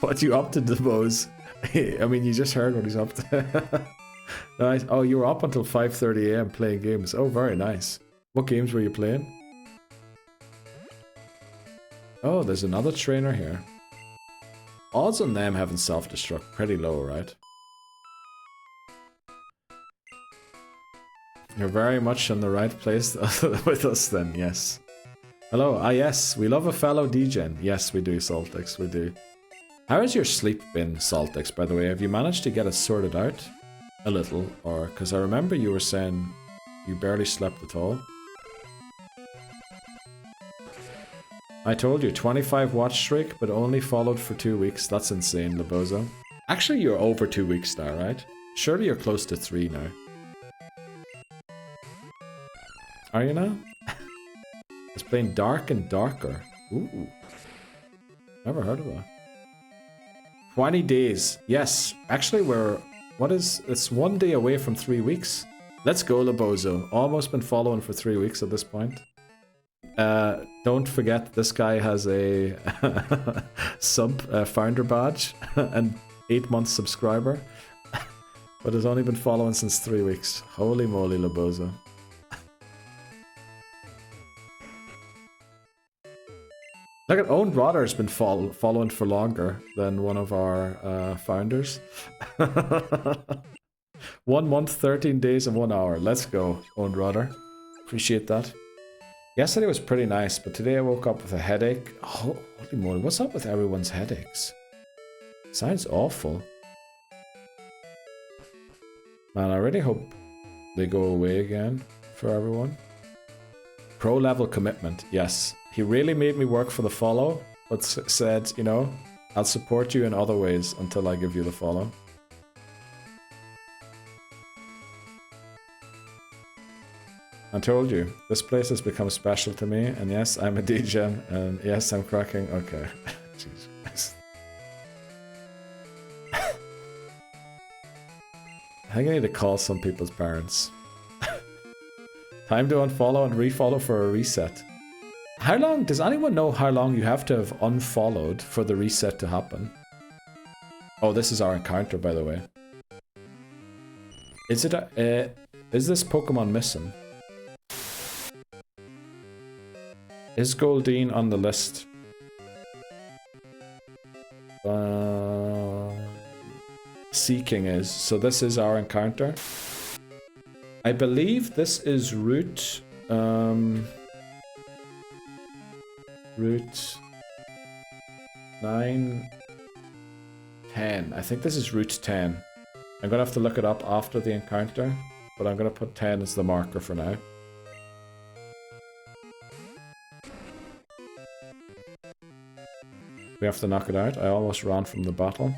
what you up to, Lebozo? I mean, you just heard what he's up to. Nice. Oh, you were up until 5:30 AM playing games. Oh, very nice. What games were you playing? Oh, there's another trainer here. Odds on them having self-destruct pretty low, right? You're very much in the right place with us then, yes. Hello, yes, we love a fellow degen. Yes, we do, Saltix, we do. How has your sleep been, Saltix, by the way? Have you managed to get it sorted out? A little, or... Because I remember you were saying you barely slept at all. I told you, 25 watch streak, but only followed for 2 weeks. That's insane, Lebozo. Actually, you're over 2 weeks now, right? Surely you're close to 3 now. Are you now? It's playing Dark and Darker. Ooh. Never heard of that. 20 days. Yes. Actually, we're... What is... It's 1 day away from 3 weeks. Let's go, Lebozo. Almost been following for 3 weeks at this point. Don't forget, this guy has a founder badge and 8-month subscriber. But has only been following since 3 weeks. Holy moly, Lebozo. Look at Owned Rotter has been following for longer than one of our founders. 1 month, 13 days, and 1 hour. Let's go, Owned Rotter. Appreciate that. Yesterday was pretty nice, but today I woke up with a headache. Oh, holy moly, what's up with everyone's headaches? Sounds awful. Man, I really hope they go away again for everyone. Pro level commitment, yes. He really made me work for the follow, but said, you know, I'll support you in other ways until I give you the follow. I told you, this place has become special to me, and yes, I'm a DJ, and yes, I'm cracking. Okay. Jesus Christ. I think I need to call some people's parents. Time to unfollow and refollow for a reset. How long, does anyone know how long you have to have unfollowed for the reset to happen? Oh, this is our encounter, by the way. Is it is this Pokemon missing? Is Goldeen on the list? Seeking is. So this is our encounter. I believe this is route... route 9, 10. I think this is route 10. I'm gonna have to look it up after the encounter, but I'm gonna put 10 as the marker for now. We have to knock it out. I almost ran from the battle.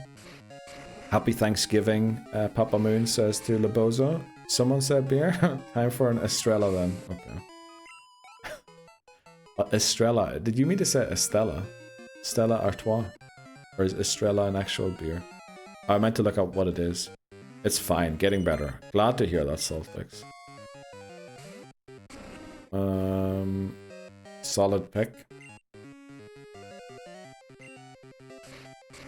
Happy Thanksgiving, Papa Moon says to Lebozo. Someone said beer? Time for an Estrella then. Okay. Estrella. Did you mean to say Estella? Stella Artois? Or is Estrella an actual beer? I meant to look up what it is. It's fine. Getting better. Glad to hear that, Saltix. Solid pick.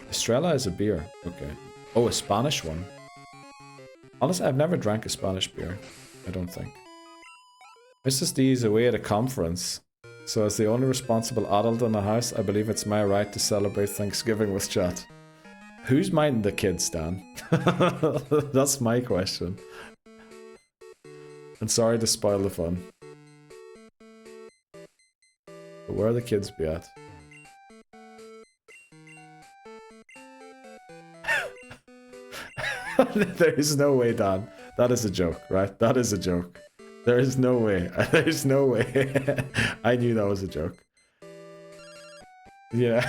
Estrella is a beer. Okay. Oh, a Spanish one. Honestly, I've never drank a Spanish beer. I don't think. Mrs. D is away at a conference. So as the only responsible adult in the house, I believe it's my right to celebrate Thanksgiving with chat. Who's minding the kids, Dan? That's my question. And sorry to spoil the fun. But where are the kids be at? There is no way, Dan. That is a joke, right? That is a joke. There is no way. There's no way. I knew that was a joke. Yeah.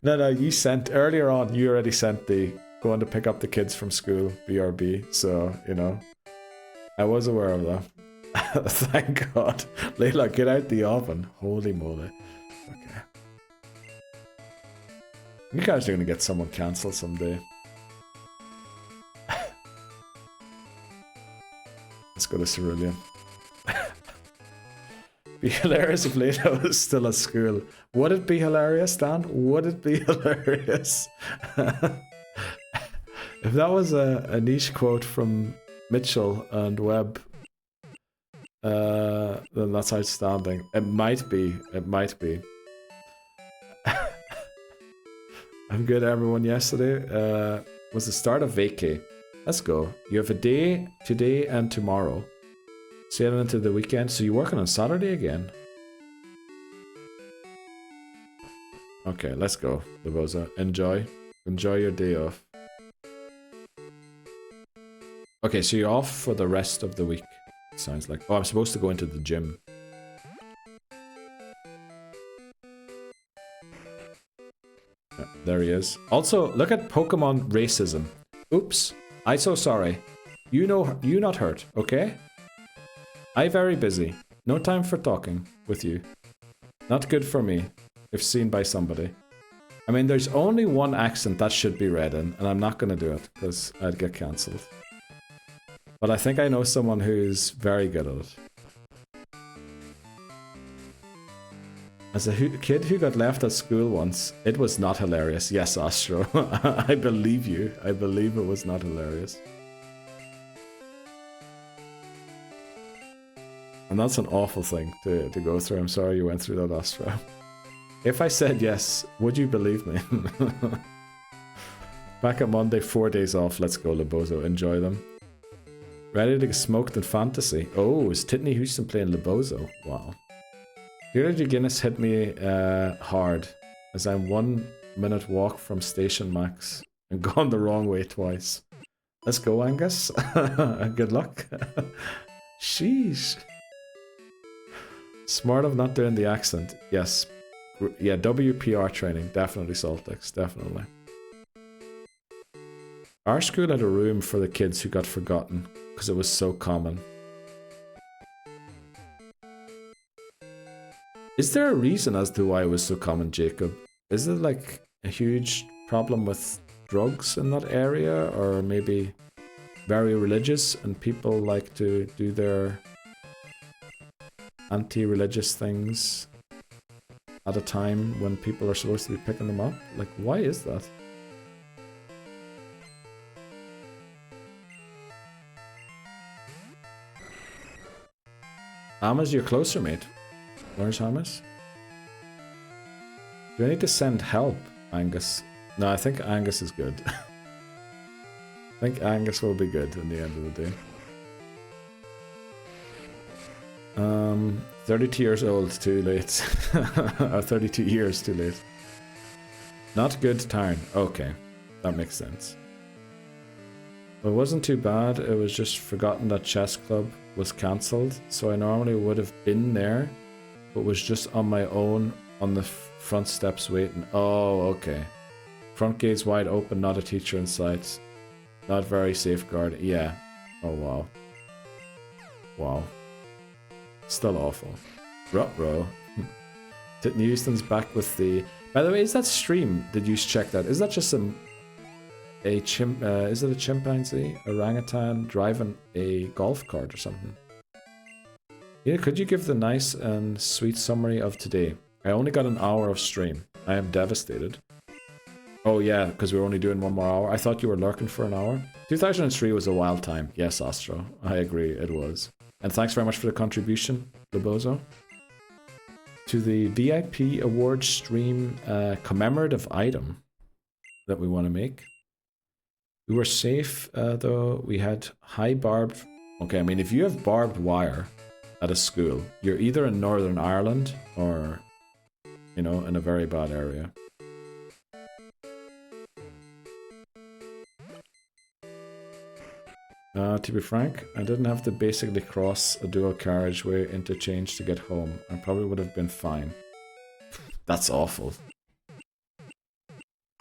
No, you sent, earlier on, you already sent the going to pick up the kids from school, BRB, so, you know. I was aware of that. Thank God. Layla, get out the oven. Holy moly. Okay. You guys are gonna get someone cancelled someday. Let's go to Cerulean. Be hilarious if Leda was still at school. Would it be hilarious, Dan? Would it be hilarious? If that was a niche quote from Mitchell and Webb, then that's outstanding. It might be. It might be. I'm good, everyone. Yesterday was the start of vacay. Let's go. You have a day today and tomorrow. Sailing into the weekend. So you're working on Saturday again? Okay, let's go, Leboza. Enjoy. Enjoy your day off. Okay, so you're off for the rest of the week. It sounds like. Oh, I'm supposed to go into the gym. Yeah, there he is. Also, look at Pokemon racism. Oops. I so sorry. You know, you not hurt, okay? I very busy. No time for talking with you. Not good for me, if seen by somebody. I mean, there's only one accent that should be read in, and I'm not gonna do it, because I'd get cancelled. But I think I know someone who's very good at it. As a kid who got left at school once, it was not hilarious. Yes, Astro. I believe you. I believe it was not hilarious. And that's an awful thing to go through. I'm sorry you went through that, Astro. If I said yes, would you believe me? Back at Monday, 4 days off. Let's go, Lebozo. Enjoy them. Ready to get smoked in fantasy. Oh, is Titney Houston playing Lebozo? Wow. Here Guinness hit me hard, as I'm 1 minute walk from Station Max and gone the wrong way twice. Let's go, Angus. Good luck. Sheesh. Smart of not doing the accent. Yes. Yeah, WPR training. Definitely, Saltix. Definitely. Our school had a room for the kids who got forgotten because it was so common. Is there a reason as to why it was so common, Jacob? Is it like a huge problem with drugs in that area, or maybe very religious and people like to do their anti-religious things at a time when people are supposed to be picking them up? Like, why is that? Hamas, you're closer, mate. Where's Hamas? Do I need to send help, Angus? No, I think Angus is good. I think Angus will be good in the end of the day. 32 years old, too late. 32 years too late. Not good turn. Okay, that makes sense. It wasn't too bad. It was just forgotten that chess club was cancelled, so I normally would have been there, but was just on my own on the front steps waiting. Oh, okay. Front gate's wide open, not a teacher in sight. Not very safeguarded. Yeah. Oh, wow. Wow. Still awful. Ruh-roh. Titney Houston's back with the... By the way, is that stream? Did you check that? Is that just is it a chimpanzee, orangutan driving a golf cart or something? Yeah, could you give the nice and sweet summary of today? I only got an hour of stream. I am devastated. Oh yeah, because we're only doing 1 more hour. I thought you were lurking for an hour. 2003 was a wild time. Yes, Astro. I agree, it was. And thanks very much for the contribution, Lebozo. To the VIP award stream commemorative item that we want to make. We were safe, though. We had high barbed... Okay, I mean, if you have barbed wire at a school, you're either in Northern Ireland or, you know, in a very bad area. To be frank, I didn't have to basically cross a dual carriageway interchange to get home. I probably would have been fine. That's awful.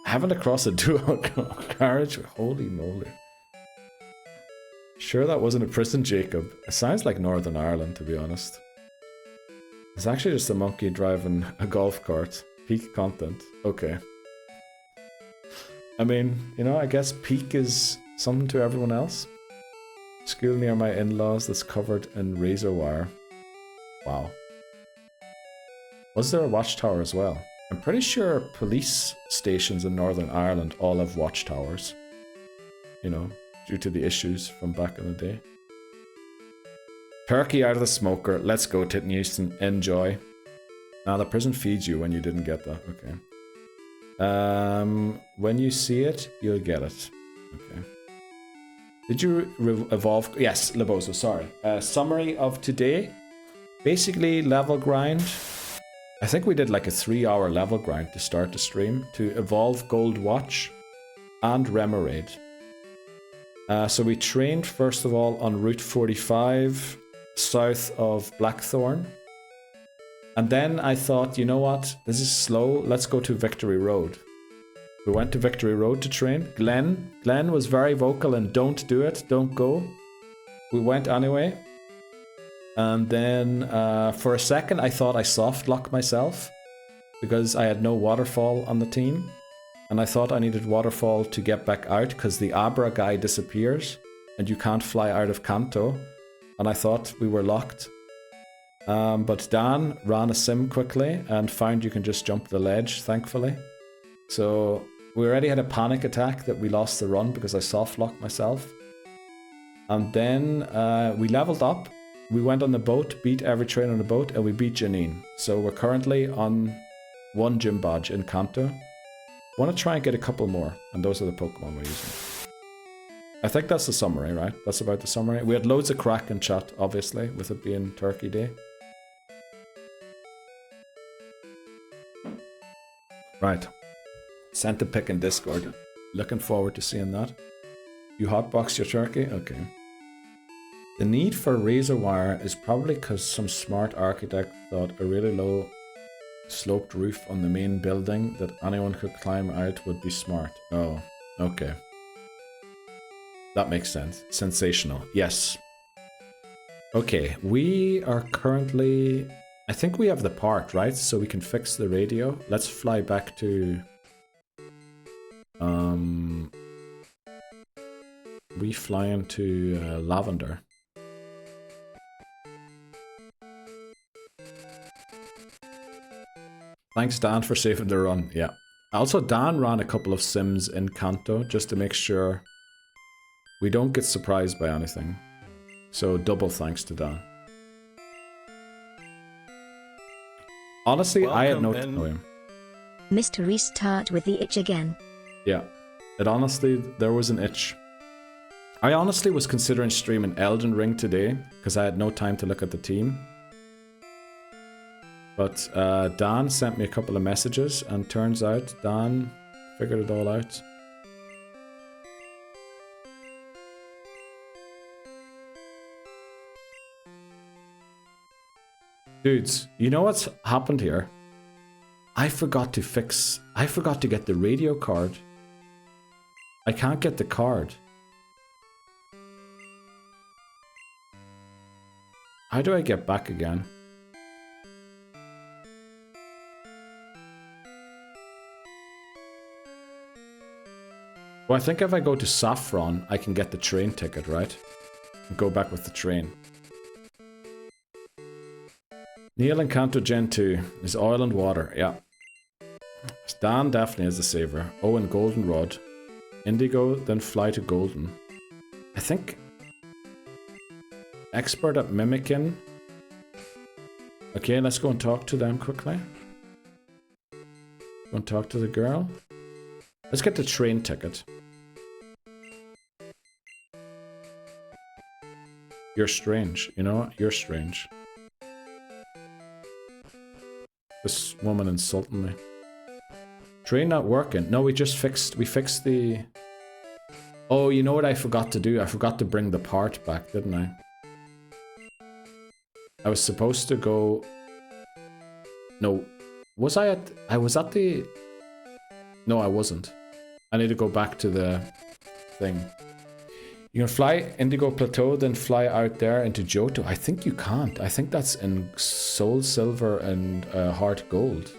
Having to cross a dual carriageway? Holy moly. Sure that wasn't a prison, Jacob. It sounds like Northern Ireland, to be honest. It's actually just a monkey driving a golf cart. Peak content. Okay. I mean, you know, I guess peak is something to everyone else. School near my in-laws that's covered in razor wire. Wow. Was there a watchtower as well? I'm pretty sure police stations in Northern Ireland all have watchtowers. You know, due to the issues from back in the day. Turkey out of the smoker. Let's go, Titney Houston. Enjoy. Now the prison feeds you when you didn't get that. Okay. When you see it, you'll get it. Okay. Did you evolve? Yes, Lebozo, sorry. Summary of today. Basically, level grind. I think we did like a 3-hour level grind to start the stream to evolve Gold Watch and Remoraid. So we trained first of all on Route 45 south of Blackthorn. And then I thought, you know what? This is slow. Let's go to Victory Road. We went to Victory Road to train. Glenn was very vocal and don't do it, don't go. We went anyway. And then for a second I thought I soft locked myself because I had no waterfall on the team. And I thought I needed waterfall to get back out because the Abra guy disappears and you can't fly out of Kanto. And I thought we were locked. But Dan ran a sim quickly and found you can just jump the ledge, thankfully. So we already had a panic attack that we lost the run because I soft locked myself. And then we leveled up we went on the boat, beat every train on the boat, and we beat Janine. So we're currently on 1 gym badge in Kanto. Want to try and get a couple more, and those are the Pokemon we're using. I think that's the summary, right? That's about the summary. We had loads of crack in chat, obviously, with it being Turkey Day. Right. Sent a pic in Discord. Looking forward to seeing that. You hotbox your turkey? Okay. The need for razor wire is probably because some smart architect thought a really low sloped roof on the main building that anyone could climb out would be smart. Oh, okay. That makes sense. Sensational. Yes. Okay, we are currently... I think we have the part, right? So we can fix the radio. Let's fly back to... We fly into Lavender. Thanks, Dan, for saving the run. Yeah. Also, Dan ran a couple of sims in Kanto just to make sure we don't get surprised by anything. So, double thanks to Dan. Honestly, I had no... Oh, yeah. Mr. Restart with the itch again. Yeah. It honestly, there was an itch. I honestly was considering streaming Elden Ring today because I had no time to look at the team. But Dan sent me a couple of messages and turns out Dan figured it all out. Dudes, you know what's happened here? I forgot to get the radio card. I can't get the card. How do I get back again? Well, I think if I go to Saffron, I can get the train ticket, right? And go back with the train. Neil and Kanto Gen 2 is oil and water, yeah. Stan definitely is the saver. Oh, and Goldenrod. Indigo, then fly to Golden. I think... Expert at mimicking. Okay, let's go and talk to them quickly. Go and talk to the girl. Let's get the train ticket. You're strange. You know what? You're strange. This woman insulting me. Train not working. No, we fixed the... Oh, you know what I forgot to do? I forgot to bring the part back, didn't I? I was supposed to go... No. Was I at... I was at the... No, I wasn't. I need to go back to the thing. You can fly Indigo Plateau, then fly out there into Johto. I think you can't. I think that's in Soul Silver and Heart Gold.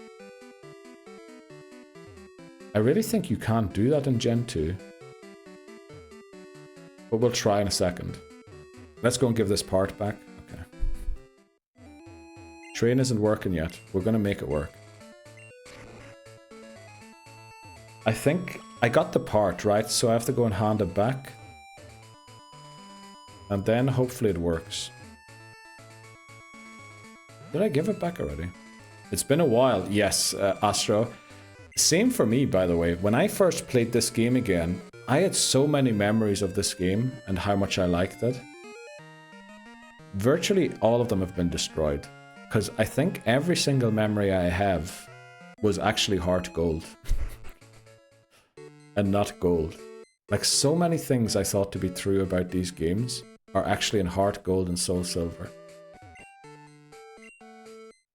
I really think you can't do that in Gen 2. But we'll try in a second. Let's go and give this part back. Okay. Train isn't working yet. We're gonna make it work. I think I got the part, right? So I have to go and hand it back. And then hopefully it works. Did I give it back already? It's been a while. Yes, Astro. Same for me, by the way. When I first played this game again, I had so many memories of this game and how much I liked it. Virtually all of them have been destroyed. Because I think every single memory I have was actually Heart Gold. And not Gold. Like, so many things I thought to be true about these games are actually in Heart Gold and Soul Silver.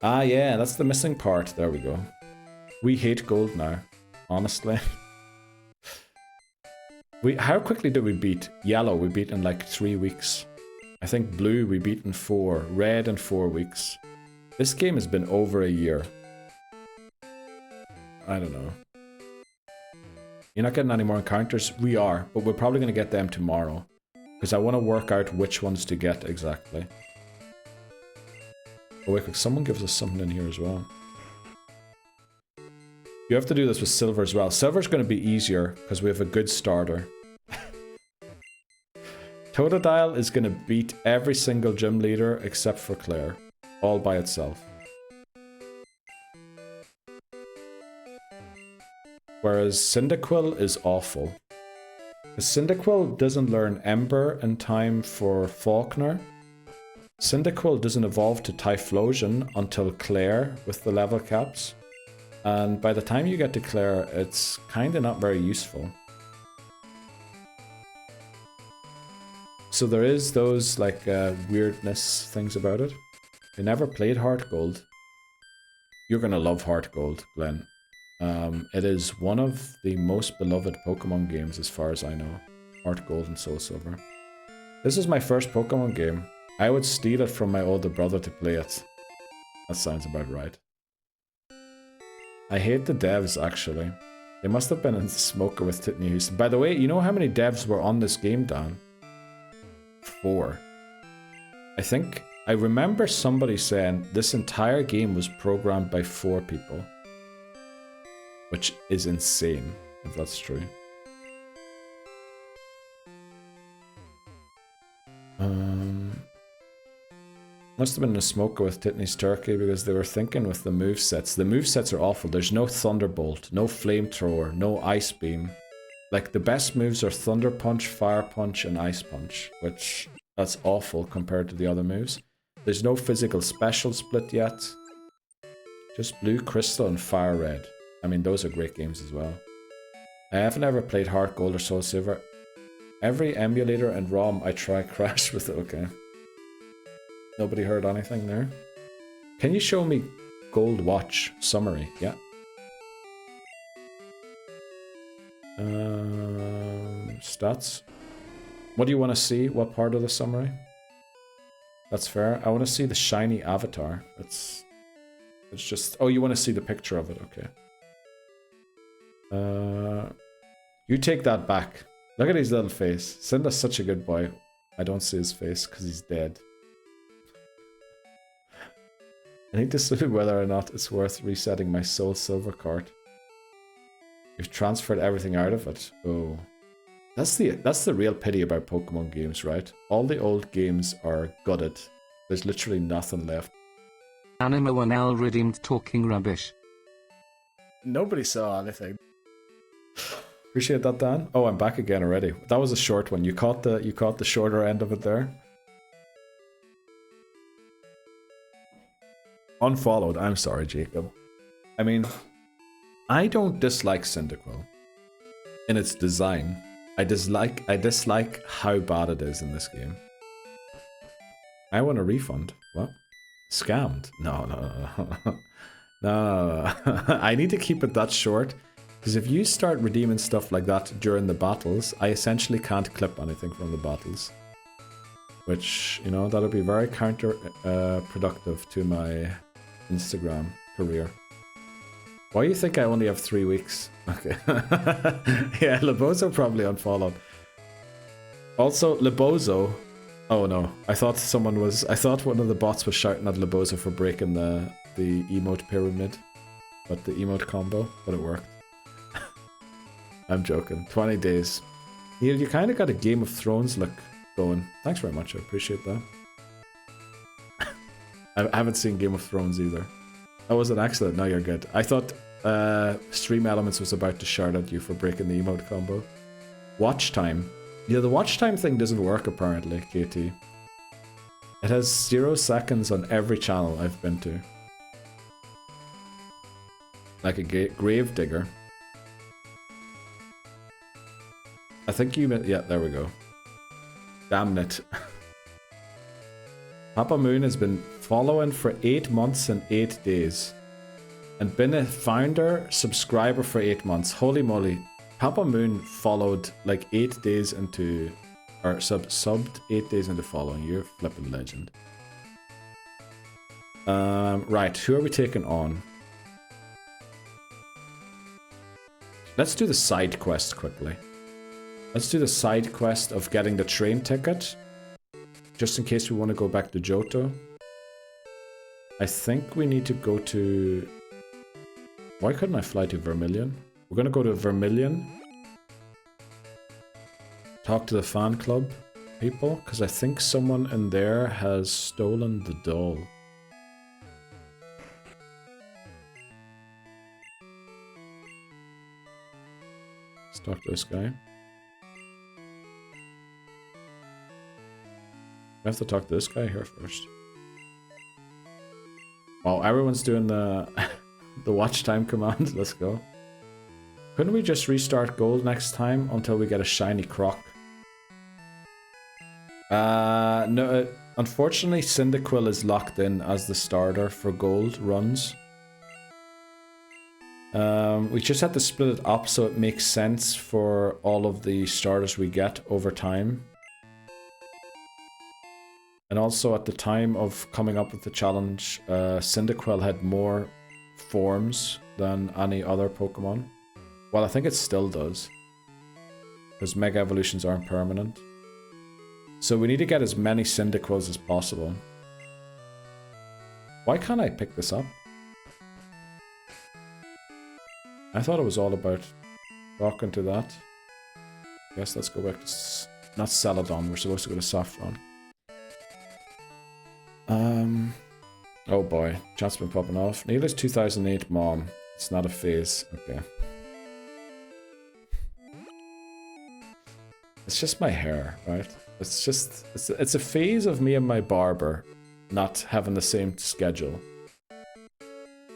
Ah yeah, that's the missing part. There we go. We hate gold now, honestly. How quickly did we beat? Yellow we beat in like 3 weeks. I think blue we beat in 4. Red in 4 weeks. This game has been over a year. I don't know. You're not getting any more encounters? We are, but we're probably going to get them tomorrow. Because I want to work out which ones to get exactly. Oh wait, someone gives us something in here as well. You have to do this with silver as well. Silver's going to be easier because we have a good starter. Totodile is going to beat every single gym leader except for Claire, all by itself. Whereas Cyndaquil is awful. Because Cyndaquil doesn't learn Ember in time for Faulkner. Cyndaquil doesn't evolve to Typhlosion until Claire with the level caps. And by the time you get to Claire, it's kinda not very useful. So there is those like weirdness things about it. If you never played Heart Gold, you're gonna love Heart Gold, Glenn. It is one of the most beloved Pokemon games as far as I know. Heart Gold and Soul Silver. This is my first Pokemon game. I would steal it from my older brother to play it. That sounds about right. I hate the devs, actually. They must have been in the smoker with Titney Houston. By the way, you know how many devs were on this game, Dan? 4. I remember somebody saying this entire game was programmed by 4 people. Which is insane, if that's true. Must have been a smoker with Titney's Turkey because they were thinking with the movesets. The movesets are awful. There's no Thunderbolt, no Flamethrower, no Ice Beam. Like, the best moves are Thunder Punch, Fire Punch, and Ice Punch, which, that's awful compared to the other moves. There's no physical special split yet. Just Blue Crystal and Fire Red. I mean, those are great games as well. I haven't ever played Heart Gold or Soul Silver. Every emulator and ROM I try crashed with it. Okay. Nobody heard anything there? Can you show me Gold Watch summary? Yeah. Stats. What do you want to see? What part of the summary? That's fair. I want to see the shiny avatar. It's just... Oh, you want to see the picture of it. Okay. You take that back. Look at his little face. Cinda's such a good boy. I don't see his face because he's dead. I need to see whether or not it's worth resetting my Soul Silver card. You've transferred everything out of it. Oh. That's the real pity about Pokemon games, right? All the old games are gutted. There's literally nothing left. Anima 1L redeemed talking rubbish. Nobody saw anything. Appreciate that, Dan. Oh, I'm back again already. That was a short one. You caught the shorter end of it there. Unfollowed. I'm sorry, Jacob. I mean, I don't dislike Cyndaquil in its design. I dislike how bad it is in this game. I want a refund. What? Scammed? No. No. I need to keep it that short. Because if you start redeeming stuff like that during the battles, I essentially can't clip anything from the battles. Which, you know, that'll be very counterproductive to my Instagram career. Why do you think I only have 3 weeks? Okay. Yeah, Lebozo probably unfollowed. Also, Lebozo... Oh no, I thought one of the bots was shouting at Lebozo for breaking the emote pyramid. But the emote combo, but it worked. I'm joking. 20 days. Yeah, you kind of got a Game of Thrones look going. Thanks very much, I appreciate that. I haven't seen Game of Thrones either. Oh, was it excellent? No, you're good. I thought Stream Elements was about to shout at you for breaking the emote combo. Watch time. Yeah, the watch time thing doesn't work apparently, KT. It has 0 seconds on every channel I've been to. Like a grave digger. I think you meant... Yeah, there we go. Damn it. Papa Moon has been following for 8 months and 8 days. And been a founder, subscriber for 8 months. Holy moly. Papa Moon followed like 8 days into... Or subbed 8 days into following. You're a flippin' legend. Right, who are we taking on? Let's do the side quest quickly. Let's do the side quest of getting the train ticket. Just in case we want to go back to Johto. I think we need to go to... Why couldn't I fly to Vermilion? We're going to go to Vermilion. Talk to the fan club. people, because I think someone in there has stolen the doll. Let's talk to this guy. I have to talk to this guy here first. Oh, everyone's doing the the watch time command. Let's go. Couldn't we just restart gold next time until we get a shiny croc? No. Unfortunately, Cyndaquil is locked in as the starter for gold runs. We just have to split it up so it makes sense for all of the starters we get over time. And also at the time of coming up with the challenge, Cyndaquil had more forms than any other Pokemon. Well, I think it still does, because Mega Evolutions aren't permanent. So we need to get as many Cyndaquils as possible. Why can't I pick this up? I thought it was all about talking to that. Yes, let's go back to... not Celadon, we're supposed to go to Saffron. Oh boy, chat's been popping off. Neela's 2008 mom. It's not a phase. Okay. It's just my hair, right? It's just... It's a phase of me and my barber not having the same schedule.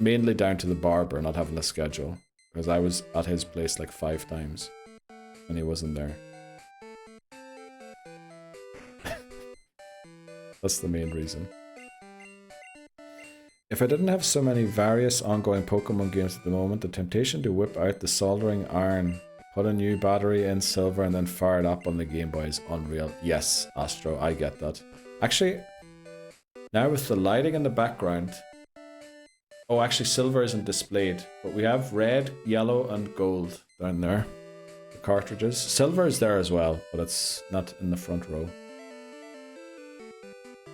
Mainly down to the barber not having a schedule. Because I was at his place like 5 times. And he wasn't there. That's the main reason. If I didn't have so many various ongoing Pokemon games at the moment, the temptation to whip out the soldering iron, put a new battery in Silver and then fire it up on the Game Boy is unreal. Yes, Astro, I get that. Actually, now with the lighting in the background... Oh, actually Silver isn't displayed, but we have red, yellow and gold down there. The cartridges. Silver is there as well, but it's not in the front row.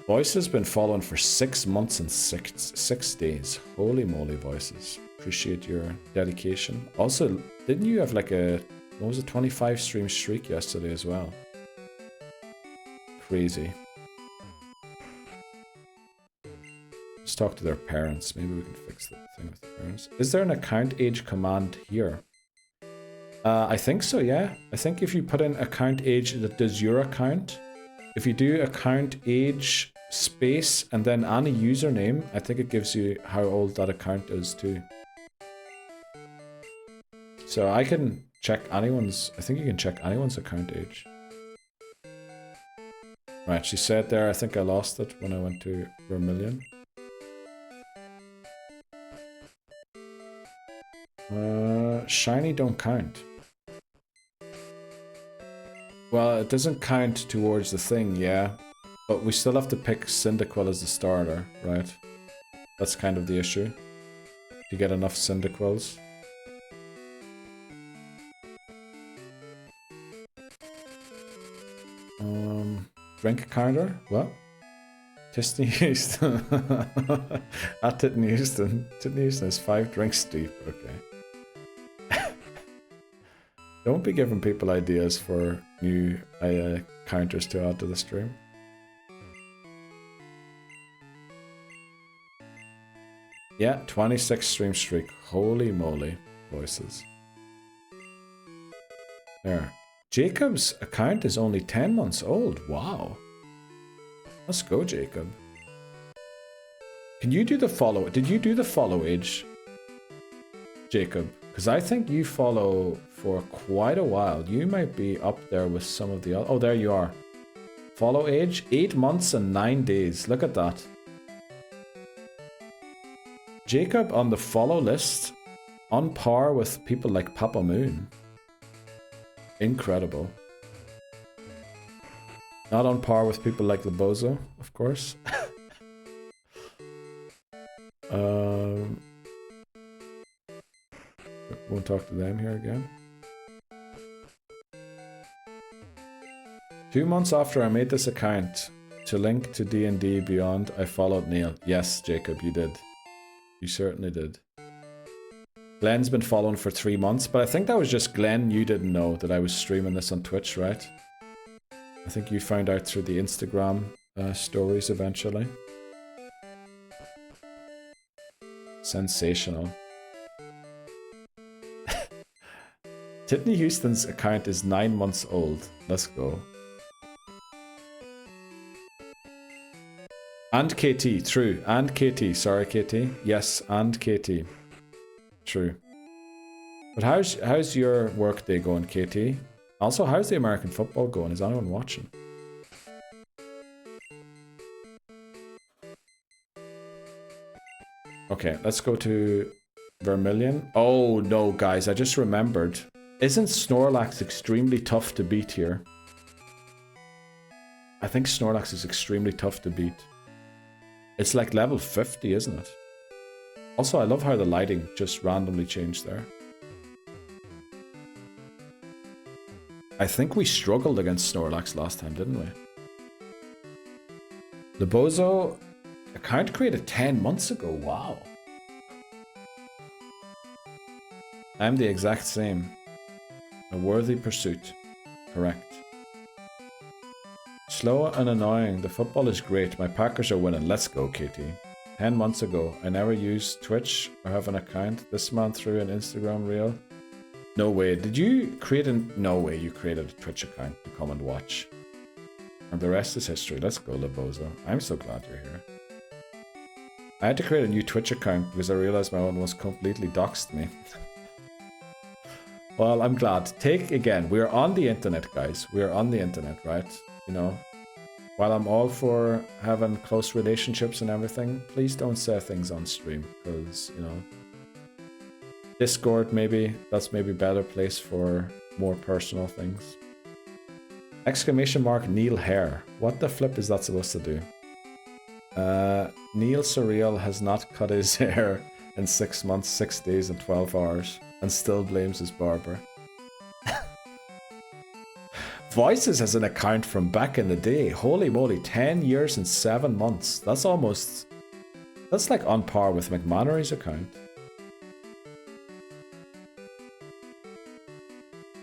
Voice has been following for 6 months and 6 days. Holy moly, Voices. Appreciate your dedication. Also, didn't you have like a, what was it, 25 stream streak yesterday as well? Crazy. Let's talk to their parents. Maybe we can fix the thing with the parents. Is there an account age command here? I think so, yeah. I think if you put in account age that does your account, if you do account age space and then any username, I think it gives you how old that account is too. So I can check anyone's, I think you can check anyone's account age. Right, she said there, I think I lost it when I went to Vermilion. Shiny don't count. Well, it doesn't count towards the thing, yeah. But we still have to pick Cyndaquil as the starter, right? That's kind of the issue. To get enough Cyndaquils. Drink counter? What? Titney Houston. At Titney Houston. Titney Houston is 5 drinks deep. Okay. Don't be giving people ideas for new counters to add to the stream. Yeah, 26 stream streak. Holy moly, Voices. There. Jacob's account is only 10 months old. Wow. Let's go, Jacob. Can you do the follow? Did you do the follow age, Jacob? Because I think you follow for quite a while. You might be up there with some of the other... Oh, there you are. Follow age, 8 months and 9 days. Look at that. Jacob on the follow list, on par with people like Papa Moon. Incredible. Not on par with people like Lebozo, of course. Won't talk to them here again. 2 months after I made this account to link to D&D Beyond, I followed Neil. Yes, Jacob, you did. You certainly did. Glenn's been following for 3 months, but I think that was just Glenn. You didn't know that I was streaming this on Twitch, right? I I think you found out through the Instagram stories eventually. Sensational. Titney Houston's account is 9 months old. Let's go. And KT, true. And KT, sorry KT. Yes, and KT. True. But how's your work day going, KT? Also, how's the American football going? Is anyone watching? Okay, let's go to Vermilion. Oh no, guys, I just remembered. Isn't Snorlax extremely tough to beat here? I think Snorlax is extremely tough to beat. It's like level 50, isn't it? Also, I love how the lighting just randomly changed there. I think we struggled against Snorlax last time, didn't we? Libozo account created 10 months ago. Wow. I'm the exact same. A worthy pursuit. Correct. Slow and annoying. The football is great. My Packers are winning. Let's go, KT. 10 months ago. I never used Twitch or have an account. This man threw an Instagram reel. No way. Did you create a... No way you created a Twitch account to come and watch. And the rest is history. Let's go, Libozo. I'm so glad you're here. I had to create a new Twitch account because I realized my own was completely doxed me. Well, I'm glad. Take again. We're on the internet, guys. We're on the internet, right? You know, while I'm all for having close relationships and everything, please don't say things on stream because, you know, Discord maybe, that's maybe a better place for more personal things. Exclamation mark Neil Hair. What the flip is that supposed to do? Neil Surreal has not cut his hair in 6 months, 6 days and 12 hours and still blames his barber. Voices has an account from back in the day. Holy moly, 10 years and 7 months. That's almost... That's like on par with McMannery's account.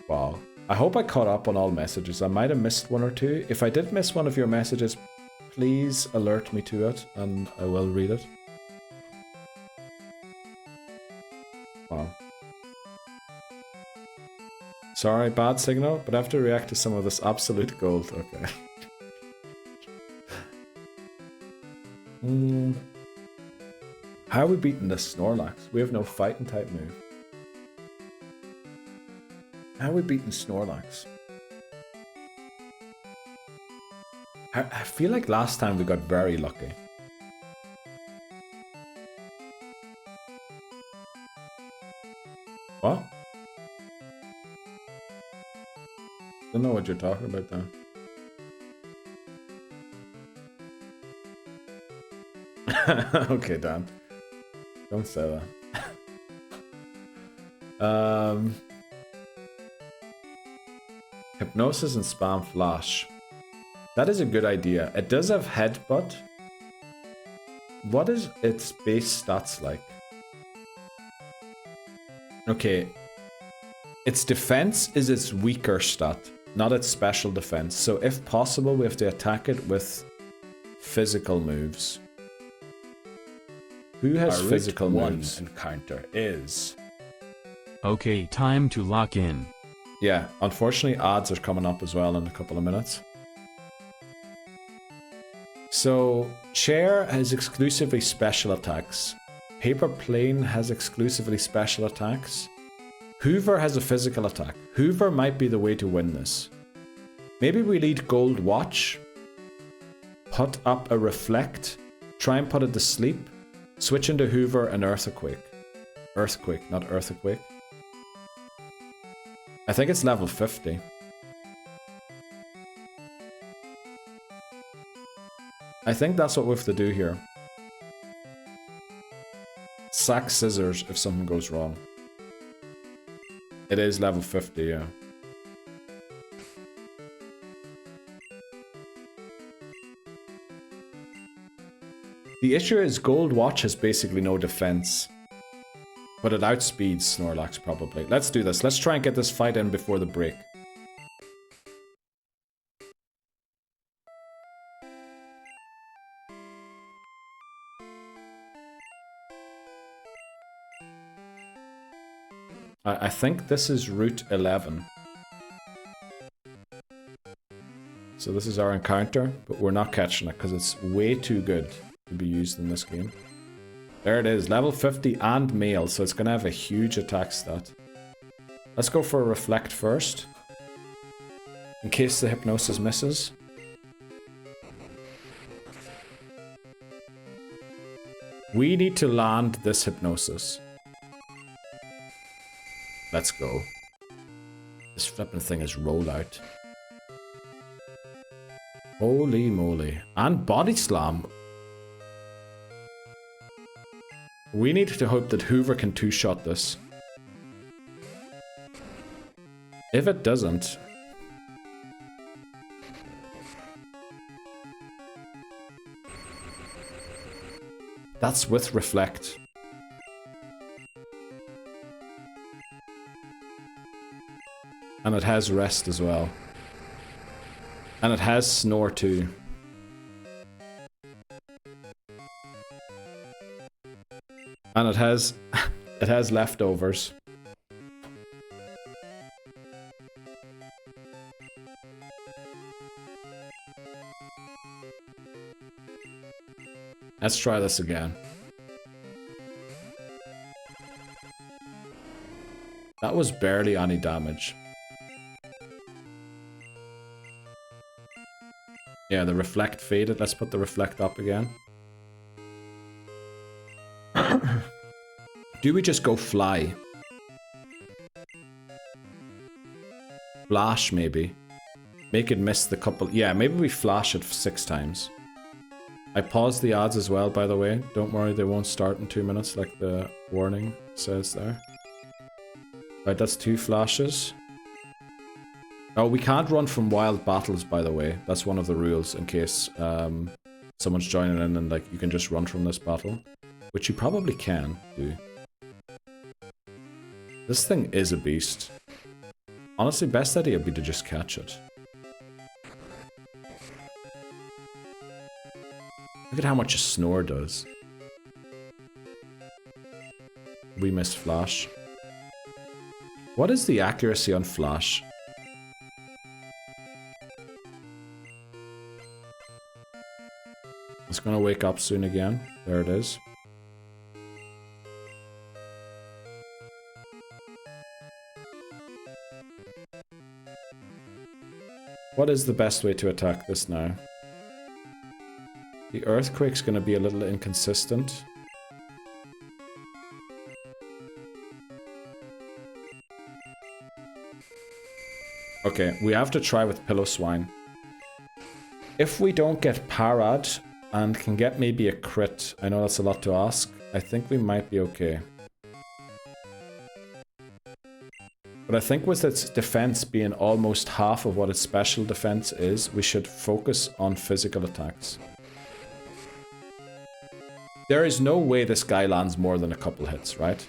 Wow. I hope I caught up on all messages. I might have missed one or two. If I did miss one of your messages, please alert me to it and I will read it. Wow. Sorry, bad signal, but I have to react to some of this absolute gold. Okay. How are we beating this Snorlax? We have no fighting type move. How are we beating Snorlax? I feel like last time we got very lucky. What? Don't know what you're talking about there. Okay, Dan. Don't say that. Hypnosis and spam flash. That is a good idea. It does have headbutt. What is its base stats like? Okay. Its defense is its weaker stat, not its special defense. So if possible, we have to attack it with physical moves. Who has physical moves? Encounter is... Okay, time to lock in. Yeah, unfortunately ads are coming up as well in a couple of minutes. So, Chair has exclusively special attacks. Paper Plane has exclusively special attacks. Hoover has a physical attack. Hoover might be the way to win this. Maybe we lead Gold Watch. Put up a Reflect. Try and put it to sleep. Switch into Hoover and Earthquake. Earthquake, not Earthquake. I think it's level 50. I think that's what we have to do here. Sack Scissors if something goes wrong. It is level 50, yeah. The issue is Gold Watch has basically no defense. But it outspeeds Snorlax probably. Let's do this. Let's try and get this fight in before the break. I think this is Route 11. So this is our encounter, but we're not catching it because it's way too good to be used in this game. There it is, level 50 and male, so it's going to have a huge attack stat. Let's go for a reflect first, in case the hypnosis misses. We need to land this hypnosis. Let's go. This flipping thing is rollout. Holy moly. And body slam. We need to hope that Hoover can two-shot this. If it doesn't... That's with reflect. And it has rest as well. And it has snore too. And it has leftovers. Let's try this again. That was barely any damage. Yeah, the reflect faded. Let's put the reflect up again. Do we just go fly? Flash, maybe. Make it miss the couple. Yeah, maybe we flash it 6 times. I paused the ads as well, by the way. Don't worry, they won't start in 2 minutes like the warning says there. Right, that's 2 flashes. Oh, we can't run from wild battles, by the way. That's one of the rules, in case someone's joining in and like you can just run from this battle. Which you probably can do. This thing is a beast. Honestly, best idea would be to just catch it. Look at how much a snore does. We missed flash. What is the accuracy on flash? It's gonna wake up soon again. There it is. What is the best way to attack this now? The earthquake's gonna be a little inconsistent. Okay, we have to try with Pillow Swine. If we don't get parad and can get maybe a crit, I know that's a lot to ask, I think we might be okay. But I think with its defense being almost half of what its special defense is, we should focus on physical attacks. There is no way this guy lands more than a couple hits, right?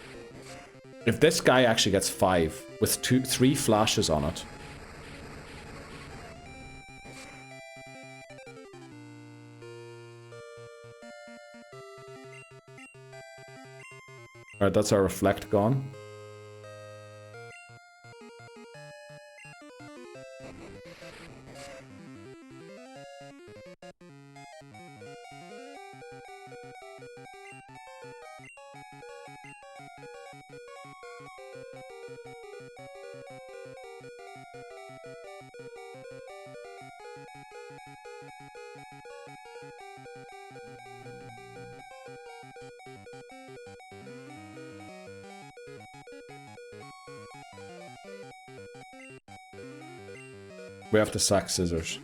If this guy actually gets 5 with 3 flashes on it. Alright, that's our reflect gone. We have to sack scissors.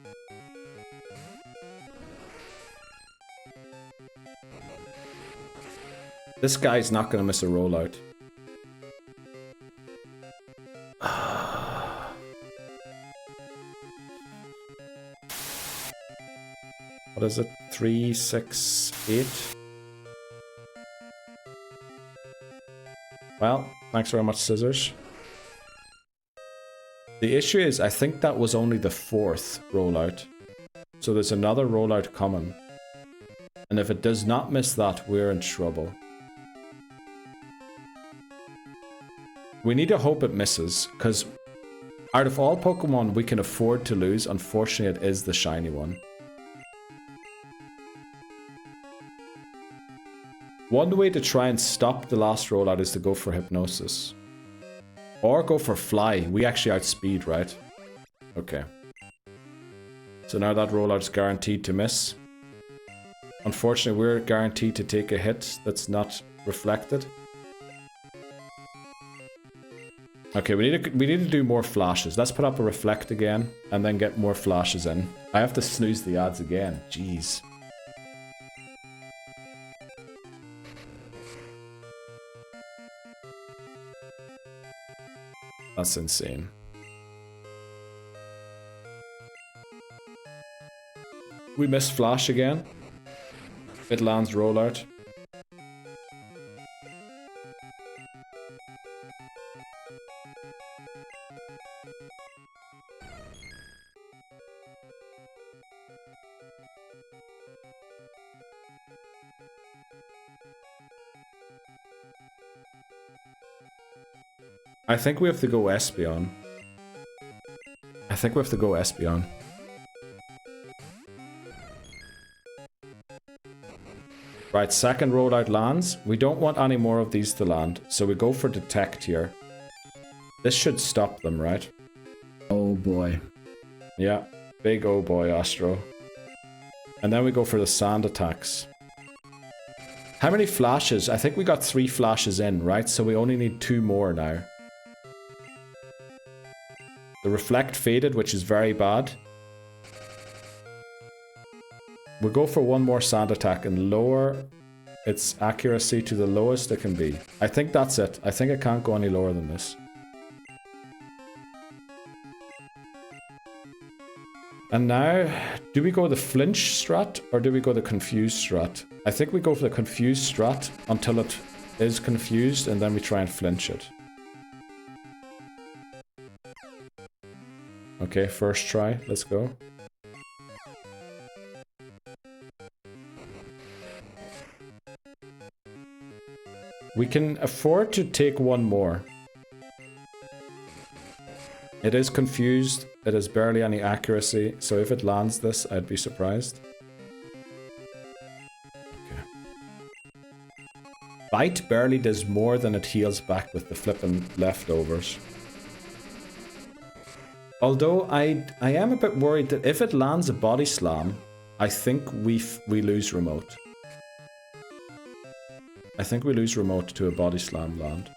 This guy's not gonna miss a rollout. What is it? 3, 6, 8? Well, thanks very much, scissors. The issue is, I think that was only the 4th rollout. So there's another rollout coming. And if it does not miss that, we're in trouble. We need to hope it misses, because out of all Pokemon we can afford to lose, unfortunately it is the shiny one. One way to try and stop the last rollout is to go for Hypnosis. Or go for Fly. We actually outspeed, right? Okay. So now that rollout's guaranteed to miss. Unfortunately, we're guaranteed to take a hit that's not reflected. Okay, we need to do more flashes. Let's put up a reflect again, and then get more flashes in. I have to snooze the ads again. Jeez. That's insane. We missed flash again. It lands rollout. I think we have to go Espeon. I think we have to go Espeon. Right, second rollout lands. We don't want any more of these to land, so we go for Detect here. This should stop them, right? Oh boy. Yeah, big oh boy, Astro. And then we go for the sand attacks. How many flashes? I think we got 3 flashes in, right? So we only need 2 more now. The reflect faded, which is very bad. We'll go for one more sand attack and lower its accuracy to the lowest it can be. I think that's it. I think it can't go any lower than this. And now, do we go the flinch strat or do we go the confused strat? I think we go for the confused strat until it is confused and then we try and flinch it. Okay, first try. Let's go. We can afford to take one more. It is confused. It has barely any accuracy. So if it lands this, I'd be surprised. Okay. Bite barely does more than it heals back with the flippin' leftovers. Although I am a bit worried that if it lands a body slam, I think we lose remote. I think we lose remote to a body slam land.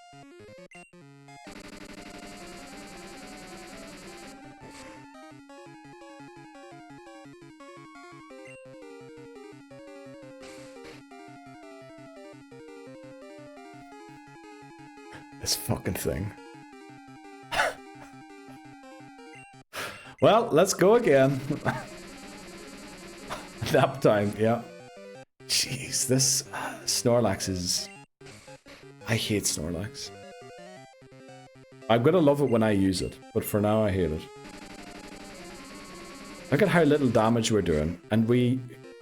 This fucking thing. Well, let's go again. Nap time, yeah. Jeez, this Snorlax is... I hate Snorlax. I'm gonna love it when I use it, but for now I hate it. Look at how little damage we're doing, and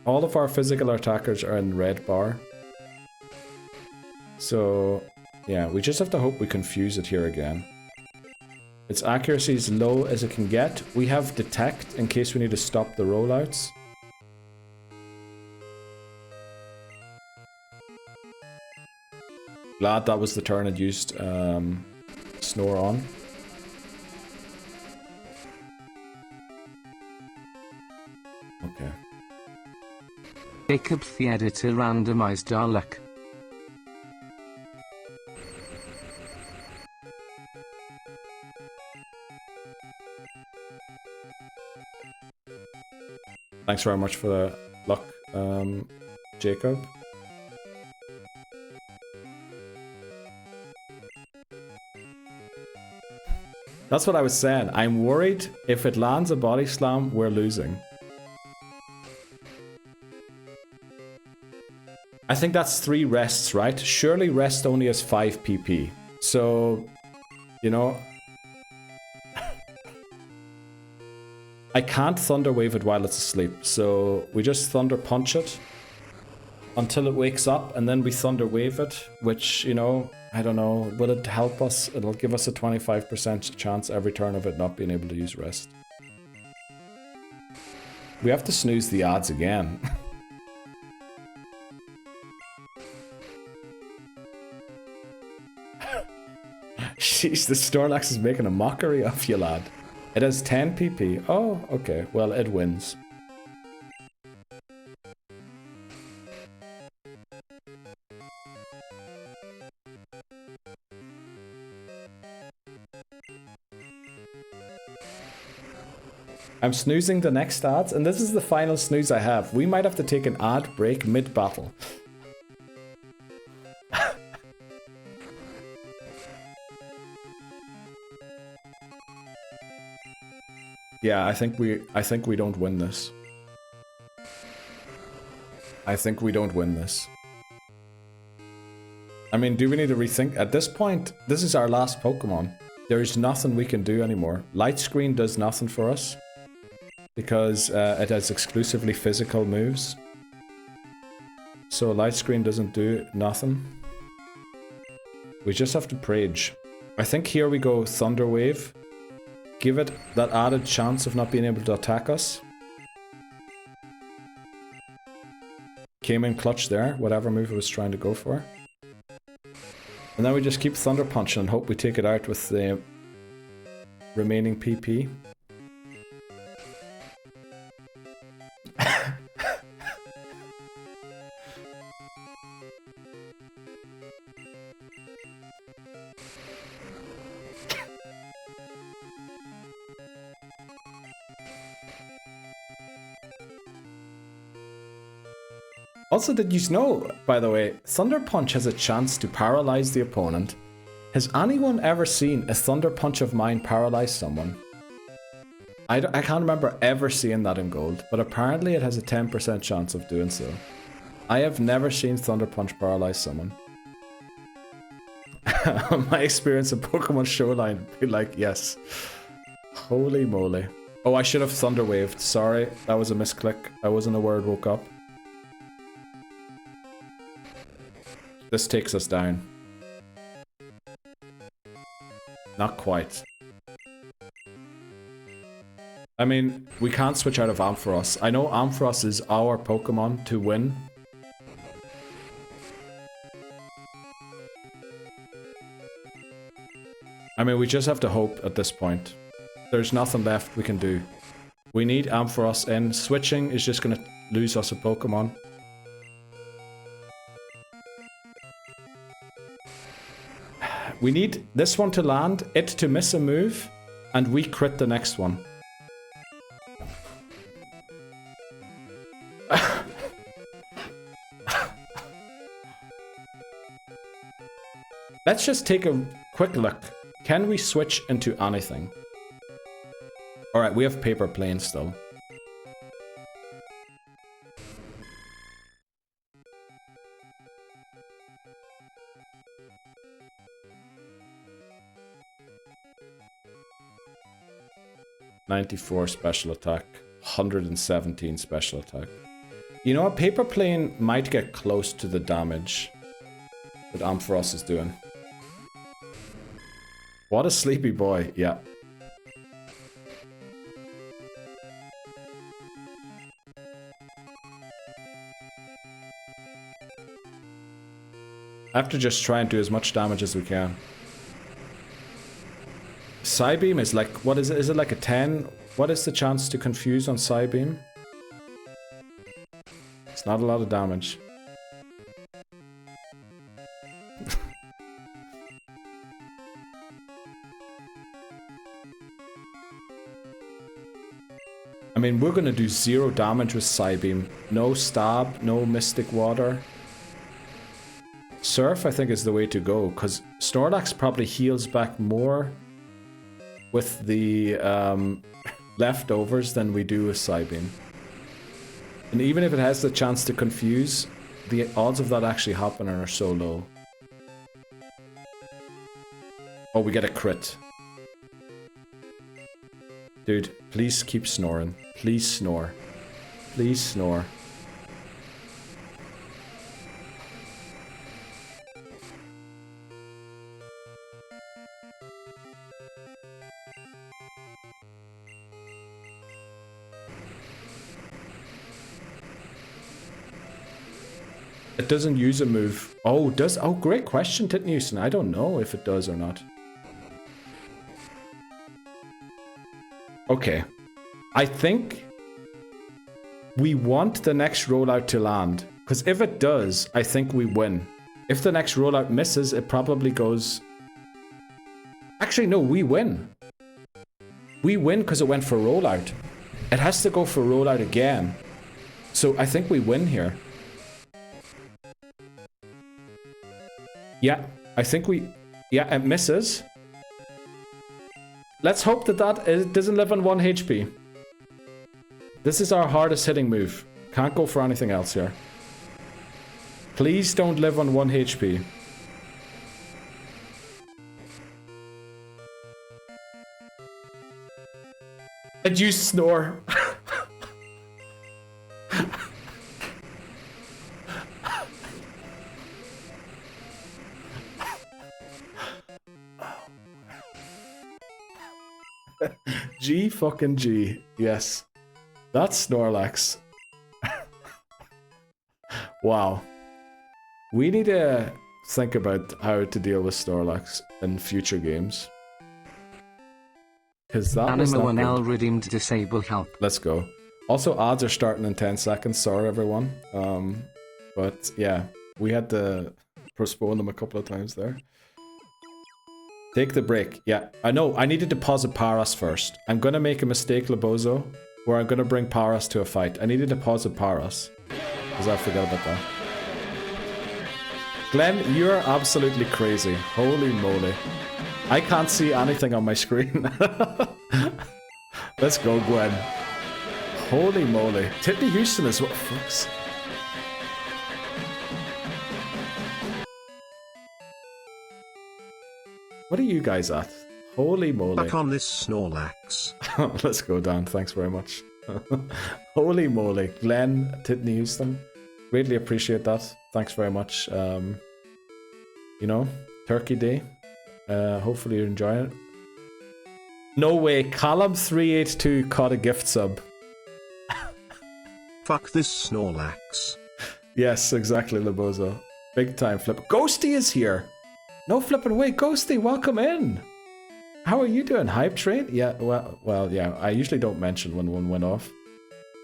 all of our physical attackers are in red bar. So, yeah, we just have to hope we confuse it here again. Its accuracy is low as it can get. We have Detect in case we need to stop the rollouts. Glad that was the turn it used Snore on. Okay. Jacob the editor randomized our luck. Thanks very much for the luck, Jacob. That's what I was saying. I'm worried if it lands a body slam, we're losing. I think that's 3 rests, right? Surely rest only has 5 PP. So, you know... I can't Thunder Wave it while it's asleep, so we just Thunder Punch it. until it wakes up, and then we thunder wave it, which, you know, I don't know, will it help us? It'll give us a 25% chance every turn of it not being able to use rest. We have to snooze the odds again. Jeez, the Snorlax is making a mockery of you, lad. It has 10 PP. Oh, okay. Well, it wins. I'm snoozing the next ads, and this is the final snooze I have. We might have to take an ad break mid-battle. Yeah, I think we don't win this. I think we don't win this. I mean, do we need to rethink? At this point, this is our last Pokemon. There is nothing we can do anymore. Light Screen does nothing for us, because it has exclusively physical moves. So Light Screen doesn't do nothing. We just have to Prage. I think here we go Thunder Wave. Give it that added chance of not being able to attack us. Came in clutch there, whatever move it was trying to go for. And then we just keep Thunder Punching and hope we take it out with the remaining PP. Also, did you know, by the way, Thunder Punch has a chance to paralyze the opponent. Has anyone ever seen a Thunder Punch of mine paralyze someone? I can't remember ever seeing that in Gold, but apparently it has a 10% chance of doing so. I have never seen Thunder Punch paralyze someone. My experience of Pokemon Showline would be like, yes. Holy moly. Oh, I should have Thunder Waved. Sorry, that was a misclick. I wasn't aware it woke up. This takes us down. Not quite. I mean, we can't switch out of Ampharos. I know Ampharos is our Pokemon to win. I mean, we just have to hope at this point. There's nothing left we can do. We need Ampharos in. Switching is just going to lose us a Pokemon. We need this one to land, it to miss a move, and we crit the next one. Let's just take a quick look. Can we switch into anything? Alright, we have Paper Plane still. .94 special attack, 117 special attack. You know what? Paper Plane might get close to the damage that Ampharos is doing. What a sleepy boy, yeah. I have to just try and do as much damage as we can. Psybeam is like, what is it? Is it like a 10? What is the chance to confuse on Psybeam? It's not a lot of damage. I mean, we're gonna do 0 damage with Psybeam. No stab, no Mystic Water. Surf, I think, is the way to go, because Snorlax probably heals back more with the leftovers than we do with Psybeam. And even if it has the chance to confuse, the odds of that actually happening are so low. Oh, we get a crit. Dude, please keep snoring. Please snore. Please snore. It doesn't use a move. Oh, does... Oh, great question, Titten Houston. I don't know if it does or not. Okay. I think we want the next rollout to land. Because if it does, I think we win. If the next rollout misses, it probably goes... Actually, no, we win. We win because it went for rollout. It has to go for rollout again. So I think we win here. Yeah, I think we... Yeah, it misses. Let's hope that it doesn't live on 1 HP. This is our hardest hitting move. Can't go for anything else here. Please don't live on 1 HP. Did you snore? G fucking G. Yes. That's Snorlax. Wow. We need to think about how to deal with Snorlax in future games. Because that was Anima not 1L good. redeemed disable help. Let's go. Also, odds are starting in 10 seconds. Sorry, everyone. But yeah, we had to postpone them a couple of times there. Take the break. Yeah, I know. I need to deposit Paras first. I'm going to make a mistake, Labozo, where I'm going to bring Paras to a fight. I need to deposit Paras. Because I forgot about that. Glenn, you're absolutely crazy. Holy moly. I can't see anything on my screen. Let's go, Gwen. Holy moly. Tippy Houston is what fucks. What are you guys at? Holy moly. Back on this Snorlax. Let's go, Dan. Thanks very much. Holy moly. Glenn, Titney Houston. Greatly appreciate that. Thanks very much. You know, Turkey Day. Hopefully you're enjoying it. No way. Column382 caught a gift sub. Fuck this Snorlax. Yes, exactly, Labozo. Big time flip. Ghosty is here. No flipping away. Ghosty, welcome in. How are you doing? Hype train? Yeah, well, yeah. I usually don't mention when one went off.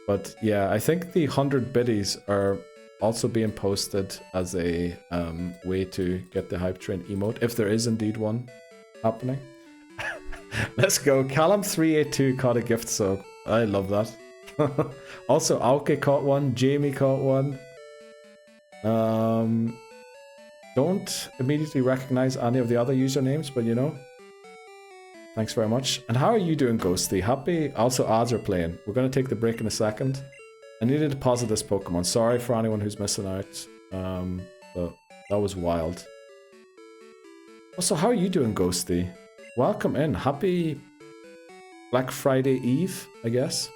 But yeah, I think the 100 biddies are also being posted as a way to get the hype train emote, if there is indeed one happening. Let's go. Callum382 caught a gift, so I love that. Also, Aoke caught one. Jamie caught one. Don't immediately recognize any of the other usernames, but you know. Thanks very much. And how are you doing, Ghosty? Happy? Also, odds are playing. We're going to take the break in a second. I need to deposit this Pokemon. Sorry for anyone who's missing out. But that was wild. Also, how are you doing, Ghosty? Welcome in. Happy Black Friday Eve, I guess.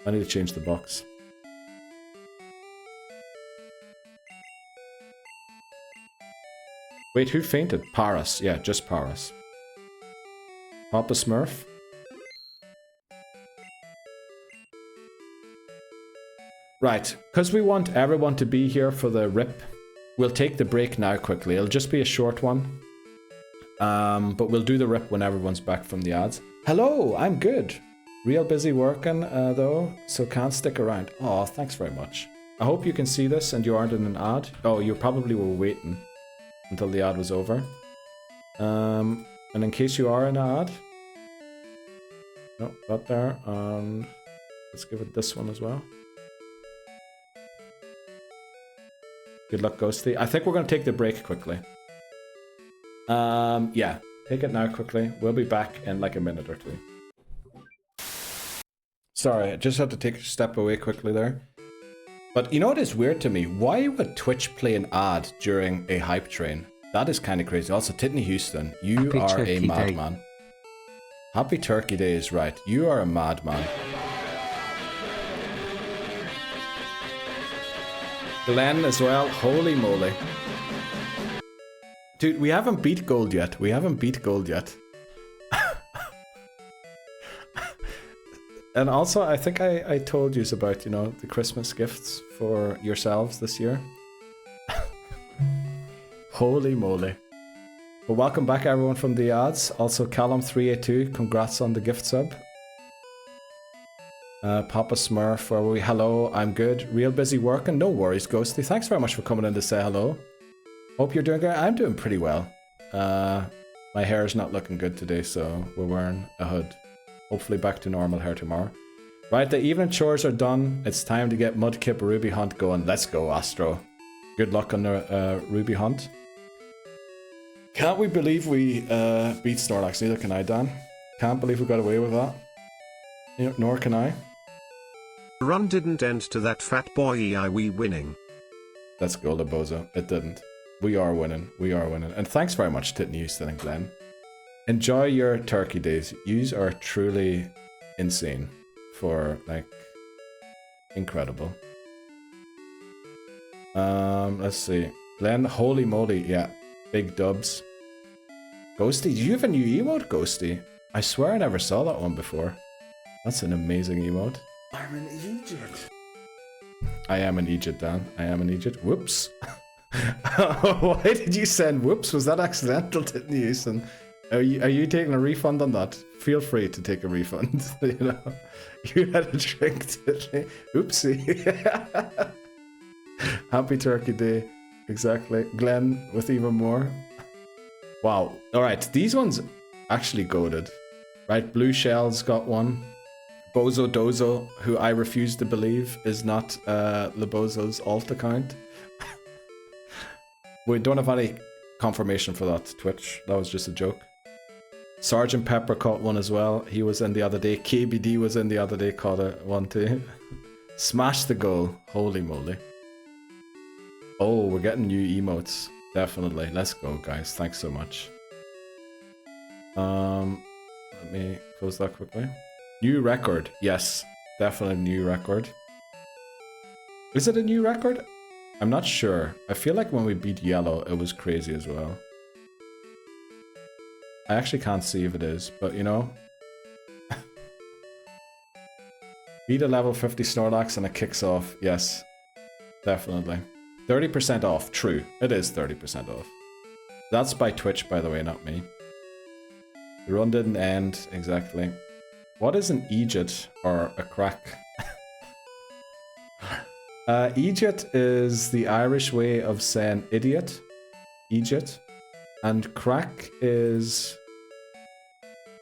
I need to change the box. Wait, who fainted? Paras. Yeah, just Paras. Papa Smurf. Right, because we want everyone to be here for the rip, we'll take the break now quickly. It'll just be a short one. But we'll do the rip when everyone's back from the ads. Hello, I'm good. Real busy working, though, so can't stick around. Oh, thanks very much. I hope you can see this and you aren't in an ad. Oh, you probably were waiting until the ad was over. And in case you are in an ad... No, got there. And let's give it this one as well. Good luck, Ghosty. I think we're going to take the break quickly. Yeah, take it now quickly. We'll be back in like a minute or two. Sorry, I just had to take a step away quickly there. But you know what is weird to me? Why would Twitch play an ad during a hype train? That is kind of crazy. Also, Titney Houston, you Happy are a Turkey madman. Day. Happy Turkey Day is right. You are a madman. Glenn as well. Holy moly. Dude, we haven't beat gold yet. We haven't beat gold yet. And also, I think I told you about, you know, the Christmas gifts for yourselves this year. Holy moly. Well, welcome back everyone from the ads. Also Callum382, congrats on the gift sub. Papa Smurf, where were we? Hello, I'm good. Real busy working. No worries, Ghosty. Thanks very much for coming in to say hello. Hope you're doing good. I'm doing pretty well. My hair is not looking good today, so we're wearing a hood. Hopefully back to normal hair tomorrow. Right, the evening chores are done. It's time to get Mudkip Ruby Hunt going. Let's go, Astro. Good luck on the Ruby Hunt. Can't we believe we beat Snorlax? Neither can I, Dan. Can't believe we got away with that. Nor can I. The run didn't end to that fat boy we winning. Let's go, Labozo. It didn't. We are winning. We are winning. And thanks very much, Titton Houston and Glenn. Enjoy your turkey days. Yous are truly insane. For, like, incredible. Let's see. Glenn, holy moly. Yeah, big dubs. Ghosty, do you have a new emote, Ghosty? I swear I never saw that one before. That's an amazing emote. I'm in Egypt. I am in Egypt, Dan. I am in Egypt. Whoops. Why did you send whoops? Was that accidental to use? And are you taking a refund on that? Feel free to take a refund. You know, you had a drink today. Oopsie. Happy Turkey Day. Exactly. Glenn with even more. Wow. All right. These ones actually goated. Right. Blue Shell's got one. Bozo Dozo, who I refuse to believe is not Labozo's alt account. We don't have any confirmation for that, Twitch. That was just a joke. Sergeant Pepper caught one as well. He was in the other day. KBD was in the other day, caught one too. Smash the goal. Holy moly. Oh, we're getting new emotes. Definitely. Let's go, guys. Thanks so much. Let me close that quickly. New record. Yes, definitely new record. Is it a new record? I'm not sure. I feel like when we beat Yellow, it was crazy as well. I actually can't see if it is, but you know. Beat a level 50 Snorlax and it kicks off. Yes, definitely. 30% off. True. It is 30% off. That's by Twitch, by the way, not me. The run didn't end. Exactly. What is an Egypt or a crack? Egypt is the Irish way of saying idiot. Egypt. And crack is...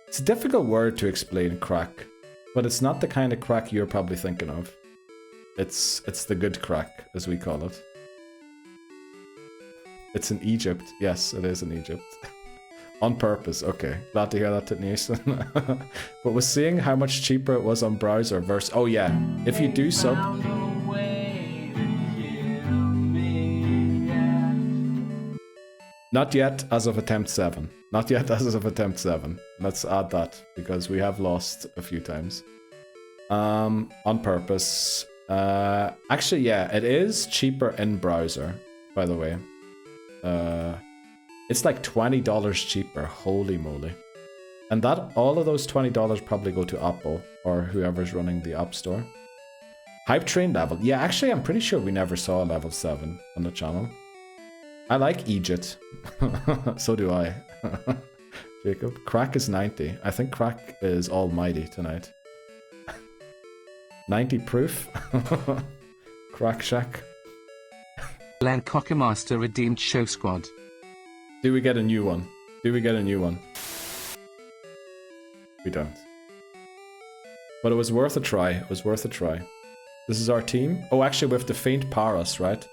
It's a difficult word to explain, crack. But it's not the kind of crack you're probably thinking of. It's the good crack, as we call it. It's in Egypt. Yes, it is in Egypt. On purpose, okay. Glad to hear that, Titnison. But was seeing how much cheaper it was on browser versus... Oh yeah, if you do sub... Not yet as of attempt 7. Not yet as of attempt 7. Let's add that, because we have lost a few times. On purpose. Actually, yeah, it is cheaper in browser, by the way. It's like $20 cheaper, holy moly. And that all of those $20 probably go to Apple or whoever's running the App Store. Hype train level. Yeah, actually I'm pretty sure we never saw a level 7 on the channel. I like Egypt. So do I. Jacob. Crack is 90. I think Crack is almighty tonight. 90 proof. Crack Shack. Glenn Cockamaster redeemed Show Squad. Do we get a new one? Do we get a new one? We don't. But it was worth a try. It was worth a try. This is our team. Oh, actually, we have to faint Paras, right?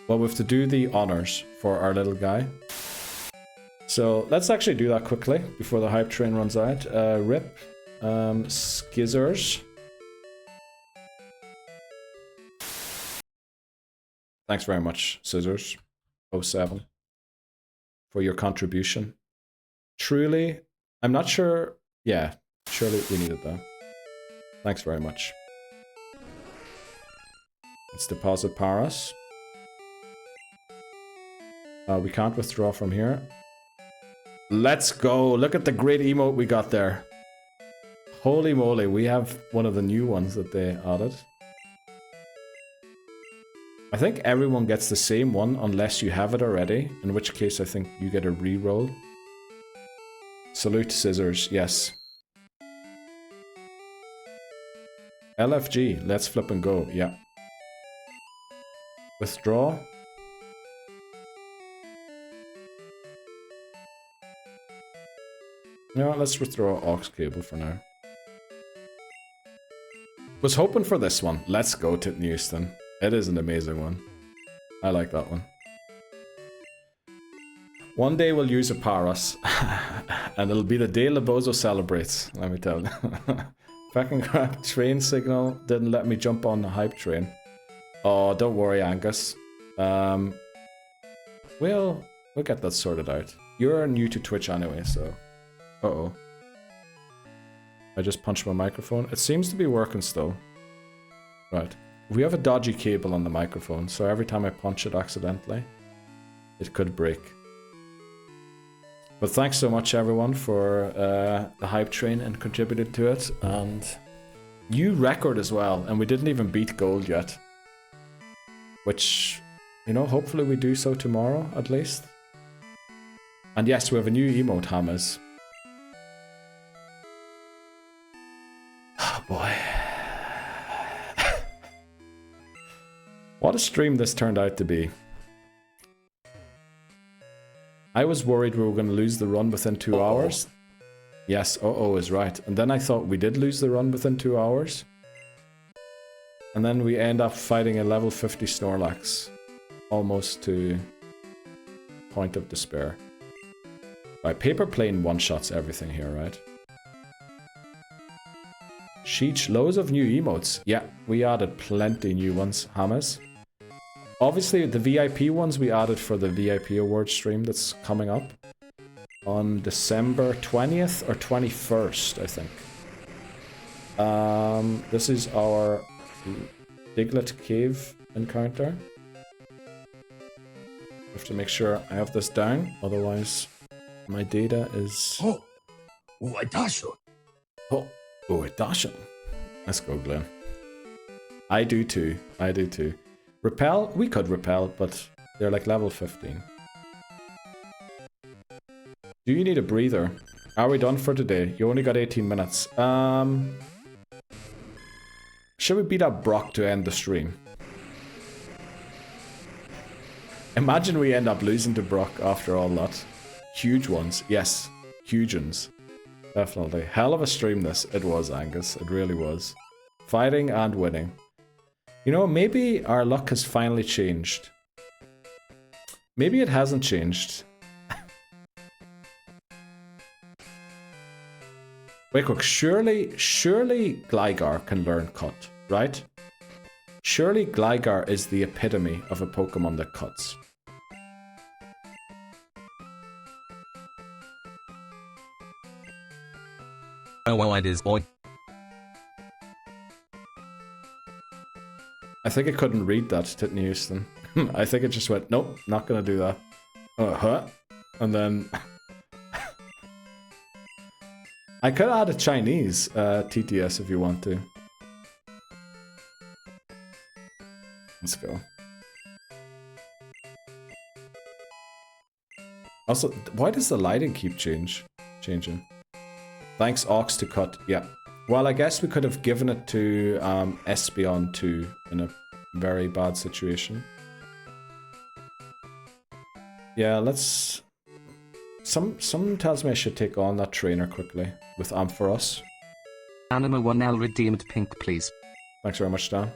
Well, we have to do the honors for our little guy. So let's actually do that quickly before the hype train runs out. Rip. Skizzers. Thanks very much, Scissors. 07. For your contribution. Truly, I'm not sure. Yeah, surely we needed that. Thanks very much. Let's deposit Paras. We can't withdraw from here. Let's go. Look at the great emote we got there. Holy moly, we have one of the new ones that they added. I think everyone gets the same one unless you have it already, in which case I think you get a re-roll. Salute scissors, yes. LFG, let's flip and go, yeah. Withdraw. No, let's withdraw aux cable for now. Was hoping for this one. Let's go, Titton Houston. It is an amazing one. I like that one. One day we'll use a Paras, and it'll be the day Labozo celebrates, let me tell you. Fucking crap, train signal didn't let me jump on the hype train. Oh, don't worry, Angus. We'll get that sorted out. You're new to Twitch anyway, so... Uh-oh. I just punched my microphone. It seems to be working still. Right. We have a dodgy cable on the microphone, so every time I punch it accidentally, it could break. But thanks so much, everyone, for the hype train and contributed to it. And new record as well, and we didn't even beat gold yet. Which, you know, hopefully we do so tomorrow, at least. And yes, we have a new emote, Hammers. Oh boy. What a stream this turned out to be. I was worried we were going to lose the run within 2 hours. Yes, is right. And then I thought we did lose the run within 2 hours. And then we end up fighting a level 50 Snorlax. Almost to point of despair. Right, Paper Plane one-shots everything here, right? Sheech, loads of new emotes. Yeah, we added plenty new ones, Hammers. Obviously, the VIP ones we added for the VIP award stream that's coming up on December 20th or 21st, I think. This is our Diglett cave encounter. I have to make sure I have this down, otherwise my data is... Oh, Uedasha. Let's go, Glenn. I do too. I do too. Repel? We could repel, but they're like level 15. Do you need a breather? Are we done for today? You only got 18 minutes. Should we beat up Brock to end the stream? Imagine we end up losing to Brock after all that. Huge ones. Yes. Huge ones. Definitely. Hell of a stream this. It was, Angus. It really was. Fighting and winning. You know, maybe our luck has finally changed. Maybe it hasn't changed. Wait quick, surely Gligar can learn Cut, right? Surely Gligar is the epitome of a Pokemon that cuts. Oh, it is, boy. I think it couldn't read that, Titton Houston. I think it just went, nope, not gonna do that. And then... I could add a Chinese TTS if you want to. Let's go. Also, why does the lighting keep changing? Thanks, Aux, to cut. Yeah. Well, I guess we could have given it to Espeon too in a very bad situation. Yeah, let's... Some tells me I should take on that trainer quickly with Ampharos. Anima 1L redeemed pink, please. Thanks very much, Dan.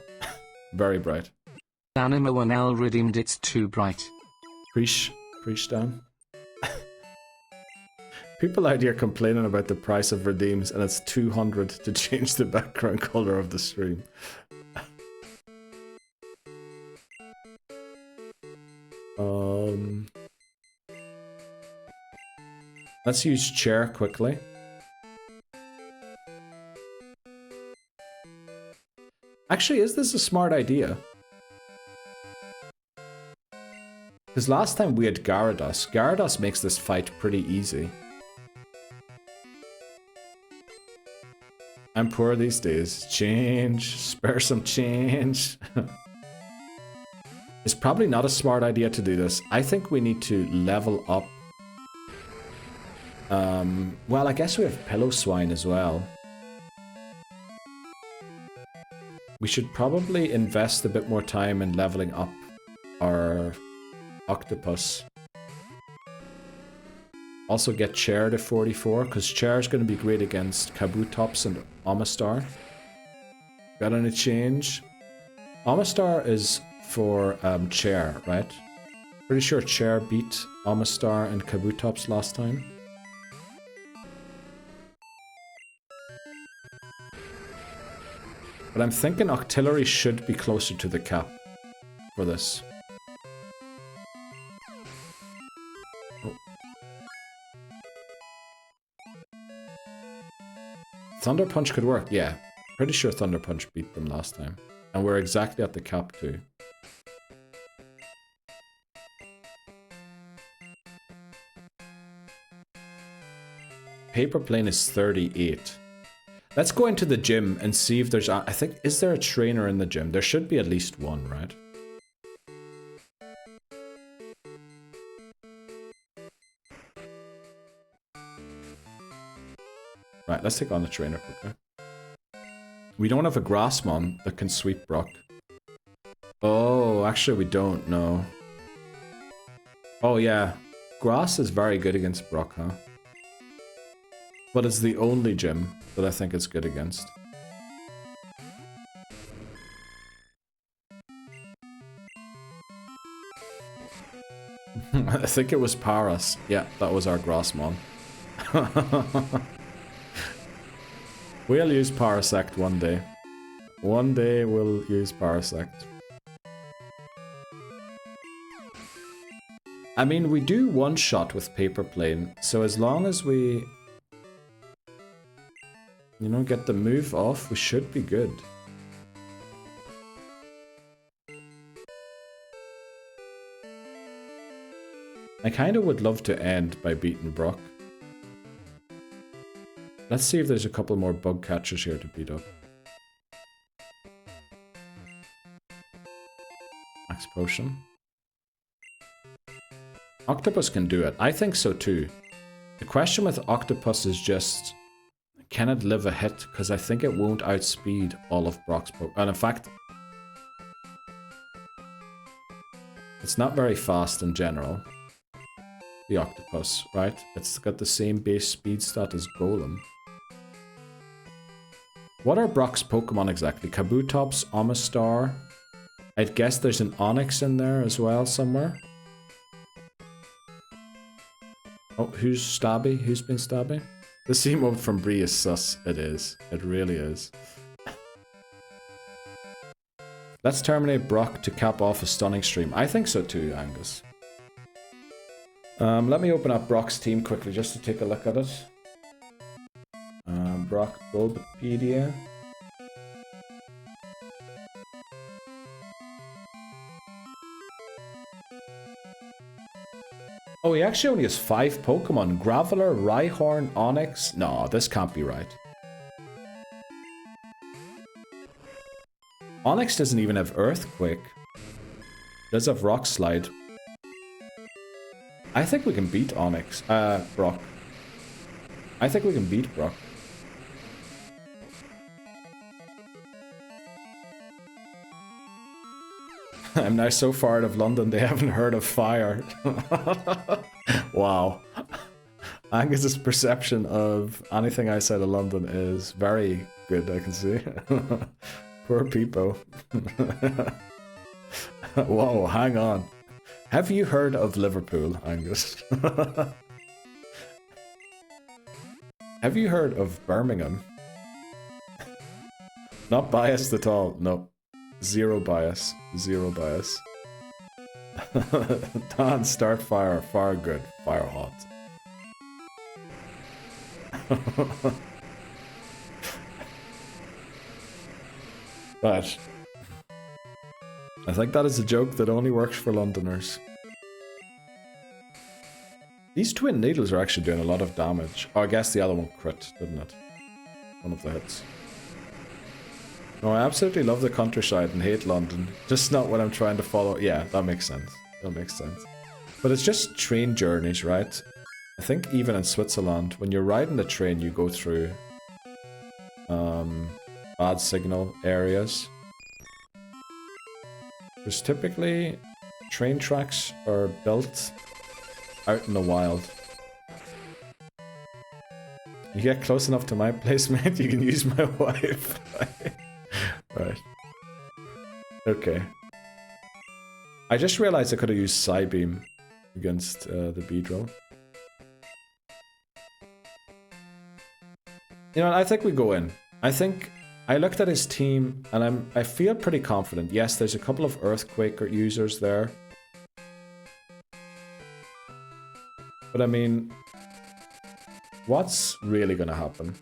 Very bright. Anima 1L redeemed, it's too bright. Preach, Dan. People out here complaining about the price of redeems and it's 200 to change the background color of the stream. Let's use chair quickly. Actually, is this a smart idea? Because last time we had Gyarados. Gyarados makes this fight pretty easy. I'm poor these days. Change. Spare some change. It's probably not a smart idea to do this. I think we need to level up. Well, I guess we have Pillow Swine as well. We should probably invest a bit more time in leveling up our octopus. Also get Chair to 44, because Chair is going to be great against Kabutops and Omastar. Got any change? Omastar is for Chair, right? Pretty sure Chair beat Omastar and Kabutops last time. But I'm thinking Octillery should be closer to the cap for this. Oh. Thunder Punch could work, yeah. Pretty sure Thunder Punch beat them last time. And we're exactly at the cap too. Paper Plane is 38. Let's go into the gym and see if there's... I think... Is there a trainer in the gym? There should be at least one, right? Right, let's take on the trainer quickly. We don't have a Grassmon that can sweep Brock. Oh, actually we don't, no. Oh yeah, Grass is very good against Brock, huh? But it's the only gym that I think it's good against. I think it was Paras. Yeah, that was our Grassmon. We'll use Parasect one day. One day we'll use Parasect. I mean, we do one shot with Paper Plane, so as long as we... You know, get the move off, we should be good. I kind of would love to end by beating Brock. Let's see if there's a couple more bug catchers here to beat up. Max Potion. Octopus can do it. I think so too. The question with Octopus is just... Can it live a hit? Because I think it won't outspeed all of Brock's Pokemon. And in fact... It's not very fast in general. The Octopus, right? It's got the same base speed stat as Golem. What are Brock's Pokemon exactly? Kabutops, Omastar. I'd guess there's an Onix in there as well somewhere. Oh, who's Stabby? Who's been Stabby? The emote from Bree is sus. It is. It really is. Let's terminate Brock to cap off a stunning stream. I think so too, Angus. Let me open up Brock's team quickly just to take a look at it. Brock Bulbapedia. Oh, he actually only has 5 Pokemon. Graveler, Rhyhorn, Onix. No, this can't be right. Onix doesn't even have Earthquake. It does have Rock Slide. I think we can beat Onix. Brock. I think we can beat Brock. I'm now so far out of London they haven't heard of fire. Wow. Angus's perception of anything outside of London is very good, I can see. Poor people. Whoa, hang on. Have you heard of Liverpool, Angus? Have you heard of Birmingham? Not biased at all, no. Zero bias. Zero bias. Don, start fire. Fire good. Fire hot. But I think that is a joke that only works for Londoners. These twin needles are actually doing a lot of damage. Oh, I guess the other one crit, didn't it? One of the hits. No, I absolutely love the countryside and hate London. Just not what I'm trying to follow. Yeah, that makes sense. That makes sense. But it's just train journeys, right? I think even in Switzerland, when you're riding the train, you go through bad signal areas. There's typically train tracks are built out in the wild. You get close enough to my place, mate, you can use my wife. Right. Okay. I just realized I could have used Psybeam against the Beedrill. You know, I think we go in. I think I looked at his team and I feel pretty confident. Yes, there's a couple of Earthquake users there. But I mean, what's really gonna happen?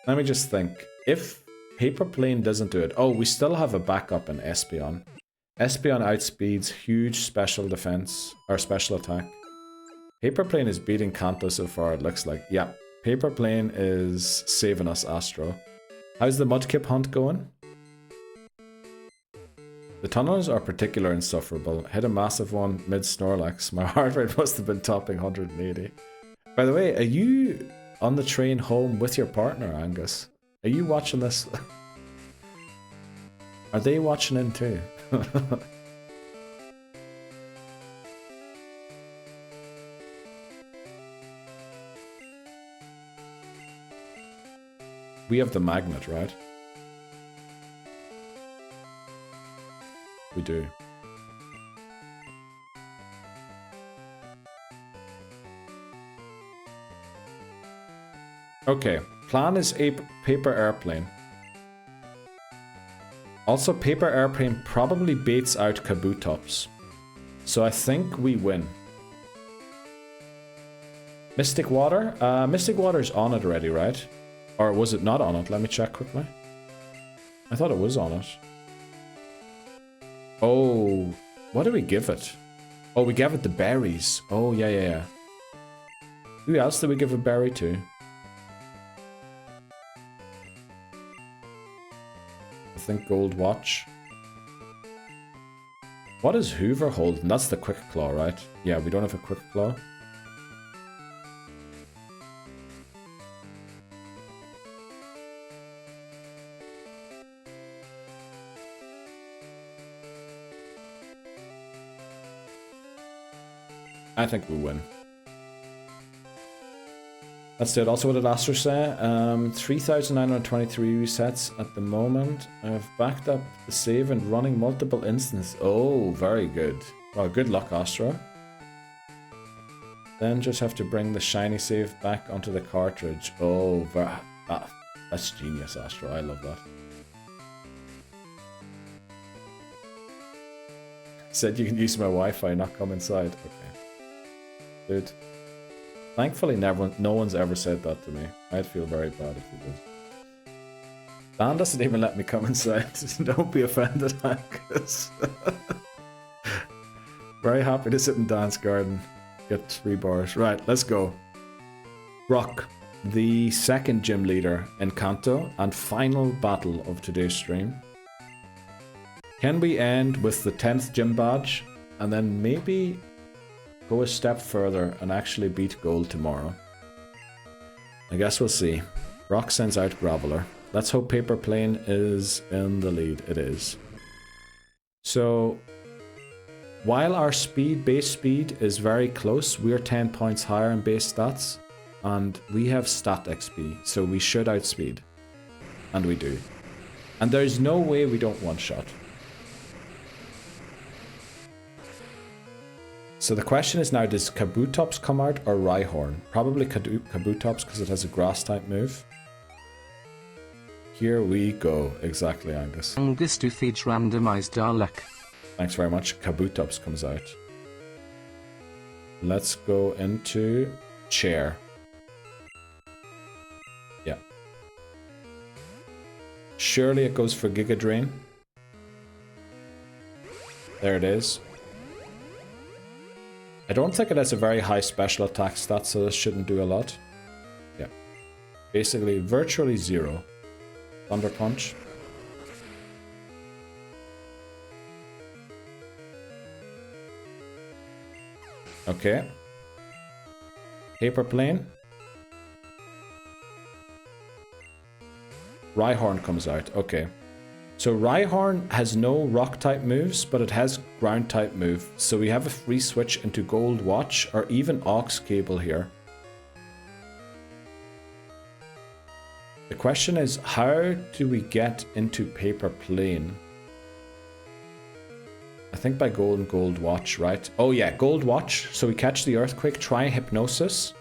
Let me just think. If Paper Plane doesn't do it... Oh, we still have a backup in Espeon. Espeon outspeeds huge special defense, or special attack. Paper Plane is beating Kanto so far, it looks like. Yeah, Paper Plane is saving us, Astro. How's the Mudkip hunt going? The tunnels are particularly insufferable. Hit a massive one mid-Snorlax. My heart rate must have been topping 180. By the way, are you on the train home with your partner, Angus? Are you watching this? Are they watching in too? We have the magnet, right? We do. Okay, plan is a paper airplane. Also, paper airplane probably baits out Kabutops. So I think we win. Mystic Water? Mystic Water's on it already, right? Or was it not on it? Let me check quickly. I thought it was on it. Oh, what do we give it? Oh, we gave it the berries. Oh, yeah. Who else did we give a berry to? I think Gold Watch. What is Hoover holding? That's the Quick Claw, right? Yeah, we don't have a Quick Claw. I think we win. That's it. Also, what did Astro say? 3,923 resets at the moment. I've backed up the save and running multiple instances. Oh, very good. Well, good luck, Astro. Then just have to bring the shiny save back onto the cartridge. Oh, that's genius, Astro. I love that. Said you can use my Wi-Fi, not come inside. Okay. Dude. Thankfully, no one's ever said that to me. I'd feel very bad if they did. Dan doesn't even let me come inside. Don't be offended, Angus. Very happy to sit in Dan's garden. Get 3 bars. Right, let's go. Brock, the second gym leader in Kanto and final battle of today's stream. Can we end with the 10th gym badge and then maybe go a step further and actually beat gold tomorrow? I guess we'll see. Brock sends out Graveler. Let's hope Paper Plane is in the lead. It is. So, while our base speed is very close, we're 10 points higher in base stats, and we have stat XP, so we should outspeed. And we do. And there's no way we don't one-shot. So the question is now, does Kabutops come out or Rhyhorn? Probably Kabutops because it has a grass type move. Here we go. Exactly, Angus. Angus to feed randomized Dalek. Thanks very much. Kabutops comes out. Let's go into chair. Yeah. Surely it goes for Giga Drain. There it is. I don't think it has a very high special attack stat, so this shouldn't do a lot. Basically, virtually zero. Thunder Punch. Okay. Paper Plane. Rhyhorn comes out. Okay. So Rhyhorn has no rock type moves, but it has ground type move. So we have a free switch into Gold Watch or even Aux Cable here. The question is, how do we get into Paper Plane? I think by Gold Watch, right? Oh yeah, Gold Watch. So we catch the Earthquake, try Hypnosis,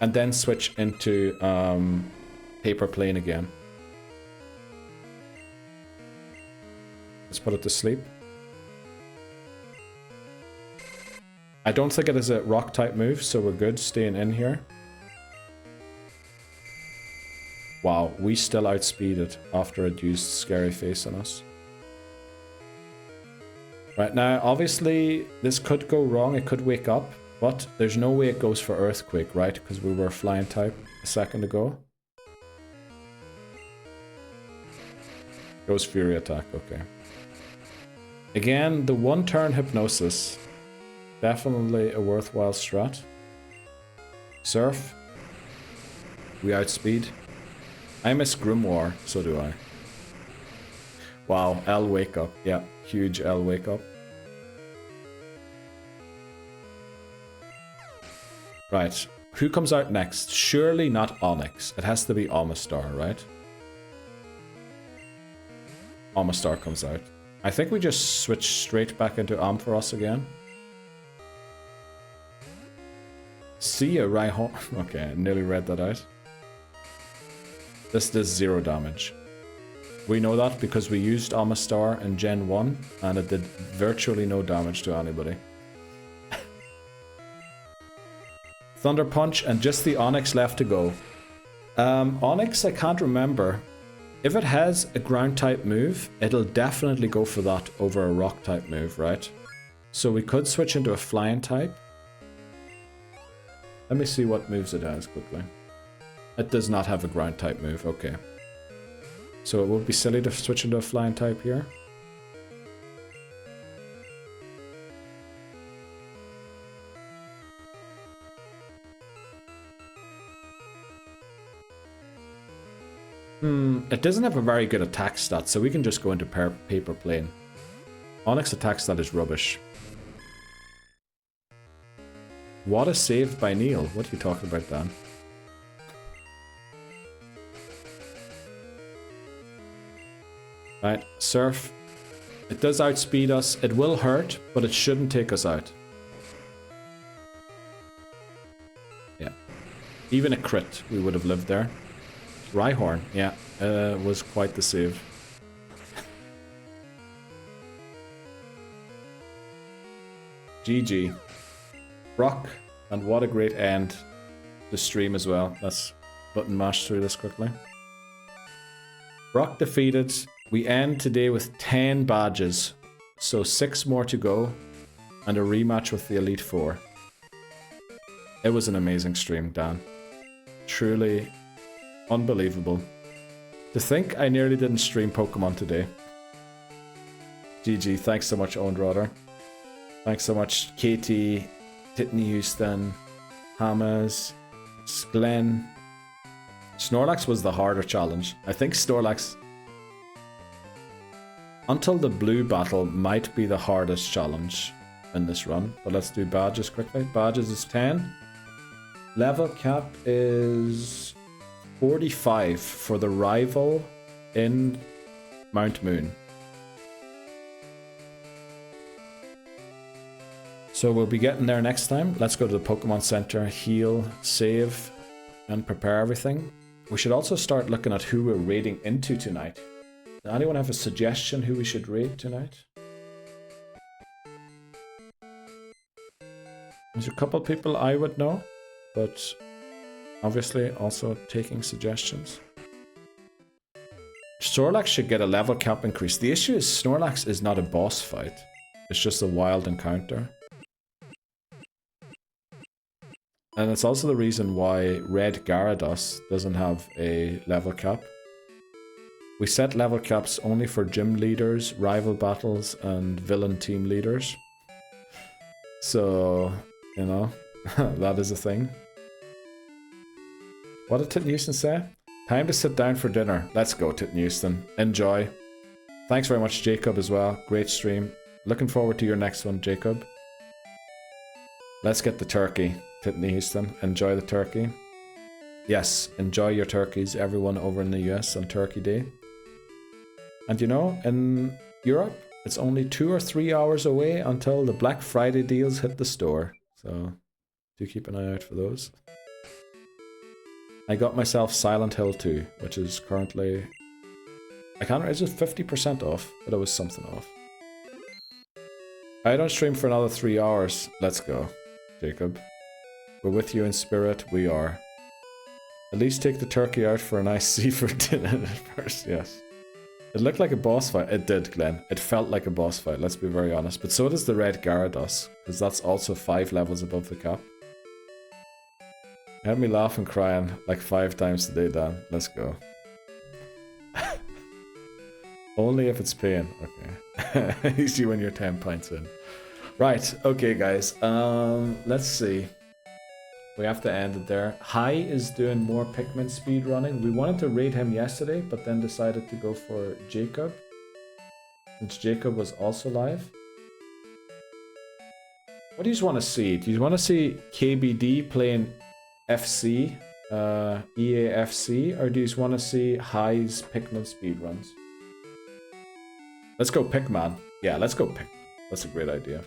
and then switch into Paper Plane again. Let's put it to sleep. I don't think it is a rock type move, so we're good staying in here. Wow, we still outspeed it after it used Scary Face on us. Right now, obviously, this could go wrong. It could wake up, but there's no way it goes for Earthquake, right? Because we were Flying type a second ago. Goes Fury Attack, okay. Again, the one-turn Hypnosis. Definitely a worthwhile strat. Surf. We outspeed. I miss Grimoire, so do I. Wow, L wake up. Yeah, huge L wake up. Right, who comes out next? Surely not Onyx. It has to be Omastar, right? Omastar comes out. I think we just switch straight back into Ampharos again. See ya, Rhyhorn. Okay, I nearly read that out. This does 0 damage. We know that because we used Omastar in Gen 1 and it did virtually no damage to anybody. Thunder Punch and just the Onyx left to go. Onyx, I can't remember. If it has a ground type move, it'll definitely go for that over a rock type move, right? So we could switch into a flying type. Let me see what moves it has quickly. It does not have a ground type move, okay. So it would be silly to switch into a flying type here. It doesn't have a very good attack stat, so we can just go into Paper Plane. Onyx attack stat is rubbish. What a save by Neil. What are you talking about, Dan? Right, Surf. It does outspeed us. It will hurt, but it shouldn't take us out. Yeah. Even a crit, we would have lived there. Rhyhorn, yeah, was quite the save. GG. Brock, and what a great end to stream as well. Let's button mash through this quickly. Brock defeated. We end today with 10 badges, so 6 more to go, and a rematch with the Elite Four. It was an amazing stream, Dan. Truly unbelievable. To think I nearly didn't stream Pokemon today. GG, thanks so much, Owned Rodder. Thanks so much, Katie, Titney Houston, Hamas, Glenn. Snorlax was the harder challenge. I think Snorlax, until the blue battle, might be the hardest challenge in this run. But let's do badges quickly. Badges is 10. Level cap is 45 for the rival in Mount Moon. So we'll be getting there next time. Let's go to the Pokemon Center, heal, save, and prepare everything. We should also start looking at who we're raiding into tonight. Does anyone have a suggestion who we should raid tonight? There's a couple people I would know, but obviously also taking suggestions. Snorlax should get a level cap increase. The issue is Snorlax is not a boss fight. It's just a wild encounter. And it's also the reason why Red Gyarados doesn't have a level cap. We set level caps only for gym leaders, rival battles, and villain team leaders. So, you know, that is a thing. What did Titnewston say? Time to sit down for dinner. Let's go, Titnewston. Enjoy. Thanks very much, Jacob, as well. Great stream. Looking forward to your next one, Jacob. Let's get the turkey, Titnewston. Enjoy the turkey. Yes, enjoy your turkeys, everyone over in the US on Turkey Day. And you know, in Europe, it's only 2 or 3 hours away until the Black Friday deals hit the store. So, do keep an eye out for those. I got myself Silent Hill 2, which is currently... I can't remember, is it 50% off? But it was something off. I don't stream for another 3 hours. Let's go, Jacob. We're with you in spirit, we are. At least take the turkey out for a nice seafood dinner first, yes. It looked like a boss fight. It did, Glenn. It felt like a boss fight, let's be very honest. But so does the Red Gyarados, because that's also 5 levels above the cap. Had me laughing, crying like 5 times today, Dan. Let's go. Only if it's paying. Okay. Easy when you're 10 pints in. Right. Okay, guys. Let's see. We have to end it there. Hai is doing more Pikmin speed running. We wanted to raid him yesterday, but then decided to go for Jacob, since Jacob was also live. What do you want to see? Do you want to see KBD playing FC, EAFC, or do you want to see Hai's Pikmin speedruns? Let's go Pikmin. Yeah, let's go Pikmin. That's a great idea.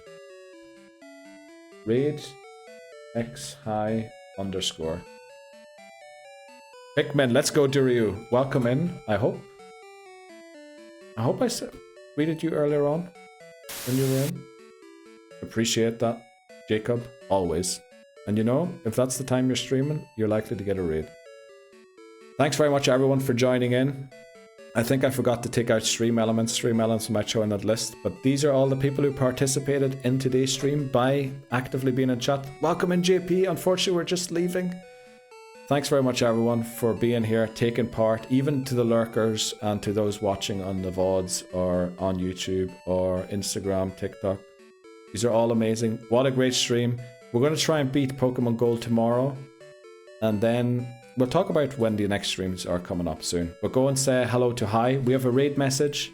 Raid X Hai _ Pikmin, let's go Diryu. Welcome in, I hope. I hope I greeted you earlier on when you were in. Appreciate that, Jacob, always. And you know, if that's the time you're streaming, you're likely to get a raid. Thanks very much everyone for joining in. I think I forgot to take out stream elements. Stream elements might show in that list, but these are all the people who participated in today's stream by actively being in chat. Welcome in, JP. Unfortunately, we're just leaving. Thanks very much everyone for being here, taking part, even to the lurkers and to those watching on the VODs or on YouTube or Instagram, TikTok. These are all amazing. What a great stream. We're going to try and beat Pokemon Gold tomorrow, and then we'll talk about when the next streams are coming up soon. But go and say hello to Hai. We have a raid message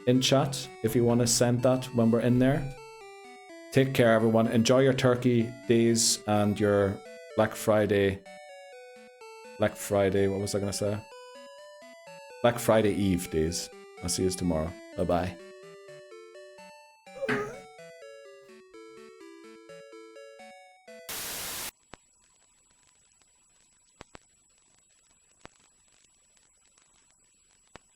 in chat if you want to send that when we're in there. Take care, everyone. Enjoy your turkey days and your Black Friday, what was I going to say? Black Friday Eve days. I'll see you tomorrow. Bye-bye.